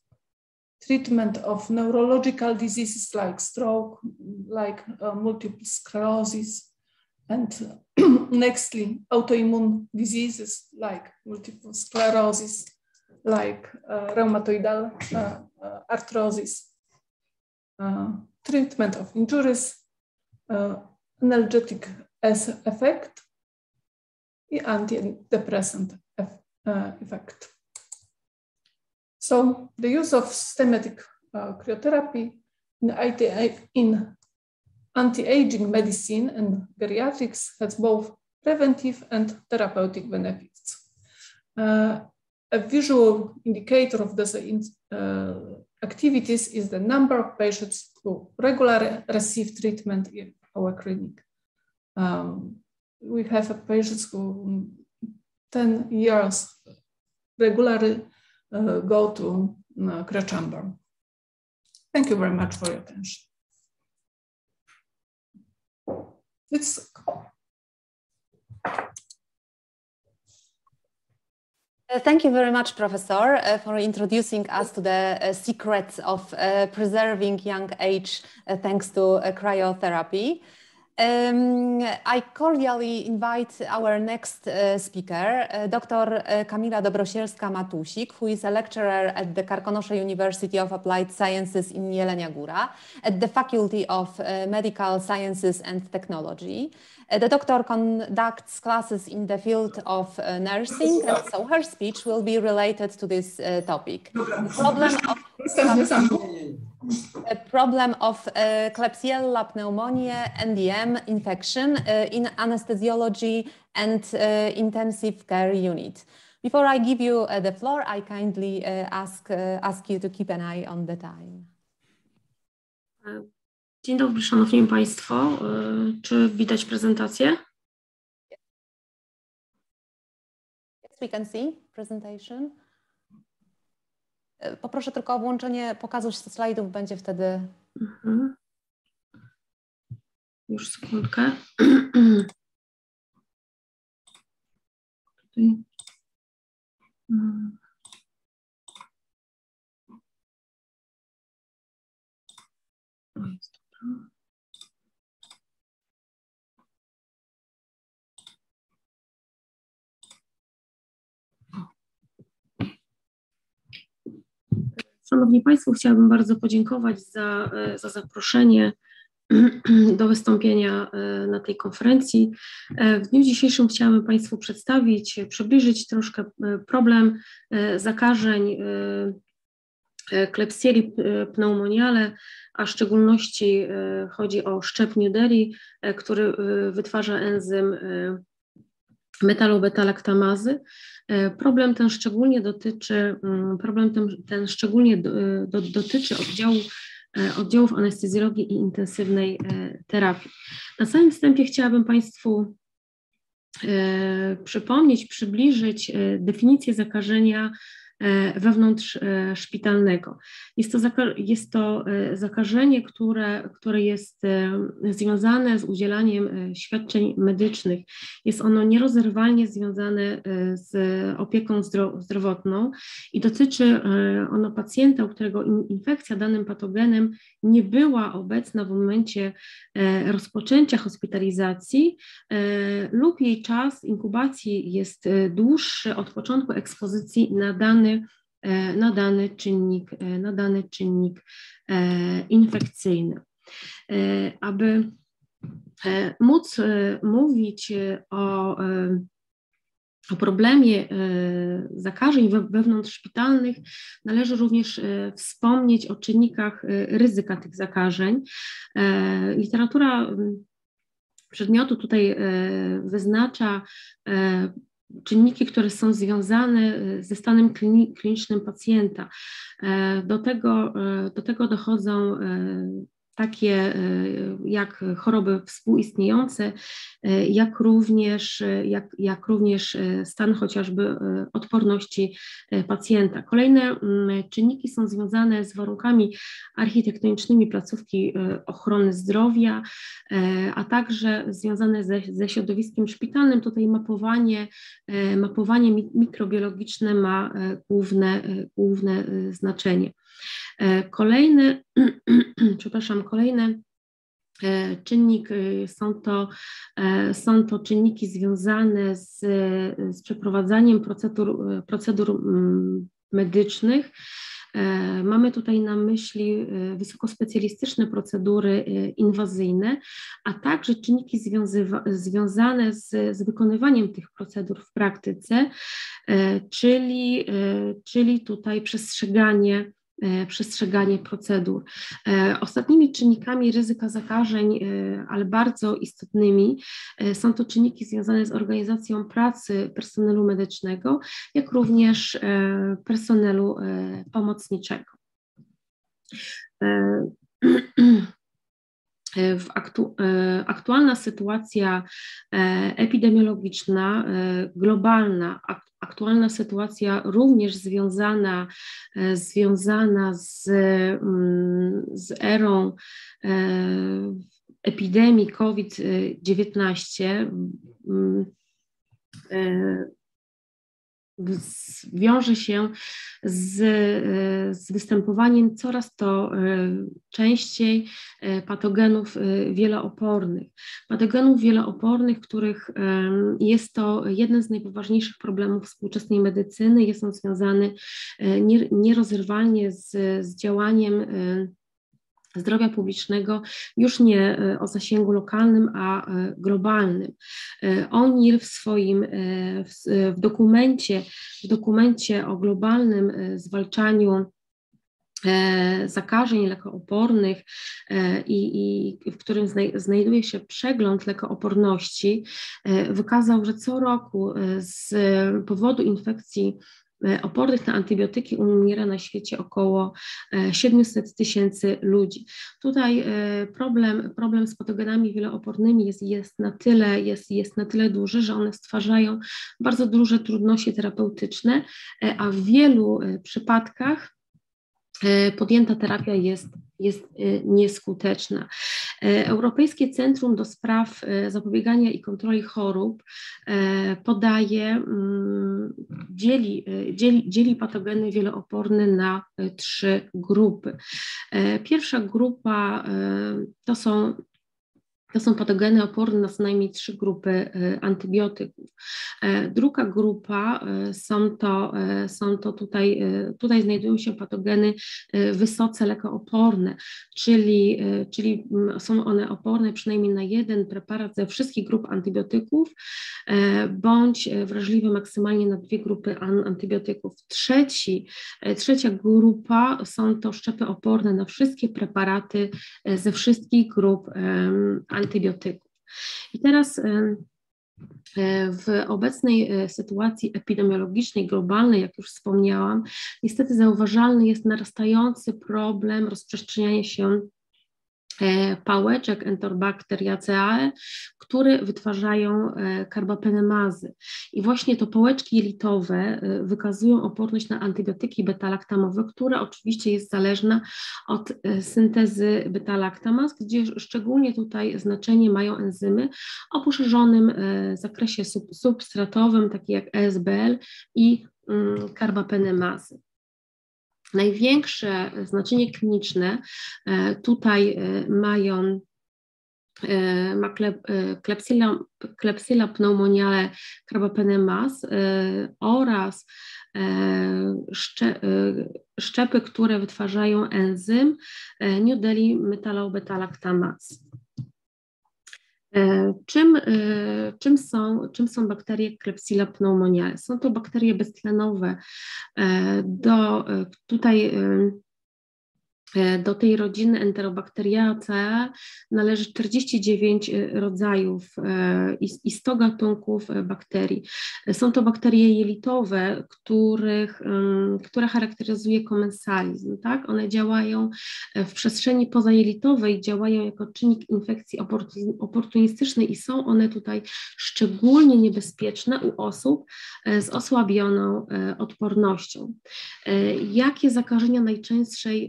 treatment of neurological diseases like stroke, like multiple sclerosis, and nextly autoimmune diseases like multiple sclerosis, like rheumatoidal arthrosis, treatment of injuries, analgesic effect, antidepressant effect. So the use of systematic cryotherapy in anti-aging medicine and geriatrics has both preventive and therapeutic benefits. A visual indicator of these activities is the number of patients who regularly receive treatment in our clinic. We have patients who 10 years regularly go to cryo chamber. Thank you very much for your attention. Thank you very much, Professor, for introducing us to the secrets of preserving young age thanks to cryotherapy. I cordially invite our next speaker, Dr. Kamila Dobrosielska-Matusik, who is a lecturer at the Karkonosze University of Applied Sciences in Jelenia Góra at the Faculty of Medical Sciences and Technology. The doctor conducts classes in the field of nursing, and so her speech will be related to this topic. Problem of Klebsiella pneumoniae, NDM infection in anesthesiology and intensive care unit. Before I give you the floor, I kindly ask you to keep an eye on the time. Dzień dobry, Szanowni Państwo. Czy widać prezentację? Yes, we can see presentation. Poproszę tylko o włączenie pokazu slajdów, będzie wtedy... Już sekundkę. Szanowni Państwo, chciałabym bardzo podziękować za zaproszenie do wystąpienia na tej konferencji. W dniu dzisiejszym chciałabym Państwu przedstawić, przybliżyć troszkę problem zakażeń Klebsielli pneumoniale, a w szczególności chodzi o szczep New Delhi, który wytwarza enzym metalobeta-laktamazy. Problem ten szczególnie dotyczy oddziałów anestezjologii i intensywnej terapii. Na samym wstępie chciałabym Państwu przybliżyć definicję zakażenia wewnątrzszpitalnego. Jest to zakażenie, które jest związane z udzielaniem świadczeń medycznych. Jest ono nierozerwalnie związane z opieką zdrowotną i dotyczy ono pacjenta, u którego infekcja danym patogenem nie była obecna w momencie rozpoczęcia hospitalizacji lub jej czas inkubacji jest dłuższy od początku ekspozycji na dany czynnik infekcyjny. Aby móc mówić o problemie zakażeń wewnątrzszpitalnych, należy również wspomnieć o czynnikach ryzyka tych zakażeń. Literatura przedmiotu tutaj wyznacza czynniki, które są związane ze stanem klinicznym pacjenta. Do tego dochodzą takie jak choroby współistniejące, jak również stan chociażby odporności pacjenta. Kolejne czynniki są związane z warunkami architektonicznymi placówki ochrony zdrowia, a także związane ze środowiskiem szpitalnym. Tutaj mapowanie mikrobiologiczne ma główne znaczenie. Kolejny czynnik są to czynniki związane z przeprowadzaniem procedur medycznych. Mamy tutaj na myśli wysokospecjalistyczne procedury inwazyjne, a także czynniki związane z wykonywaniem tych procedur w praktyce, czyli tutaj przestrzeganie procedur. Ostatnimi czynnikami ryzyka zakażeń, ale bardzo istotnymi, są to czynniki związane z organizacją pracy personelu medycznego, jak również personelu pomocniczego. Aktualna sytuacja epidemiologiczna, globalna, aktualna sytuacja również związana z erą epidemii COVID-19 wiąże się z występowaniem coraz to częściej patogenów wieloopornych. Patogenów wieloopornych, których jest to jeden z najpoważniejszych problemów współczesnej medycyny. Jest on związany nierozerwalnie z działaniem zdrowia publicznego, już nie o zasięgu lokalnym, a globalnym. ONIR w dokumencie o globalnym zwalczaniu zakażeń lekoopornych i w którym znajduje się przegląd lekooporności, wykazał, że co roku z powodu infekcji opornych na antybiotyki umiera na świecie około 700 000 ludzi. Tutaj problem z patogenami wieloopornymi jest na tyle duży, że one stwarzają bardzo duże trudności terapeutyczne, a w wielu przypadkach podjęta terapia jest nieskuteczna. Europejskie Centrum do Spraw Zapobiegania i Kontroli Chorób dzieli patogeny wielooporne na 3 grupy. Pierwsza grupa to są patogeny oporne na co najmniej 3 grupy antybiotyków. Druga grupa tutaj znajdują się patogeny wysoce lekooporne, czyli są one oporne przynajmniej na jeden preparat ze wszystkich grup antybiotyków, bądź wrażliwe maksymalnie na 2 grupy antybiotyków. Trzecia grupa są to szczepy oporne na wszystkie preparaty ze wszystkich grup antybiotyków. I teraz w obecnej sytuacji epidemiologicznej, globalnej, jak już wspomniałam, niestety zauważalny jest narastający problem rozprzestrzeniania się pałeczek Enterobacteriaceae, które wytwarzają karbapenemazy. I właśnie to pałeczki jelitowe wykazują oporność na antybiotyki beta-laktamowe, która oczywiście jest zależna od syntezy beta-laktamaz, gdzie szczególnie tutaj znaczenie mają enzymy o poszerzonym zakresie substratowym, takie jak ESBL i karbapenemazy. Największe znaczenie kliniczne tutaj ma Klebsiella pneumoniae carbapenemaz oraz szczepy, które wytwarzają enzym New Delhi metalobeta-lactamaz. Czym są bakterie Klebsiella pneumoniae? Są to bakterie beztlenowe. Do tej rodziny Enterobacteriaceae należy 49 rodzajów i 100 gatunków bakterii. Są to bakterie jelitowe, które charakteryzuje komensalizm. Tak? One działają w przestrzeni pozajelitowej, działają jako czynnik infekcji oportunistycznej i są one tutaj szczególnie niebezpieczne u osób z osłabioną odpornością. Jakie zakażenia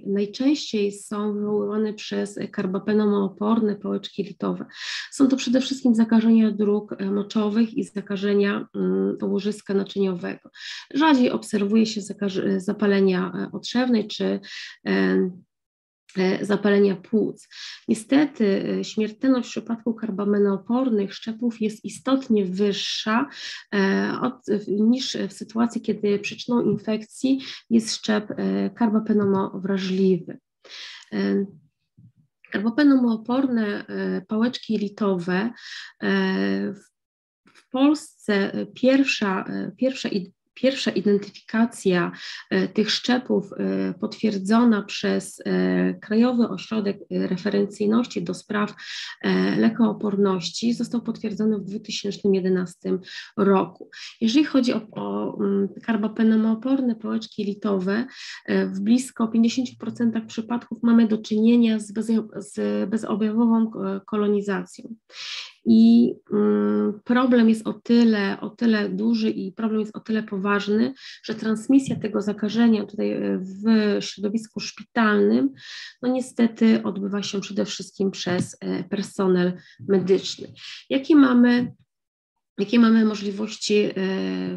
najczęściej są wywoływane przez karbapenemooporne pałeczki jelitowe? Są to przede wszystkim zakażenia dróg moczowych i zakażenia łożyska naczyniowego. Rzadziej obserwuje się zapalenia otrzewnej czy zapalenia płuc. Niestety śmiertelność w przypadku karbapenoopornych szczepów jest istotnie wyższa niż w sytuacji, kiedy przyczyną infekcji jest szczep karbapenemowrażliwy. Karbapenemooporne pałeczki jelitowe w Polsce pierwsza identyfikacja tych szczepów potwierdzona przez Krajowy Ośrodek Referencyjności do Spraw Lekooporności został potwierdzony w 2011 roku. Jeżeli chodzi o karbapenemooporne pałeczki jelitowe, w blisko 50% przypadków mamy do czynienia z bezobjawową kolonizacją. I problem jest o tyle duży i problem jest o tyle poważny, że transmisja tego zakażenia tutaj w środowisku szpitalnym, no niestety odbywa się przede wszystkim przez personel medyczny. Jakie mamy jakie mamy możliwości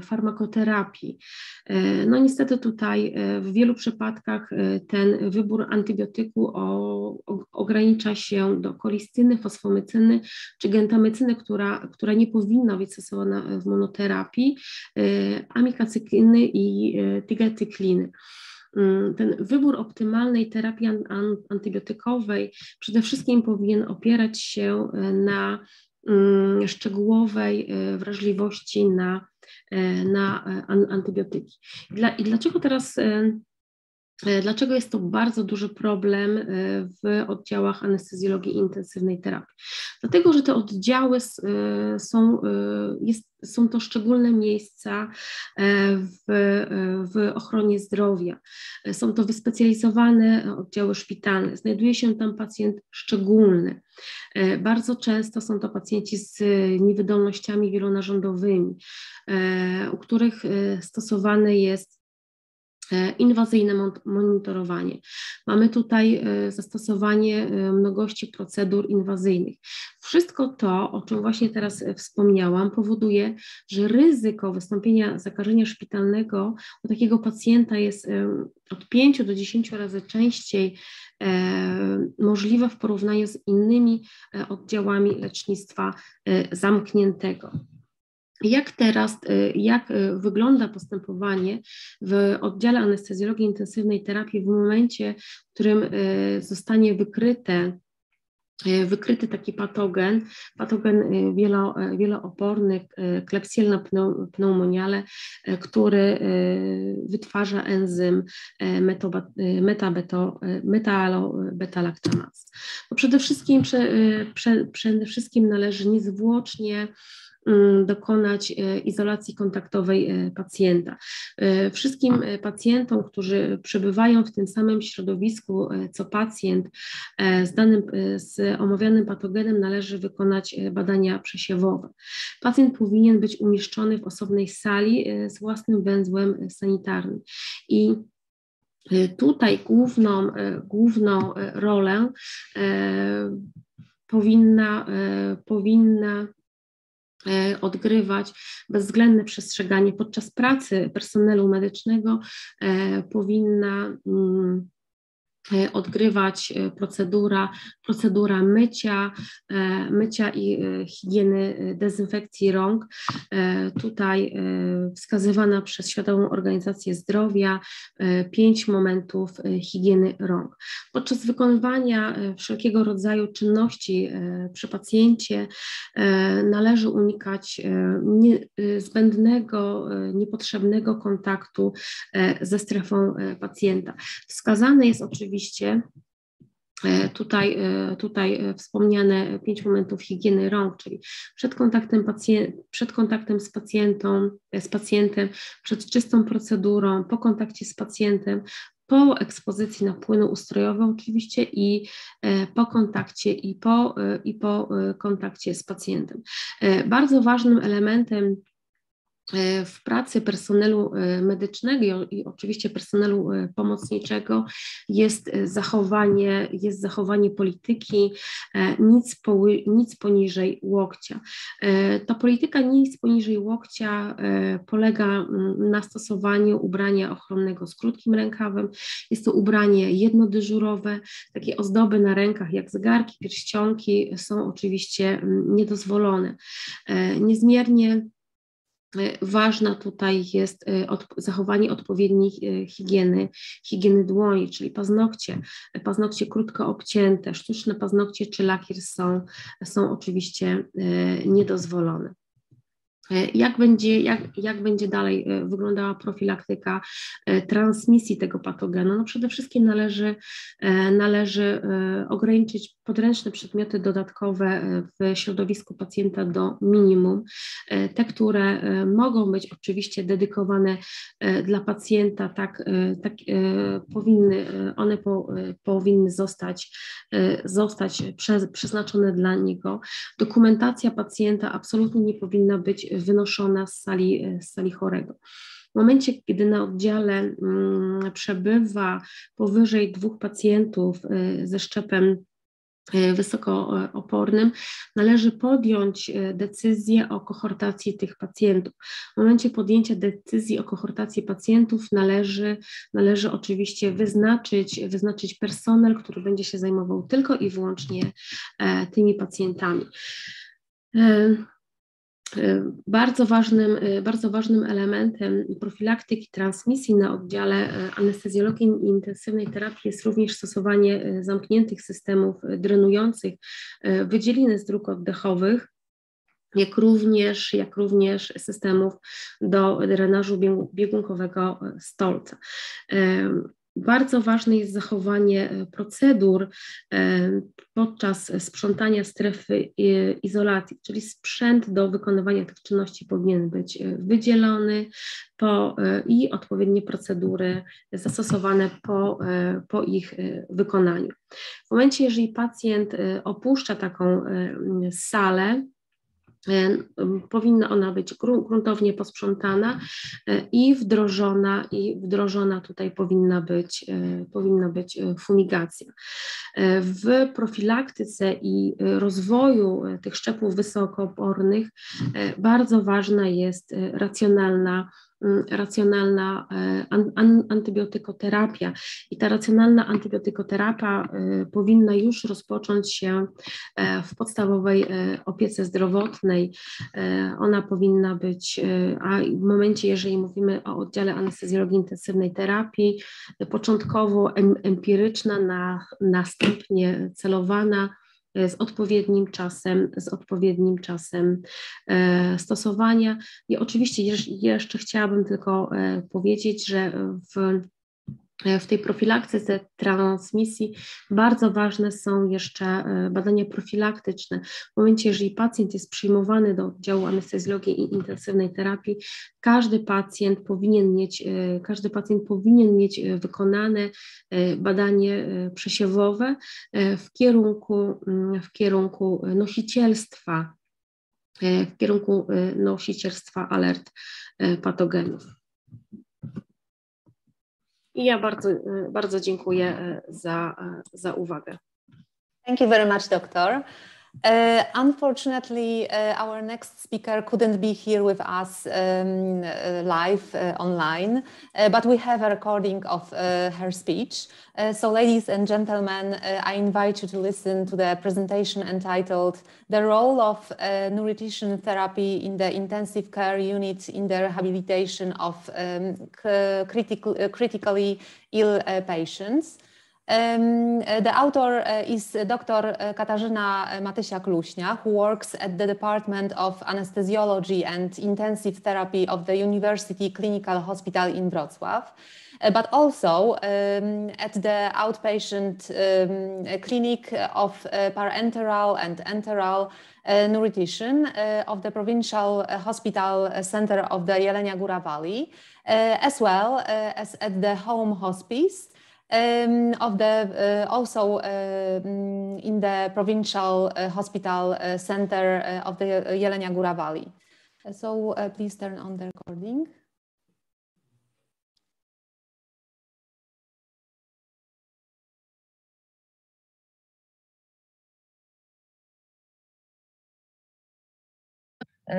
farmakoterapii. No niestety tutaj w wielu przypadkach ten wybór antybiotyku ogranicza się do kolistyny, fosfomycyny czy gentamycyny, która nie powinna być stosowana w monoterapii, amikacykliny i tigecykliny. Ten wybór optymalnej terapii antybiotykowej przede wszystkim powinien opierać się na szczegółowej wrażliwości na antybiotyki. Dlaczego jest to bardzo duży problem w oddziałach anestezjologii i intensywnej terapii? Dlatego, że te oddziały są to szczególne miejsca w ochronie zdrowia. Są to wyspecjalizowane oddziały szpitalne. Znajduje się tam pacjent szczególny. Bardzo często są to pacjenci z niewydolnościami wielonarządowymi, u których stosowane jest inwazyjne monitorowanie. Mamy tutaj zastosowanie mnogości procedur inwazyjnych. Wszystko to, o czym właśnie teraz wspomniałam, powoduje, że ryzyko wystąpienia zakażenia szpitalnego u takiego pacjenta jest od 5 do 10 razy częściej możliwe w porównaniu z innymi oddziałami lecznictwa zamkniętego. Jak wygląda postępowanie w oddziale anestezjologii intensywnej terapii w momencie, w którym zostanie wykryty taki patogen wielooporny, Klebsiella pneumoniale, który wytwarza enzym metalobeta-laktamaz. Przede wszystkim należy niezwłocznie dokonać izolacji kontaktowej pacjenta. Wszystkim pacjentom, którzy przebywają w tym samym środowisku co pacjent z omawianym patogenem, należy wykonać badania przesiewowe. Pacjent powinien być umieszczony w osobnej sali z własnym węzłem sanitarnym. I tutaj główną rolę powinna odgrywać bezwzględne przestrzeganie. Podczas pracy personelu medycznego powinna odgrywać procedura mycia i higieny, dezynfekcji rąk. Tutaj wskazywana przez Światową Organizację Zdrowia 5 momentów higieny rąk. Podczas wykonywania wszelkiego rodzaju czynności przy pacjencie należy unikać zbędnego, niepotrzebnego kontaktu ze strefą pacjenta. Wskazane jest oczywiście tutaj wspomniane 5 momentów higieny rąk, czyli przed kontaktem z pacjentem, przed czystą procedurą, po kontakcie z pacjentem, po ekspozycji na płyny ustrojowe oczywiście i po kontakcie z pacjentem. Bardzo ważnym elementem w pracy personelu medycznego i oczywiście personelu pomocniczego jest zachowanie polityki nic poniżej łokcia. Ta polityka nic poniżej łokcia polega na stosowaniu ubrania ochronnego z krótkim rękawem. Jest to ubranie jednodyżurowe, takie ozdoby na rękach jak zegarki, pierścionki są oczywiście niedozwolone. Niezmiernie ważna tutaj jest zachowanie odpowiedniej higieny dłoni, czyli paznokcie krótko obcięte, sztuczne paznokcie czy lakier są oczywiście niedozwolone. Jak będzie dalej wyglądała profilaktyka transmisji tego patogenu? No przede wszystkim należy ograniczyć podręczne przedmioty dodatkowe w środowisku pacjenta do minimum. Te, które mogą być oczywiście dedykowane dla pacjenta, powinny zostać przeznaczone dla niego. Dokumentacja pacjenta absolutnie nie powinna być wynoszona z sali chorego. W momencie, kiedy na oddziale przebywa powyżej 2 pacjentów ze szczepem wysokoopornym, należy podjąć decyzję o kohortacji tych pacjentów. W momencie podjęcia decyzji o kohortacji pacjentów należy oczywiście wyznaczyć personel, który będzie się zajmował tylko i wyłącznie tymi pacjentami. Bardzo ważnym elementem profilaktyki transmisji na oddziale anestezjologii i intensywnej terapii jest również stosowanie zamkniętych systemów drenujących wydzieliny z dróg oddechowych, jak również systemów do drenażu biegunkowego stolca. Bardzo ważne jest zachowanie procedur podczas sprzątania strefy izolacji, czyli sprzęt do wykonywania tych czynności powinien być wydzielony i odpowiednie procedury zastosowane po ich wykonaniu. W momencie, jeżeli pacjent opuszcza taką salę, powinna ona być gruntownie posprzątana i wdrożona tutaj powinna być fumigacja. W profilaktyce i rozwoju tych szczepów wysokoopornych bardzo ważna jest racjonalna antybiotykoterapia i ta racjonalna antybiotykoterapia powinna już rozpocząć się w podstawowej opiece zdrowotnej. Ona powinna być, a w momencie, jeżeli mówimy o oddziale anestezjologii intensywnej terapii, początkowo empiryczna, następnie celowana, z odpowiednim czasem stosowania. I oczywiście jeszcze chciałabym tylko powiedzieć, że w tej profilaktyce transmisji bardzo ważne są jeszcze badania profilaktyczne. W momencie, jeżeli pacjent jest przyjmowany do oddziału anestezjologii i intensywnej terapii, każdy pacjent powinien mieć wykonane badanie przesiewowe w kierunku nosicielstwa alert patogenów. I ja bardzo dziękuję za uwagę. Thank you very much, Doctor. Unfortunately, our next speaker couldn't be here with us live online, but we have a recording of her speech. So ladies and gentlemen, I invite you to listen to the presentation entitled "The Role of Nutrition Therapy in the Intensive Care Unit in the Rehabilitation of Critically Ill Patients." The author is Dr. Katarzyna Matysiak-Luśnia, who works at the Department of Anesthesiology and Intensive Therapy of the University Clinical Hospital in Wrocław, but also at the outpatient clinic of parenteral and enteral nutrition of the Provincial Hospital Center of the Jelenia Góra Valley, as well as at the home hospice also in the Provincial Hospital Center of the Jelenia Góra Valley. So please turn on the recording.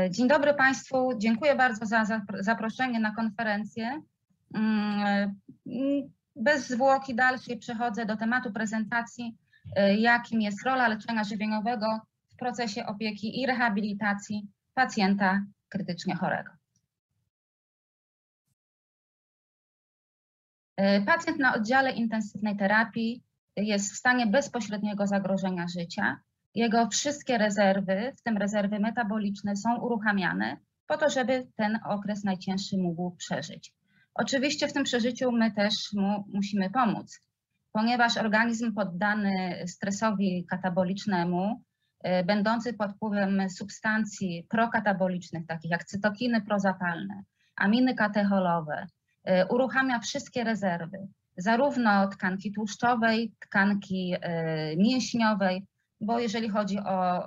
Dzień dobry Państwu, dziękuję bardzo za zaproszenie na konferencję. Bez zwłoki dalszej przechodzę do tematu prezentacji, jakim jest rola leczenia żywieniowego w procesie opieki i rehabilitacji pacjenta krytycznie chorego. Pacjent na oddziale intensywnej terapii jest w stanie bezpośredniego zagrożenia życia. Jego wszystkie rezerwy, w tym rezerwy metaboliczne, są uruchamiane po to, żeby ten okres najcięższy mógł przeżyć. Oczywiście w tym przeżyciu my też mu musimy pomóc, ponieważ organizm poddany stresowi katabolicznemu, będący pod wpływem substancji prokatabolicznych, takich jak cytokiny prozapalne, aminy katecholowe, uruchamia wszystkie rezerwy, zarówno tkanki tłuszczowej, tkanki mięśniowej, bo jeżeli chodzi o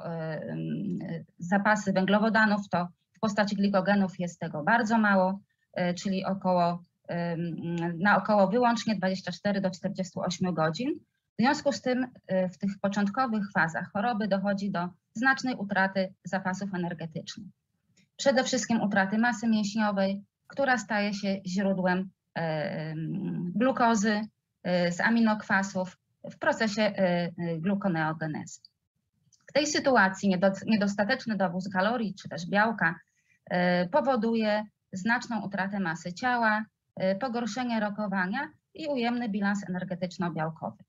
zapasy węglowodanów, to w postaci glikogenów jest tego bardzo mało, czyli na około wyłącznie 24 do 48 godzin, W związku z tym w tych początkowych fazach choroby dochodzi do znacznej utraty zapasów energetycznych. Przede wszystkim utraty masy mięśniowej, która staje się źródłem glukozy z aminokwasów w procesie glukoneogenezy. W tej sytuacji niedostateczny dowóz kalorii czy też białka powoduje znaczną utratę masy ciała, pogorszenie rokowania i ujemny bilans energetyczno-białkowy.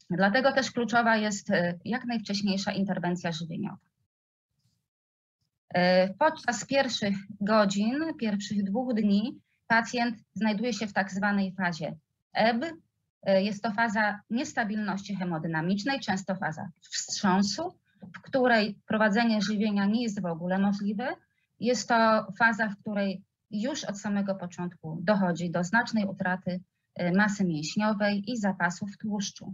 Dlatego też kluczowa jest jak najwcześniejsza interwencja żywieniowa. Podczas pierwszych godzin, pierwszych 2 dni pacjent znajduje się w tak zwanej fazie ebb. Jest to faza niestabilności hemodynamicznej, często faza wstrząsu, w której prowadzenie żywienia nie jest w ogóle możliwe. Jest to faza, w której już od samego początku dochodzi do znacznej utraty masy mięśniowej i zapasów tłuszczu.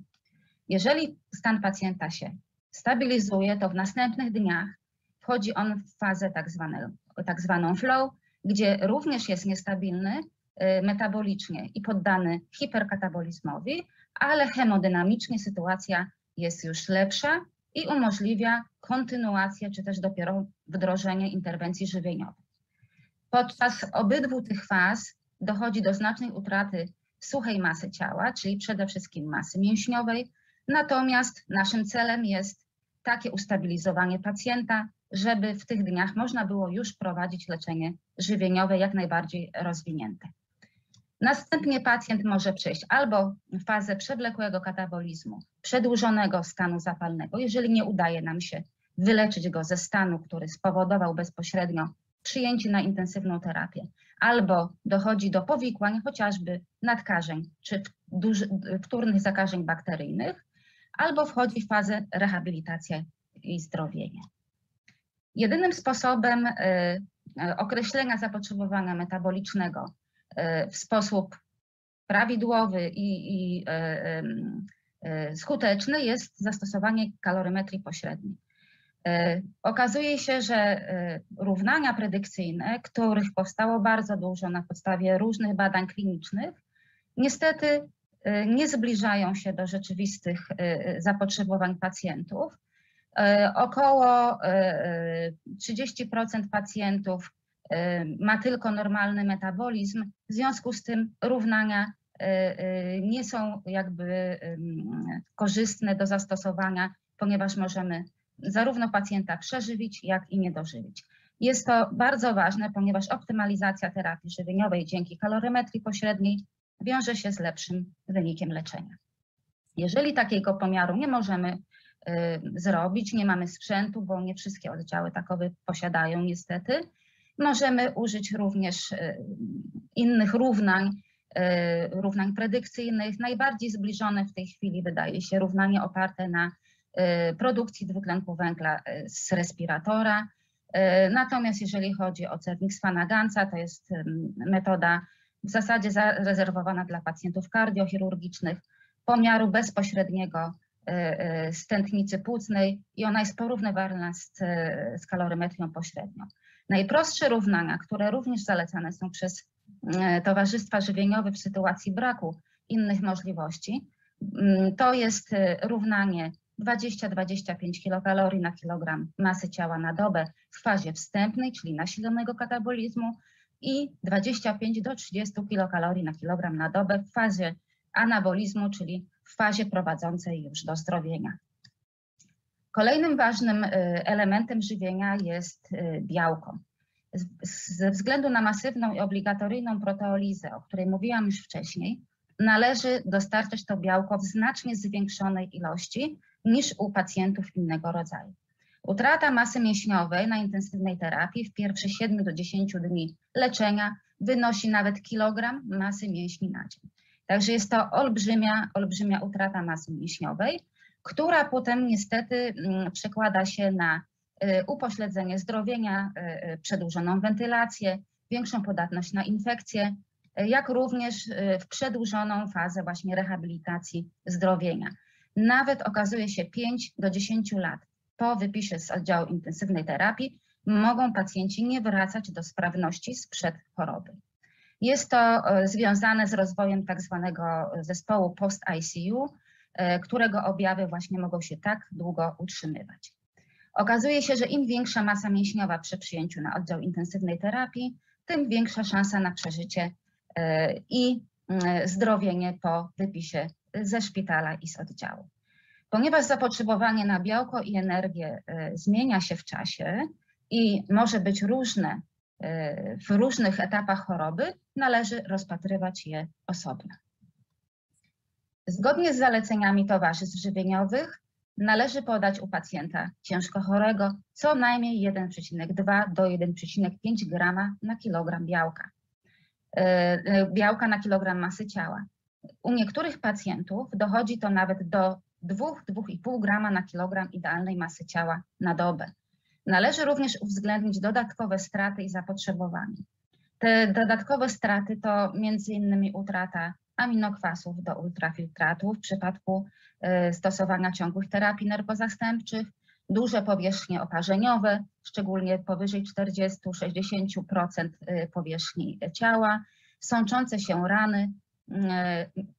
Jeżeli stan pacjenta się stabilizuje, to w następnych dniach wchodzi on w fazę tak zwaną flow, gdzie również jest niestabilny metabolicznie i poddany hiperkatabolizmowi, ale hemodynamicznie sytuacja jest już lepsza i umożliwia kontynuację czy też dopiero wdrożenie interwencji żywieniowej. Podczas obydwu tych faz dochodzi do znacznej utraty suchej masy ciała, czyli przede wszystkim masy mięśniowej, natomiast naszym celem jest takie ustabilizowanie pacjenta, żeby w tych dniach można było już prowadzić leczenie żywieniowe jak najbardziej rozwinięte. Następnie pacjent może przejść albo w fazę przewlekłego katabolizmu, przedłużonego stanu zapalnego, jeżeli nie udaje nam się wyleczyć go ze stanu, który spowodował bezpośrednio przyjęcie na intensywną terapię, albo dochodzi do powikłań, chociażby nadkażeń czy wtórnych zakażeń bakteryjnych, albo wchodzi w fazę rehabilitacja i zdrowienia. Jedynym sposobem określenia zapotrzebowania metabolicznego w sposób prawidłowy i skuteczny jest zastosowanie kalorymetrii pośredniej. Okazuje się, że równania predykcyjne, których powstało bardzo dużo na podstawie różnych badań klinicznych, niestety nie zbliżają się do rzeczywistych zapotrzebowań pacjentów. Około 30% pacjentów ma tylko normalny metabolizm, w związku z tym równania nie są jakby korzystne do zastosowania, ponieważ możemy zarówno pacjenta przeżywić, jak i niedożywić. Jest to bardzo ważne, ponieważ optymalizacja terapii żywieniowej dzięki kalorymetrii pośredniej wiąże się z lepszym wynikiem leczenia. Jeżeli takiego pomiaru nie możemy zrobić, nie mamy sprzętu, bo nie wszystkie oddziały takowy posiadają niestety, możemy użyć również innych równań predykcyjnych. Najbardziej zbliżone w tej chwili wydaje się równanie oparte na produkcji dwutlenku węgla z respiratora. Natomiast jeżeli chodzi o cernik Swana-Gansa, to jest metoda w zasadzie zarezerwowana dla pacjentów kardiochirurgicznych, pomiaru bezpośredniego z tętnicy płucnej i ona jest porównywalna z kalorymetrią pośrednią. Najprostsze równania, które również zalecane są przez towarzystwa żywieniowe w sytuacji braku innych możliwości, to jest równanie 20-25 kilokalorii na kilogram masy ciała na dobę w fazie wstępnej, czyli nasilonego katabolizmu i 25 do 30 kilokalorii na kilogram na dobę w fazie anabolizmu, czyli w fazie prowadzącej już do zdrowienia. Kolejnym ważnym elementem żywienia jest białko. Ze względu na masywną i obligatoryjną proteolizę, o której mówiłam już wcześniej, należy dostarczać to białko w znacznie zwiększonej ilości niż u pacjentów innego rodzaju. Utrata masy mięśniowej na intensywnej terapii w pierwszych 7 do 10 dni leczenia wynosi nawet kilogram masy mięśni na dzień. Także jest to olbrzymia utrata masy mięśniowej, która potem niestety przekłada się na upośledzenie zdrowienia, przedłużoną wentylację, większą podatność na infekcje, jak również w przedłużoną fazę właśnie rehabilitacji zdrowienia. Nawet okazuje się 5 do 10 lat po wypisie z oddziału intensywnej terapii mogą pacjenci nie wracać do sprawności sprzed choroby. Jest to związane z rozwojem tak zwanego zespołu post-ICU, którego objawy właśnie mogą się tak długo utrzymywać. Okazuje się, że im większa masa mięśniowa przy przyjęciu na oddział intensywnej terapii, tym większa szansa na przeżycie i zdrowienie po wypisie ze szpitala i z oddziału. Ponieważ zapotrzebowanie na białko i energię zmienia się w czasie i może być różne w różnych etapach choroby, należy rozpatrywać je osobno. Zgodnie z zaleceniami towarzystw żywieniowych należy podać u pacjenta ciężko chorego co najmniej 1,2 do 1,5 grama na kilogram białka na kilogram masy ciała. U niektórych pacjentów dochodzi to nawet do 2–2,5 grama na kilogram idealnej masy ciała na dobę. Należy również uwzględnić dodatkowe straty i zapotrzebowanie. Te dodatkowe straty to m.in. utrata aminokwasów do ultrafiltratu w przypadku stosowania ciągłych terapii nerwozastępczych, duże powierzchnie oparzeniowe, szczególnie powyżej 40–60% powierzchni ciała, sączące się rany,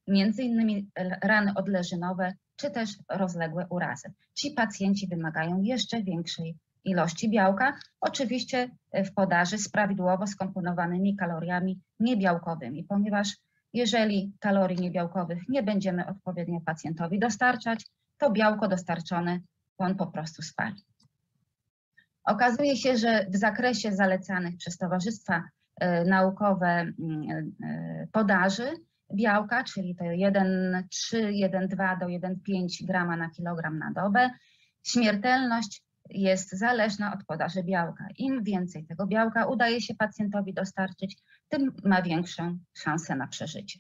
między innymi rany odleżynowe, czy też rozległe urazy. Ci pacjenci wymagają jeszcze większej ilości białka, oczywiście w podaży z prawidłowo skomponowanymi kaloriami niebiałkowymi, ponieważ jeżeli kalorii niebiałkowych nie będziemy odpowiednio pacjentowi dostarczać, to białko dostarczone on po prostu spali. Okazuje się, że w zakresie zalecanych przez towarzystwa naukowe podaży białka, czyli to 1,3, 1,2 do 1,5 grama na kilogram na dobę, śmiertelność jest zależna od podaży białka. Im więcej tego białka udaje się pacjentowi dostarczyć, tym ma większą szansę na przeżycie.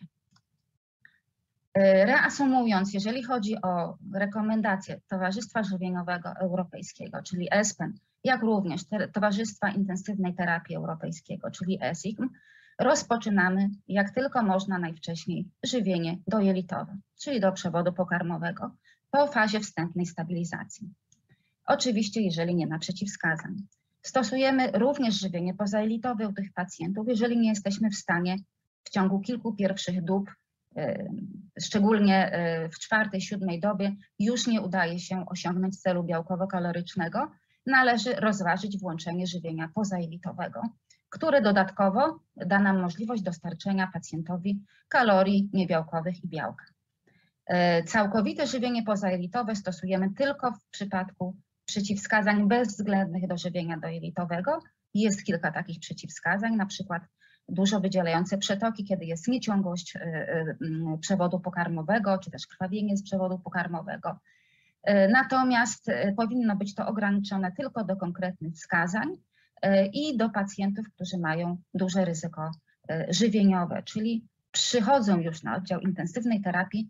Reasumując, jeżeli chodzi o rekomendacje Towarzystwa Żywieniowego Europejskiego, czyli ESPEN, jak również Towarzystwa Intensywnej Terapii Europejskiego, czyli ESIGM, rozpoczynamy jak tylko można najwcześniej żywienie dojelitowe, czyli do przewodu pokarmowego, po fazie wstępnej stabilizacji. Oczywiście, jeżeli nie ma przeciwwskazań. Stosujemy również żywienie pozajelitowe u tych pacjentów, jeżeli nie jesteśmy w stanie w ciągu kilku pierwszych dób, szczególnie w 4–7 dobie, już nie udaje się osiągnąć celu białkowo-kalorycznego, należy rozważyć włączenie żywienia pozajelitowego, które dodatkowo da nam możliwość dostarczenia pacjentowi kalorii niebiałkowych i białka. Całkowite żywienie pozajelitowe stosujemy tylko w przypadku przeciwwskazań bezwzględnych do żywienia dojelitowego. Jest kilka takich przeciwwskazań, na przykład dużo wydzielające przetoki, kiedy jest nieciągłość przewodu pokarmowego, czy też krwawienie z przewodu pokarmowego. Natomiast powinno być to ograniczone tylko do konkretnych wskazań i do pacjentów, którzy mają duże ryzyko żywieniowe, czyli przychodzą już na oddział intensywnej terapii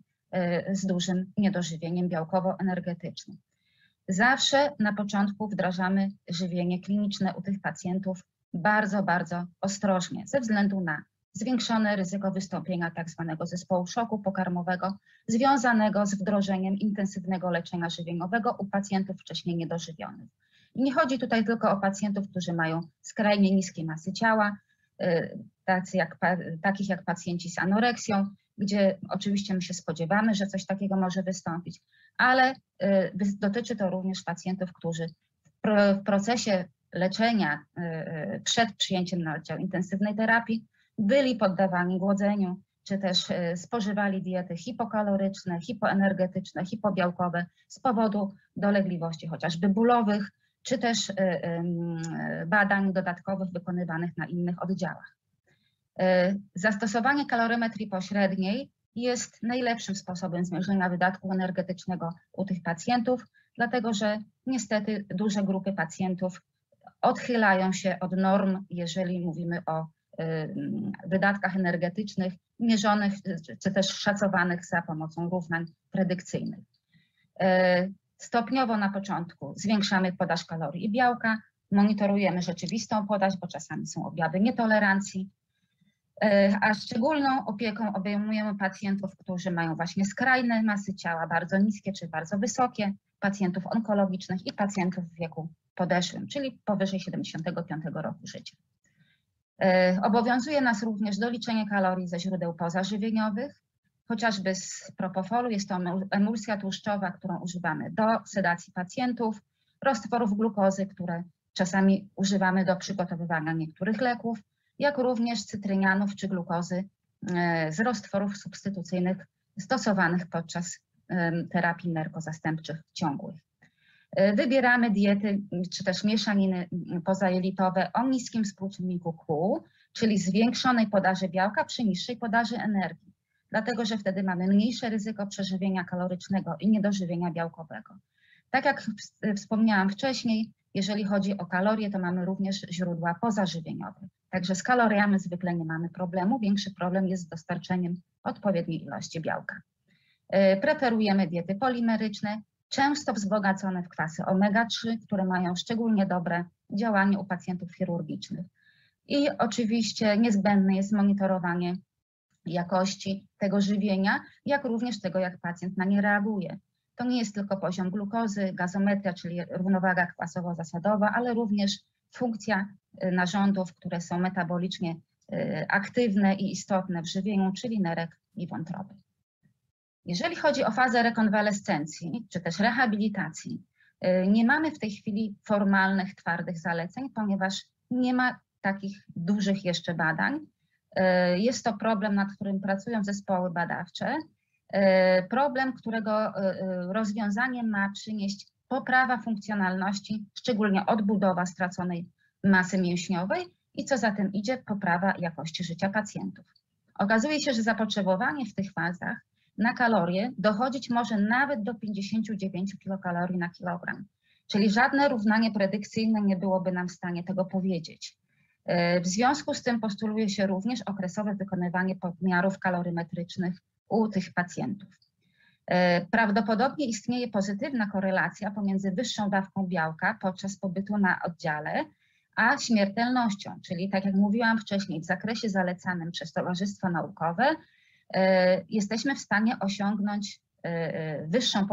z dużym niedożywieniem białkowo-energetycznym. Zawsze na początku wdrażamy żywienie kliniczne u tych pacjentów bardzo, bardzo ostrożnie, ze względu na zwiększone ryzyko wystąpienia tzw. zespołu szoku pokarmowego związanego z wdrożeniem intensywnego leczenia żywieniowego u pacjentów wcześniej niedożywionych. I nie chodzi tutaj tylko o pacjentów, którzy mają skrajnie niskie masy ciała, takich jak pacjenci z anoreksją, gdzie oczywiście my się spodziewamy, że coś takiego może wystąpić, ale dotyczy to również pacjentów, którzy w procesie leczenia przed przyjęciem na oddział intensywnej terapii byli poddawani głodzeniu, czy też spożywali diety hipokaloryczne, hipoenergetyczne, hipobiałkowe z powodu dolegliwości chociażby bólowych, czy też badań dodatkowych wykonywanych na innych oddziałach. Zastosowanie kalorymetrii pośredniej jest najlepszym sposobem zmierzenia wydatku energetycznego u tych pacjentów, dlatego że niestety duże grupy pacjentów odchylają się od norm, jeżeli mówimy o wydatkach energetycznych mierzonych czy też szacowanych za pomocą równań predykcyjnych. Stopniowo na początku zwiększamy podaż kalorii i białka, monitorujemy rzeczywistą podaż, bo czasami są objawy nietolerancji, a szczególną opieką obejmujemy pacjentów, którzy mają właśnie skrajne masy ciała, bardzo niskie czy bardzo wysokie, pacjentów onkologicznych i pacjentów w wieku podeszłym, czyli powyżej 75 roku życia. Obowiązuje nas również doliczenie kalorii ze źródeł pozażywieniowych, chociażby z propofolu. Jest to emulsja tłuszczowa, którą używamy do sedacji pacjentów, roztworów glukozy, które czasami używamy do przygotowywania niektórych leków, jak również cytrynianów czy glukozy z roztworów substytucyjnych stosowanych podczas terapii narkozastępczych ciągłych. Wybieramy diety czy też mieszaniny pozajelitowe o niskim współczynniku Q, czyli zwiększonej podaży białka przy niższej podaży energii, dlatego że wtedy mamy mniejsze ryzyko przeżywienia kalorycznego i niedożywienia białkowego. Tak jak wspomniałam wcześniej, jeżeli chodzi o kalorie, to mamy również źródła pozażywieniowe. Także z kaloriami zwykle nie mamy problemu, większy problem jest z dostarczeniem odpowiedniej ilości białka. Preferujemy diety polimeryczne, często wzbogacone w kwasy omega-3, które mają szczególnie dobre działanie u pacjentów chirurgicznych. I oczywiście niezbędne jest monitorowanie jakości tego żywienia, jak również tego, jak pacjent na nie reaguje. To nie jest tylko poziom glukozy, gazometria, czyli równowaga kwasowo-zasadowa, ale również funkcja narządów, które są metabolicznie aktywne i istotne w żywieniu, czyli nerek i wątroby. Jeżeli chodzi o fazę rekonwalescencji, czy też rehabilitacji, nie mamy w tej chwili formalnych, twardych zaleceń, ponieważ nie ma takich dużych jeszcze badań. Jest to problem, nad którym pracują zespoły badawcze. Problem, którego rozwiązanie ma przynieść poprawa funkcjonalności, szczególnie odbudowa straconej masy mięśniowej i co za tym idzie, poprawa jakości życia pacjentów. Okazuje się, że zapotrzebowanie w tych fazach na kalorie dochodzić może nawet do 59 kilokalorii na kilogram, czyli żadne równanie predykcyjne nie byłoby nam w stanie tego powiedzieć. W związku z tym postuluje się również okresowe wykonywanie pomiarów kalorymetrycznych u tych pacjentów. Prawdopodobnie istnieje pozytywna korelacja pomiędzy wyższą dawką białka podczas pobytu na oddziale, a śmiertelnością, czyli tak jak mówiłam wcześniej, w zakresie zalecanym przez towarzystwa naukowe jesteśmy w stanie osiągnąć wyższą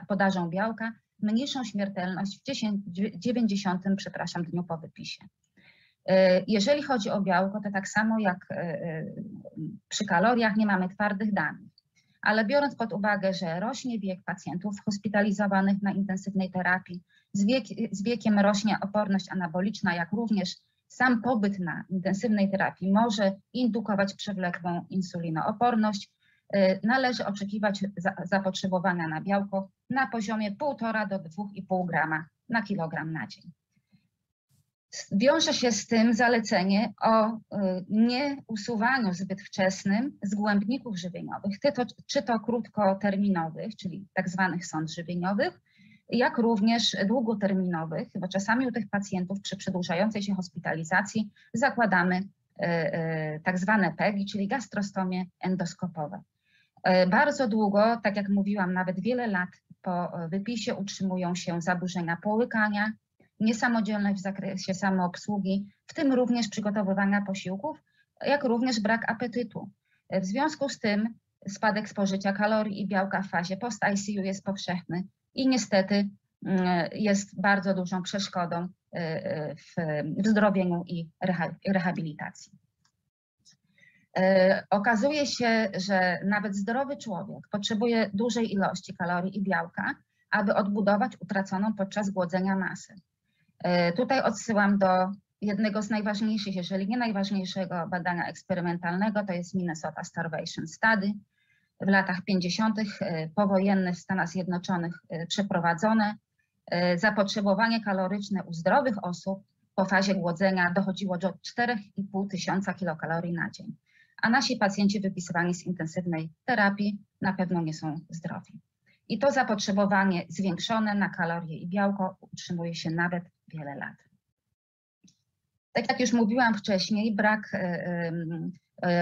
podażą białka, mniejszą śmiertelność w 90, dniu po wypisie. Jeżeli chodzi o białko, to tak samo jak przy kaloriach nie mamy twardych danych, ale biorąc pod uwagę, że rośnie wiek pacjentów hospitalizowanych na intensywnej terapii, z wiekiem rośnie oporność anaboliczna, jak również sam pobyt na intensywnej terapii może indukować przewlekłą insulinooporność, należy oczekiwać zapotrzebowania na białko na poziomie 1,5 do 2,5 grama na kilogram na dzień. Wiąże się z tym zalecenie o nieusuwaniu zbyt wczesnym zgłębników żywieniowych, czy to krótkoterminowych, czyli tak zwanych sond żywieniowych, jak również długoterminowych, bo czasami u tych pacjentów przy przedłużającej się hospitalizacji zakładamy tak zwane PEGI, czyli gastrostomie endoskopowe. Bardzo długo, tak jak mówiłam, nawet wiele lat po wypisie utrzymują się zaburzenia połykania, niesamodzielność w zakresie samoobsługi, w tym również przygotowywania posiłków, jak również brak apetytu. W związku z tym spadek spożycia kalorii i białka w fazie post-ICU jest powszechny i niestety jest bardzo dużą przeszkodą w zdrowieniu i rehabilitacji. Okazuje się, że nawet zdrowy człowiek potrzebuje dużej ilości kalorii i białka, aby odbudować utraconą podczas głodzenia masę. Tutaj odsyłam do jednego z najważniejszych, jeżeli nie najważniejszego badania eksperymentalnego, to jest Minnesota Starvation Study, w latach 50. powojenne w Stanach Zjednoczonych przeprowadzone. Zapotrzebowanie kaloryczne u zdrowych osób po fazie głodzenia dochodziło do 4,5 tysiąca kilokalorii na dzień, a nasi pacjenci wypisywani z intensywnej terapii na pewno nie są zdrowi. I to zapotrzebowanie zwiększone na kalorie i białko utrzymuje się nawet wiele lat. Tak jak już mówiłam wcześniej, brak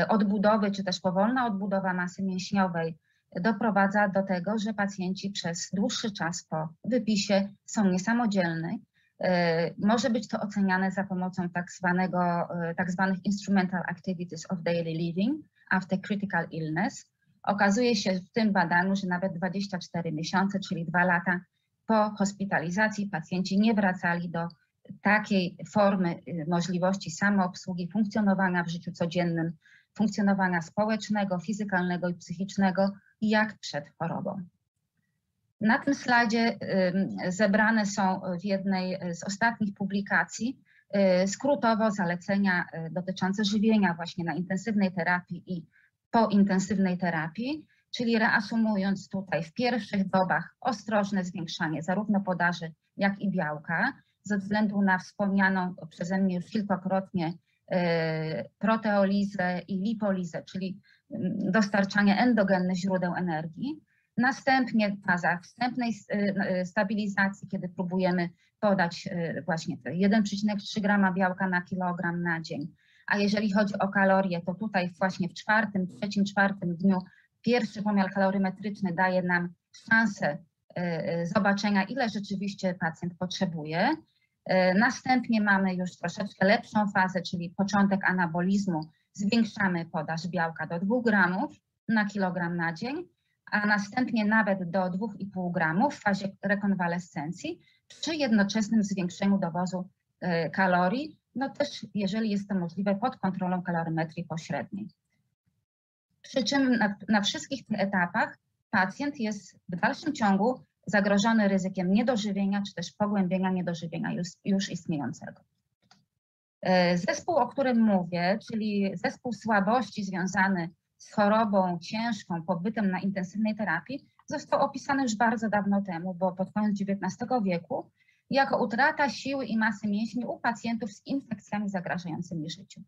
odbudowy, czy też powolna odbudowa masy mięśniowej doprowadza do tego, że pacjenci przez dłuższy czas po wypisie są niesamodzielni. Może być to oceniane za pomocą tak zwanych instrumental activities of daily living after critical illness. Okazuje się w tym badaniu, że nawet 24 miesiące, czyli 2 lata po hospitalizacji pacjenci nie wracali do takiej formy możliwości samoobsługi, funkcjonowania w życiu codziennym, funkcjonowania społecznego, fizykalnego i psychicznego, jak przed chorobą. Na tym slajdzie zebrane są w jednej z ostatnich publikacji skrótowo zalecenia dotyczące żywienia właśnie na intensywnej terapii i po intensywnej terapii, czyli reasumując tutaj w pierwszych dobach ostrożne zwiększanie zarówno podaży, jak i białka, ze względu na wspomnianą przeze mnie już kilkakrotnie proteolizę i lipolizę, czyli dostarczanie endogennych źródeł energii. Następnie faza wstępnej stabilizacji, kiedy próbujemy podać właśnie te 1,3 grama białka na kilogram na dzień. A jeżeli chodzi o kalorie, to tutaj właśnie w trzecim, czwartym dniu pierwszy pomiar kalorymetryczny daje nam szansę zobaczenia, ile rzeczywiście pacjent potrzebuje. Następnie mamy już troszeczkę lepszą fazę, czyli początek anabolizmu. Zwiększamy podaż białka do 2 gramów na kilogram na dzień, a następnie nawet do 2,5 gramów w fazie rekonwalescencji przy jednoczesnym zwiększeniu dowozu kalorii, no też jeżeli jest to możliwe pod kontrolą kalorymetrii pośredniej. Przy czym na wszystkich tych etapach pacjent jest w dalszym ciągu zagrożony ryzykiem niedożywienia czy też pogłębienia niedożywienia już istniejącego. Zespół, o którym mówię, czyli zespół słabości związany z chorobą ciężką, pobytem na intensywnej terapii, został opisany już bardzo dawno temu, bo pod koniec XIX wieku, jako utrata siły i masy mięśni u pacjentów z infekcjami zagrażającymi życiu.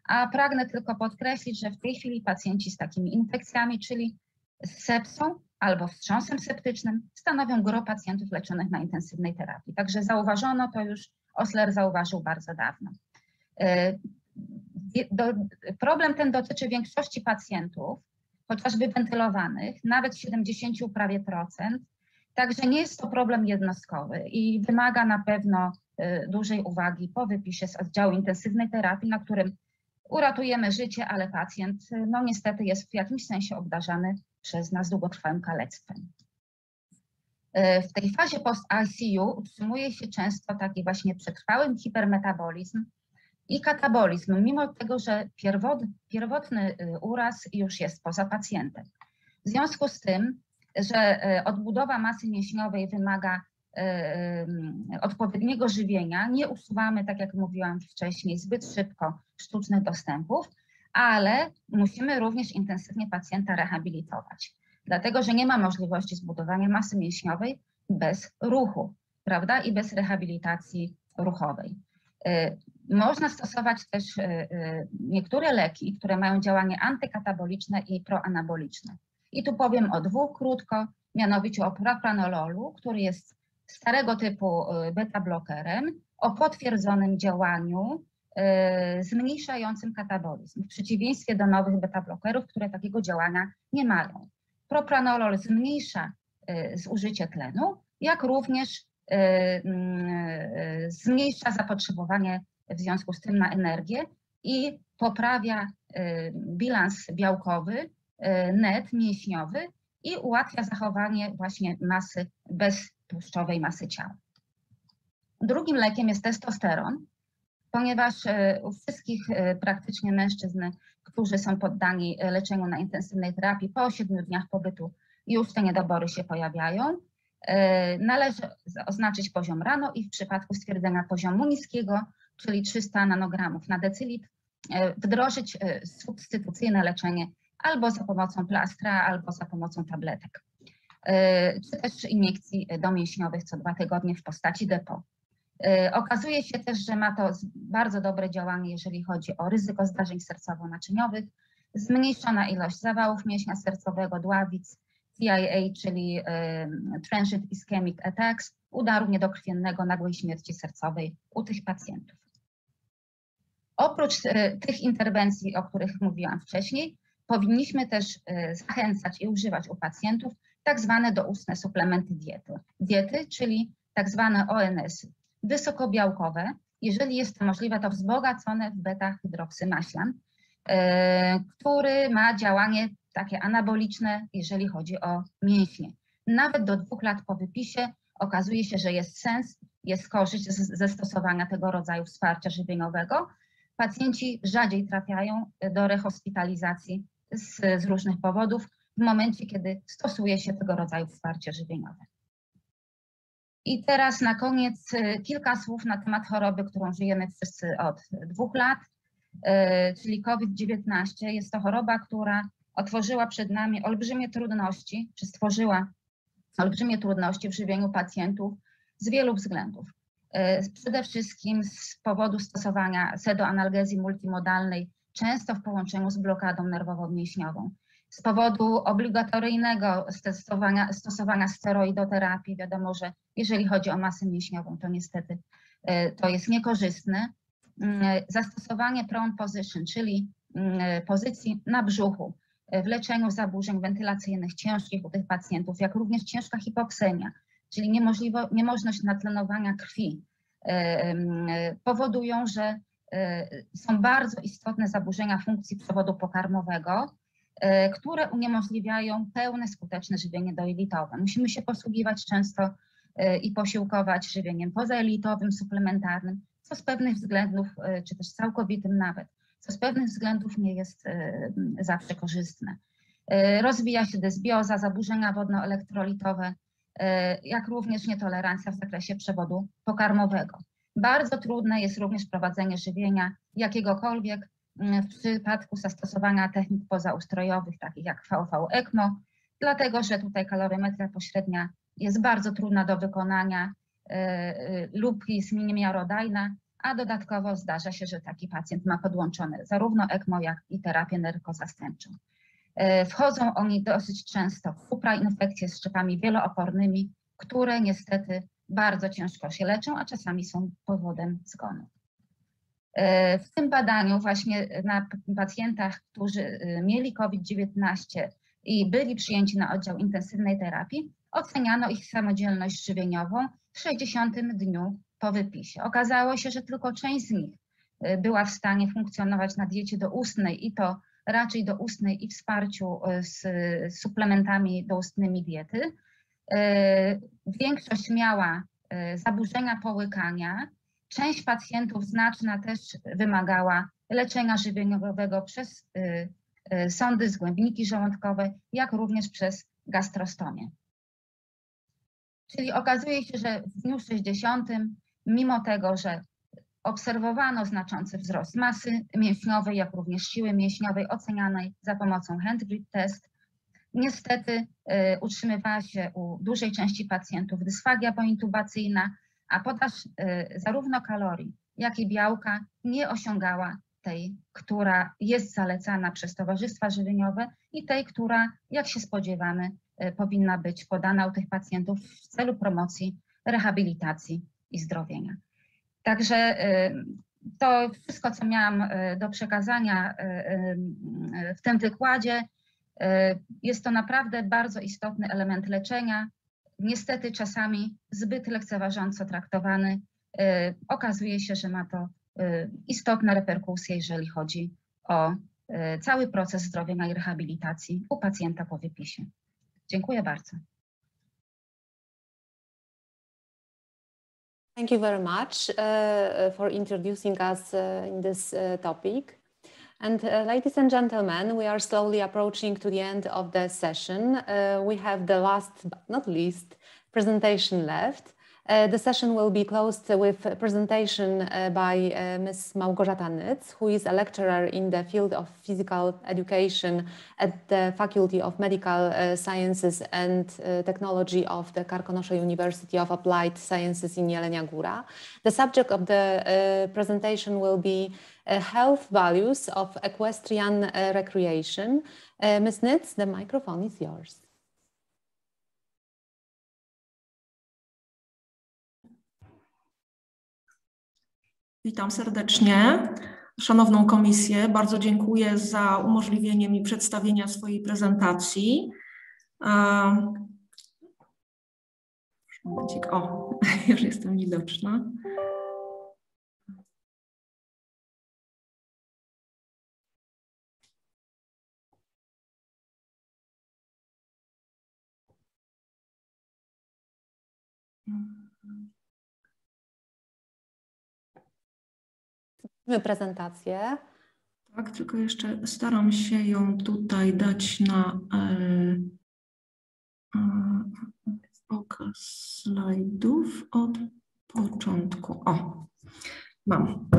A pragnę tylko podkreślić, że w tej chwili pacjenci z takimi infekcjami, czyli z sepsą albo wstrząsem septycznym, stanowią gros pacjentów leczonych na intensywnej terapii. Także zauważono to już, Osler zauważył bardzo dawno. Problem ten dotyczy większości pacjentów, chociażby wentylowanych, nawet 70 prawie procent, także nie jest to problem jednostkowy i wymaga na pewno dużej uwagi po wypisie z oddziału intensywnej terapii, na którym uratujemy życie, ale pacjent no niestety jest w jakimś sensie obdarzany przez nas długotrwałym kalectwem. W tej fazie post-ICU utrzymuje się często taki właśnie przetrwały hipermetabolizm i katabolizm, mimo tego, że pierwotny uraz już jest poza pacjentem. W związku z tym, że odbudowa masy mięśniowej wymaga odpowiedniego żywienia, nie usuwamy, tak jak mówiłam wcześniej, zbyt szybko sztucznych dostępów, ale musimy również intensywnie pacjenta rehabilitować, dlatego że nie ma możliwości zbudowania masy mięśniowej bez ruchu, prawda, i bez rehabilitacji ruchowej. Można stosować też niektóre leki, które mają działanie antykataboliczne i proanaboliczne. I tu powiem o 2 krótko, mianowicie o propranololu, który jest starego typu beta-blokerem o potwierdzonym działaniu zmniejszającym katabolizm, w przeciwieństwie do nowych beta-blokerów, które takiego działania nie mają. Propranolol zmniejsza zużycie tlenu, jak również zmniejsza zapotrzebowanie w związku z tym na energię i poprawia bilans białkowy, net mięśniowy i ułatwia zachowanie właśnie masy beztłuszczowej masy ciała. Drugim lekiem jest testosteron, ponieważ u wszystkich praktycznie mężczyzn, którzy są poddani leczeniu na intensywnej terapii, po 7 dniach pobytu już te niedobory się pojawiają. Należy oznaczyć poziom rano i w przypadku stwierdzenia poziomu niskiego, czyli 300 nanogramów na decylitr, wdrożyć substytucyjne leczenie albo za pomocą plastra, albo za pomocą tabletek, czy też iniekcji domięśniowych co 2 tygodnie w postaci depo. Okazuje się też, że ma to bardzo dobre działanie, jeżeli chodzi o ryzyko zdarzeń sercowo-naczyniowych, zmniejszona ilość zawałów mięśnia sercowego, dławic, TIA, czyli Transient Ischemic Attacks, udaru niedokrwiennego, nagłej śmierci sercowej u tych pacjentów. Oprócz tych interwencji, o których mówiłam wcześniej, powinniśmy też zachęcać i używać u pacjentów tak zwane doustne suplementy diety, czyli tak zwane ONS-y, wysokobiałkowe, jeżeli jest to możliwe, to wzbogacone w beta-hydroksymaślan, który ma działanie takie anaboliczne, jeżeli chodzi o mięśnie. Nawet do 2 lat po wypisie okazuje się, że jest sens, jest korzyść ze stosowania tego rodzaju wsparcia żywieniowego, pacjenci rzadziej trafiają do rehospitalizacji z różnych powodów w momencie, kiedy stosuje się tego rodzaju wsparcie żywieniowe. I teraz na koniec kilka słów na temat choroby, którą żyjemy wszyscy od 2 lat, czyli COVID-19. Jest to choroba, która otworzyła przed nami olbrzymie trudności, czy stworzyła olbrzymie trudności w żywieniu pacjentów z wielu względów. Przede wszystkim z powodu stosowania pseudoanalgezji multimodalnej, często w połączeniu z blokadą nerwowo-mięśniową. Z powodu obligatoryjnego stosowania steroidoterapii, wiadomo, że jeżeli chodzi o masę mięśniową, to niestety to jest niekorzystne. Zastosowanie prone position, czyli pozycji na brzuchu w leczeniu zaburzeń wentylacyjnych ciężkich u tych pacjentów, jak również ciężka hipoksemia, czyli niemożność natlenowania krwi, powodują, że są bardzo istotne zaburzenia funkcji przewodu pokarmowego, które uniemożliwiają pełne, skuteczne żywienie dojelitowe. Musimy się posługiwać często i posiłkować żywieniem pozajelitowym, suplementarnym, co z pewnych względów, czy też całkowitym nawet, co z pewnych względów nie jest zawsze korzystne. Rozwija się dysbioza, zaburzenia wodno-elektrolitowe, jak również nietolerancja w zakresie przewodu pokarmowego. Bardzo trudne jest również prowadzenie żywienia jakiegokolwiek w przypadku zastosowania technik pozaustrojowych, takich jak VV-ECMO, dlatego że tutaj kalorymetria pośrednia jest bardzo trudna do wykonania lub jest miałodajna, a dodatkowo zdarza się, że taki pacjent ma podłączone zarówno ECMO, jak i terapię narkozastępczą. Wchodzą oni dosyć często w suprainfekcje z szczepami wieloopornymi, które niestety bardzo ciężko się leczą, a czasami są powodem zgonu. W tym badaniu właśnie na pacjentach, którzy mieli COVID-19 i byli przyjęci na oddział intensywnej terapii, oceniano ich samodzielność żywieniową w 60. dniu po wypisie. Okazało się, że tylko część z nich była w stanie funkcjonować na diecie doustnej i to raczej doustnej i wsparciu z suplementami doustnymi diety. Większość miała zaburzenia połykania. Część pacjentów znaczna też wymagała leczenia żywieniowego przez sondy, zgłębniki żołądkowe, jak również przez gastrostomię. Czyli okazuje się, że w dniu 60, mimo tego, że obserwowano znaczący wzrost masy mięśniowej, jak również siły mięśniowej ocenianej za pomocą hand grip test, niestety utrzymywała się u dużej części pacjentów dysfagia pointubacyjna, a podaż zarówno kalorii, jak i białka nie osiągała tej, która jest zalecana przez towarzystwa żywieniowe i tej, która, jak się spodziewamy, powinna być podana u tych pacjentów w celu promocji rehabilitacji i zdrowienia. Także to wszystko, co miałam do przekazania w tym wykładzie. Jest to naprawdę bardzo istotny element leczenia. Niestety czasami zbyt lekceważąco traktowany. Okazuje się, że ma to istotne reperkusje, jeżeli chodzi o cały proces zdrowienia i rehabilitacji u pacjenta po wypisie. Dziękuję bardzo. Thank you very much for introducing us in this topic. And ladies and gentlemen, we are slowly approaching to the end of the session. We have the last but not least presentation left. The session will be closed with a presentation by Ms. Małgorzata Nyc, who is a lecturer in the field of physical education at the Faculty of Medical Sciences and Technology of the Karkonosze University of Applied Sciences in Jelenia Góra. The subject of the presentation will be health values of equestrian recreation. Ms. Nyc, the microphone is yours. Witam serdecznie szanowną komisję. Bardzo dziękuję za umożliwienie mi przedstawienia swojej prezentacji. Momencik, o, już jestem widoczna. prezentację. Tak, tylko jeszcze staram się ją tutaj dać na pokaz slajdów od początku. O, mam.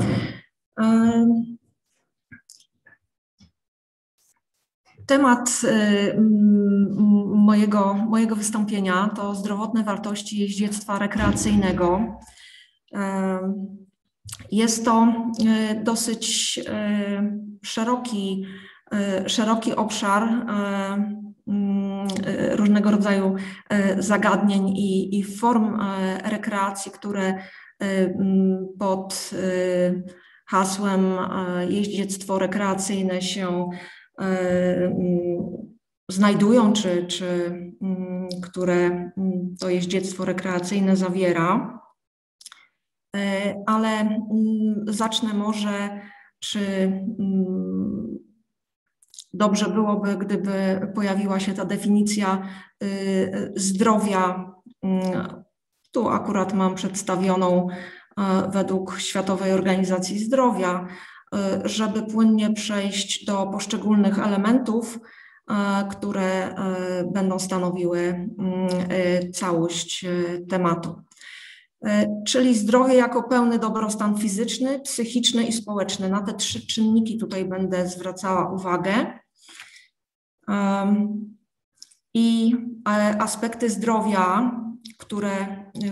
Temat mojego wystąpienia to zdrowotne wartości jeździectwa rekreacyjnego. Jest to dosyć szeroki obszar różnego rodzaju zagadnień i form rekreacji, które pod hasłem jeździectwo rekreacyjne się znajdują, czy które to jeździectwo rekreacyjne zawiera. Ale zacznę może, czy dobrze byłoby, gdyby pojawiła się ta definicja zdrowia. Tu akurat mam przedstawioną według Światowej Organizacji Zdrowia, żeby płynnie przejść do poszczególnych elementów, które będą stanowiły całość tematu. Czyli zdrowie jako pełny dobrostan fizyczny, psychiczny i społeczny. Na te 3 czynniki tutaj będę zwracała uwagę. I aspekty zdrowia, które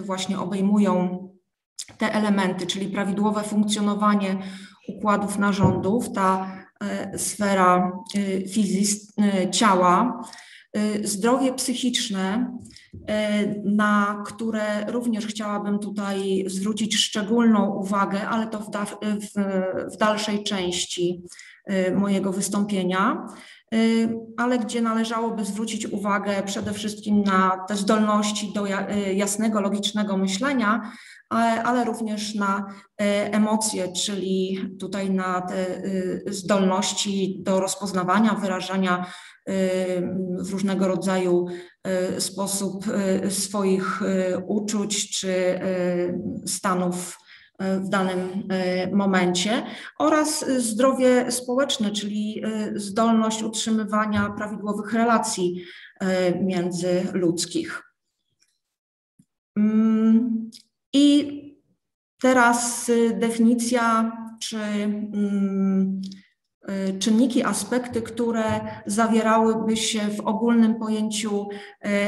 właśnie obejmują te elementy, czyli prawidłowe funkcjonowanie układów narządów, ta sfera ciała, zdrowie psychiczne, na które również chciałabym tutaj zwrócić szczególną uwagę, ale to w dalszej części mojego wystąpienia, ale gdzie należałoby zwrócić uwagę przede wszystkim na te zdolności do jasnego, logicznego myślenia, ale również na emocje, czyli tutaj na te zdolności do rozpoznawania, wyrażania w różnego rodzaju sposób swoich uczuć czy stanów w danym momencie, oraz zdrowie społeczne, czyli zdolność utrzymywania prawidłowych relacji międzyludzkich. I teraz definicja, czy czynniki, aspekty, które zawierałyby się w ogólnym pojęciu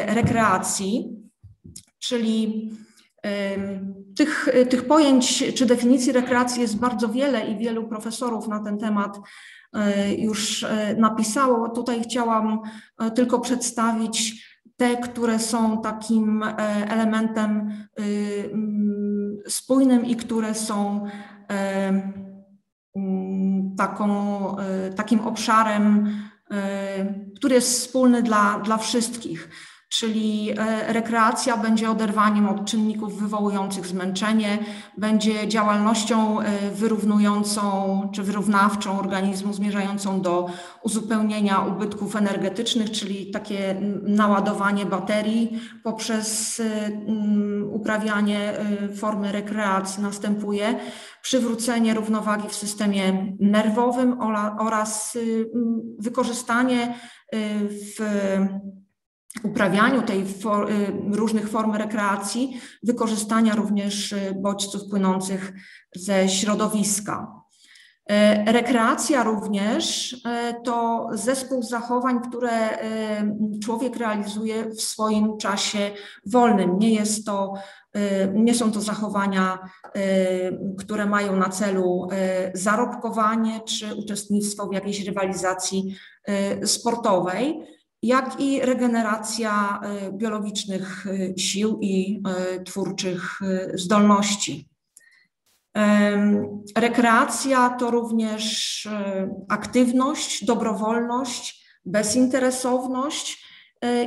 rekreacji, czyli tych pojęć czy definicji rekreacji jest bardzo wiele i wielu profesorów na ten temat już napisało. Tutaj chciałam tylko przedstawić te, które są takim elementem spójnym i które są takim obszarem, który jest wspólny dla wszystkich. Czyli rekreacja będzie oderwaniem od czynników wywołujących zmęczenie, będzie działalnością wyrównującą czy wyrównawczą organizmu, zmierzającą do uzupełnienia ubytków energetycznych, czyli takie naładowanie baterii poprzez uprawianie formy rekreacji następuje, przywrócenie równowagi w systemie nerwowym oraz wykorzystanie w uprawianiu tej różnych form rekreacji, wykorzystania również bodźców płynących ze środowiska. Rekreacja również to zespół zachowań, które człowiek realizuje w swoim czasie wolnym. Nie są to zachowania, które mają na celu zarobkowanie czy uczestnictwo w jakiejś rywalizacji sportowej, jak i regeneracja biologicznych sił i twórczych zdolności. Rekreacja to również aktywność, dobrowolność, bezinteresowność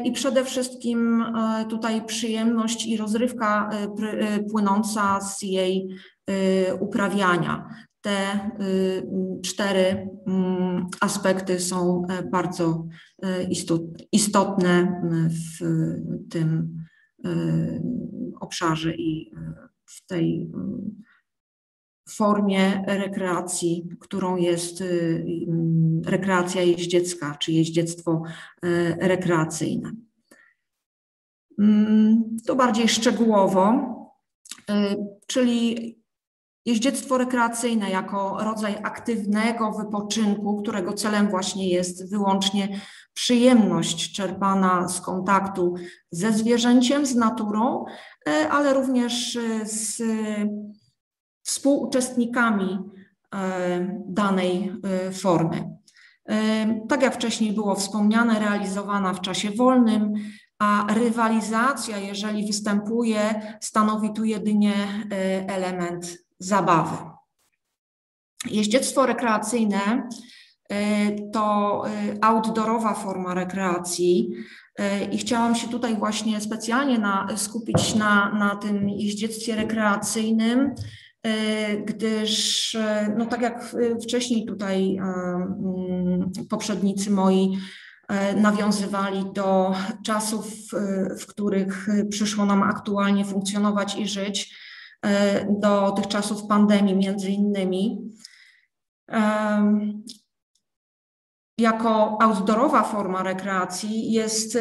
i przede wszystkim tutaj przyjemność i rozrywka płynąca z jej uprawiania. Te 4 aspekty są bardzo istotne w tym obszarze i formie rekreacji, którą jest rekreacja jeździecka, czy jeździectwo rekreacyjne. To bardziej szczegółowo, czyli jeździectwo rekreacyjne jako rodzaj aktywnego wypoczynku, którego celem właśnie jest wyłącznie przyjemność czerpana z kontaktu ze zwierzęciem, z naturą, ale również z współuczestnikami danej formy. Tak jak wcześniej było wspomniane, realizowana w czasie wolnym, a rywalizacja, jeżeli występuje, stanowi tu jedynie element zabawy. Jeździectwo rekreacyjne to outdoorowa forma rekreacji i chciałam się tutaj właśnie specjalnie skupić na tym jeździectwie rekreacyjnym, gdyż no tak jak wcześniej tutaj poprzednicy moi nawiązywali do czasów, w których przyszło nam aktualnie funkcjonować i żyć, do tych czasów pandemii między innymi. Jako outdoorowa forma rekreacji jest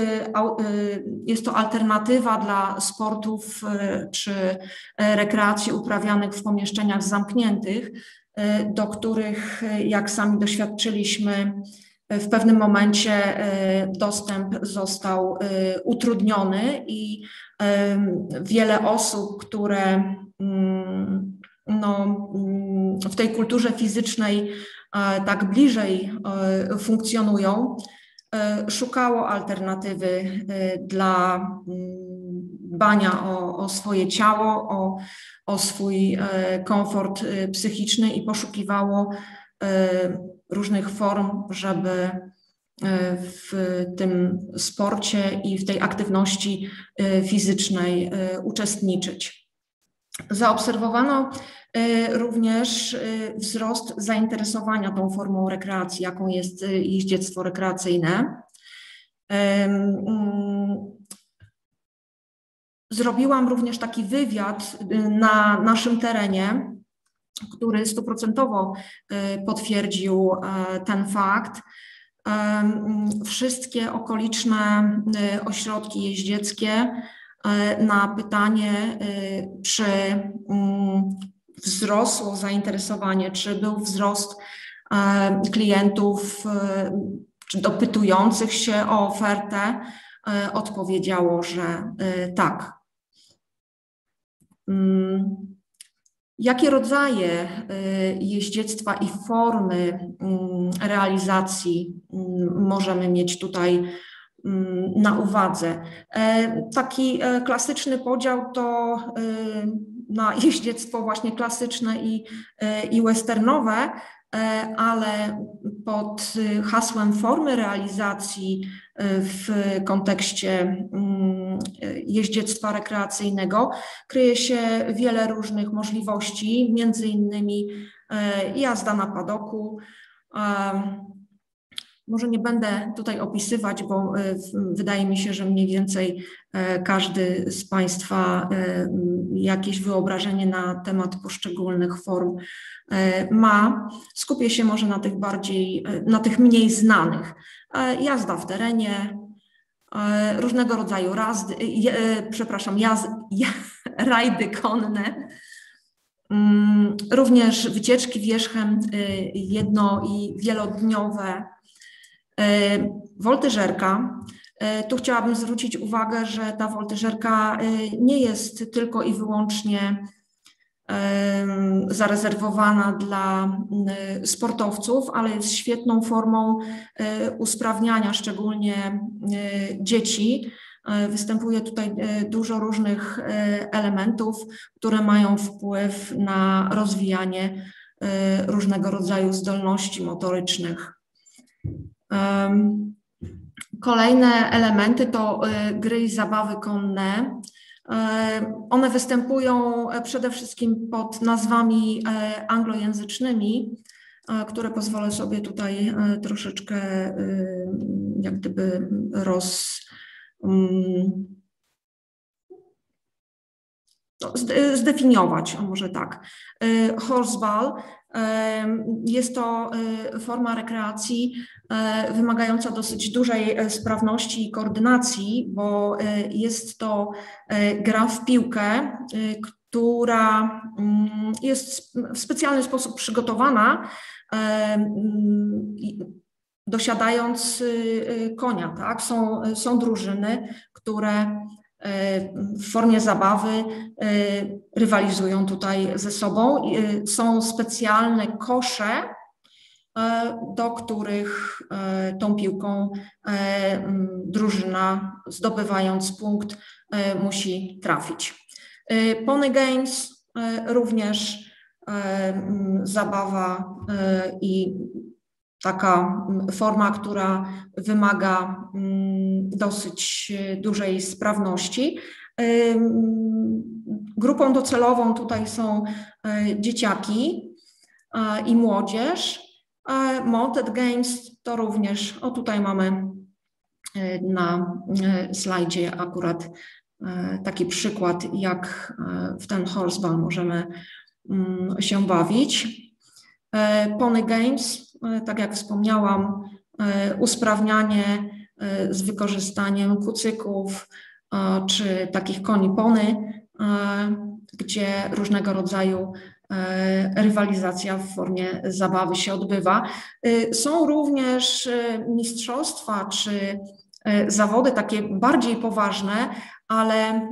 to alternatywa dla sportów czy rekreacji uprawianych w pomieszczeniach zamkniętych, do których, jak sami doświadczyliśmy, w pewnym momencie dostęp został utrudniony i wiele osób, które no, w tej kulturze fizycznej tak bliżej funkcjonują, szukało alternatywy dla dbania o swoje ciało, o swój komfort psychiczny i poszukiwało różnych form, żeby w tym sporcie i w tej aktywności fizycznej uczestniczyć. Zaobserwowano również wzrost zainteresowania tą formą rekreacji, jaką jest jeździectwo rekreacyjne. Zrobiłam również taki wywiad na naszym terenie, który 100% potwierdził ten fakt. Wszystkie okoliczne ośrodki jeździeckie na pytanie, czy wzrosło zainteresowanie, czy był wzrost klientów, czy dopytujących się o ofertę, odpowiedziało, że tak. Jakie rodzaje jeździectwa i formy realizacji możemy mieć tutaj na uwadze? Taki klasyczny podział to na jeździectwo właśnie klasyczne i westernowe, ale pod hasłem formy realizacji w kontekście jeździectwa rekreacyjnego kryje się wiele różnych możliwości, między innymi jazda na padoku. Może nie będę tutaj opisywać, bo wydaje mi się, że mniej więcej każdy z Państwa jakieś wyobrażenie na temat poszczególnych form ma. Skupię się może na tych mniej znanych. Jazda w terenie, różnego rodzaju rajdy konne, również wycieczki wierzchem jedno- i wielodniowe, woltyżerka. Tu chciałabym zwrócić uwagę, że ta woltyżerka nie jest tylko i wyłącznie zarezerwowana dla sportowców, ale jest świetną formą usprawniania szczególnie dzieci. Występuje tutaj dużo różnych elementów, które mają wpływ na rozwijanie różnego rodzaju zdolności motorycznych. Kolejne elementy to gry i zabawy konne. One występują przede wszystkim pod nazwami anglojęzycznymi, które pozwolę sobie tutaj troszeczkę jak gdyby zdefiniować, a może tak. Horseball jest to forma rekreacji wymagająca dosyć dużej sprawności i koordynacji, bo jest to gra w piłkę, która jest w specjalny sposób przygotowana, dosiadając konia, tak? Są drużyny, które w formie zabawy rywalizują tutaj ze sobą. Są specjalne kosze, do których tą piłką drużyna, zdobywając punkt, musi trafić. Pony Games również zabawa i taka forma, która wymaga dosyć dużej sprawności. Grupą docelową tutaj są dzieciaki i młodzież. Mounted Games to również, tutaj mamy na slajdzie akurat taki przykład, jak w ten horseball możemy się bawić. Pony Games, tak jak wspomniałam, usprawnianie z wykorzystaniem kucyków czy takich koni pony, gdzie różnego rodzaju rywalizacja w formie zabawy się odbywa. Są również mistrzostwa czy zawody takie bardziej poważne, ale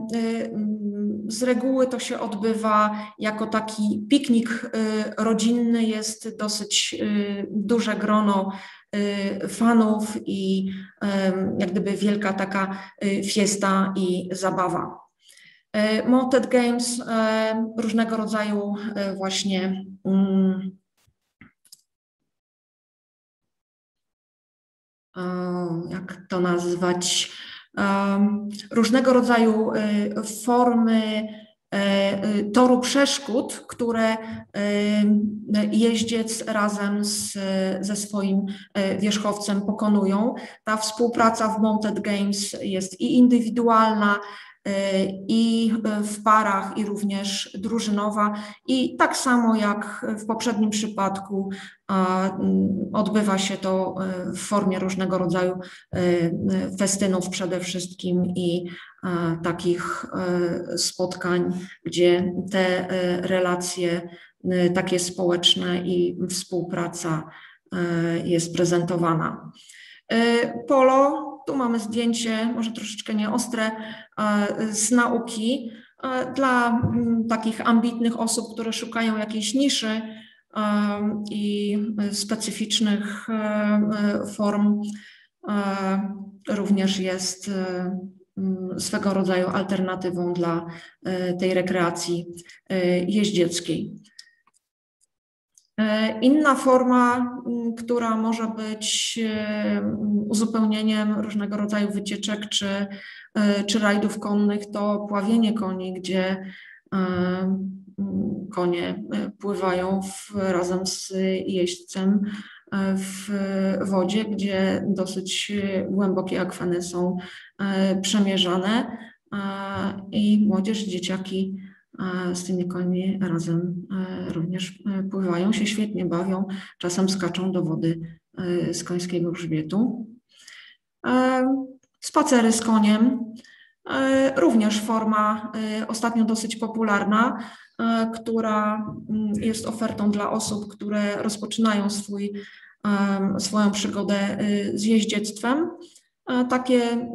z reguły to się odbywa jako taki piknik rodzinny, jest dosyć duże grono fanów i jak gdyby wielka taka fiesta i zabawa. Mounted Games, różnego rodzaju właśnie jak to nazwać, różnego rodzaju formy toru przeszkód, które jeździec razem ze swoim wierzchowcem pokonują. Ta współpraca w Mounted Games jest i indywidualna, i w parach, i również drużynowa. I tak samo jak w poprzednim przypadku odbywa się to w formie różnego rodzaju festynów przede wszystkim i takich spotkań, gdzie te relacje takie społeczne i współpraca jest prezentowana. Polo, tu mamy zdjęcie, może troszeczkę nieostre, z nauki dla takich ambitnych osób, które szukają jakiejś niszy i specyficznych form. Również jest swego rodzaju alternatywą dla tej rekreacji jeździeckiej. Inna forma, która może być uzupełnieniem różnego rodzaju wycieczek czy rajdów konnych, to pławienie koni, gdzie konie pływają razem z jeźdźcem w wodzie, gdzie dosyć głębokie akweny są przemierzane i młodzież, dzieciaki z tymi końmi razem również pływają, się świetnie bawią, czasem skaczą do wody z końskiego grzbietu. Spacery z koniem, również forma ostatnio dosyć popularna, która jest ofertą dla osób, które rozpoczynają swoją przygodę z jeździectwem. Takie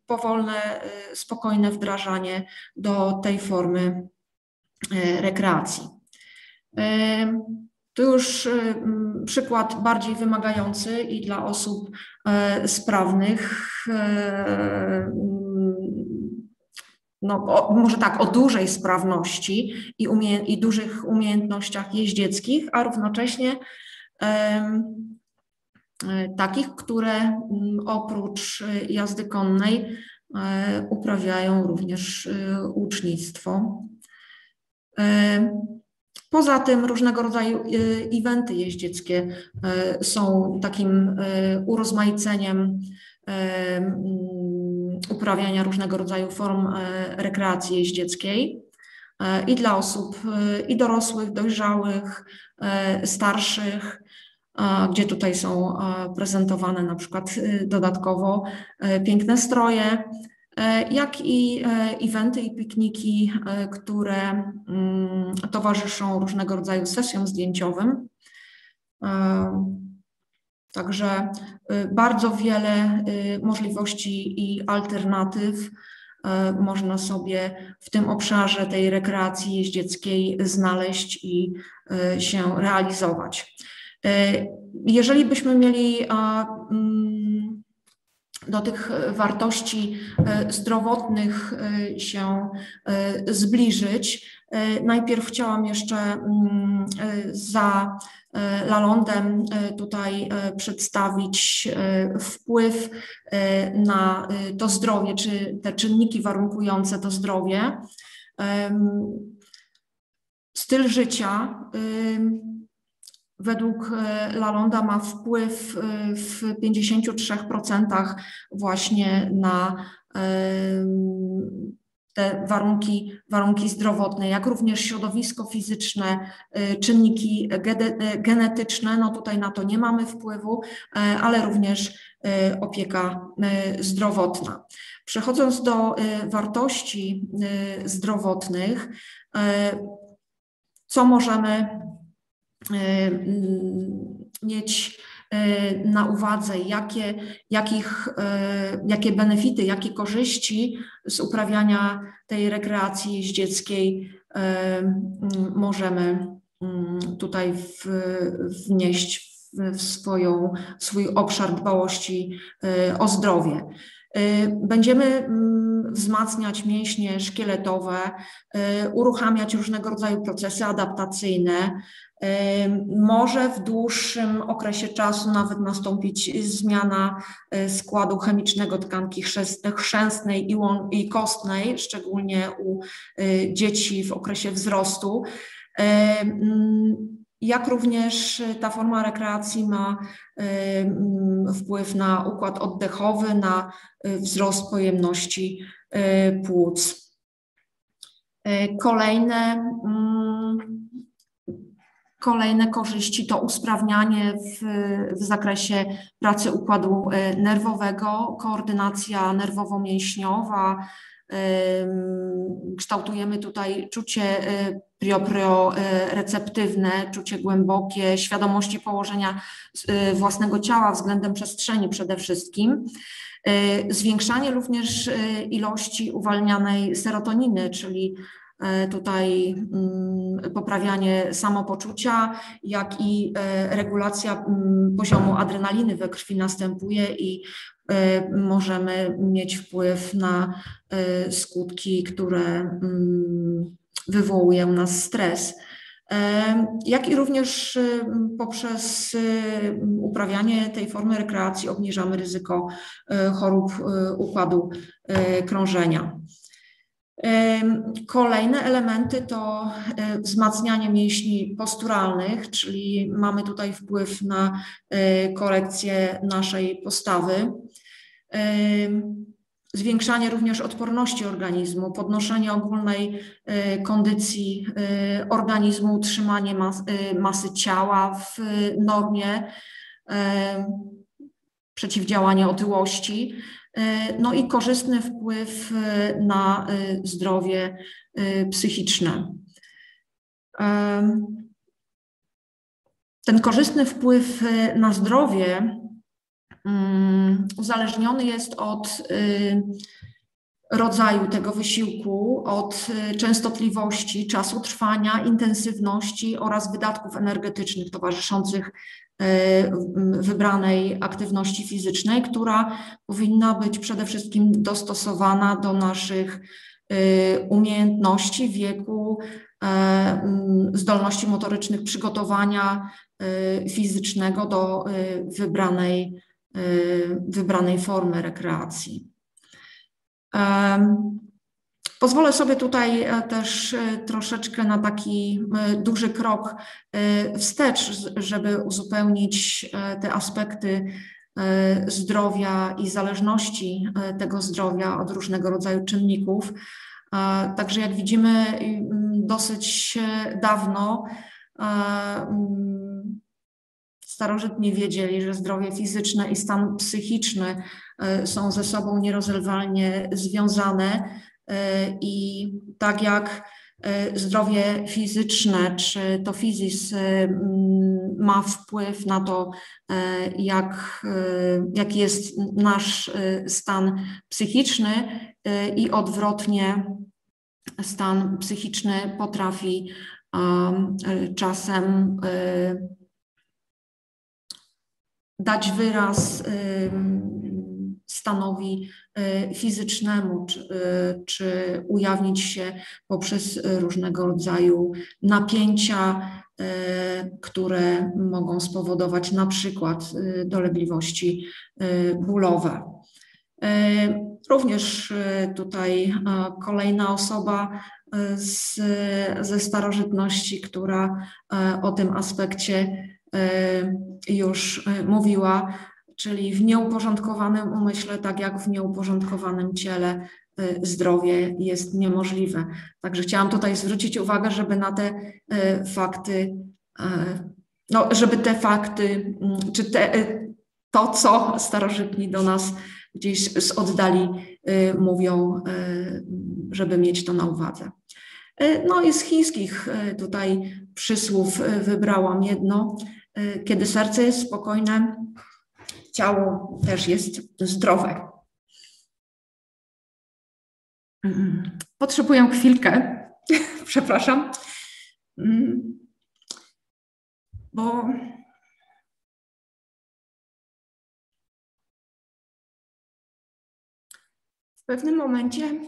powolne, spokojne wdrażanie do tej formy rekreacji. To już przykład bardziej wymagający i dla osób sprawnych, no, może tak, o dużej sprawności i dużych umiejętnościach jeździeckich, a równocześnie takich, które oprócz jazdy konnej uprawiają również łucznictwo. Poza tym różnego rodzaju eventy jeździeckie są takim urozmaiceniem uprawiania różnego rodzaju form rekreacji jeździeckiej i dla osób i dorosłych, dojrzałych, starszych, gdzie tutaj są prezentowane na przykład dodatkowo piękne stroje, jak i eventy i pikniki, które towarzyszą różnego rodzaju sesjom zdjęciowym. Także bardzo wiele możliwości i alternatyw można sobie w tym obszarze tej rekreacji jeździeckiej znaleźć i się realizować. Jeżeli byśmy mieli do tych wartości zdrowotnych się zbliżyć, najpierw chciałam jeszcze za Lalondem tutaj przedstawić wpływ na to zdrowie, czy te czynniki warunkujące to zdrowie. Styl życia według Lalonda ma wpływ w 53% właśnie na te warunki zdrowotne, jak również środowisko fizyczne, czynniki genetyczne, no tutaj na to nie mamy wpływu, ale również opieka zdrowotna. Przechodząc do wartości zdrowotnych, co możemy mieć na uwadze, jakie benefity, jakie korzyści z uprawiania tej rekreacji jeździeckiej możemy tutaj wnieść w swój obszar dbałości o zdrowie. Będziemy wzmacniać mięśnie szkieletowe, uruchamiać różnego rodzaju procesy adaptacyjne. Może w dłuższym okresie czasu nawet nastąpić zmiana składu chemicznego tkanki chrzęstnej i kostnej, szczególnie u dzieci w okresie wzrostu. Jak również ta forma rekreacji ma wpływ na układ oddechowy, na wzrost pojemności płuc. Kolejne korzyści to usprawnianie w zakresie pracy układu nerwowego, koordynacja nerwowo-mięśniowa. Kształtujemy tutaj czucie proprioreceptywne, czucie głębokie, świadomości położenia własnego ciała względem przestrzeni przede wszystkim. Zwiększanie również ilości uwalnianej serotoniny, czyli tutaj poprawianie samopoczucia, jak i regulacja poziomu adrenaliny we krwi następuje i możemy mieć wpływ na skutki, które wywołuje u nas stres. Jak i również poprzez uprawianie tej formy rekreacji obniżamy ryzyko chorób układu krążenia. Kolejne elementy to wzmacnianie mięśni posturalnych, czyli mamy tutaj wpływ na korekcję naszej postawy. Zwiększanie również odporności organizmu, podnoszenie ogólnej kondycji organizmu, utrzymanie masy ciała w normie, przeciwdziałanie otyłości, no i korzystny wpływ na zdrowie psychiczne. Ten korzystny wpływ na zdrowie uzależniony jest od rodzaju tego wysiłku, od częstotliwości, czasu trwania, intensywności oraz wydatków energetycznych towarzyszących wybranej aktywności fizycznej, która powinna być przede wszystkim dostosowana do naszych umiejętności, wieku, zdolności motorycznych, przygotowania fizycznego do wybranej formy rekreacji. Pozwolę sobie tutaj też troszeczkę na taki duży krok wstecz, żeby uzupełnić te aspekty zdrowia i zależności tego zdrowia od różnego rodzaju czynników. Także jak widzimy, dosyć dawno starożytni wiedzieli, że zdrowie fizyczne i stan psychiczny są ze sobą nierozerwalnie związane i tak jak zdrowie fizyczne, czy to fizis ma wpływ na to, jaki jest nasz stan psychiczny i odwrotnie stan psychiczny potrafi czasem dać wyraz stanowi fizycznemu, czy ujawnić się poprzez różnego rodzaju napięcia, które mogą spowodować na przykład dolegliwości bólowe. Również tutaj kolejna osoba ze starożytności, która o tym aspekcie już mówiła, czyli w nieuporządkowanym umyśle, tak jak w nieuporządkowanym ciele, zdrowie jest niemożliwe. Także chciałam tutaj zwrócić uwagę, żeby na te fakty, no, żeby te fakty, czy to, co starożytni do nas gdzieś z oddali mówią, żeby mieć to na uwadze. No i z chińskich tutaj przysłów wybrałam jedno. Kiedy serce jest spokojne, ciało też jest zdrowe. Potrzebuję chwilkę, przepraszam, bo w pewnym momencie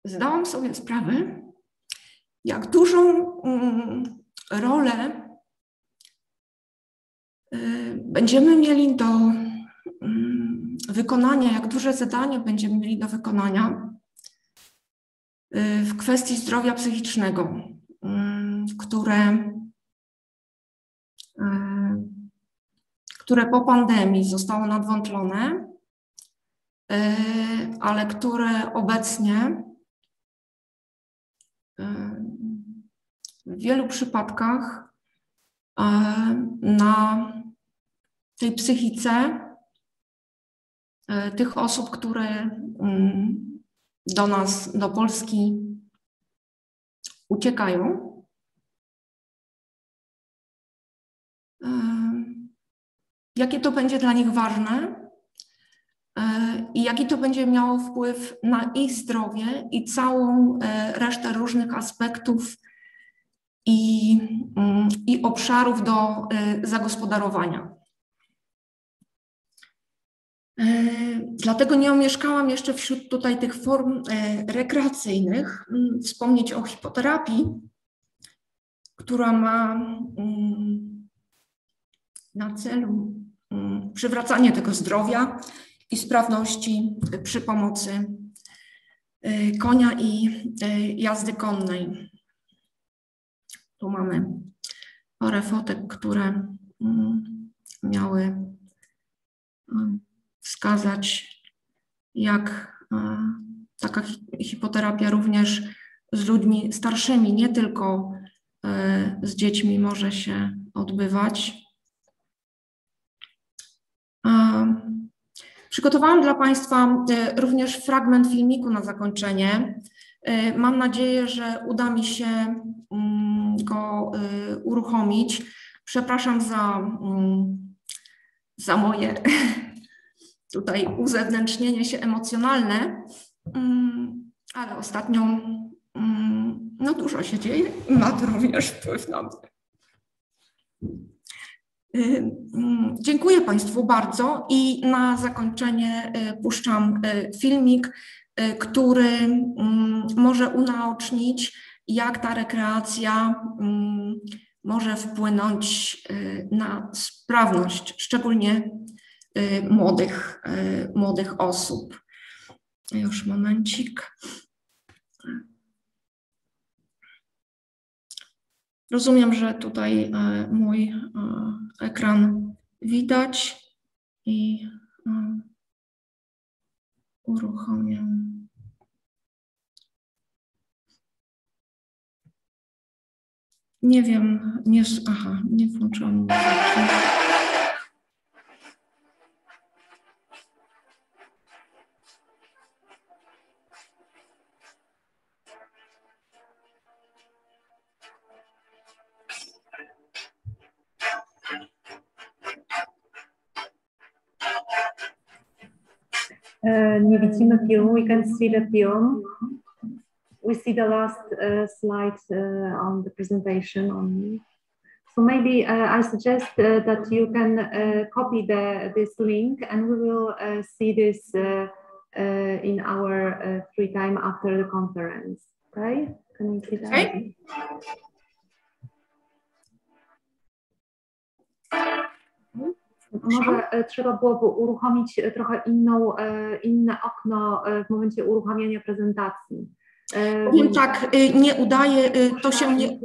zdałam sobie sprawę, jak dużą rolę będziemy mieli do wykonania, jak duże zadanie będziemy mieli do wykonania w kwestii zdrowia psychicznego, które po pandemii zostało nadwątlone, ale które obecnie w wielu przypadkach na tej psychice tych osób, które do nas, do Polski uciekają, jakie to będzie dla nich ważne i jaki to będzie miało wpływ na ich zdrowie i całą resztę różnych aspektów i obszarów do zagospodarowania. Dlatego nie omieszkałam jeszcze wśród tutaj tych form rekreacyjnych wspomnieć o hipoterapii, która ma na celu przywracanie tego zdrowia i sprawności przy pomocy konia i jazdy konnej. Tu mamy parę fotek, które miały wskazać, jak taka hipoterapia również z ludźmi starszymi, nie tylko z dziećmi może się odbywać. Przygotowałam dla Państwa również fragment filmiku na zakończenie. Mam nadzieję, że uda mi się go uruchomić. Przepraszam za moje tutaj uzewnętrznienie się emocjonalne, ale ostatnio no dużo się dzieje i ma to również wpływ na mnie. Dziękuję Państwu bardzo i na zakończenie puszczam filmik, który może unaocznić, jak ta rekreacja może wpłynąć na sprawność, szczególnie młodych osób. Już momencik. Rozumiem, że tutaj mój ekran widać i uruchomię. Nie wiem, nie włączyłam muzyki. Nie widzimy filmu. We can see the film. We see the last slide on the presentation only. So maybe I suggest that you can copy this link, and we will see this in our free time after the conference. Okay? Can we see that? Okay. Może trzeba byłoby uruchomić trochę inne okno w momencie uruchamiania prezentacji. Powiem tak, nie udaje, to się nie...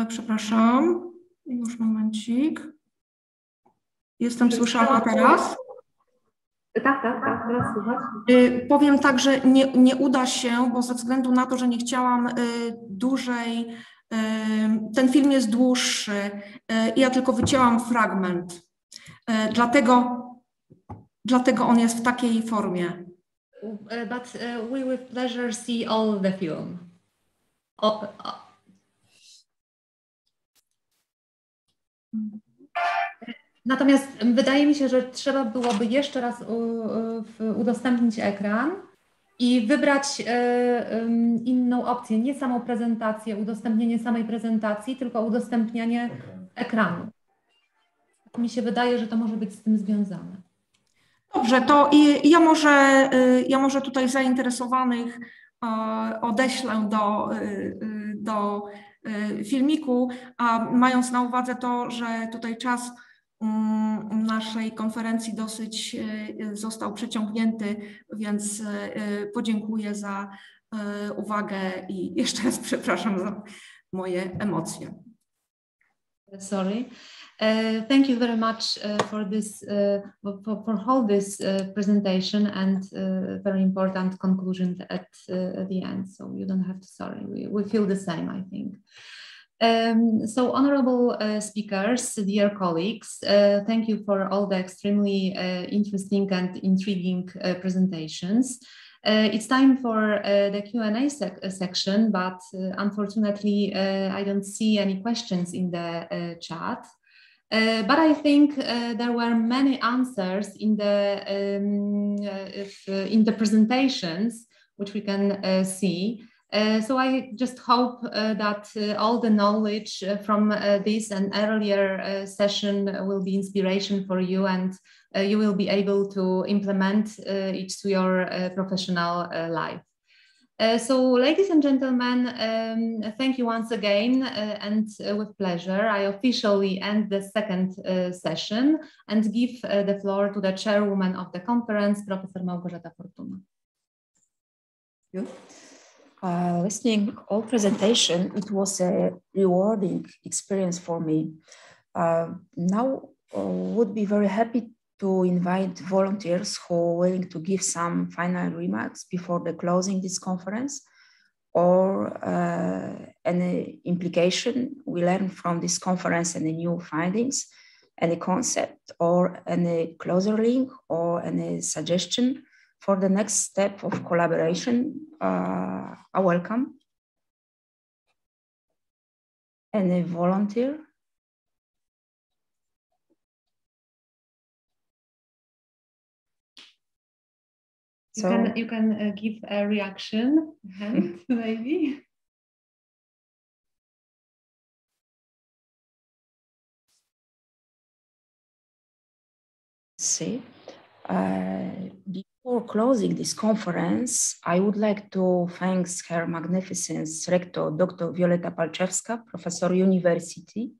Przepraszam, już momencik. Jestem słyszana teraz? Tak, teraz słychać. Powiem tak, że nie uda się, bo ze względu na to, że nie chciałam dłużej, ten film jest dłuższy, ja tylko wycięłam fragment, dlatego on jest w takiej formie. But we with pleasure see all the film. Natomiast wydaje mi się, że trzeba byłoby jeszcze raz udostępnić ekran i wybrać inną opcję, nie samą prezentację, udostępnienie samej prezentacji, tylko udostępnianie ekranu. Mi się wydaje, że to może być z tym związane. Dobrze, to ja może tutaj zainteresowanych odeślę do filmiku, a mając na uwadze to, że tutaj czas naszej konferencji dosyć został przeciągnięty, więc podziękuję za uwagę i jeszcze raz przepraszam za moje emocje. Sorry. Thank you very much for this, for all this presentation and very important conclusion at the end. So you don't have to sorry. We feel the same, I think. So honorable speakers, dear colleagues, thank you for all the extremely interesting and intriguing presentations. It's time for the Q&A section, but unfortunately, I don't see any questions in the chat. But I think there were many answers in the presentations, which we can see. So I just hope that all the knowledge from this and earlier session will be inspiration for you, and you will be able to implement it to your professional life. So ladies and gentlemen, thank you once again, and with pleasure, I officially end the second session and give the floor to the chairwoman of the conference, Professor Małgorzata Fortuna. Thank you. Listening all presentation, it was a rewarding experience for me. Now would be very happy to invite volunteers who are willing to give some final remarks before the closing this conference, or any implication we learned from this conference, any new findings, any concept, or any closer link, or any suggestion for the next step of collaboration. I welcome any volunteer. You can give a reaction, maybe. See, before closing this conference, I would like to thank Her Magnificence Rector Dr. Violeta Palczewska, Professor University.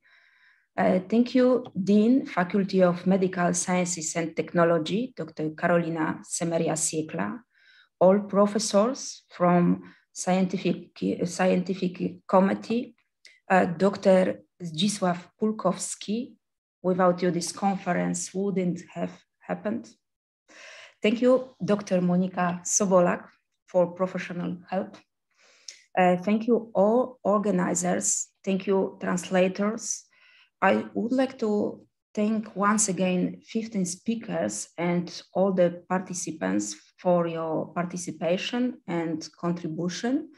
Thank you, Dean, Faculty of Medical Sciences and Technology, Dr. Karolina Semeria-Siekla, all professors from Scientific Committee, Dr. Zdzisław Pulkowski. Without you, this conference wouldn't have happened. Thank you, Dr. Monika Sobolak, for professional help. Thank you, all organizers. Thank you, translators. I would like to thank once again 15 speakers and all the participants for your participation and contribution.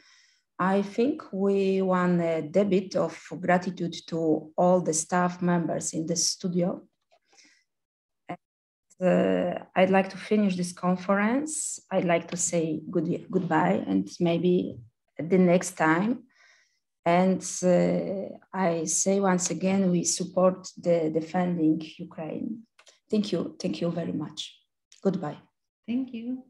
I think we won a debit of gratitude to all the staff members in the studio. I'd like to finish this conference. I'd like to say goodbye and maybe the next time. And I say once again, we support the defending Ukraine. Thank you very much. Goodbye. Thank you.